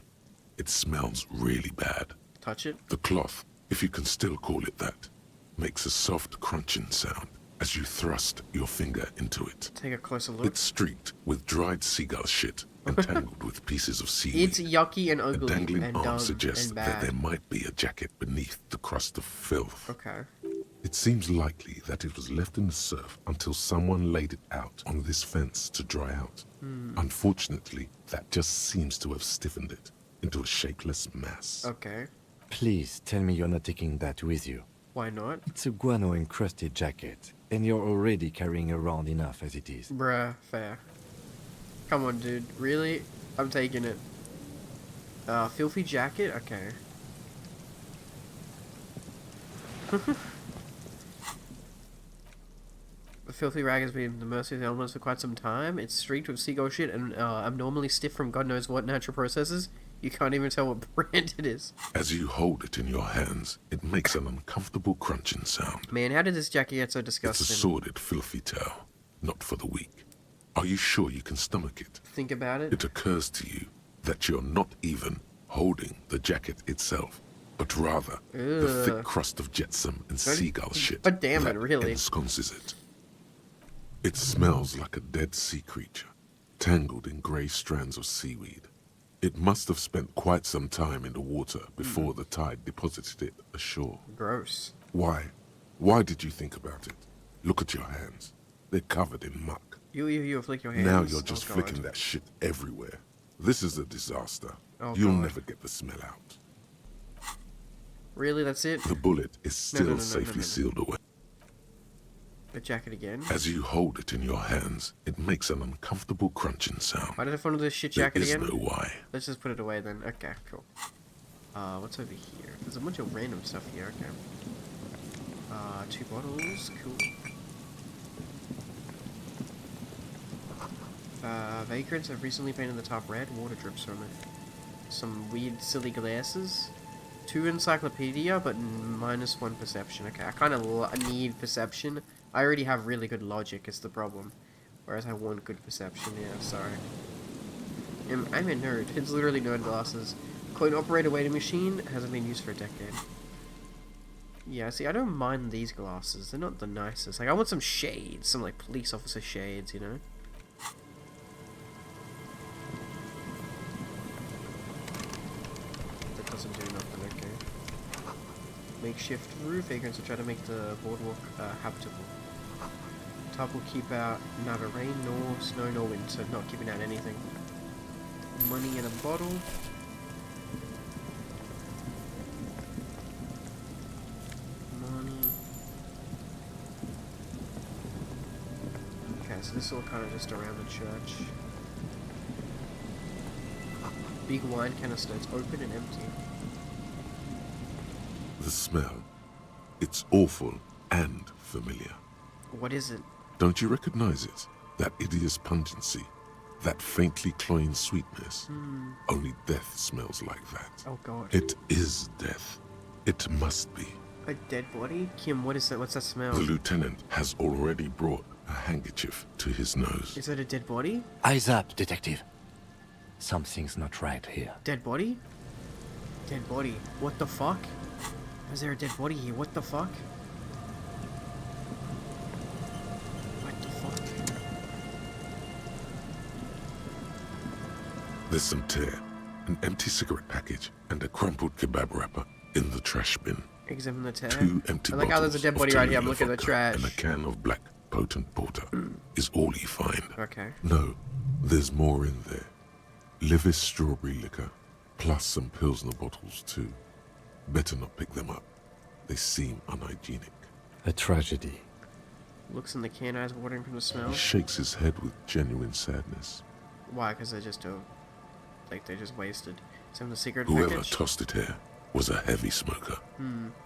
C: It smells really bad.
B: Touch it?
C: The cloth, if you can still call it that, makes a soft crunching sound as you thrust your finger into it.
B: Take a closer look.
C: It's streaked with dried seagull shit and tangled with pieces of seaweed.
B: It's yucky and ugly
C: A dangling
B: and
C: arm
B: dumb
C: suggests
B: and
C: that
B: bad.
C: there might be a jacket beneath the crust of filth.
B: Okay.
C: It seems likely that it was left in the surf until someone laid it out on this fence to dry out. Unfortunately, that just seems to have stiffened it into a shapeless mass.
B: Okay.
D: Please tell me you're not taking that with you.
B: Why not?
D: It's a guano-encrusted jacket, and you're already carrying around enough as it is.
B: Bruh, fair. Come on, dude. Really? I'm taking it. Filthy jacket? Okay. The filthy rag has been at the mercy of the elements for quite some time. It's streaked with seagull shit and abnormally stiff from God knows what natural processes. You can't even tell what brand it is.
C: As you hold it in your hands, it makes an uncomfortable crunching sound.
B: Man, how did this jacket get so
C: It's
B: disgusting?
C: a sordid, filthy tale, not for the weak. Are you sure you can stomach it?
B: Think about it.
C: It occurs to you that you're not even holding the jacket itself, but rather the thick crust of jetsam and seagull shit
B: But damn it,
C: that
B: really.
C: ensconces it. It smells like a dead sea creature, tangled in grey strands of seaweed. It must have spent quite some time in the water before the tide deposited it ashore.
B: Gross.
C: Why? Why did you think about it? Look at your hands. They're covered in muck.
B: You flick your hands.
C: Now you're just
B: Oh,
C: flicking
B: God.
C: that shit everywhere. This is a disaster.
B: Oh,
C: You'll
B: God.
C: never get the smell out.
B: Really, that's it?
C: The bullet is still
B: no,
C: safely sealed away.
B: The jacket again?
C: As you hold it in your hands, it makes an uncomfortable crunching sound.
B: Why did I find this shit
C: There
B: jacket
C: is
B: again?
C: no why.
B: Let's just put it away then. Okay, cool. What's over here? There's a bunch of random stuff here, okay. 2 bottles, cool. Vagrants have recently painted the top red, water drips from it. Some weird, silly glasses. 2 encyclopedia, but -1 perception. Okay, I kind of need perception. I already have really good logic, is the problem. Whereas I want good perception, yeah, sorry. I'm a nerd. It's literally nerd glasses. Coin-operated waiting machine hasn't been used for a decade. Yeah, see, I don't mind these glasses. They're not the nicest. Like, I want some shades. Some, like, police officer shades, you know? That doesn't do nothing, okay. Makeshift roof. Vagrants will try to make the boardwalk habitable. Top will keep out neither rain nor snow nor wind, so not keeping out anything. Money in a bottle. Money. Okay, so this is all kind of just around the church. Big wine canister. It's open and empty.
C: The smell. It's awful and familiar.
B: What is it?
C: Don't you recognize it? That hideous pungency. That faintly cloying sweetness. Only death smells like that.
B: Oh god.
C: It is death. It must be.
B: A dead body? Kim, what is that? What's that smell?
C: The lieutenant has already brought a handkerchief to his nose.
B: Is that a dead body?
D: Eyes up, detective. Something's not right here.
B: Dead body? Dead body. What the fuck? Is there a dead body here? What the fuck? What the fuck?
C: There's some tear, an empty cigarette package, and a crumpled kebab wrapper in the trash bin.
B: Examine the tear.
C: 2 empty
B: I like how there's a dead body right here. I'm looking at the trash.
C: And a can of black potent porter is all you find.
B: Okay.
C: No, there's more in there. Livis strawberry liquor, plus some Pilsner bottles too. Better not pick them up. They seem unhygienic.
D: A tragedy.
B: Looks in the can, eyes watering from the smell.
C: He shakes his head with genuine sadness.
B: Why? Because they're just like they're just wasted. Some of the cigarette
C: Whoever
B: package.
C: tossed it here was a heavy smoker.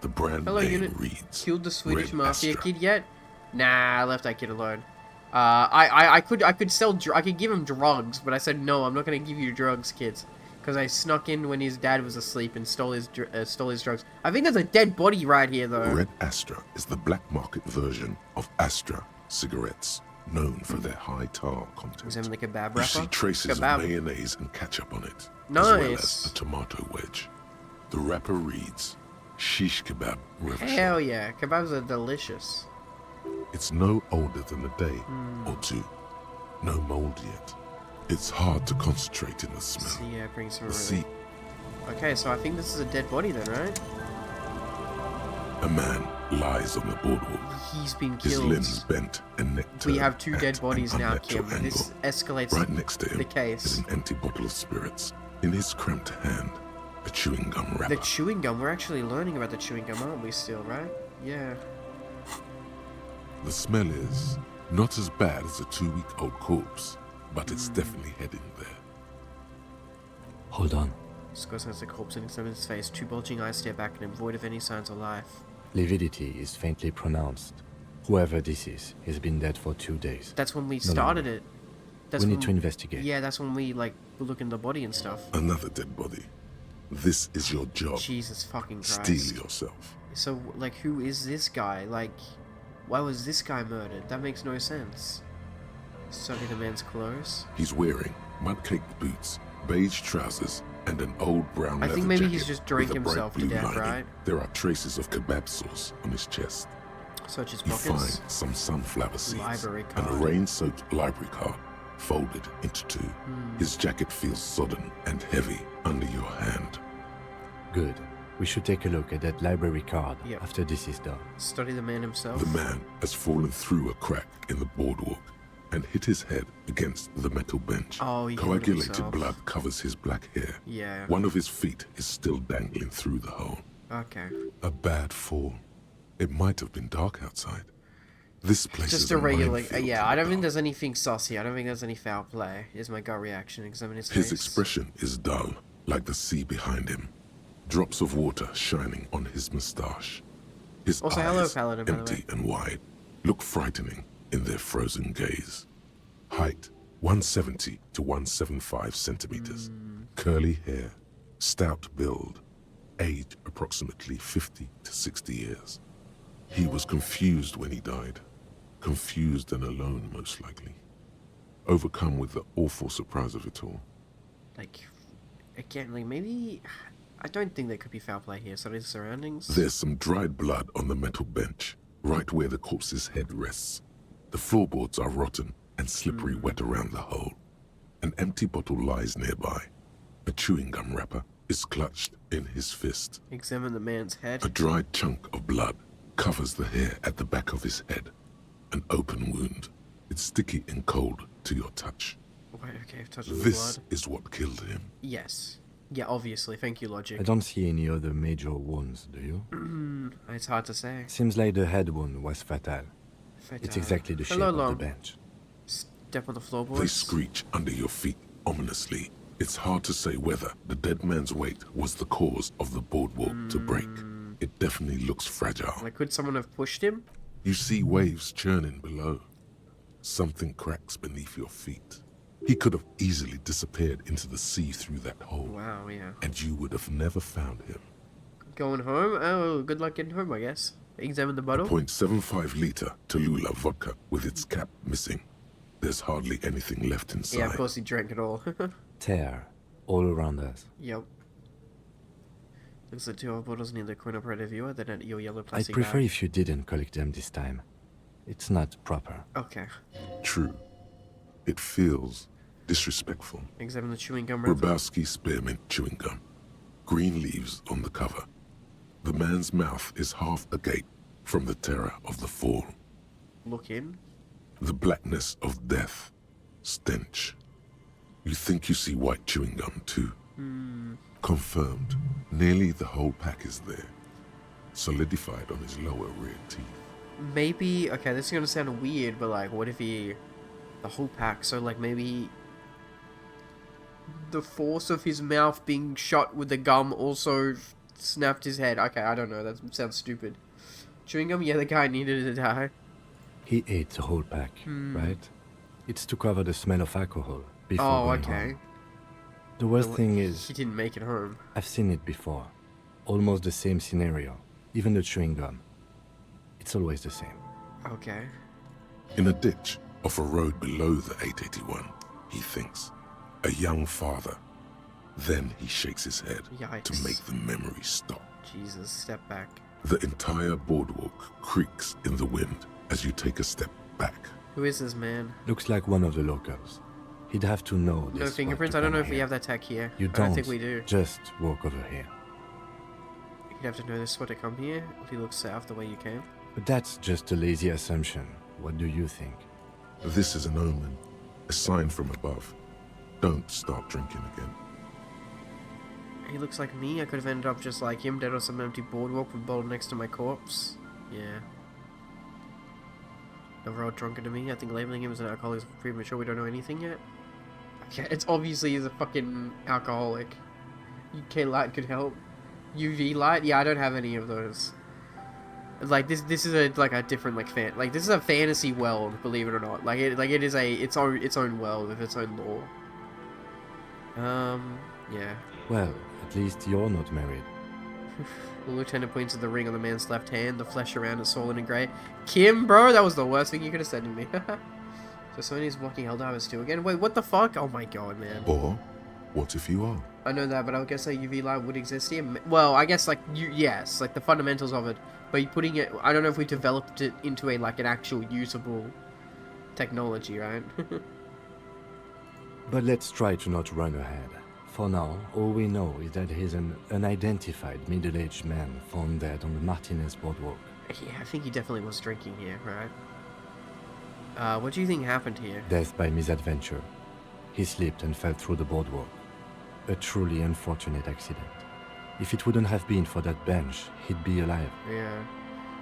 C: The brand
B: Hello,
C: name
B: unit.
C: reads
B: Killed the Swedish
C: Red
B: mafia
C: Astra.
B: kid yet? Nah, I left that kid alone. I could sell. I could give him drugs, but I said no. I'm not gonna give you drugs, kids, Because I snuck in when his dad was asleep and stole his drugs. I think there's a dead body right here, though.
C: Red Astra is the black market version of Astra cigarettes, known for their high tar content.
B: Examine the kebab wrapper.
C: You see traces
B: kebab.
C: of mayonnaise and ketchup on it,
B: Nice.
C: as well as a tomato wedge. The wrapper reads, Shish Kebab Revolution.
B: Hell yeah, kebabs are delicious.
C: It's no older than a day or two. No mold yet. It's hard to concentrate in the smell.
B: So yeah, bring some.
C: See,
B: okay, so I think this is a dead body then, right?
C: a man lies on the boardwalk.
B: He's been
C: His
B: killed.
C: limbs bent and neck turned.
B: We have 2 dead bodies
C: at an
B: now,
C: unnatural
B: Kim. This
C: angle.
B: escalates
C: Right next to him
B: the case.
C: is an empty bottle of spirits. In his cramped hand, a chewing gum wrapper.
B: The chewing gum. We're actually learning about the chewing gum, aren't we? Still, right? Yeah.
C: The smell is not as bad as a 2-week-old corpse, but it's definitely heading there.
D: Hold on.
B: Scott has the corpse and examines his face. 2 bulging eyes stare back at him, void of any signs of life.
D: Lividity is faintly pronounced. Whoever this is, he's been dead for 2 days.
B: That's when we
D: No
B: started
D: longer.
B: it. That's
D: We
B: when
D: need to investigate.
B: Yeah, that's when we like look in the body and stuff.
C: Another dead body. This is your job.
B: Jesus fucking Christ.
C: Steal yourself.
B: So, like, who is this guy? Like, why was this guy murdered? That makes no sense. Study the man's clothes.
C: He's wearing mud-caked boots, beige trousers, and an old brown
B: I
C: leather
B: think maybe
C: jacket
B: he's just drank
C: with a bright
B: himself to
C: blue
B: death,
C: lining.
B: right?
C: There are traces of kebab sauce on his chest.
B: Such as
C: You
B: pockets.
C: find some sunflower seeds
B: Library
C: and a
B: card.
C: rain-soaked library card folded into 2. His jacket feels sodden and heavy under your hand.
D: Good. We should take a look at that library card
B: Yep.
D: after this is done.
B: Study the man himself.
C: The man has fallen through a crack in the boardwalk and hit his head against the metal bench.
B: Oh, he killed
C: Coagulated
B: himself.
C: blood covers his black hair.
B: Yeah.
C: One of his feet is still dangling through the hole.
B: Okay.
C: A bad fall. It might have been dark outside. This place
B: Just
C: is
B: a regular.
C: minefield
B: Yeah,
C: in
B: I
C: the
B: don't think
C: dark.
B: there's anything saucy. I don't think there's any foul play. Is my gut reaction. Examine his
C: His
B: face.
C: expression is dull, like the sea behind him. Drops of water shining on his moustache. His
B: Also,
C: eyes,
B: hello, Paladin, by the
C: empty
B: way.
C: and wide, look frightening in their frozen gaze. Height, 170 to 175 centimeters. Curly hair, stout build. Age, approximately 50 to 60 years. He was confused when he died. Confused and alone, most likely. Overcome with the awful surprise of it all.
B: Like, again, like maybe. I don't think there could be foul play here. Study the surroundings.
C: There's some dried blood on the metal bench, right where the corpse's head rests. The floorboards are rotten and slippery wet around the hole. An empty bottle lies nearby. A chewing gum wrapper is clutched in his fist.
B: Examine the man's head.
C: A dried chunk of blood covers the hair at the back of his head. An open wound. It's sticky and cold to your touch.
B: Wait, okay, I've touched the
C: This
B: blood.
C: is what killed him.
B: Yes. Yeah, obviously. Thank you, Logic.
D: I don't see any other major wounds, do you?
B: It's hard to say.
D: Seems like the head wound was fatal. It's exactly the shape
B: Hello,
D: of
B: Long.
D: the bench.
B: Step on the floorboards.
C: They screech under your feet ominously. It's hard to say whether the dead man's weight was the cause of the boardwalk to break. It definitely looks fragile.
B: Like, could someone have pushed him?
C: You see waves churning below. Something cracks beneath your feet. He could have easily disappeared into the sea through that hole.
B: Wow, yeah.
C: And you would have never found him.
B: Going home? Oh, good luck getting home, I guess. Examine the bottle.
C: 0.75-liter Tallulah vodka with its cap missing. There's hardly anything left inside.
B: Yeah, of course he drank it all.
D: Tear all around us.
B: Yep. Looks like 2 bottles near the corner part of you, then at your yellow
D: I'd
B: plastic
D: prefer
B: bag.
D: if you didn't collect them this time. It's not proper.
B: Okay.
C: True. It feels disrespectful.
B: Examine the chewing gum wrapper.
C: Grabowski spearmint chewing gum. Green leaves on the cover. The man's mouth is half agape from the terror of the fall.
B: Look in.
C: The blackness of death. Stench. You think you see white chewing gum too. Confirmed. Nearly the whole pack is there. Solidified on his lower rear teeth.
B: Maybe, okay, this is gonna sound weird, but like, what if he, the whole pack, so like maybe the force of his mouth being shot with the gum also snapped his head. Okay, I don't know, that sounds stupid. Chewing gum, yeah, the guy needed to die.
D: He ate the whole pack, right? It's to cover the smell of alcohol before
B: Oh,
D: going
B: okay.
D: home. The worst thing is...
B: He didn't make it home.
D: I've seen it before. Almost the same scenario. Even the chewing gum. It's always the same.
B: Okay.
C: In a ditch off a road below the 881, he thinks. A young father. Then he shakes his head to make the memory stop.
B: Jesus, step back.
C: The entire boardwalk creaks in the wind as you take a step back.
B: Who is this man?
D: Looks like one of the locals. He'd have to know this.
B: No fingerprints? I don't know if we have that tech here.
D: You
B: I don't think we do.
D: Just walk over here.
B: You'd have to know this spot to come here if he looks south the way you came.
D: But that's just a lazy assumption. What do you think?
C: This is an omen. A sign from above. Don't start drinking again.
B: He looks like me. I could have ended up just like him, dead on some empty boardwalk with a bottle next to my corpse. Yeah. Overall drunker to me. I think labeling him as an alcoholic is premature. We don't know anything yet. Okay, it's obviously he's a fucking alcoholic. UK light could help. UV light? Yeah, I don't have any of those. Like this is a a different this is a fantasy world, believe it or not. It is its own world with its own lore. Yeah.
D: Well, at least you're not married.
B: The lieutenant points at the ring on the man's left hand, the flesh around it swollen and grey. Kim, bro, that was the worst thing you could have said to me. So Sony's blocking Helldivers 2 again? Wait, what the fuck? Oh my god, man.
C: Or, what if you are?
B: I know that, but I would guess UV light would exist here. Well, I guess yes, the fundamentals of it. But you're putting it, I don't know if we developed it into an actual usable technology, right?
D: But let's try to not run ahead. For now, all we know is that he's an unidentified middle-aged man found dead on the Martinez boardwalk.
B: Yeah, I think he definitely was drinking here, right? What do you think happened here?
D: Death by misadventure. He slipped and fell through the boardwalk. A truly unfortunate accident. If it wouldn't have been for that bench, he'd be alive.
B: Yeah.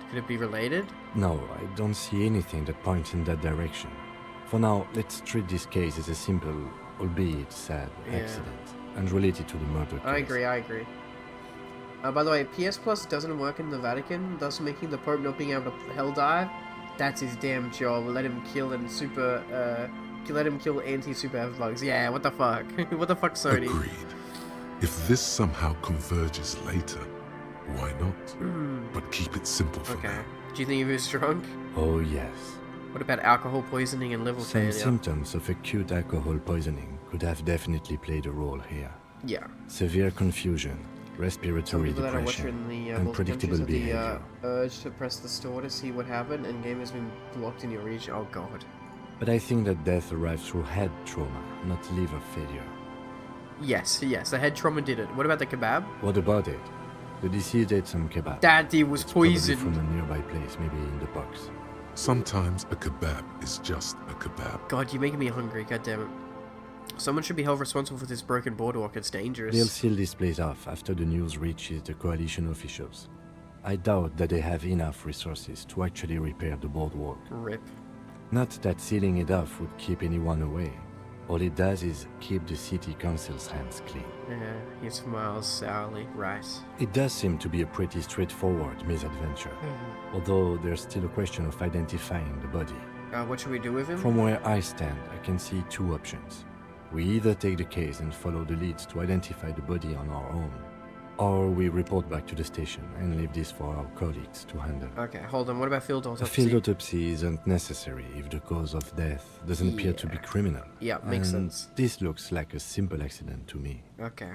B: Could it be related?
D: No, I don't see anything that points in that direction. For now, let's treat this case as a simple, albeit sad, accident, unrelated to the murder case.
B: I agree. By the way, PS Plus doesn't work in the Vatican, thus making the Pope not being able to hell dive. That's his damn job. Let him kill anti-super bugs. Yeah, what the fuck? What the fuck, Sony?
C: Agreed. If this somehow converges later, why not? But keep it simple for now.
B: Do you think he was drunk?
D: Oh, yes.
B: What about alcohol poisoning and liver
D: Some
B: failure?
D: symptoms of acute alcohol poisoning could have definitely played a role here.
B: Yeah.
D: Severe confusion, respiratory depression, unpredictable behavior.
B: Urge to press the store to see what happened, and game has been blocked in your region. Oh god.
D: But I think that death arrived through head trauma, not liver failure.
B: Yes, the head trauma did it. What about the kebab?
D: What about it? The deceased ate some kebab.
B: Daddy was poisoned.
D: From a nearby place, maybe in the box.
C: Sometimes a kebab is just a kebab.
B: God, you're making me hungry, god damn it. Someone should be held responsible for this broken boardwalk, it's dangerous.
D: They'll seal this place off after the news reaches the coalition officials. I doubt that they have enough resources to actually repair the boardwalk.
B: RIP.
D: Not that sealing it off would keep anyone away. All it does is keep the city council's hands clean.
B: Yeah, he smiles sourly, right.
D: It does seem to be a pretty straightforward misadventure, although there's still a question of identifying the body.
B: What should we do with him?
D: From where I stand, I can see two options. We either take the case and follow the leads to identify the body on our own, or we report back to the station and leave this for our colleagues to handle.
B: Okay, hold on, what about field autopsy?
D: A field autopsy isn't necessary if the cause of death doesn't appear to be criminal.
B: Yeah, makes sense.
D: This looks like a simple accident to me.
B: Okay.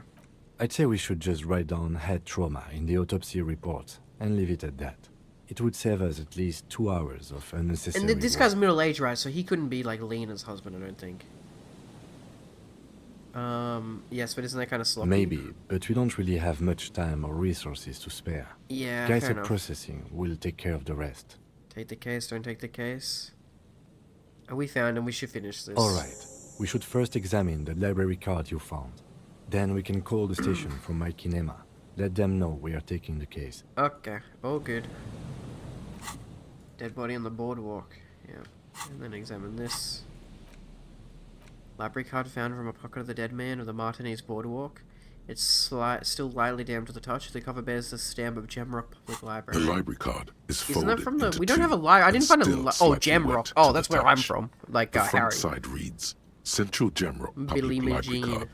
D: I'd say we should just write down head trauma in the autopsy report and leave it at that. It would save us at least 2 hours of unnecessary
B: And this guy's middle-aged, right? So he couldn't be like Lena's husband, I don't think. Yes, but isn't that kind of sloppy?
D: Maybe, but we don't really have much time or resources to spare.
B: Yeah,
D: Guys
B: fair
D: at
B: enough.
D: processing will take care of the rest.
B: Take the case, don't take the case. And we found him, we should finish this.
D: Alright, we should first examine the library card you found. Then we can call the station from my kinema. Let them know we are taking the case.
B: Okay, all good. Dead body on the boardwalk. Yeah, and then examine this. Library card found from a pocket of the dead man of the Martinez boardwalk. It's still lightly damp to the touch. The cover bears the stamp of Jamrock Public Library.
C: The library card is
B: Isn't
C: folded
B: that from the?
C: into
B: We don't
C: two
B: have a library. I didn't find a.
C: and
B: Oh,
C: still slightly
B: Jamrock.
C: wet
B: Oh,
C: to
B: that's
C: the
B: where I'm
C: touch.
B: from. Like
C: The front
B: Harry.
C: side reads Central Jamrock
B: Billy
C: Public Library
B: Jean.
C: Card.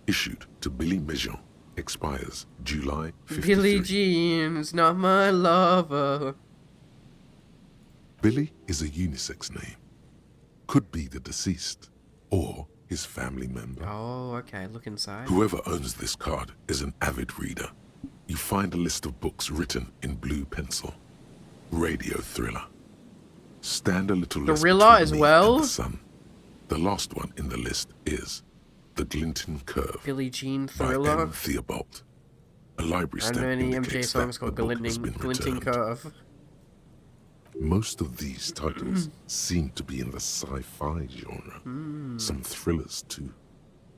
C: issued to Billy Mejean, expires July 53.
B: Billie Jean's not my lover.
C: Billy is a unisex name. Could be the deceased or his family member.
B: Oh, okay. Look inside.
C: Whoever owns this card is an avid reader. You find a list of books written in blue pencil. Radio thriller. Stand a little less
B: Thriller as
C: between me
B: well?
C: and the sun. The last one in the list is The Glinting Curve
B: Billie Jean
C: by
B: thriller.
C: M. Theobald. A library
B: I don't know
C: stamp
B: any MJ
C: indicates
B: songs
C: that
B: called
C: the book has been
B: Glinting
C: returned.
B: Curve.
C: Most of these titles seem to be in the sci-fi genre. Some thrillers too.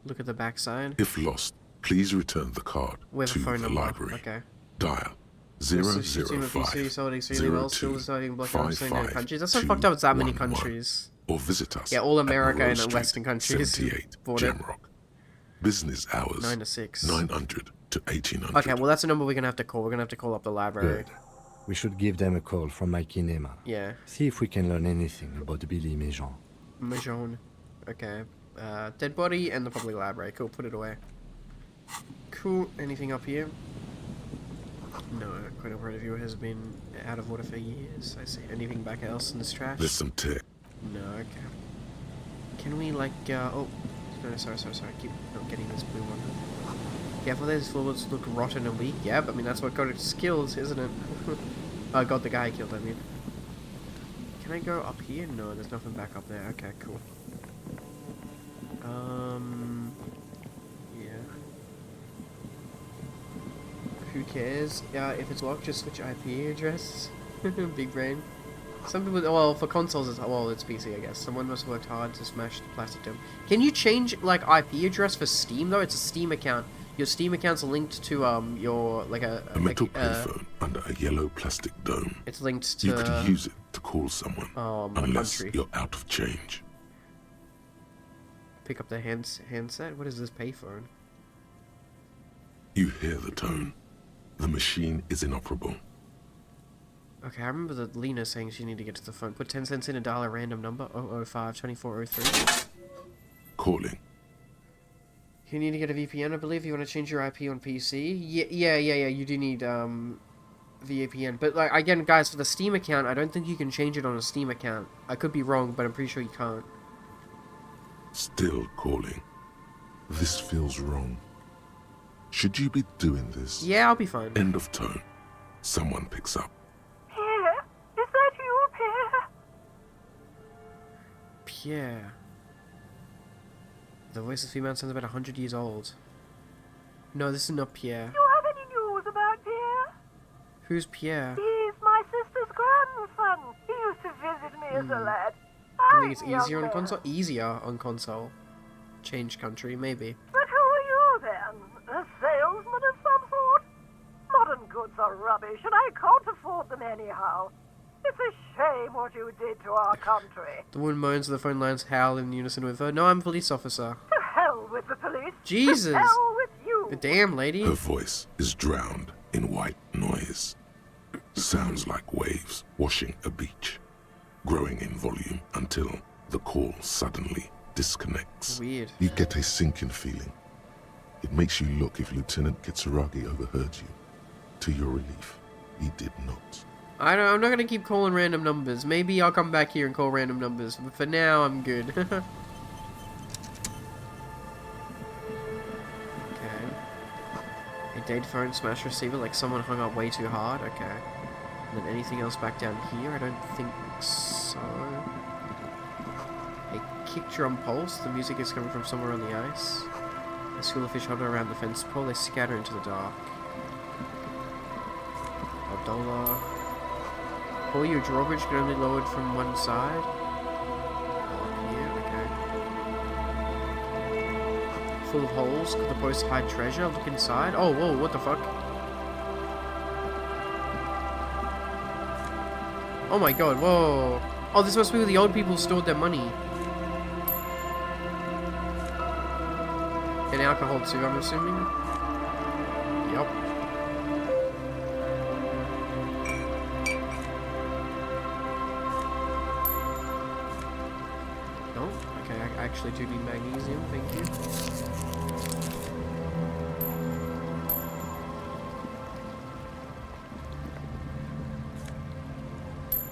B: Look at the backside.
C: If lost, please return the card
B: With
C: to
B: a phone
C: the
B: number.
C: library.
B: Okay.
C: Dial
B: Still
C: 005
B: sold extremely well, still
C: 02
B: deciding block out so many
C: 55
B: countries. That's so fucked up. It's that many
C: 211.
B: countries.
C: Or visit us.
B: Yeah, all
C: at
B: America
C: Moreau
B: and
C: Street,
B: Western countries
C: 78
B: bought it.
C: Jamrock. Business hours
B: 9 to 6.
C: 900 to 1800.
B: Okay, well that's a number we're gonna have to call. We're gonna have to call up the library.
D: Good. We should give them a call from my kinema.
B: Yeah.
D: See if we can learn anything about Billy Mejean.
B: Mahjong. Okay. Dead body and the public library. Cool, put it away. Cool. Anything up here? No, quite a word of you has been out of order for years. I see. Anything back else in this trash?
C: There's some tech.
B: No, okay. Can we like, oh, no, sorry. Keep not getting this blue one. Careful, these floors look rotten and weak. Yeah, but I mean, that's what got its skills, isn't it? Oh, God, the guy I killed, I mean. Can I go up here? No, there's nothing back up there. Okay, cool. Yeah. Who cares? If it's locked, just switch IP address. Big brain. Some people, well, for consoles, it's PC, I guess. Someone must have worked hard to smash the plastic dome. Can you change, like, IP address for Steam, though? It's a Steam account. Your Steam account's linked to, your, like,
C: A metal payphone under a yellow plastic dome.
B: It's linked to...
C: You could use it to call someone, unless
B: country.
C: you're out of change.
B: Pick up the handset? What is this payphone?
C: You hear the tone. The machine is inoperable.
B: Okay, I remember that Lena saying she needed to get to the phone. Put 10 cents in and dial a random number, 005-2403.
C: Calling.
B: You need to get a VPN, I believe. You want to change your IP on PC? Yeah, you do need, VPN. But, like, again, guys, for the Steam account, I don't think you can change it on a Steam account. I could be wrong, but I'm pretty sure you can't.
C: Still calling. This feels wrong. Should you be doing this?
B: Yeah, I'll be fine.
C: End of tone. Someone picks up.
F: Pierre? Is that you, Pierre?
B: Pierre. The voice of the female sounds about 100 years old. No, this is not Pierre.
F: Do you have any news about Pierre?
B: Who's Pierre?
F: He's my sister's grandson. He used to visit me as a lad.
B: I think it's easier on console? Easier on console. Change country, maybe.
F: But who are you then? A salesman of some sort? Modern goods are rubbish, and I can't afford them anyhow. It's a shame what you did to our country.
B: The woman moans, the phone lines howl in unison with her. No, I'm a police officer.
F: To hell with the police.
B: Jesus!
F: To hell with you.
B: Damn, lady.
C: Her voice is drowned in white noise. Sounds like waves washing a beach, growing in volume until the call suddenly disconnects.
B: Weird.
C: You get a sinking feeling. It makes you look if Lieutenant Kitsuragi overheard you. To your relief, he did not.
B: I'm not gonna keep calling random numbers. Maybe I'll come back here and call random numbers. But for now, I'm good. Okay. A dead phone smash receiver, like someone hung up way too hard. Okay. And then anything else back down here? I don't think so. A kick drum pulse. The music is coming from somewhere on the ice. A school of fish hover around the fence pole. They scatter into the dark. A dollar. Pull your drawbridge can only lowered from one side. Oh, yeah, okay. Full of holes. Could the post hide treasure? Look inside. Oh, whoa, what the fuck? Oh my god, whoa. Oh, this must be where the old people stored their money. And alcohol too, I'm assuming? Yup. actually do need magnesium, thank you.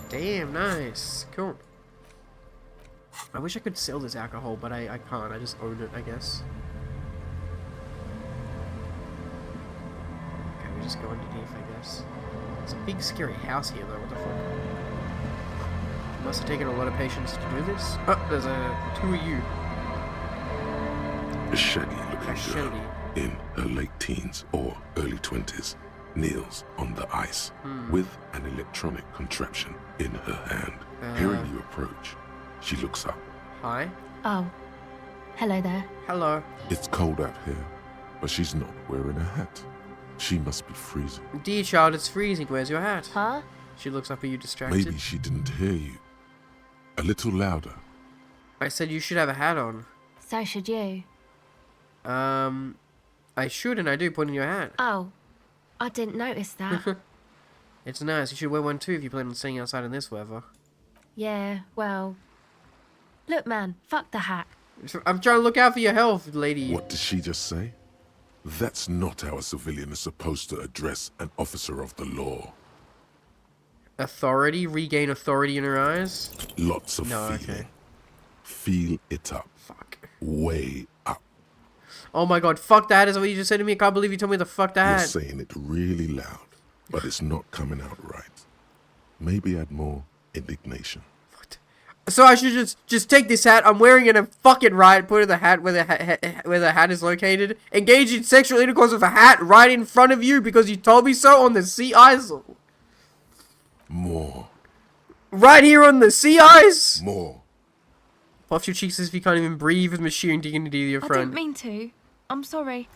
B: Damn, nice. Cool. I wish I could sell this alcohol, but I can't. I just own it, I guess. Okay, we just go underneath, I guess. It's a big, scary house here, though. What the fuck? Must have taken a lot of patience to do this. Oh, there's two of you.
C: A shaggy-looking girl in her late teens or early 20s kneels on the ice with an electronic contraption in her hand. Hearing you approach, she looks up.
B: Hi.
J: Oh. Hello there.
B: Hello.
C: It's cold out here, but she's not wearing a hat. She must be freezing.
B: Dear child, it's freezing. Where's your hat?
J: Huh?
B: She looks up. Are you distracted?
C: Maybe she didn't hear you. A little louder.
B: I said you should have a hat on.
J: So should you.
B: I should and I do, put in your hat.
J: Oh. I didn't notice that.
B: It's nice. You should wear one too if you plan on staying outside in this weather.
J: Yeah, well... Look, man. Fuck the hat.
B: I'm trying to look out for your health, lady.
C: What did she just say? That's not how a civilian is supposed to address an officer of the law.
B: Authority? Regain authority in her eyes?
C: Lots of feeling.
B: Okay.
C: Feel it up.
B: Fuck.
C: Way up.
B: Oh my god, fuck that is what you just said to me. I can't believe you told me to fuck that.
C: You're saying it really loud, but it's not coming out right. Maybe add more indignation.
B: What? So I should just take this hat I'm wearing it and fucking right, put it in the hat where the hat is located, engage in sexual intercourse with a hat right in front of you because you told me so on the sea ice.
C: More.
B: Right here on the sea ice?
C: More.
B: Puff your cheeks as if you can't even breathe with machine dignity to your friend.
J: I didn't mean to. I'm sorry.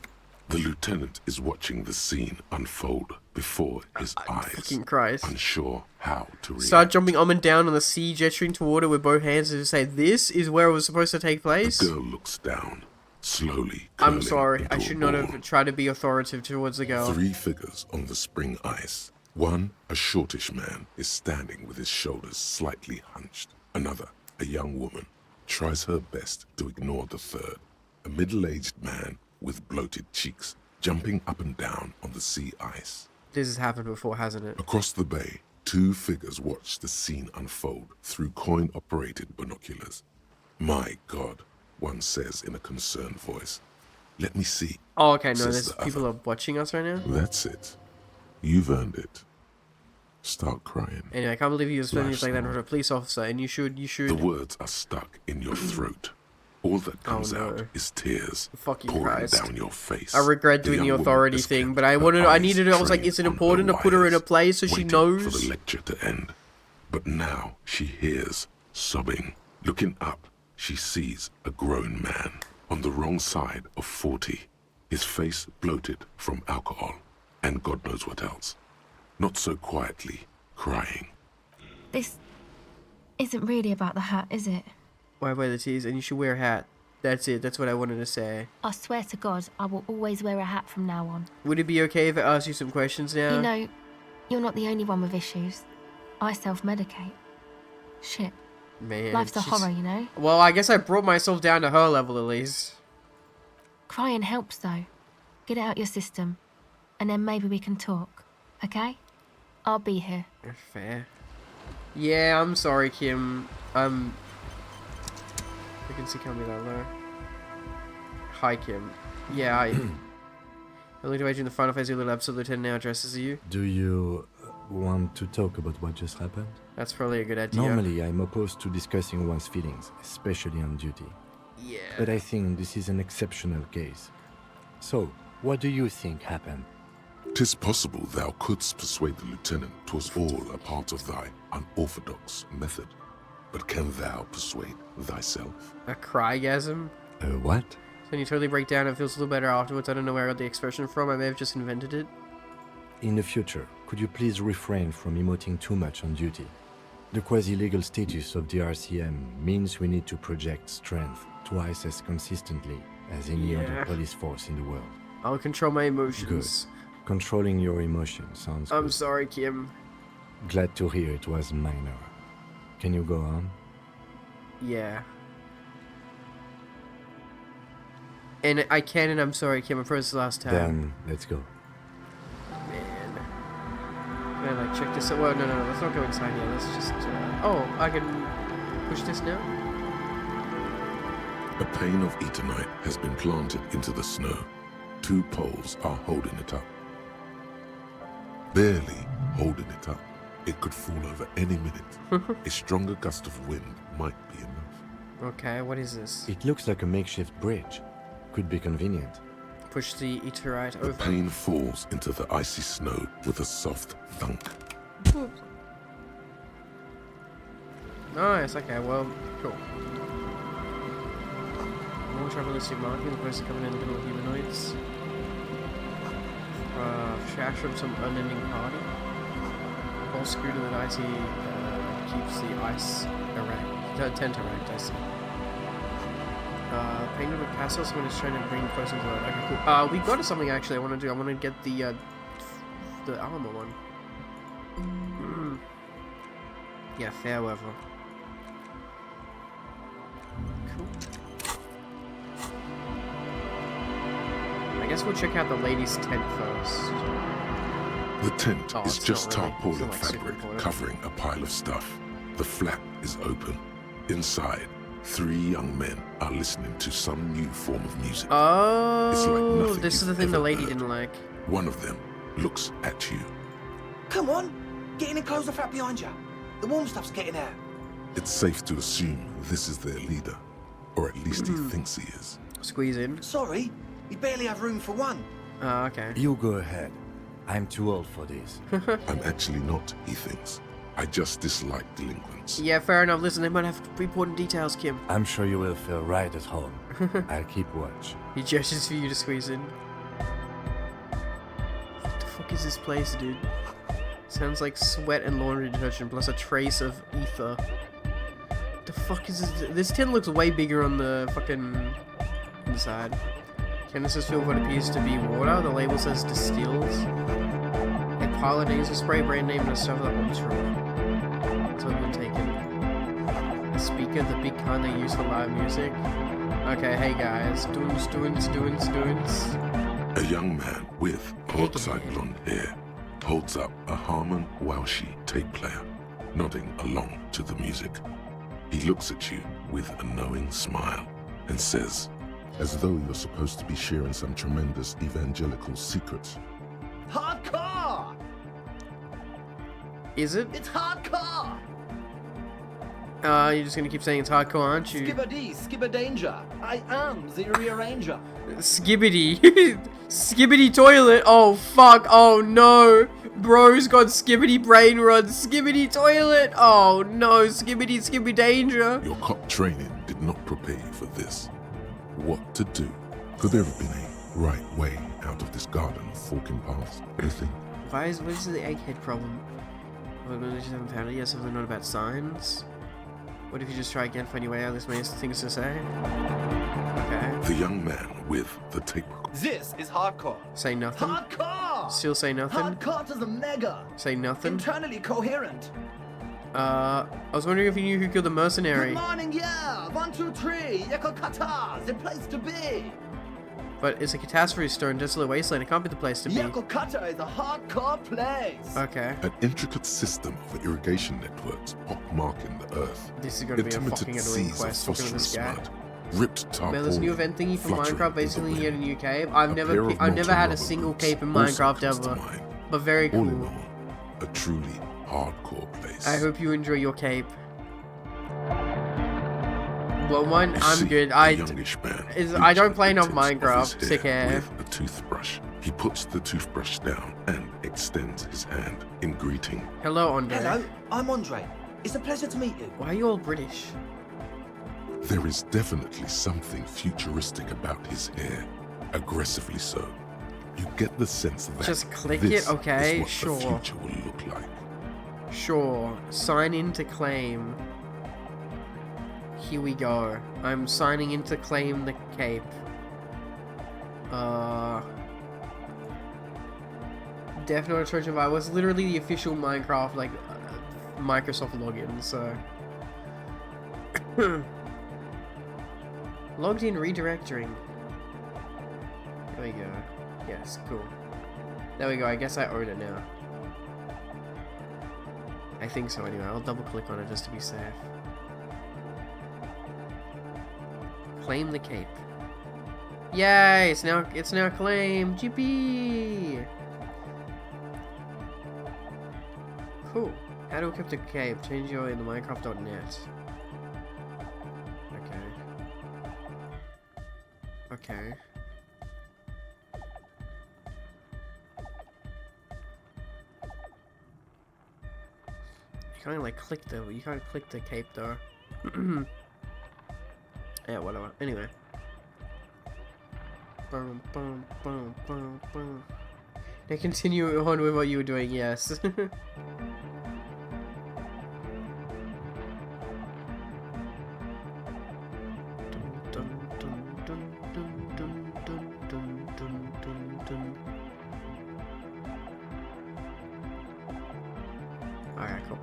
C: The lieutenant is watching the scene unfold before his eyes,
B: fucking Christ.
C: unsure how to react.
B: Start jumping up and down on the sea, gesturing toward it with both hands to say, this is where it was supposed to take place?
C: The girl looks down, slowly.
B: I'm sorry, I should not have tried to be authoritative towards the girl.
C: 3 figures on the spring ice. One, a shortish man, is standing with his shoulders slightly hunched. Another, a young woman, tries her best to ignore the third. A middle-aged man with bloated cheeks, jumping up and down on the sea ice.
B: This has happened before, hasn't it?
C: Across the bay, 2 figures watch the scene unfold through coin-operated binoculars. My God, one says in a concerned voice. Let me see.
B: Oh, okay, no,
C: says
B: there's
C: the
B: people
C: other.
B: are watching us right now?
C: That's it. You've earned it. Start crying.
B: Anyway, I can't believe you were spending this like that with a police officer, and you should...
C: The words are stuck in your throat. All that comes out is tears
B: Fucking
C: pouring
B: Christ.
C: down your face.
B: I regret doing the authority thing, but I needed to, I was like, is it important to put her in a place so she knows?
C: For the lecture to end. But now she hears sobbing. Looking up, she sees a grown man on the wrong side of 40. His face bloated from alcohol and God knows what else. Not so quietly, crying.
J: This isn't really about the hat, is it?
B: Why wear the tees? And you should wear a hat. That's it. That's what I wanted to say.
J: I swear to God, I will always wear a hat from now on.
B: Would it be okay if I asked you some questions now?
J: You know, you're not the only one with issues. I self-medicate. Shit.
B: Man,
J: Life's a horror, you know?
B: Well, I guess I brought myself down to her level at least.
J: Crying helps, though. Get it out your system. And then maybe we can talk. Okay? I'll be here.
B: Fair. Yeah, I'm sorry, Kim. You can see can't be that low. Hi, Kim. Yeah, hi. I looked away during the final phase of the lab, so Lieutenant now addresses you.
D: Do you want to talk about what just happened?
B: That's probably a good idea.
D: Normally, I'm opposed to discussing one's feelings, especially on duty.
B: Yeah.
D: But I think this is an exceptional case. So, what do you think happened?
C: 'Tis possible thou couldst persuade the lieutenant 'twas all a part of thy unorthodox method. But can thou persuade thyself?
B: A crygasm?
D: What?
B: Then you totally break down and it feels a little better afterwards. I don't know where I got the expression from. I may have just invented it.
D: In the future, could you please refrain from emoting too much on duty? The quasi-legal status of the RCM means we need to project strength twice as consistently as any other police force in the world.
B: I'll control my emotions.
D: Good. Controlling your emotions sounds
B: I'm
D: good.
B: sorry, Kim.
D: Glad to hear it was minor. Can you go on?
B: Yeah. And I can, and I'm sorry, Kim, I pressed the last tab.
D: Then, let's go.
B: Man. Can I, like, check this out? Well, no, let's not go inside here. Let's just, oh, I can push this now?
C: A pane of eternite has been planted into the snow. 2 poles are holding it up. Barely holding it up. It could fall over any minute. A stronger gust of wind might be enough.
B: Okay, what is this?
D: It looks like a makeshift bridge. Could be convenient.
B: Push the eternite over.
C: The pane falls into the icy snow with a soft thunk.
B: Oops. Nice, okay, well, cool. More travelistic markings, the person coming in the middle of humanoids. Trash from some unending party. All screwed in the icy keeps the ice erect. Tent erect, I see. Painted with castle, someone is trying to bring closer to the road. Okay, cool. We got something actually I want to do. I want to get the armor one. Yeah, fair weather. Cool. I guess we'll check out the ladies' tent first.
C: The tent is just
B: not really.
C: tarpaulin
B: It's not, like,
C: fabric covering a pile of stuff. The flap is open. Inside, 3 young men are listening to some new form of music.
B: Oh,
C: it's like nothing
B: this is the
C: you've
B: thing the
C: ever
B: lady
C: heard.
B: didn't like.
C: One of them looks at you.
R: Come on, get in and close the flap behind you. The warm stuff's getting out.
C: It's safe to assume this is their leader, or at least he thinks he is.
B: Squeeze in.
R: Sorry, we barely have room for one.
B: Oh, okay.
D: You go ahead. I'm too old for this.
C: I'm actually not, he thinks. I just dislike delinquents.
B: Yeah, fair enough. Listen, they might have important details, Kim.
D: I'm sure you will feel right at home. I'll keep watch.
B: He gestures for you to squeeze in. What the fuck is this place, dude? Sounds like sweat and laundry detergent plus a trace of ether. What the fuck is this? This tin looks way bigger on the fucking inside. Canister filled with what appears to be water. The label says distills. A pile of nasal spray, brand name, and a stuff that looks wrong. It's all been taken. A speaker, the big kind they use for live music. Okay, hey guys. Doons.
C: A young man with peroxide blonde hair holds up a Harman Welshi tape player, nodding along to the music. He looks at you with a knowing smile and says, as though you're supposed to be sharing some tremendous evangelical secrets.
R: Hardcore!
B: Is it?
R: It's hardcore!
B: You're just gonna keep saying it's hardcore, aren't you?
R: Skibber danger. I am the rearranger.
B: Skibbity. Skibbity toilet. Oh, fuck. Oh, no. Bro's got skibbity brain rot. Skibbity toilet. Oh, no. Skibby danger.
C: Your cop training did not prepare you for this. What to do? Could there have been a right way out of this garden of forking paths? Anything?
B: What is the egghead problem? Well, we just haven't found it yet. Something not about signs. What if you just try again, find your way out? This may have things to say. Okay.
C: The young man with the tape recorder.
R: This is hardcore.
B: Say nothing.
R: Hardcore!
B: Still say nothing.
R: Hardcore to the mega.
B: Say nothing.
R: Internally coherent.
B: I was wondering if you knew who killed the mercenary.
R: Good morning, yeah. 1, 2, 3. Yakokata, the place to be.
B: But it's a catastrophe stone, desolate wasteland. It can't be the place to be.
R: Yakokata is a hardcore place.
B: Okay.
C: An intricate system of irrigation networks pockmarking the earth.
B: This is going to be a fucking annoying quest. Talking to this guy.
C: Ripped tarpaulin.
B: Man, there's a new event thingy for Minecraft basically here in the UK. I've never had a single cape in Minecraft ever. But very cool.
C: All in all, a truly hardcore place.
B: I hope you enjoy your cape. Well, one, I'm good. I don't play enough Minecraft. Sick hair.
C: With a toothbrush. He puts the toothbrush down and extends his hand in greeting.
B: Hello, Andre.
R: Hello, I'm Andre. It's a pleasure to meet you.
B: Why are you all British?
C: There is definitely something futuristic about his hair. Aggressively so. You get the sense that
B: just click
C: this
B: it, okay?
C: is what
B: Sure.
C: the future will look like.
B: Sure. Sign in to claim. Here we go. I'm signing in to claim the cape. Death Note Trojan Vibe was literally the official Minecraft, like, Microsoft login, so... Logged in redirecting. Yes, cool. There we go. I guess I own it now. I think so anyway. I'll double click on it just to be safe. Claim the cape. Yay! It's now claimed. GP. Cool. How to equip the cape? Change your in the Minecraft.net. Okay. You can't like click though. You can't click the cape though. Yeah, whatever. Anyway. Boom, boom, boom, boom, boom. Now continue on with what you were doing. Yes. Alright, cool.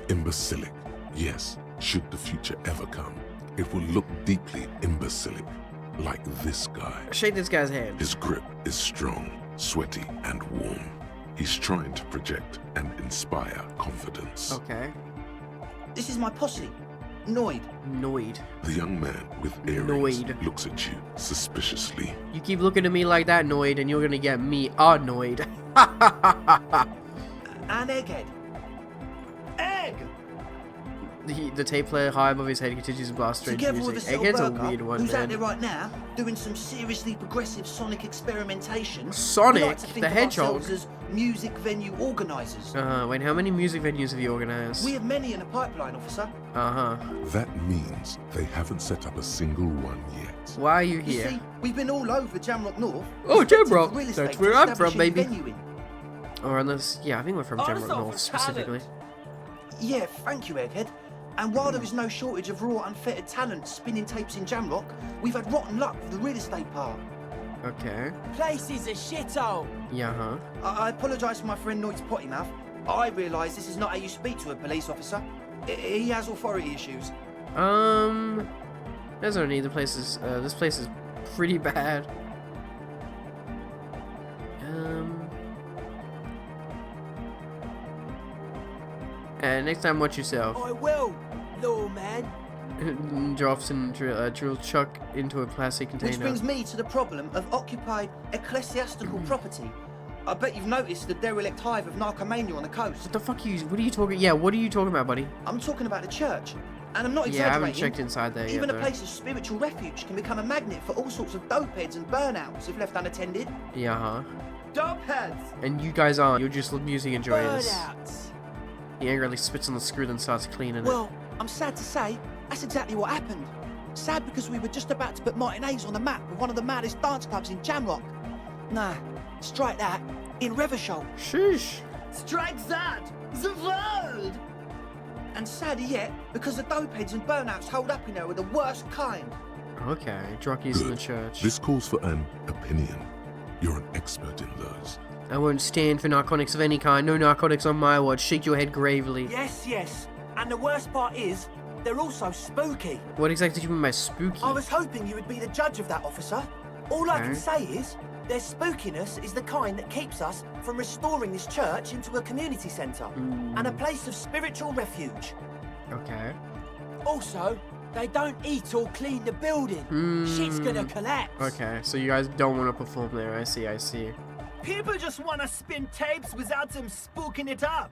C: Imbecilic. Yes, should the future ever come, it will look deeply imbecilic, like this guy.
B: Shake this guy's hand.
C: His grip is strong, sweaty, and warm. He's trying to project and inspire confidence.
B: Okay.
U: This is my posse. Noid.
B: Noid.
C: The young man with earrings looks at you suspiciously.
B: You keep looking at me like that, Noid, and you're gonna get me annoyed.
U: And Egghead. Egg!
B: The tape player high above his head continues to blast strange
U: Together
B: music.
U: with a
B: Egghead's a
U: Silverberg
B: weird one,
U: who's
B: man.
U: out there right now doing some seriously progressive sonic experimentation.
B: Sonic?
U: We like to think
B: The
U: of
B: Hedgehog?
U: ourselves as music venue organisers.
B: Wait, how many music venues have you organised?
U: We have many in the pipeline, officer.
C: That means they haven't set up a single one yet.
B: Why are you
U: You
B: here?
U: see, we've been all over Jamrock North.
B: Oh,
U: inspecting
B: Jamrock!
U: real estate
B: That's
U: to
B: where I'm
U: establish
B: from,
U: a
B: baby.
U: venue in.
B: Or unless, yeah, I think we're from
U: Oh,
B: Jamrock
U: that's all
B: North
U: for
B: specifically.
U: Yeah, thank you, Egghead. And while there is no shortage of raw, unfettered talent spinning tapes in Jamrock, we've had rotten luck with the real estate part.
B: Okay.
R: Place is a shithole.
B: Yeah,
U: I apologise for my friend Noid's potty mouth. I realise this is not how you speak to a police officer. He has authority issues.
B: There's no need. This place is pretty bad. And next time, watch yourself.
R: I will, little man.
B: Drops and drill chuck into a plastic container.
U: Which brings me to the problem of occupied ecclesiastical property. I bet you've noticed the derelict hive of narcomania on the coast.
B: What the fuck are you? What are you talking? Yeah, what are you talking about, buddy?
U: I'm talking about the church. And I'm not
B: Yeah, I
U: exaggerating.
B: haven't checked inside there yet,
U: Even a
B: though.
U: place of spiritual refuge can become a magnet for all sorts of dopeheads and burnouts if left unattended.
B: Yeah,
U: Dopeheads!
B: And you guys aren't. You're just music enjoyers.
U: Burnouts!
B: He angrily spits on the screw, then starts cleaning
U: Well, I'm sad to say, that's exactly what happened. Sad because we were just about to put Martinez on the map with one of the maddest dance clubs in Jamrock. Nah, strike that. In Reversholt.
B: Sheesh.
U: Strike that! The world! And sadder yet, because the dopeheads and burnouts hold up in there were the worst kind.
B: it. Okay, drunkies in the church.
C: This calls for an opinion. You're an expert in those.
B: I won't stand for narcotics of any kind. No narcotics on my watch. Shake your head gravely.
R: Yes, yes. And the worst part is, they're also spooky.
B: What exactly do you mean by spooky?
R: I was hoping you would be the judge of that, officer. All I can
B: Okay.
R: say is, their spookiness is the kind that keeps us from restoring this church into a community centre and a place of spiritual refuge.
B: Okay.
R: Also, they don't eat or clean the building. Shit's gonna collapse.
B: Okay, so you guys don't want to perform there. I see, I see.
R: People just want to spin tapes without them spooking it up.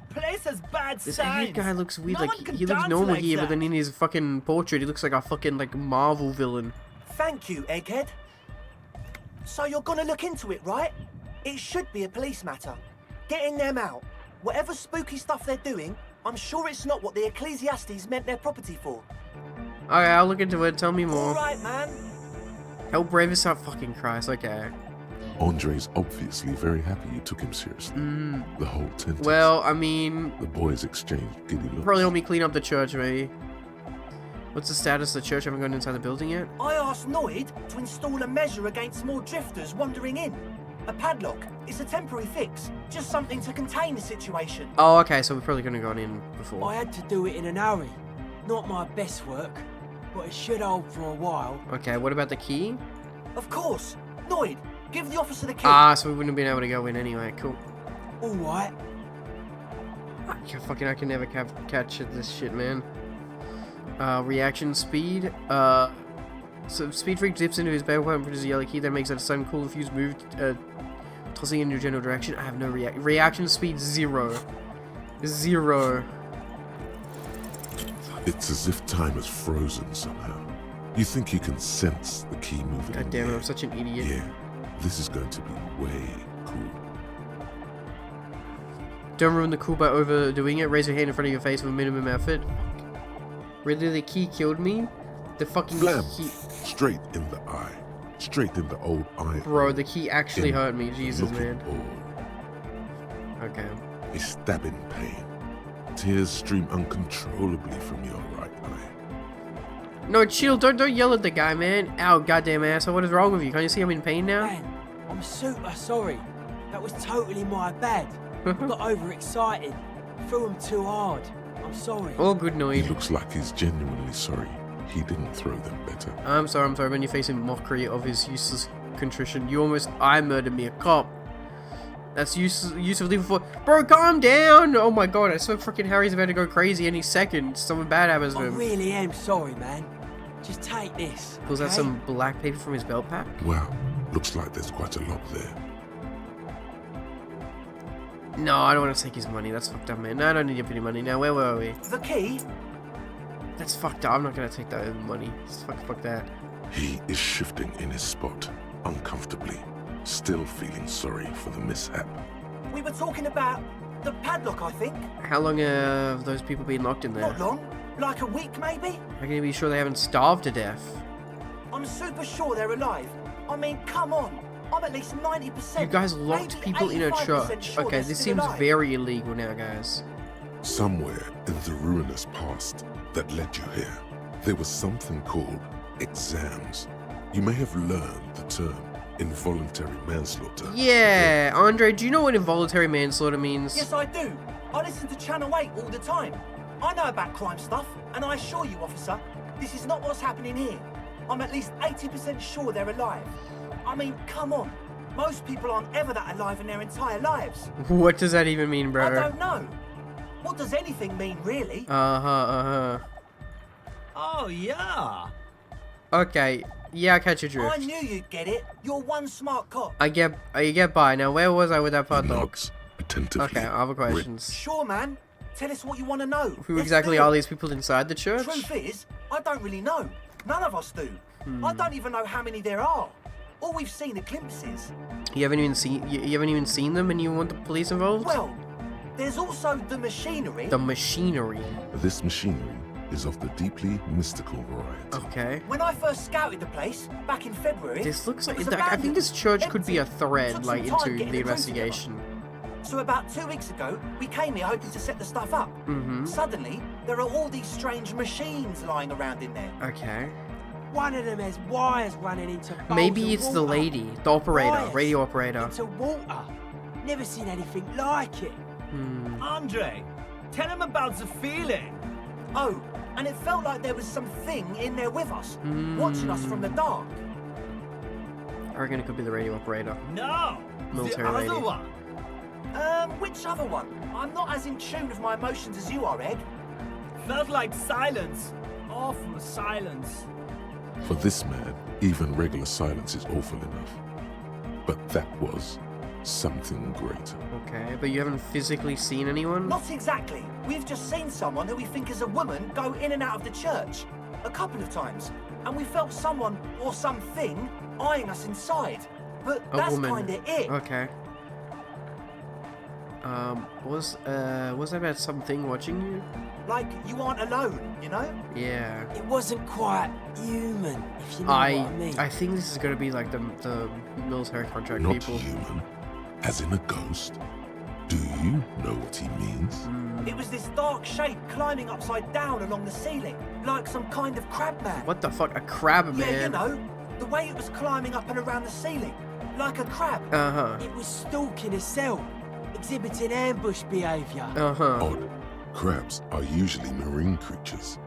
R: Place has bad
B: This
R: signs.
B: Egghead guy looks weird.
R: No
B: Like
R: one can
B: he looks
R: dance
B: normal
R: like
B: here, but
R: that.
B: then in his fucking portrait, he looks like a fucking like Marvel villain.
R: Thank you, Egghead. So you're gonna look into it, right? It should be a police matter. Getting them out. Whatever spooky stuff they're doing, I'm sure it's not what the Ecclesiastes meant their property for.
B: Alright, I'll look into it. Tell me more.
R: Alright, man.
B: Help Bravest out. Fucking Christ. Okay.
C: Andre's obviously very happy you took him seriously. The whole tent.
B: Well, I mean,
C: The boys exchanged giddy looks.
B: probably help me clean up the church, maybe. What's the status of the church? Haven't gone inside the building yet.
R: I asked Noid to install a measure against more drifters wandering in. A padlock. It's a temporary fix. Just something to contain the situation.
B: Oh, okay. So we're probably gonna go in before.
R: I had to do it in an hurry. Not my best work, but it should hold for a while.
B: Okay. What about the key?
R: Of course. Noid, Give the officer the key.
B: Ah, so we wouldn't have been able to go in anyway. Cool.
R: All right.
B: I can never catch this shit, man. Reaction speed. So Speed Freak dips into his barrel and produces a yellow key that makes a sudden cool diffused move, tossing in your general direction. I have no reaction speed 0. 0.
C: It's as if time is frozen somehow. You think you can sense the key moving.
B: God damn it, I'm such an idiot.
C: Yeah, this is going to be way cool.
B: Don't ruin the cool by overdoing it. Raise your hand in front of your face with a minimum effort. Really, the key killed me? The fucking
C: Blam!
B: key.
C: Straight in the eye. Straight in the old eye.
B: Bro, the key actually hurt me. Jesus,
C: looking
B: man.
C: all.
B: Okay.
C: A stabbing pain. Tears stream uncontrollably from your right eye.
B: No, chill. Don't yell at the guy, man. Ow, goddamn asshole. What is wrong with you? Can't you see I'm in pain now?
A: Man, I'm super sorry. That was totally my bad. I got overexcited. Threw him too hard. I'm sorry.
B: All good noise.
C: He looks like he's genuinely sorry. He didn't throw them better.
B: I'm sorry, when you're facing mockery of his useless contrition. You almost murdered me, a cop. That's use of legal force. Bro, calm down! Oh my god, I swear freaking Harry's about to go crazy any second. Something bad happens to
A: I
B: him.
A: really am sorry, man. Just take this.
B: Pulls out
A: okay?
B: some black paper from his belt pack.
C: Wow, looks like there's quite a lot there.
B: No, I don't want to take his money. That's fucked up, man. No, I don't need any money. Now, where were we?
R: The key?
B: That's fucked up. I'm not gonna take that money. Fuck that.
C: He is shifting in his spot, uncomfortably, still feeling sorry for the mishap.
R: We were talking about the padlock, I think.
B: How long have those people been locked in there?
R: Not long. Like a week, maybe?
B: How can you be sure they haven't starved to death?
R: I'm super sure they're alive. I mean, come on. I'm at least 90%.
B: You guys locked people in a church.
R: Sure
B: okay, this seems
R: alive.
B: very illegal now, guys.
C: Somewhere in the ruinous past that led you here, there was something called exams. You may have learned the term involuntary manslaughter.
B: Yeah, Andre, do you know what involuntary manslaughter means?
R: Yes, I do. I listen to Channel 8 all the time. I know about crime stuff, and I assure you, officer, this is not what's happening here. I'm at least 80% sure they're alive. I mean, come on. Most people aren't ever that alive in their entire lives.
B: What does that even mean, bro?
R: I don't know. What does anything mean, really?
B: Uh-huh.
A: Oh, yeah.
B: Okay, yeah, I catch your drift.
R: I knew you'd get it. You're one smart cop.
B: I get by. Now, where was I with that padlock?
C: Attentively.
B: Okay, I have a questions.
R: Sure, man. Tell us what you want to know.
B: Who exactly are these people inside the church?
R: Truth is, I don't really know. None of us do. I don't even know how many there are. All we've seen are glimpses.
B: You haven't even seen them, and you want the police involved?
R: Well, there's also the machinery.
B: The machinery.
C: This machinery is of the deeply mystical variety.
B: Okay.
R: When I first scouted the place back in February,
B: This looks like I think this church could be a thread, like, into the investigation.
R: So about 2 weeks ago, we came here hoping to set the stuff up. Suddenly, there are all these strange machines lying around in there.
B: Okay.
A: One of them has wires running into bowls
B: Maybe
A: of
B: it's the
A: water.
B: lady, the operator,
A: Wires
B: radio operator.
A: into water. Never seen anything like it.
V: Andre, tell him about the feeling.
R: Oh, and it felt like there was something in there with us, watching us from the dark.
B: I reckon it could be the radio operator.
V: No,
B: Military
V: the other
B: radio.
V: one.
R: Which other one? I'm not as in tune with my emotions as you are, Egg.
V: Felt like silence. Awful silence.
C: For this man, even regular silence is awful enough. But that was something greater.
B: Okay, but you haven't physically seen anyone?
R: Not exactly. We've just seen someone who we think is a woman go in and out of the church a couple of times, and we felt someone or something eyeing us inside. But
B: A
R: that's
B: woman.
R: kind of it.
B: Okay. Was that about something watching you?
R: Like you aren't alone, you know?
B: Yeah.
A: It wasn't quite human, if you know what I mean.
B: I think this is gonna be like the military contract
C: Not
B: people.
C: human, as in a ghost. Do you know what he means?
R: It was this dark shape climbing upside down along the ceiling, like some kind of crab man.
B: What the fuck? A crab man?
R: Yeah, you know, the way it was climbing up and around the ceiling, like a crab.
B: Uh-huh.
A: It was stalking a cell, exhibiting ambush behaviour.
B: Uh-huh.
C: Odd. Crabs are usually marine creatures.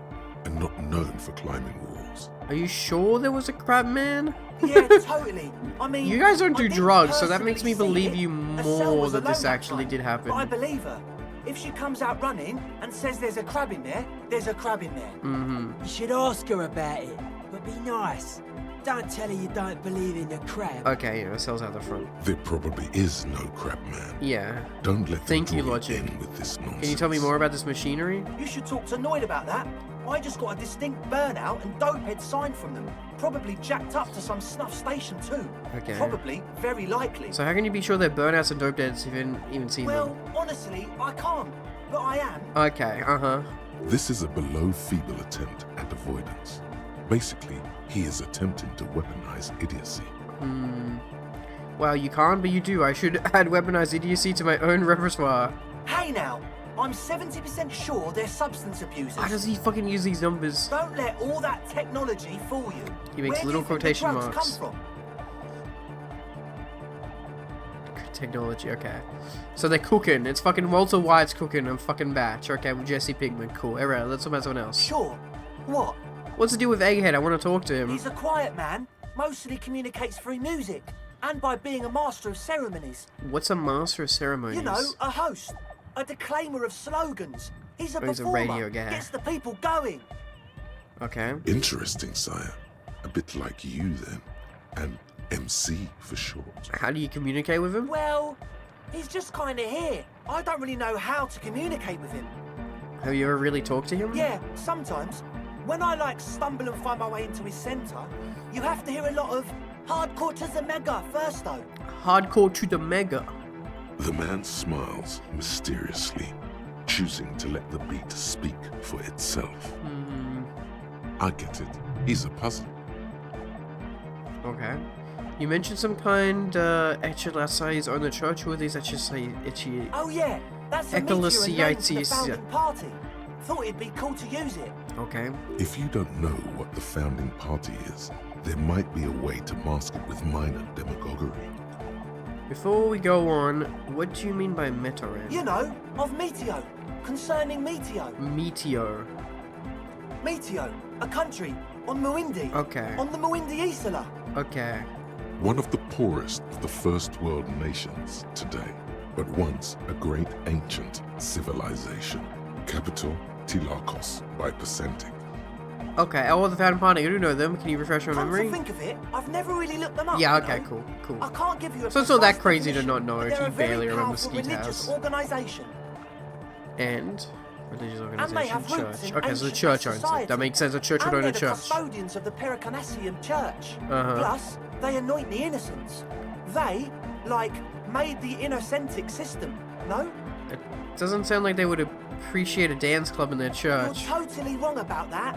C: and not known for climbing walls.
B: Are you sure there was a crab man?
R: Yeah, totally. I mean,
B: you guys don't
R: I
B: do
R: didn't
B: drugs, so that makes me
R: personally
B: believe
R: see
B: you
R: it. A cell
B: more
R: was
B: that this
R: alone that
B: actually
R: time,
B: did happen.
R: But I believe her. If she comes out running and says there's a crab in there, there's a crab in there.
B: Mm-hmm.
A: You should ask her about it, but be nice. Don't tell her you don't believe in the crab.
B: Okay, yeah, cell's out the front.
C: There probably is no crab man.
B: Yeah.
C: Don't let them
B: Thank you,
C: draw
B: Logic.
C: in with this nonsense.
B: Can you tell me more about this machinery?
R: You should talk to Noid about that. I just got a distinct burnout and dopehead sign from them. Probably jacked up to some snuff station too.
B: Okay.
R: Probably, very likely.
B: So how can you be sure they're burnouts and dope deads if you haven't even seen
R: Well,
B: them?
R: honestly, I can't. But I am.
B: Okay, uh-huh.
C: This is a below feeble attempt at avoidance. Basically, he is attempting to weaponize idiocy.
B: Well, you can't, but you do. I should add weaponized idiocy to my own repertoire.
R: Hey now, I'm 70% sure they're substance abusers.
B: How does he fucking use these numbers?
R: Don't let all that technology fool you.
B: He makes
R: Where
B: little
R: do you think
B: quotation
R: the drugs
B: marks.
R: come from?
B: Technology, okay. So they're cooking. It's fucking Walter White's cooking and fucking batch. Okay, with Jesse Pinkman. Cool. Alright, let's talk about someone else.
R: Sure. What?
B: What's the deal with Egghead? I want to talk to him.
R: He's a quiet man, mostly communicates through music, and by being a master of ceremonies.
B: What's a master of ceremonies?
R: You know, a host, a declaimer of slogans. He's a
B: He's a
R: performer,
B: radio guy.
R: gets the people going.
B: Okay.
C: Interesting, sire. A bit like you, then. An MC for short.
B: How do you communicate with him?
R: Well, he's just kind of here. I don't really know how to communicate with him.
B: Have you ever really talked to him?
R: Yeah, sometimes. When I stumble and find my way into his centre, you have to hear a lot of hardcore to the mega first though.
B: Hardcore to the mega.
C: The man smiles mysteriously, choosing to let the beat speak for itself. I get it. He's a puzzle.
B: Okay. You mentioned some kind HLSIs on the church. Who are these HLSI?
R: Oh yeah, that's a meteor and name for the
B: HLSIs.
R: founding party. Thought it'd be cool to use it.
B: Okay.
C: If you don't know what the founding party is, there might be a way to mask it with minor demagoguery.
B: Before we go on, what do you mean by Metoran?
R: You know, of Meteo, concerning Meteo.
B: Meteor.
R: Meteo, a country on Muindi.
B: Okay.
R: On the Muindi Isla.
B: Okay.
C: One of the poorest of the first world nations today, but once a great ancient civilization. Capital, Tilakos by Percentic.
B: Okay, oh, the founding party. I do know them. Can you refresh my
R: Come
B: memory?
R: to think of it, I've never really looked them up.
B: Yeah,
R: you
B: okay,
R: know?
B: cool.
R: I can't give you a
B: So it's not that
R: precise
B: crazy to
R: definition,
B: not know
R: but
B: if
R: they're
B: you
R: a very
B: barely remember
R: powerful
B: Skeet
R: religious
B: House.
R: organisation.
B: And religious
R: And they
B: organization,
R: have roots
B: church.
R: in
B: Okay, so the
R: ancient
B: church owns it.
R: society.
B: That makes sense. A church would
R: And
B: own a
R: they're the
B: church.
R: custodians of the Pericanassian church.
B: Uh-huh.
R: Plus, they anoint the innocents. They, made the innocentic system, no?
B: It doesn't sound like they would appreciate a dance club in their church.
R: You're totally wrong about that.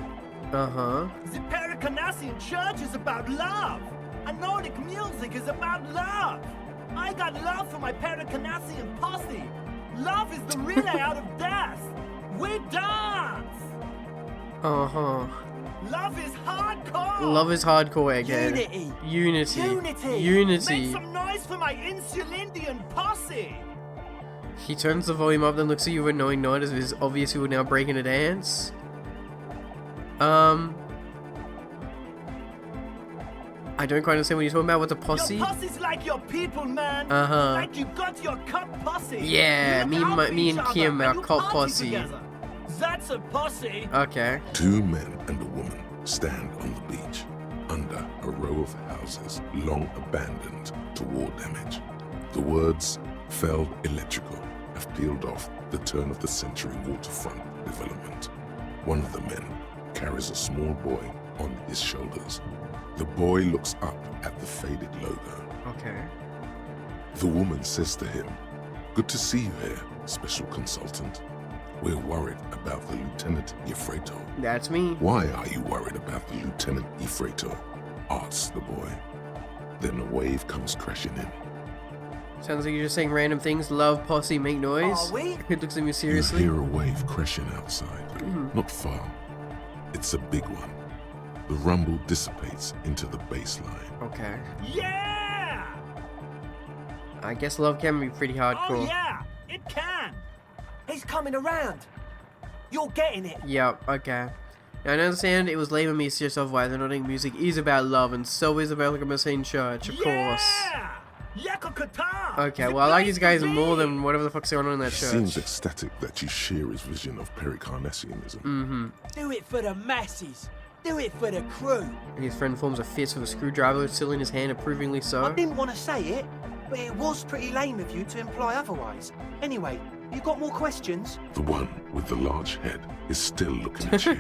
B: Uh-huh.
V: The Pericanassian church is about love. And Nordic music is about love. I got love for my Pericanassian posse. Love is the relay out of death. We dance.
B: Uh-huh.
V: Love is hardcore.
B: Love is hardcore, Egghead.
V: Unity.
B: Unity. Unity.
V: Make some noise for my Insulindian posse.
B: He turns the volume up, then looks at you with a knowing nod as it is obvious you were now breaking a dance. I don't quite understand what you're talking about with the posse.
V: Your posse's like your people, man.
B: Uh-huh.
V: Like you got your cop posse.
B: Yeah,
V: You look out for
B: me
V: each
B: and Kim,
V: other
B: our
V: you
B: cop
V: party
B: posse.
V: together. That's a posse.
B: Okay.
C: Two men and a woman stand on the beach, under a row of houses long abandoned to war damage. The words, "Felled Electrical," have peeled off the turn-of-the-century waterfront development. One of the men carries a small boy on his shoulders. The boy looks up at the faded logo.
B: Okay.
C: The woman says to him, "Good to see you here, Special Consultant. We're worried about the Lieutenant Yefreto."
B: That's me.
C: "Why are you worried about the Lieutenant Yefreto?" asks the boy. Then a wave comes crashing in.
B: Sounds like you're just saying random things. Love, posse, make noise.
R: Are we?
B: It looks at me seriously.
C: You hear a wave crashing outside, not far. It's a big one. The rumble dissipates into the baseline.
B: Okay.
V: Yeah!
B: I guess love can be pretty hardcore.
V: Oh yeah, it can.
R: He's coming around. You're getting it.
B: Yep, okay. Now, I understand it was lame of me to yourself why they're noting music is about love, and so is about like a Messine church, of course. Okay, well, I like these guys more than whatever the fuck's going on in that
C: He
B: church.
C: seems ecstatic that you share his vision of Pericarnassianism.
A: Do it for the masses. Do it for the crew.
B: And his friend forms a fist with a screwdriver still in his hand, approvingly so.
R: I didn't want to say it, but it was pretty lame of you to imply otherwise. Anyway, you got more questions?
C: The one with the large head is still looking at you.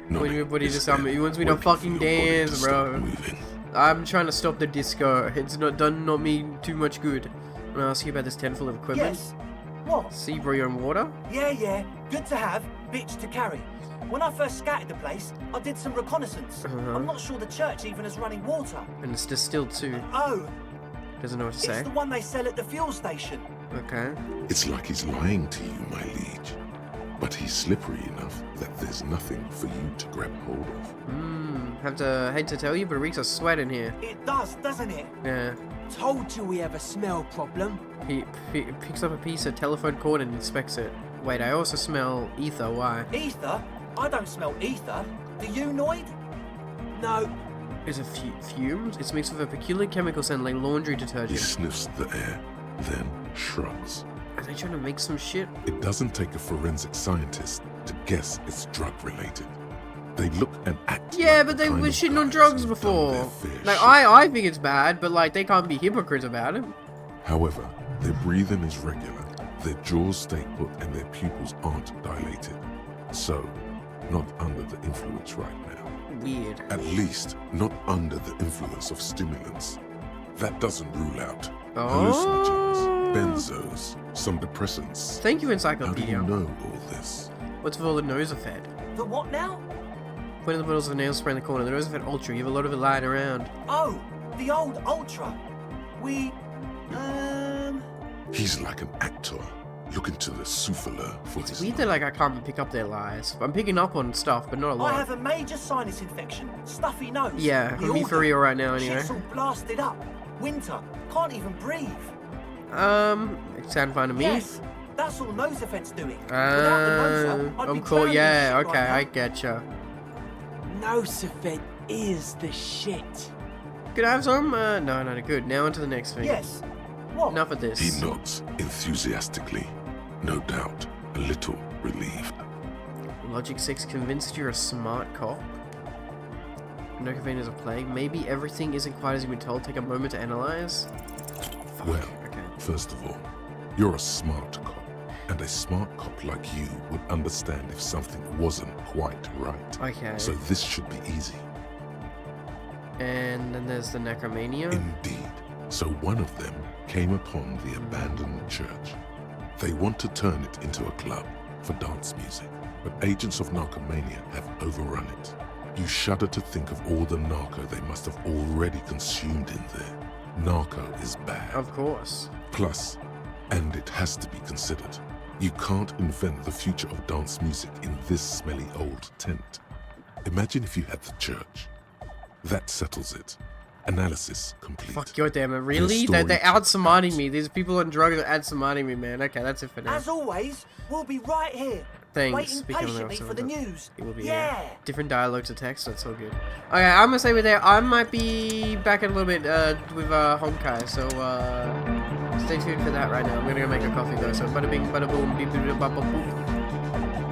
B: When everybody just he wants me to fucking dance, bro. I'm trying to stop the disco. It's not me too much good. I'm gonna ask you about this tent full of equipment.
R: Yes. What?
B: See, bro, you're on water?
R: Yeah. Good to have, bitch to carry. When I first scattered the place, I did some reconnaissance. I'm not sure the church even has running water.
B: And it's distilled too.
R: Oh.
B: Doesn't know what to say.
R: It's the one they sell at the fuel station.
B: Okay.
C: It's like he's lying to you, my liege. But he's slippery enough that there's nothing for you to grab hold of.
B: Hate to tell you, but it reeks of sweat in here.
R: It does, doesn't it?
B: Yeah.
A: Told you we have a smell problem.
B: He picks up a piece of telephone cord and inspects it. Wait, I also smell ether. Why?
R: Ether? I don't smell ether. Do you, Noid?
A: No.
B: Is it fumes? It's mixed with a peculiar chemical scent like laundry detergent.
C: He sniffs the air, then shrugs.
B: Are they trying to make some shit?
C: It doesn't take a forensic scientist to guess it's drug-related. They look and act.
B: Yeah,
C: like
B: but they
C: the
B: were
C: kind of
B: shitting on
C: guys
B: drugs
C: who've
B: before.
C: done their fair
B: Like,
C: share.
B: I think it's bad, but like, they can't be hypocrites about it.
C: However, their breathing is regular, their jaws stay put, and their pupils aren't dilated. So, not under the influence right now.
B: Weird.
C: At least, not under the influence of stimulants. That doesn't rule out hallucinogens, benzos, some depressants.
B: Thank you,
C: How do
B: Encyclopedia.
C: you know all this?
B: What's with all the Nosafed?
R: The what now?
B: Point of the bottles of nail spray in the corner. The Nosafed Ultra. You have a lot of it lying around.
R: Oh, the old Ultra.
C: He's like an actor, looking to the souffleur for his
B: Weird that like I can't pick up their lies. I'm picking up on stuff, but not a lot.
R: I have a major sinus infection. Stuffy nose.
B: Yeah,
R: The
B: me
R: organ.
B: for real right now anyway.
R: Shit's all blasted up. Winter. Can't even breathe.
B: It sounds fine to me.
R: Yes, that's all Nosafed's doing. Without the Nosa, I'd be
B: I'm cool.
R: drowning in
B: Yeah,
R: shit
B: okay,
R: right
B: I
R: now.
B: getcha.
A: Nosafed is the shit.
B: Could I have some? No, not good. Now on to the next thing.
R: Yes. What?
B: Enough of this.
C: He nods enthusiastically, no doubt a little relieved.
B: Logic 6 convinced you're a smart cop. Nocophane is a plague. Maybe everything isn't quite as you've been told. Take a moment to analyze.
C: Well, first of all, you're a smart cop, and a smart cop like you would understand if something wasn't quite right.
B: Okay.
C: So this should be easy.
B: And then there's the Necromania.
C: Indeed. So one of them came upon the abandoned church. They want to turn it into a club for dance music, but agents of narcomania have overrun it. You shudder to think of all the narco they must have already consumed in there. Narco is bad.
B: Of course.
C: Plus, and it has to be considered, you can't invent the future of dance music in this smelly old tent. Imagine if you had the church. That settles it. Analysis complete.
B: Fuck goddamn it, really?
C: Their
B: They're
C: story
B: outsmarting me. These people on drugs are outsmarting me, man. Okay, that's it for now.
R: As always, we'll be right here.
B: Thanks.
R: Waiting
B: Speaking of
R: patiently for the news.
B: It will be
R: Yeah.
B: different dialogues of text. That's all good. Okay, I'm gonna say with that, I might be back in a little bit with Honkai, so stay tuned for that right now. I'm gonna go make a coffee though. So bada bing, bada boom, beep, beep, beep, bop, bop, boop.